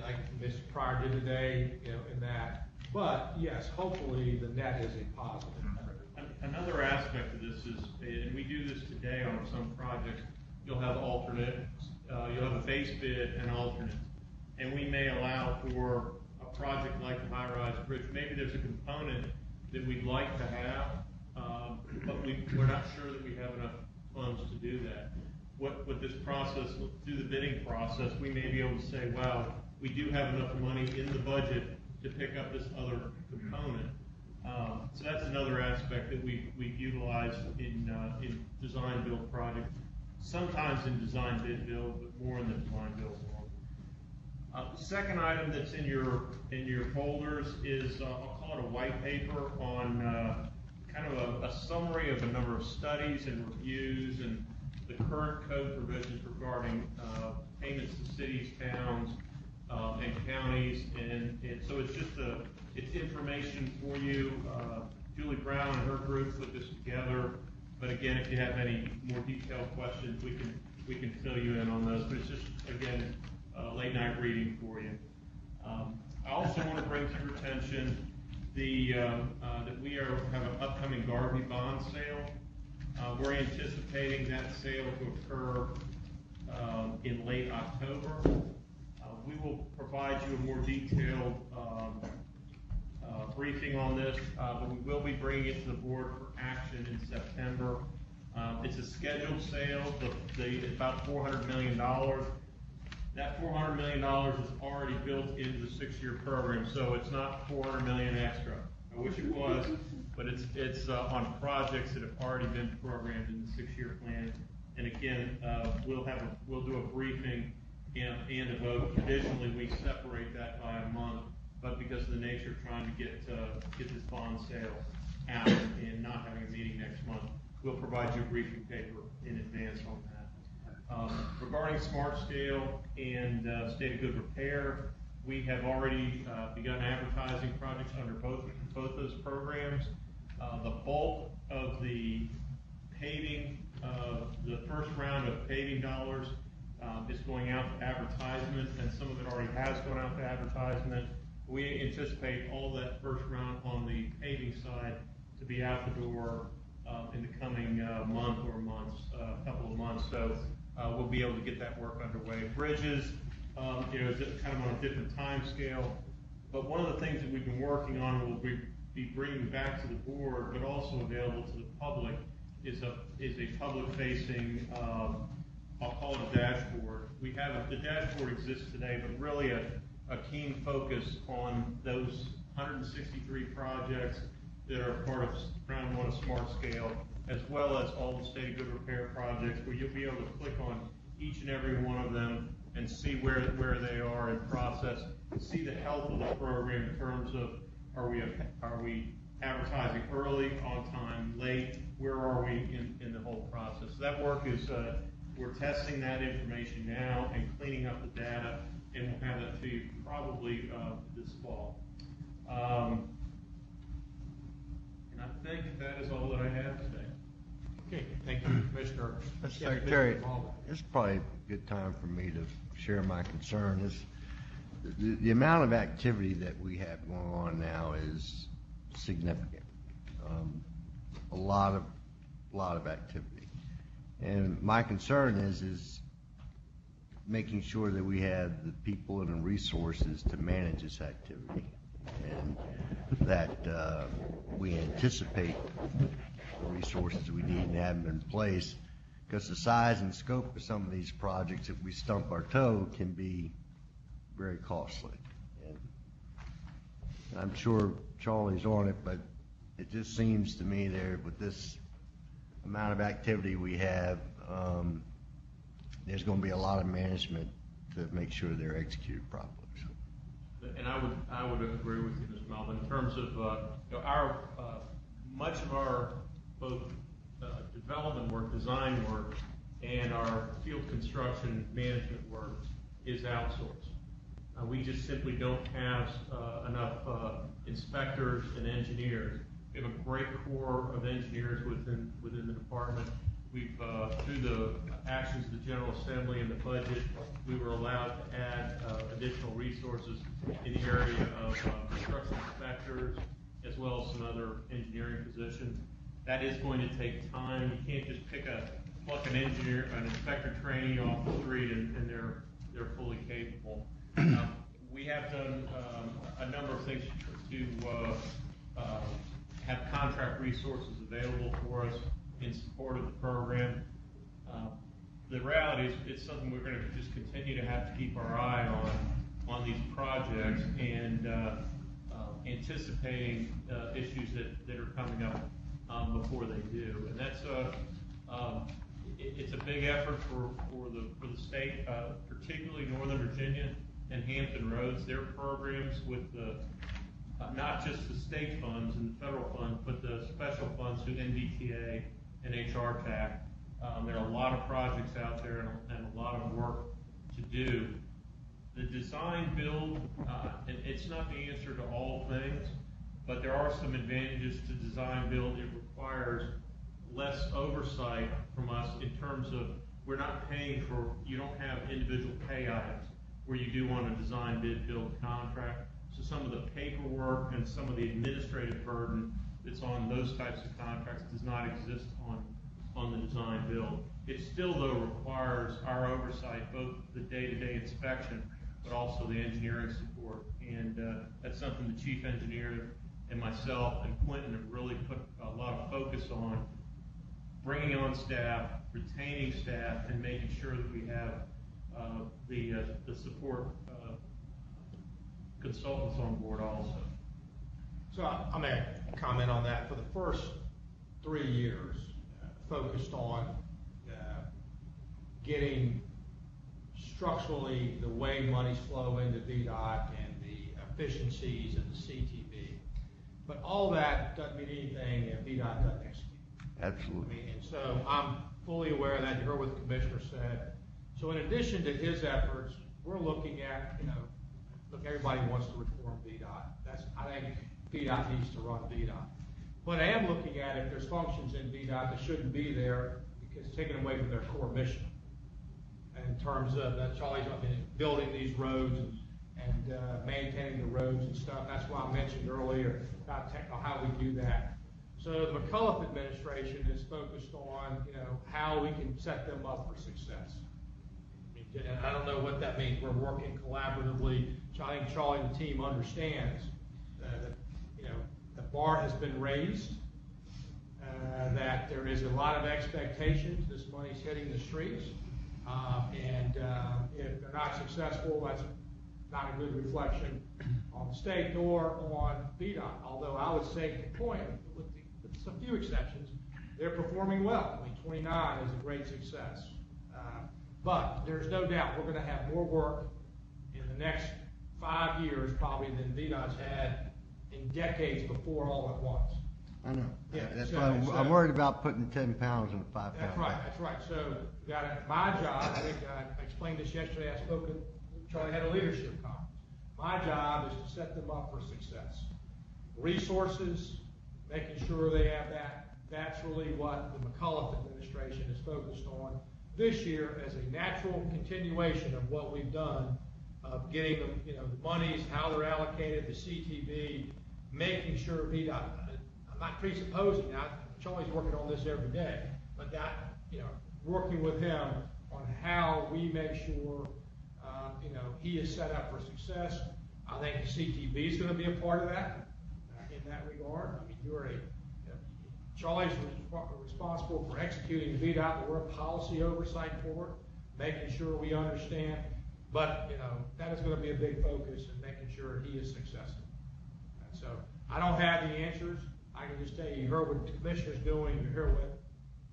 like Mr. Pryor did today, you know, in that. But yes, hopefully the net is a positive. Another aspect of this is, and we do this today on some projects, you'll have alternates, you'll have a base bid and alternates. And we may allow for a project like the high-rise bridge, maybe there's a component that we'd like to have, but we're not sure that we have enough funds to do that. With this process, through the bidding process, we may be able to say, wow, we do have enough money in the budget to pick up this other component. So that's another aspect that we've utilized in design build projects. Sometimes in design bid build, but more in the design build world. The second item that's in your folders is I'll call it a white paper on kind of a summary of a number of studies and reviews and the current code provisions regarding payments to cities, towns, and counties, and so it's just it's information for you. Julie Brown and her group put this together, but again, if you have any more detailed questions, we can fill you in on those. But it's just again late night reading for you. I also want to bring to your attention that we have an upcoming Garvey bond sale. We're anticipating that sale to occur in late October. We will provide you a more detailed briefing on this, but we will be bringing it to the board for action in September. It's a scheduled sale. It's about $400 million. That $400 million is already built into the 6-year program, so it's not $400 million extra. I wish it was, but it's on projects that have already been programmed in the 6-year plan. And again, we'll do a briefing and a vote. Traditionally, we separate that by a month, but because of the nature of trying to get this bond sale out and not having a meeting next month, we'll provide you a briefing paper in advance on that. Regarding Smart Scale and State of Good Repair, we have already begun advertising projects under both those programs. The bulk of the paving, the first round of paving dollars is going out to advertisement, and some of it already has gone out to advertisement. We anticipate all that first round on the paving side to be out the door in the coming month or months, couple of months. So we'll be able to get that work underway. Bridges, it's kind of on a different time scale. But one of the things that we've been working on, and we'll be bringing back to the board, but also available to the public, is a public-facing, I'll call it a dashboard. The dashboard exists today, but really a keen focus on those 163 projects that are part of round one of Smart Scale, as well as all the State of Good Repair projects, where you'll be able to click on each and every one of them and see where they are in process, see the health of the program in terms of are we advertising early, on time, late, where are we in the whole process. So that work is, we're testing that information now and cleaning up the data, and we'll have that to you probably this fall. And I think that is all that I have today. Okay, thank you, Commissioner. Mr. Secretary, it's probably a good time for me to share my concern. The amount of activity that we have going on now is significant. A lot of activity. And my concern is making sure that we have the people and the resources to manage this activity, and that we anticipate the resources we need and have them in place, because the size and scope of some of these projects, if we stump our toe, can be very costly. And I'm sure Charlie's on it, but it just seems to me there with this amount of activity we have, there's going to be a lot of management to make sure they're executed properly. And I would agree with you, Mr. Melvin, in terms of our much of our both development work, design work, and our field construction management work is outsourced. We just simply don't have enough inspectors and engineers. We have a great core of engineers within the department. We've, through the actions of the General Assembly and the budget, we were allowed to add additional resources in the area of construction inspectors, as well as some other engineering positions. That is going to take time. You can't just pluck an inspector trainee off the street and they're fully capable. We have done a number of things to have contract resources available for us in support of the program. The reality is it's something we're going to just continue to have to keep our eye on these projects and anticipating issues that are coming up before they do. And that's it's a big effort for the state, particularly Northern Virginia and Hampton Roads. Their programs with the not just the state funds and the federal funds, but the special funds through NDTA and HR TAC. There are a lot of projects out there and a lot of work to do. The design build, and it's not the answer to all things, but there are some advantages to design build. It requires less oversight from us in terms of we're not paying for, you don't have individual pay items where you do on a design bid build contract. So some of the paperwork and some of the administrative burden that's on those types of contracts does not exist on the design build. It still, though, requires our oversight, both the day-to-day inspection, but also the engineering support. And that's something the chief engineer and myself and Quentin have really put a lot of focus on, bringing on staff, retaining staff, and making sure that we have the support consultants on board also. So I'm going to comment on that. For the first 3 years, focused on getting structurally the way monies flow into VDOT and the efficiencies and the CTV. But all that doesn't mean anything if VDOT doesn't execute. Absolutely. And so I'm fully aware of that. You heard what the commissioner said. So in addition to his efforts, we're looking at, look, everybody wants to reform VDOT. I think VDOT needs to run VDOT. But I am looking at if there's functions in VDOT that shouldn't be there because it's taken away from their core mission. In terms of Charlie's building these roads and maintaining the roads and stuff. That's why I mentioned earlier about how we do that. So the McCullough administration is focused on how we can set them up for success. And I don't know what that means. We're working collaboratively. I think Charlie and the team understands that the bar has been raised, that there is a lot of expectations. This money's hitting the streets. And if they're not successful, that's not a good reflection on the state nor on VDOT. Although I would say, to the point, with some few exceptions, they're performing well. 29 is a great success. But there's no doubt we're gonna have more work in the next 5 years probably than VDOT's had in decades before all at once. I know. Yeah, That's so- why I'm worried about putting 10 pounds in a 5 pound That's right, bag. that's right. So, my job, I think I explained this yesterday, I spoke at, Charlie had a leadership conference. My job is to set them up for success. Resources, making sure they have that, that's really what the McCullough administration is focused on this year as a natural continuation of what we've done, of getting them, the monies, how they're allocated, the CTB, making sure VDOT, I'm not presupposing that, Charlie's working on this every day, but that, working with him on how we make sure, he is set up for success. I think the CTB is going to be a part of that, in that regard. I mean, Charlie's responsible for executing VDOT, but we're a policy oversight for it, making sure we understand. But, that is going to be a big focus in making sure he is successful. And so, I don't have the answers. I can just tell you, you heard what the commissioner's doing, you heard what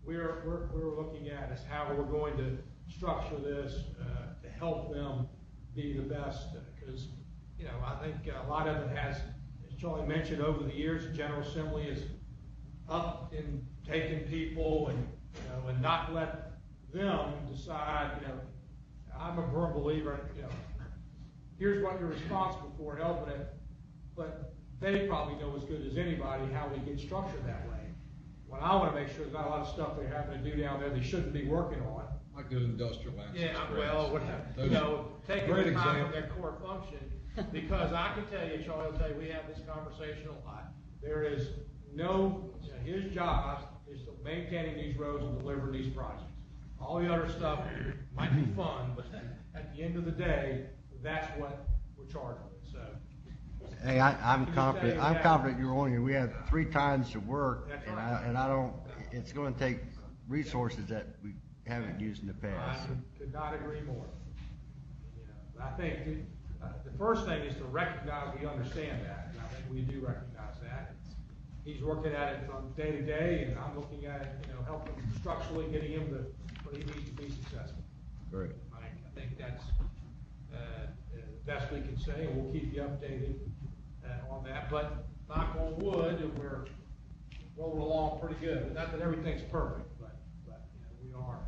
we're looking at is how we're going to structure this to help them be the best. Because, I think a lot of it has, as Charlie mentioned, over the years, the General Assembly is up in taking people and not let them decide, I'm a firm believer, here's what you're responsible for, helping it, but they probably know as good as anybody how we get structured that way. What I want to make sure there's not a lot of stuff they're having to do down there they shouldn't be working on. Like those industrial access taking the time from their core function, because I can tell you, Charlie will tell you, we have this conversation a lot. There is no, his job is to maintaining these roads and delivering these projects. All the other stuff might be fun, but at the end of the day, that's what we're charged with, so. Hey, I'm confident. I'm confident you're on here. We have 3 times the work, and I don't. It's going to take resources that we haven't used in the past. I could not agree more. I think the first thing is to recognize we understand that, and I think we do recognize that. He's working at it from day to day, and I'm looking at it, helping structurally, getting him to what he needs to be successful. Great. I think that's the best we can say, and we'll keep you updated on that. But knock on wood, we're rolling along pretty good. Not that everything's perfect, but we are.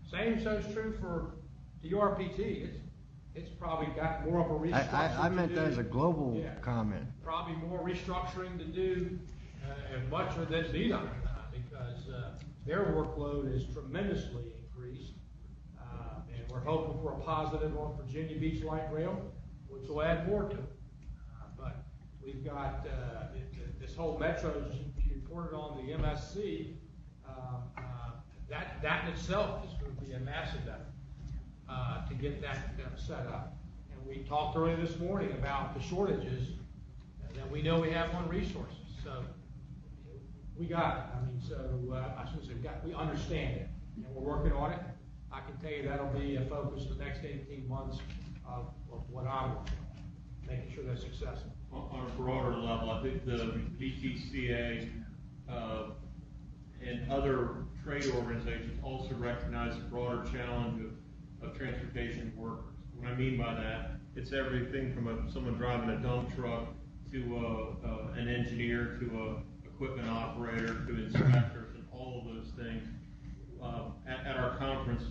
Same so is true for the URPT. It's probably got more of a restructuring. I meant that as a global comment. Probably more restructuring to do, and much of than VDOT, because their workload is tremendously increased, and we're hoping for a positive on Virginia Beach Light Rail, which will add more to it. But we've got this whole metro reported on the MSC. That in itself is going to be a massive effort to get that set up. And we talked earlier this morning about the shortages that we know we have on resources. So we got it. I mean, I shouldn't say we understand it, and we're working on it. I can tell you that'll be a focus the next 18 months of what I'm working on, making sure they're successful. On a broader level, I think the BTCA and other trade organizations also recognize the broader challenge of transportation workers. What I mean by that, it's everything from someone driving a dump truck to an engineer to a equipment operator to inspectors and all of those things. At our conference,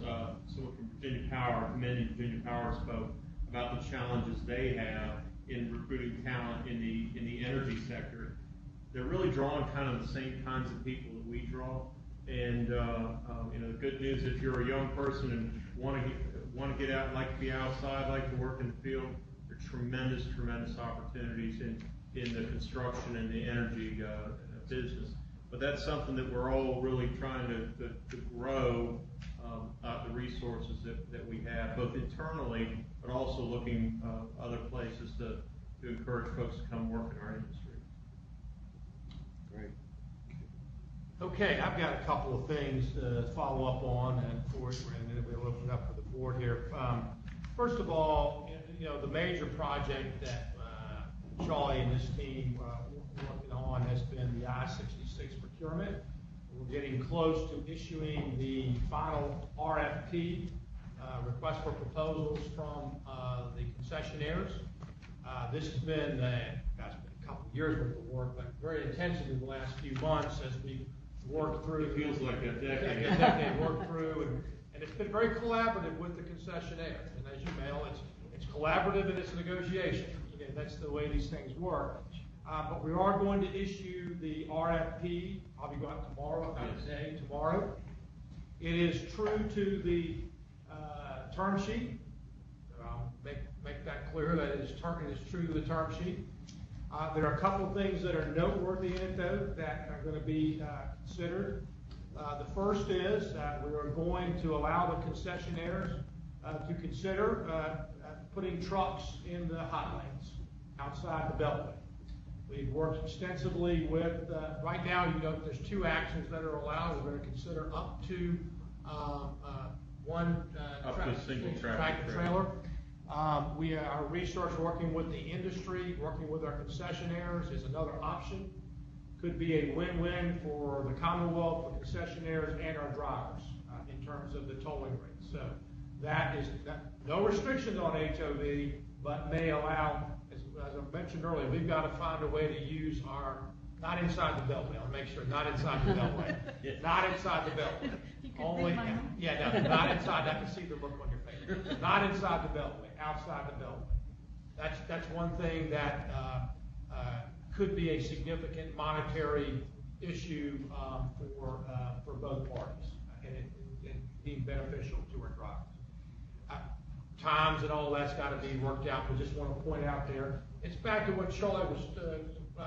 someone from Virginia Power, commending Virginia Power, spoke about the challenges they have in recruiting talent in the energy sector. They're really drawing kind of the same kinds of people that we draw. And the good news, if you're a young person and want to get out, like to be outside, like to work in the field, there are tremendous opportunities in the construction and the energy business. But that's something that we're all really trying to grow the resources that we have, both internally, but also looking other places to encourage folks to come work in our industry. Great. Okay, I've got a couple of things to follow up on, and then we'll open up for the board here. First of all, the major project that Charlie and his team working on has been the I-66 procurement. We're getting close to issuing the final RFP request for proposals from the concessionaires. This has been, gosh, a couple of years worth of work, but very intensive in the last few months as we worked through. It feels like a decade. A decade worked through, and it's been very collaborative with the concessionaires. And as you know, it's collaborative and it's negotiation. You know, that's the way these things work. But we are going to issue the RFP. I'll be going tomorrow, not today, tomorrow. It is true to the term sheet. Make that clear that it is true to the term sheet. There are a couple of things that are noteworthy in it, though, that are going to be considered. The first is that we are going to allow the concessionaires to consider putting trucks in the hot lanes outside the beltway. We've worked extensively with, right now, you know, there's two actions that are allowed. We're going to consider up to one single tractor trailer. Our research working with the industry, working with our concessionaires is another option. Could be a win-win for the Commonwealth, the concessionaires, and our drivers in terms of the tolling rates. So that is no restrictions on HOV, but may allow, as I mentioned earlier, we've got to find a way to use our, not inside the beltway, I'll make sure, not inside the beltway. Not inside the beltway. Only, not inside, I can see the look on your face. Not inside the beltway, outside the beltway. That's one thing that could be a significant monetary issue for both parties, and it being beneficial to our drivers. Times and all that's got to be worked out. We just want to point out there, it's back to what Charlotte was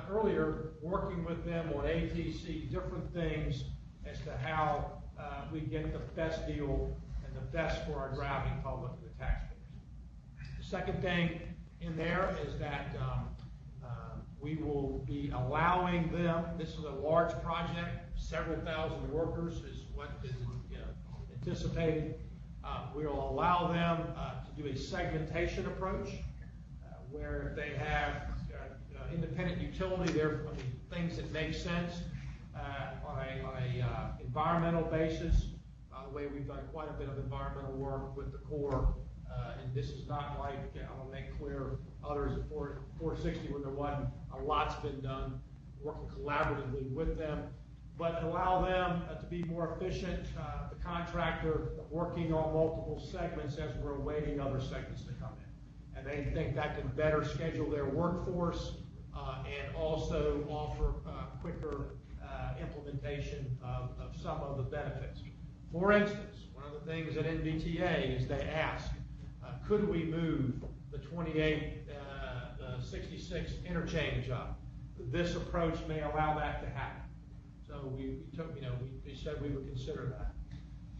earlier, working with them on ATC, different things as to how we get the best deal and the best for our driving public and the taxpayers. The second thing in there is that we will be allowing them, this is a large project, several thousand workers is what is anticipated. We'll allow them to do a segmentation approach where if they have independent utility, things that make sense on a environmental basis. By the way, we've done quite a bit of environmental work with the Corps, and this is not like, I want to make clear, others at 460 where there wasn't. A lot's been done, working collaboratively with them, but allow them to be more efficient. The contractor working on multiple segments as we're awaiting other segments to come in. And they think that can better schedule their workforce and also offer quicker implementation of some of the benefits. For instance, one of the things at NBTA is they ask, could we move the 2866 interchange up? This approach may allow that to happen. So we said we would consider that.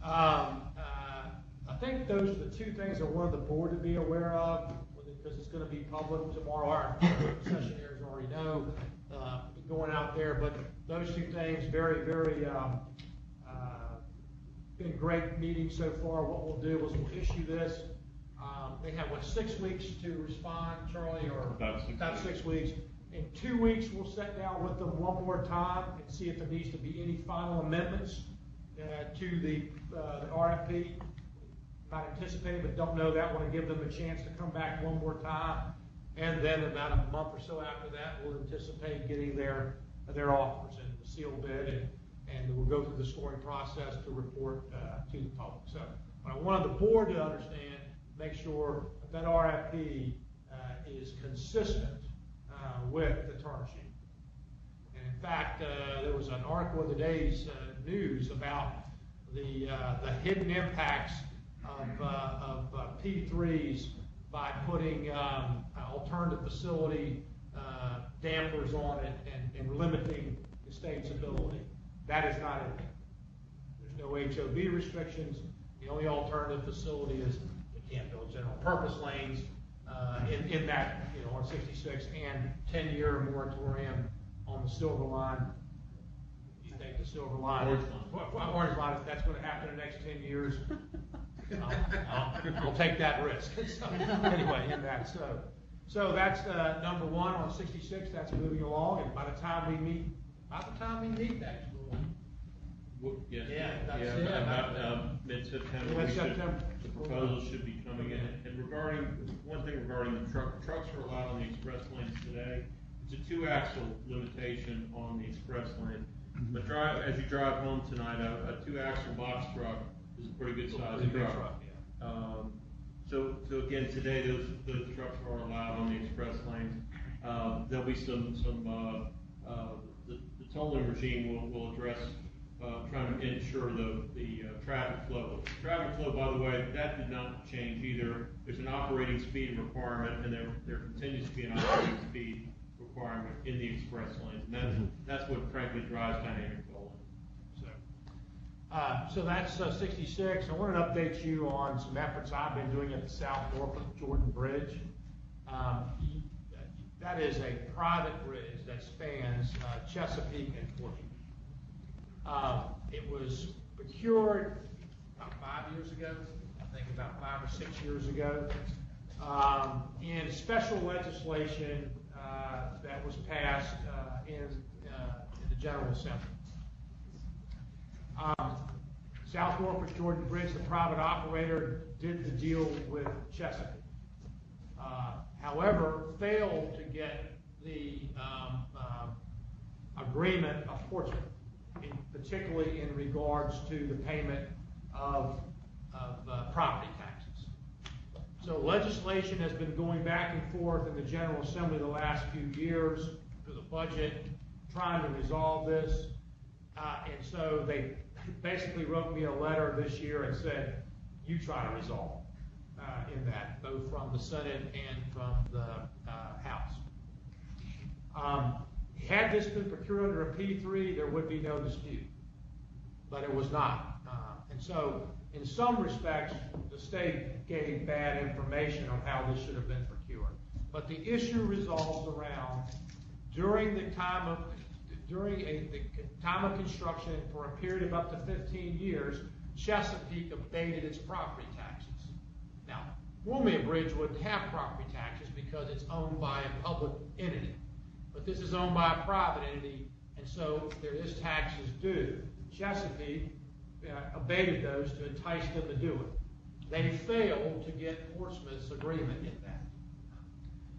I think those are the two things I wanted the board to be aware of, because it's going to be public tomorrow. Our concessionaires already know going out there, but those two things, very, very been great meetings so far. What we'll do is we'll issue this. They have 6 weeks to respond, Charlie, or about 6 weeks. In 2 weeks, we'll sit down with them one more time and see if there needs to be any final amendments to the RFP. Not anticipating, but don't know that. Want to give them a chance to come back one more time, and then about a month or so after that, we'll anticipate getting their offers and the sealed bid, and we'll go through the scoring process to report to the public. So, what I wanted the board to understand, make sure that RFP is consistent with the term sheet. And in fact, there was an article in today's news about the hidden impacts of P3s by putting alternative facility dampers on it and limiting the state's ability. That is not in there. There's no HOV restrictions. The only alternative facility is you can't build general purpose lanes in that, on 66, and 10-year moratorium on the Silver Line. You think the Silver Line, Orange Line, if that's going to happen in the next 10 years, I'll take that risk. So, anyway, in that, so that's number one on 66. That's moving along, and by the time we meet, that's about mid-September. Mid-September. The proposals should be coming in. And regarding, one thing regarding the trucks are allowed on the express lanes today. It's a 2-axle limitation on the express lane. But as you drive home tonight, a 2-axle box truck is a pretty good size truck. So again, today those trucks are allowed on the express lanes. There'll be the tolling regime will address trying to ensure the traffic flow. Traffic flow, by the way, that did not change either. There's an operating speed requirement, and there continues to be an operating speed requirement in the express lanes, and that's what frankly drives dynamic tolling. So that's 66. I wanted to update you on some efforts I've been doing at the South Norfolk Jordan Bridge. That is a private bridge that spans Chesapeake and Portsmouth. It was procured about 5 years ago, I think about 5 or 6 years ago, in special legislation that was passed in the General Assembly. South Norfolk Jordan Bridge, the private operator, did the deal with Chesapeake. However, failed to get the agreement of Portsmouth, particularly in regards to the payment of property taxes. So legislation has been going back and forth in the General Assembly the last few years through the budget, trying to resolve this. And so they basically wrote me a letter this year and said, you try to resolve in that, both from the Senate and from the House. Had this been procured under a P3, there would be no dispute, but it was not. And so, in some respects, the state gave bad information on how this should have been procured. But the issue resolves around during the time of construction for a period of up to 15 years, Chesapeake abated its property taxes. Now, Wilmington Bridge wouldn't have property taxes because it's owned by a public entity. But this is owned by a private entity, and so there is taxes due. Chesapeake abated those to entice them to do it. They failed to get Portsmouth's agreement in that.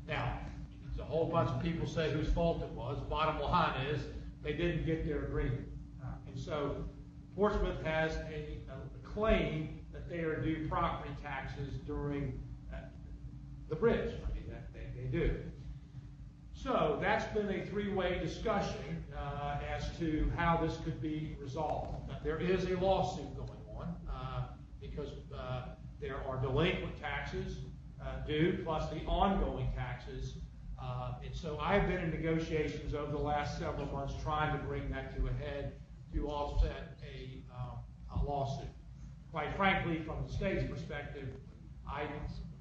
Now, there's a whole bunch of people say whose fault it was. Bottom line is, they didn't get their agreement. And so, Portsmouth has a claim that they are due property taxes during the bridge. I mean, they do. So that's been a three-way discussion as to how this could be resolved. There is a lawsuit going on because there are delinquent taxes due, plus the ongoing taxes. And so I've been in negotiations over the last several months trying to bring that to a head to offset a lawsuit. Quite frankly, from the state's perspective, I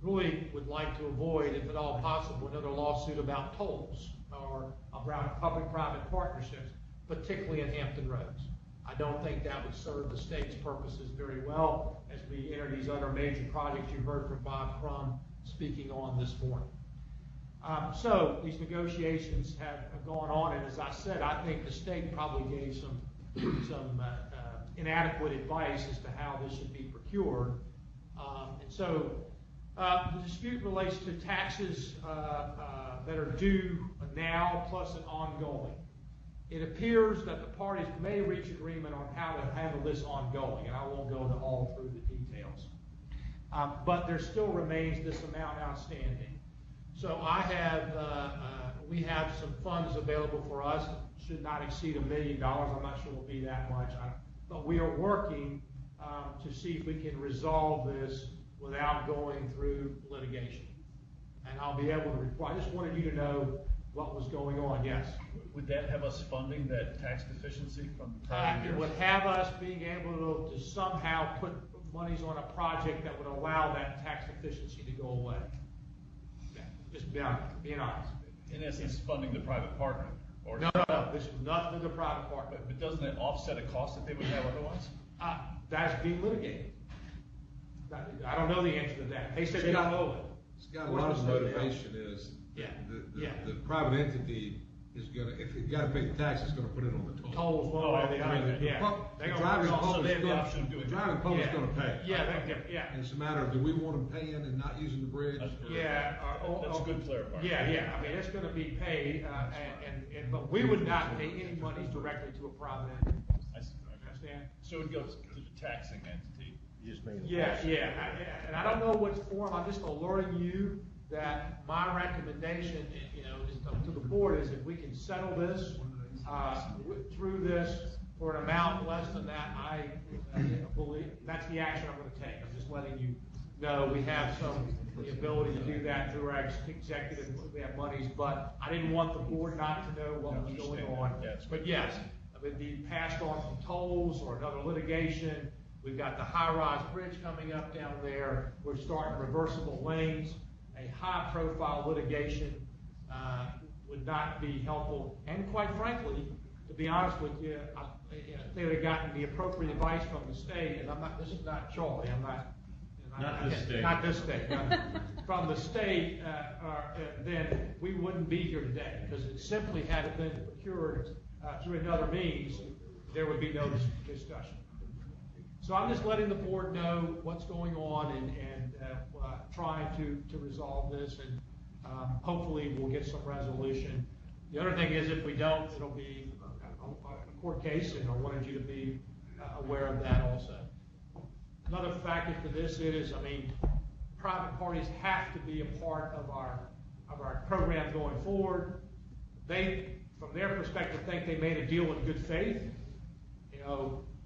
really would like to avoid, if at all possible, another lawsuit about tolls or about public-private partnerships, particularly in Hampton Roads. I don't think that would serve the state's purposes very well as we enter these other major projects you heard from Bob Crum speaking on this morning. So these negotiations have gone on, and as I said, I think the state probably gave some inadequate advice as to how this should be procured. And so the dispute relates to taxes that are due now plus an ongoing. It appears that the parties may reach agreement on how to handle this ongoing, and I won't go into all through the details. But there still remains this amount outstanding. So we have some funds available for us. It should not exceed $1 million. I'm not sure it will be that much. But we are working to see if we can resolve this without going through litigation. And I'll be able to reply. I just wanted you to know what was going on. Yes? Would that have us funding that tax deficiency from prior years? It would have us being able to somehow put monies on a project that would allow that tax deficiency to go away. Just being honest. In essence, funding the private partner. Or no, this is nothing to the private partner. But doesn't it offset a cost that they would have otherwise? That's being litigated. I don't know the answer to that. They said they don't owe it. It's got a lot of motivation is the private entity is gonna, if you gotta pay the tax, it's gonna put it on the toll. Tolls one way or the other, yeah. The driving public's Yeah. gonna pay. Yeah. And it's a matter of, do we want them paying and not using the bridge? Yeah. That's a good clarifier. Yeah, I mean, it's gonna be paid, but we would not pay any money directly to a private entity. Understand? So it goes to the taxing entity. You just made Yeah, and I don't know what's form, I'm just alerting you that my recommendation, to the board is if we can settle this, through this for an amount less than that, I believe, that's the action I'm gonna take. I'm just letting you know, we have the ability to do that through our executive, we have monies, but I didn't want the board not to know what was going on. But yes, it would be passed on from tolls or another litigation. We've got the high-rise bridge coming up down there. We're starting reversible lanes. A high-profile litigation would not be helpful. And quite frankly, to be honest with you, if they would have gotten the appropriate advice from the state, and this is not Charlie, Not this state. Not this state. From the state, then we wouldn't be here today, because it simply had it been procured through another means, there would be no discussion. So I'm just letting the board know what's going on and trying to resolve this, and hopefully we'll get some resolution. The other thing is, if we don't, it'll be a court case, and I wanted you to be aware of that also. Another factor to this is, private parties have to be a part of our program going forward. They, from their perspective, think they made a deal in good faith.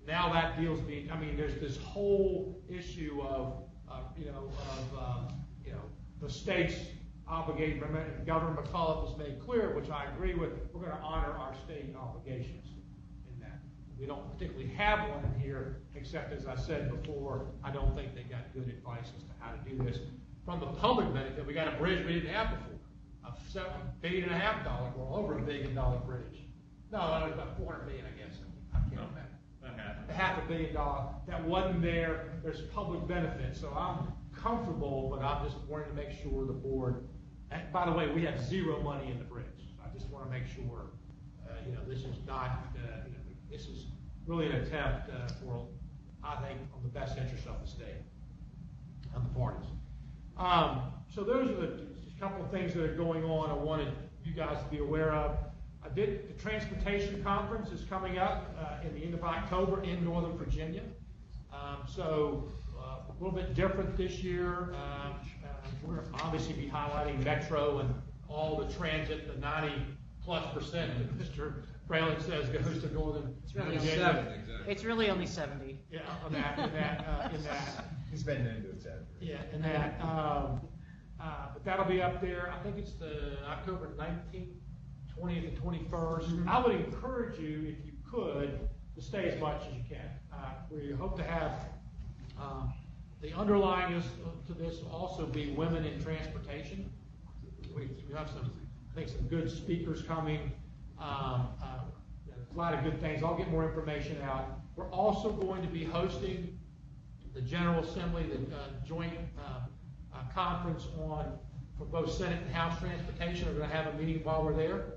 Now that deal's being, there's this whole issue of the state's obligation. Remember, Governor McAuliffe has made clear, which I agree with, we're going to honor our state obligations in that. We don't particularly have one in here, except, as I said before, I don't think they got good advice as to how to do this. From the public benefit, we got a bridge we didn't have before. A $7.5 billion, well, over $1 billion bridge. No, it was about $400 million, I guess. I can't remember. $500 million that wasn't there. There's public benefit, so I'm comfortable, but I'm just wanting to make sure the board. And by the way, we have zero money in the bridge. I just want to make sure, this is not. This is really an attempt for, I think, on the best interest of the state and the parties. So those are the couple of things that are going on. I wanted you guys to be aware of. The transportation conference is coming up in the end of October in Northern Virginia. So a little bit different this year. We're going to obviously be highlighting Metro and all the transit, the 90+% that Mr. Fraley says goes to Northern Virginia. It's really only 70. Yeah, in that. He's been into it, Saturday. Yeah, in that. But that'll be up there. I think it's the October 19th. 20th and 21st. I would encourage you, if you could, to stay as much as you can. We hope to have the underlying to this will also be women in transportation. We have some good speakers coming. A lot of good things. I'll get more information out. We're also going to be hosting the General Assembly, the joint conference for both Senate and House transportation. We're going to have a meeting while we're there.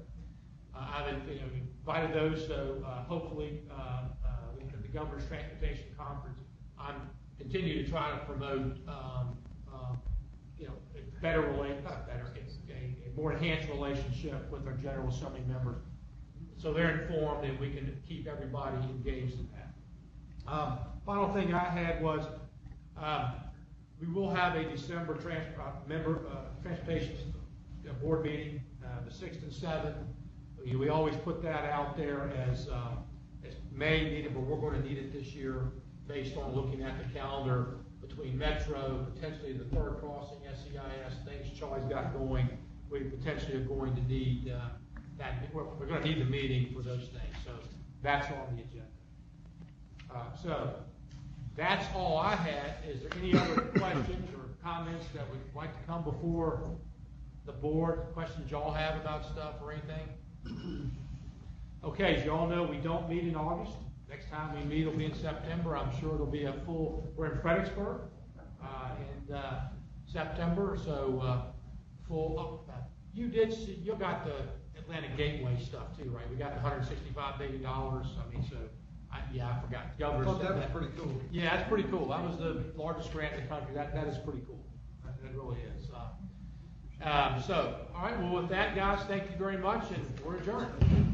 I've invited those, so hopefully the Governor's Transportation Conference, I'm continue to try to promote a more enhanced relationship with our General Assembly members, so they're informed and we can keep everybody engaged in that. Final thing I had was we will have a December transportation board meeting, the 6th and 7th. We always put that out there as may need it, but we're going to need it this year based on looking at the calendar between Metro, potentially the third crossing, SEIS, things Charlie's got going. We potentially are going to need that. We're going to need the meeting for those things. So that's on the agenda. So that's all I had. Is there any other questions or comments that would like to come before the board? Questions y'all have about stuff or anything? Okay, as you all know, we don't meet in August. Next time we meet will be in September. I'm sure it'll be we're in Fredericksburg in September, so you got the Atlantic Gateway stuff too, right? We got $165 billion. I mean, so, I forgot. The governor I thought said that was pretty cool. Yeah, that's pretty cool. That was the largest grant in the country. That is pretty cool. That really is. So, all right, well, with that, guys, thank you very much, and we're adjourned.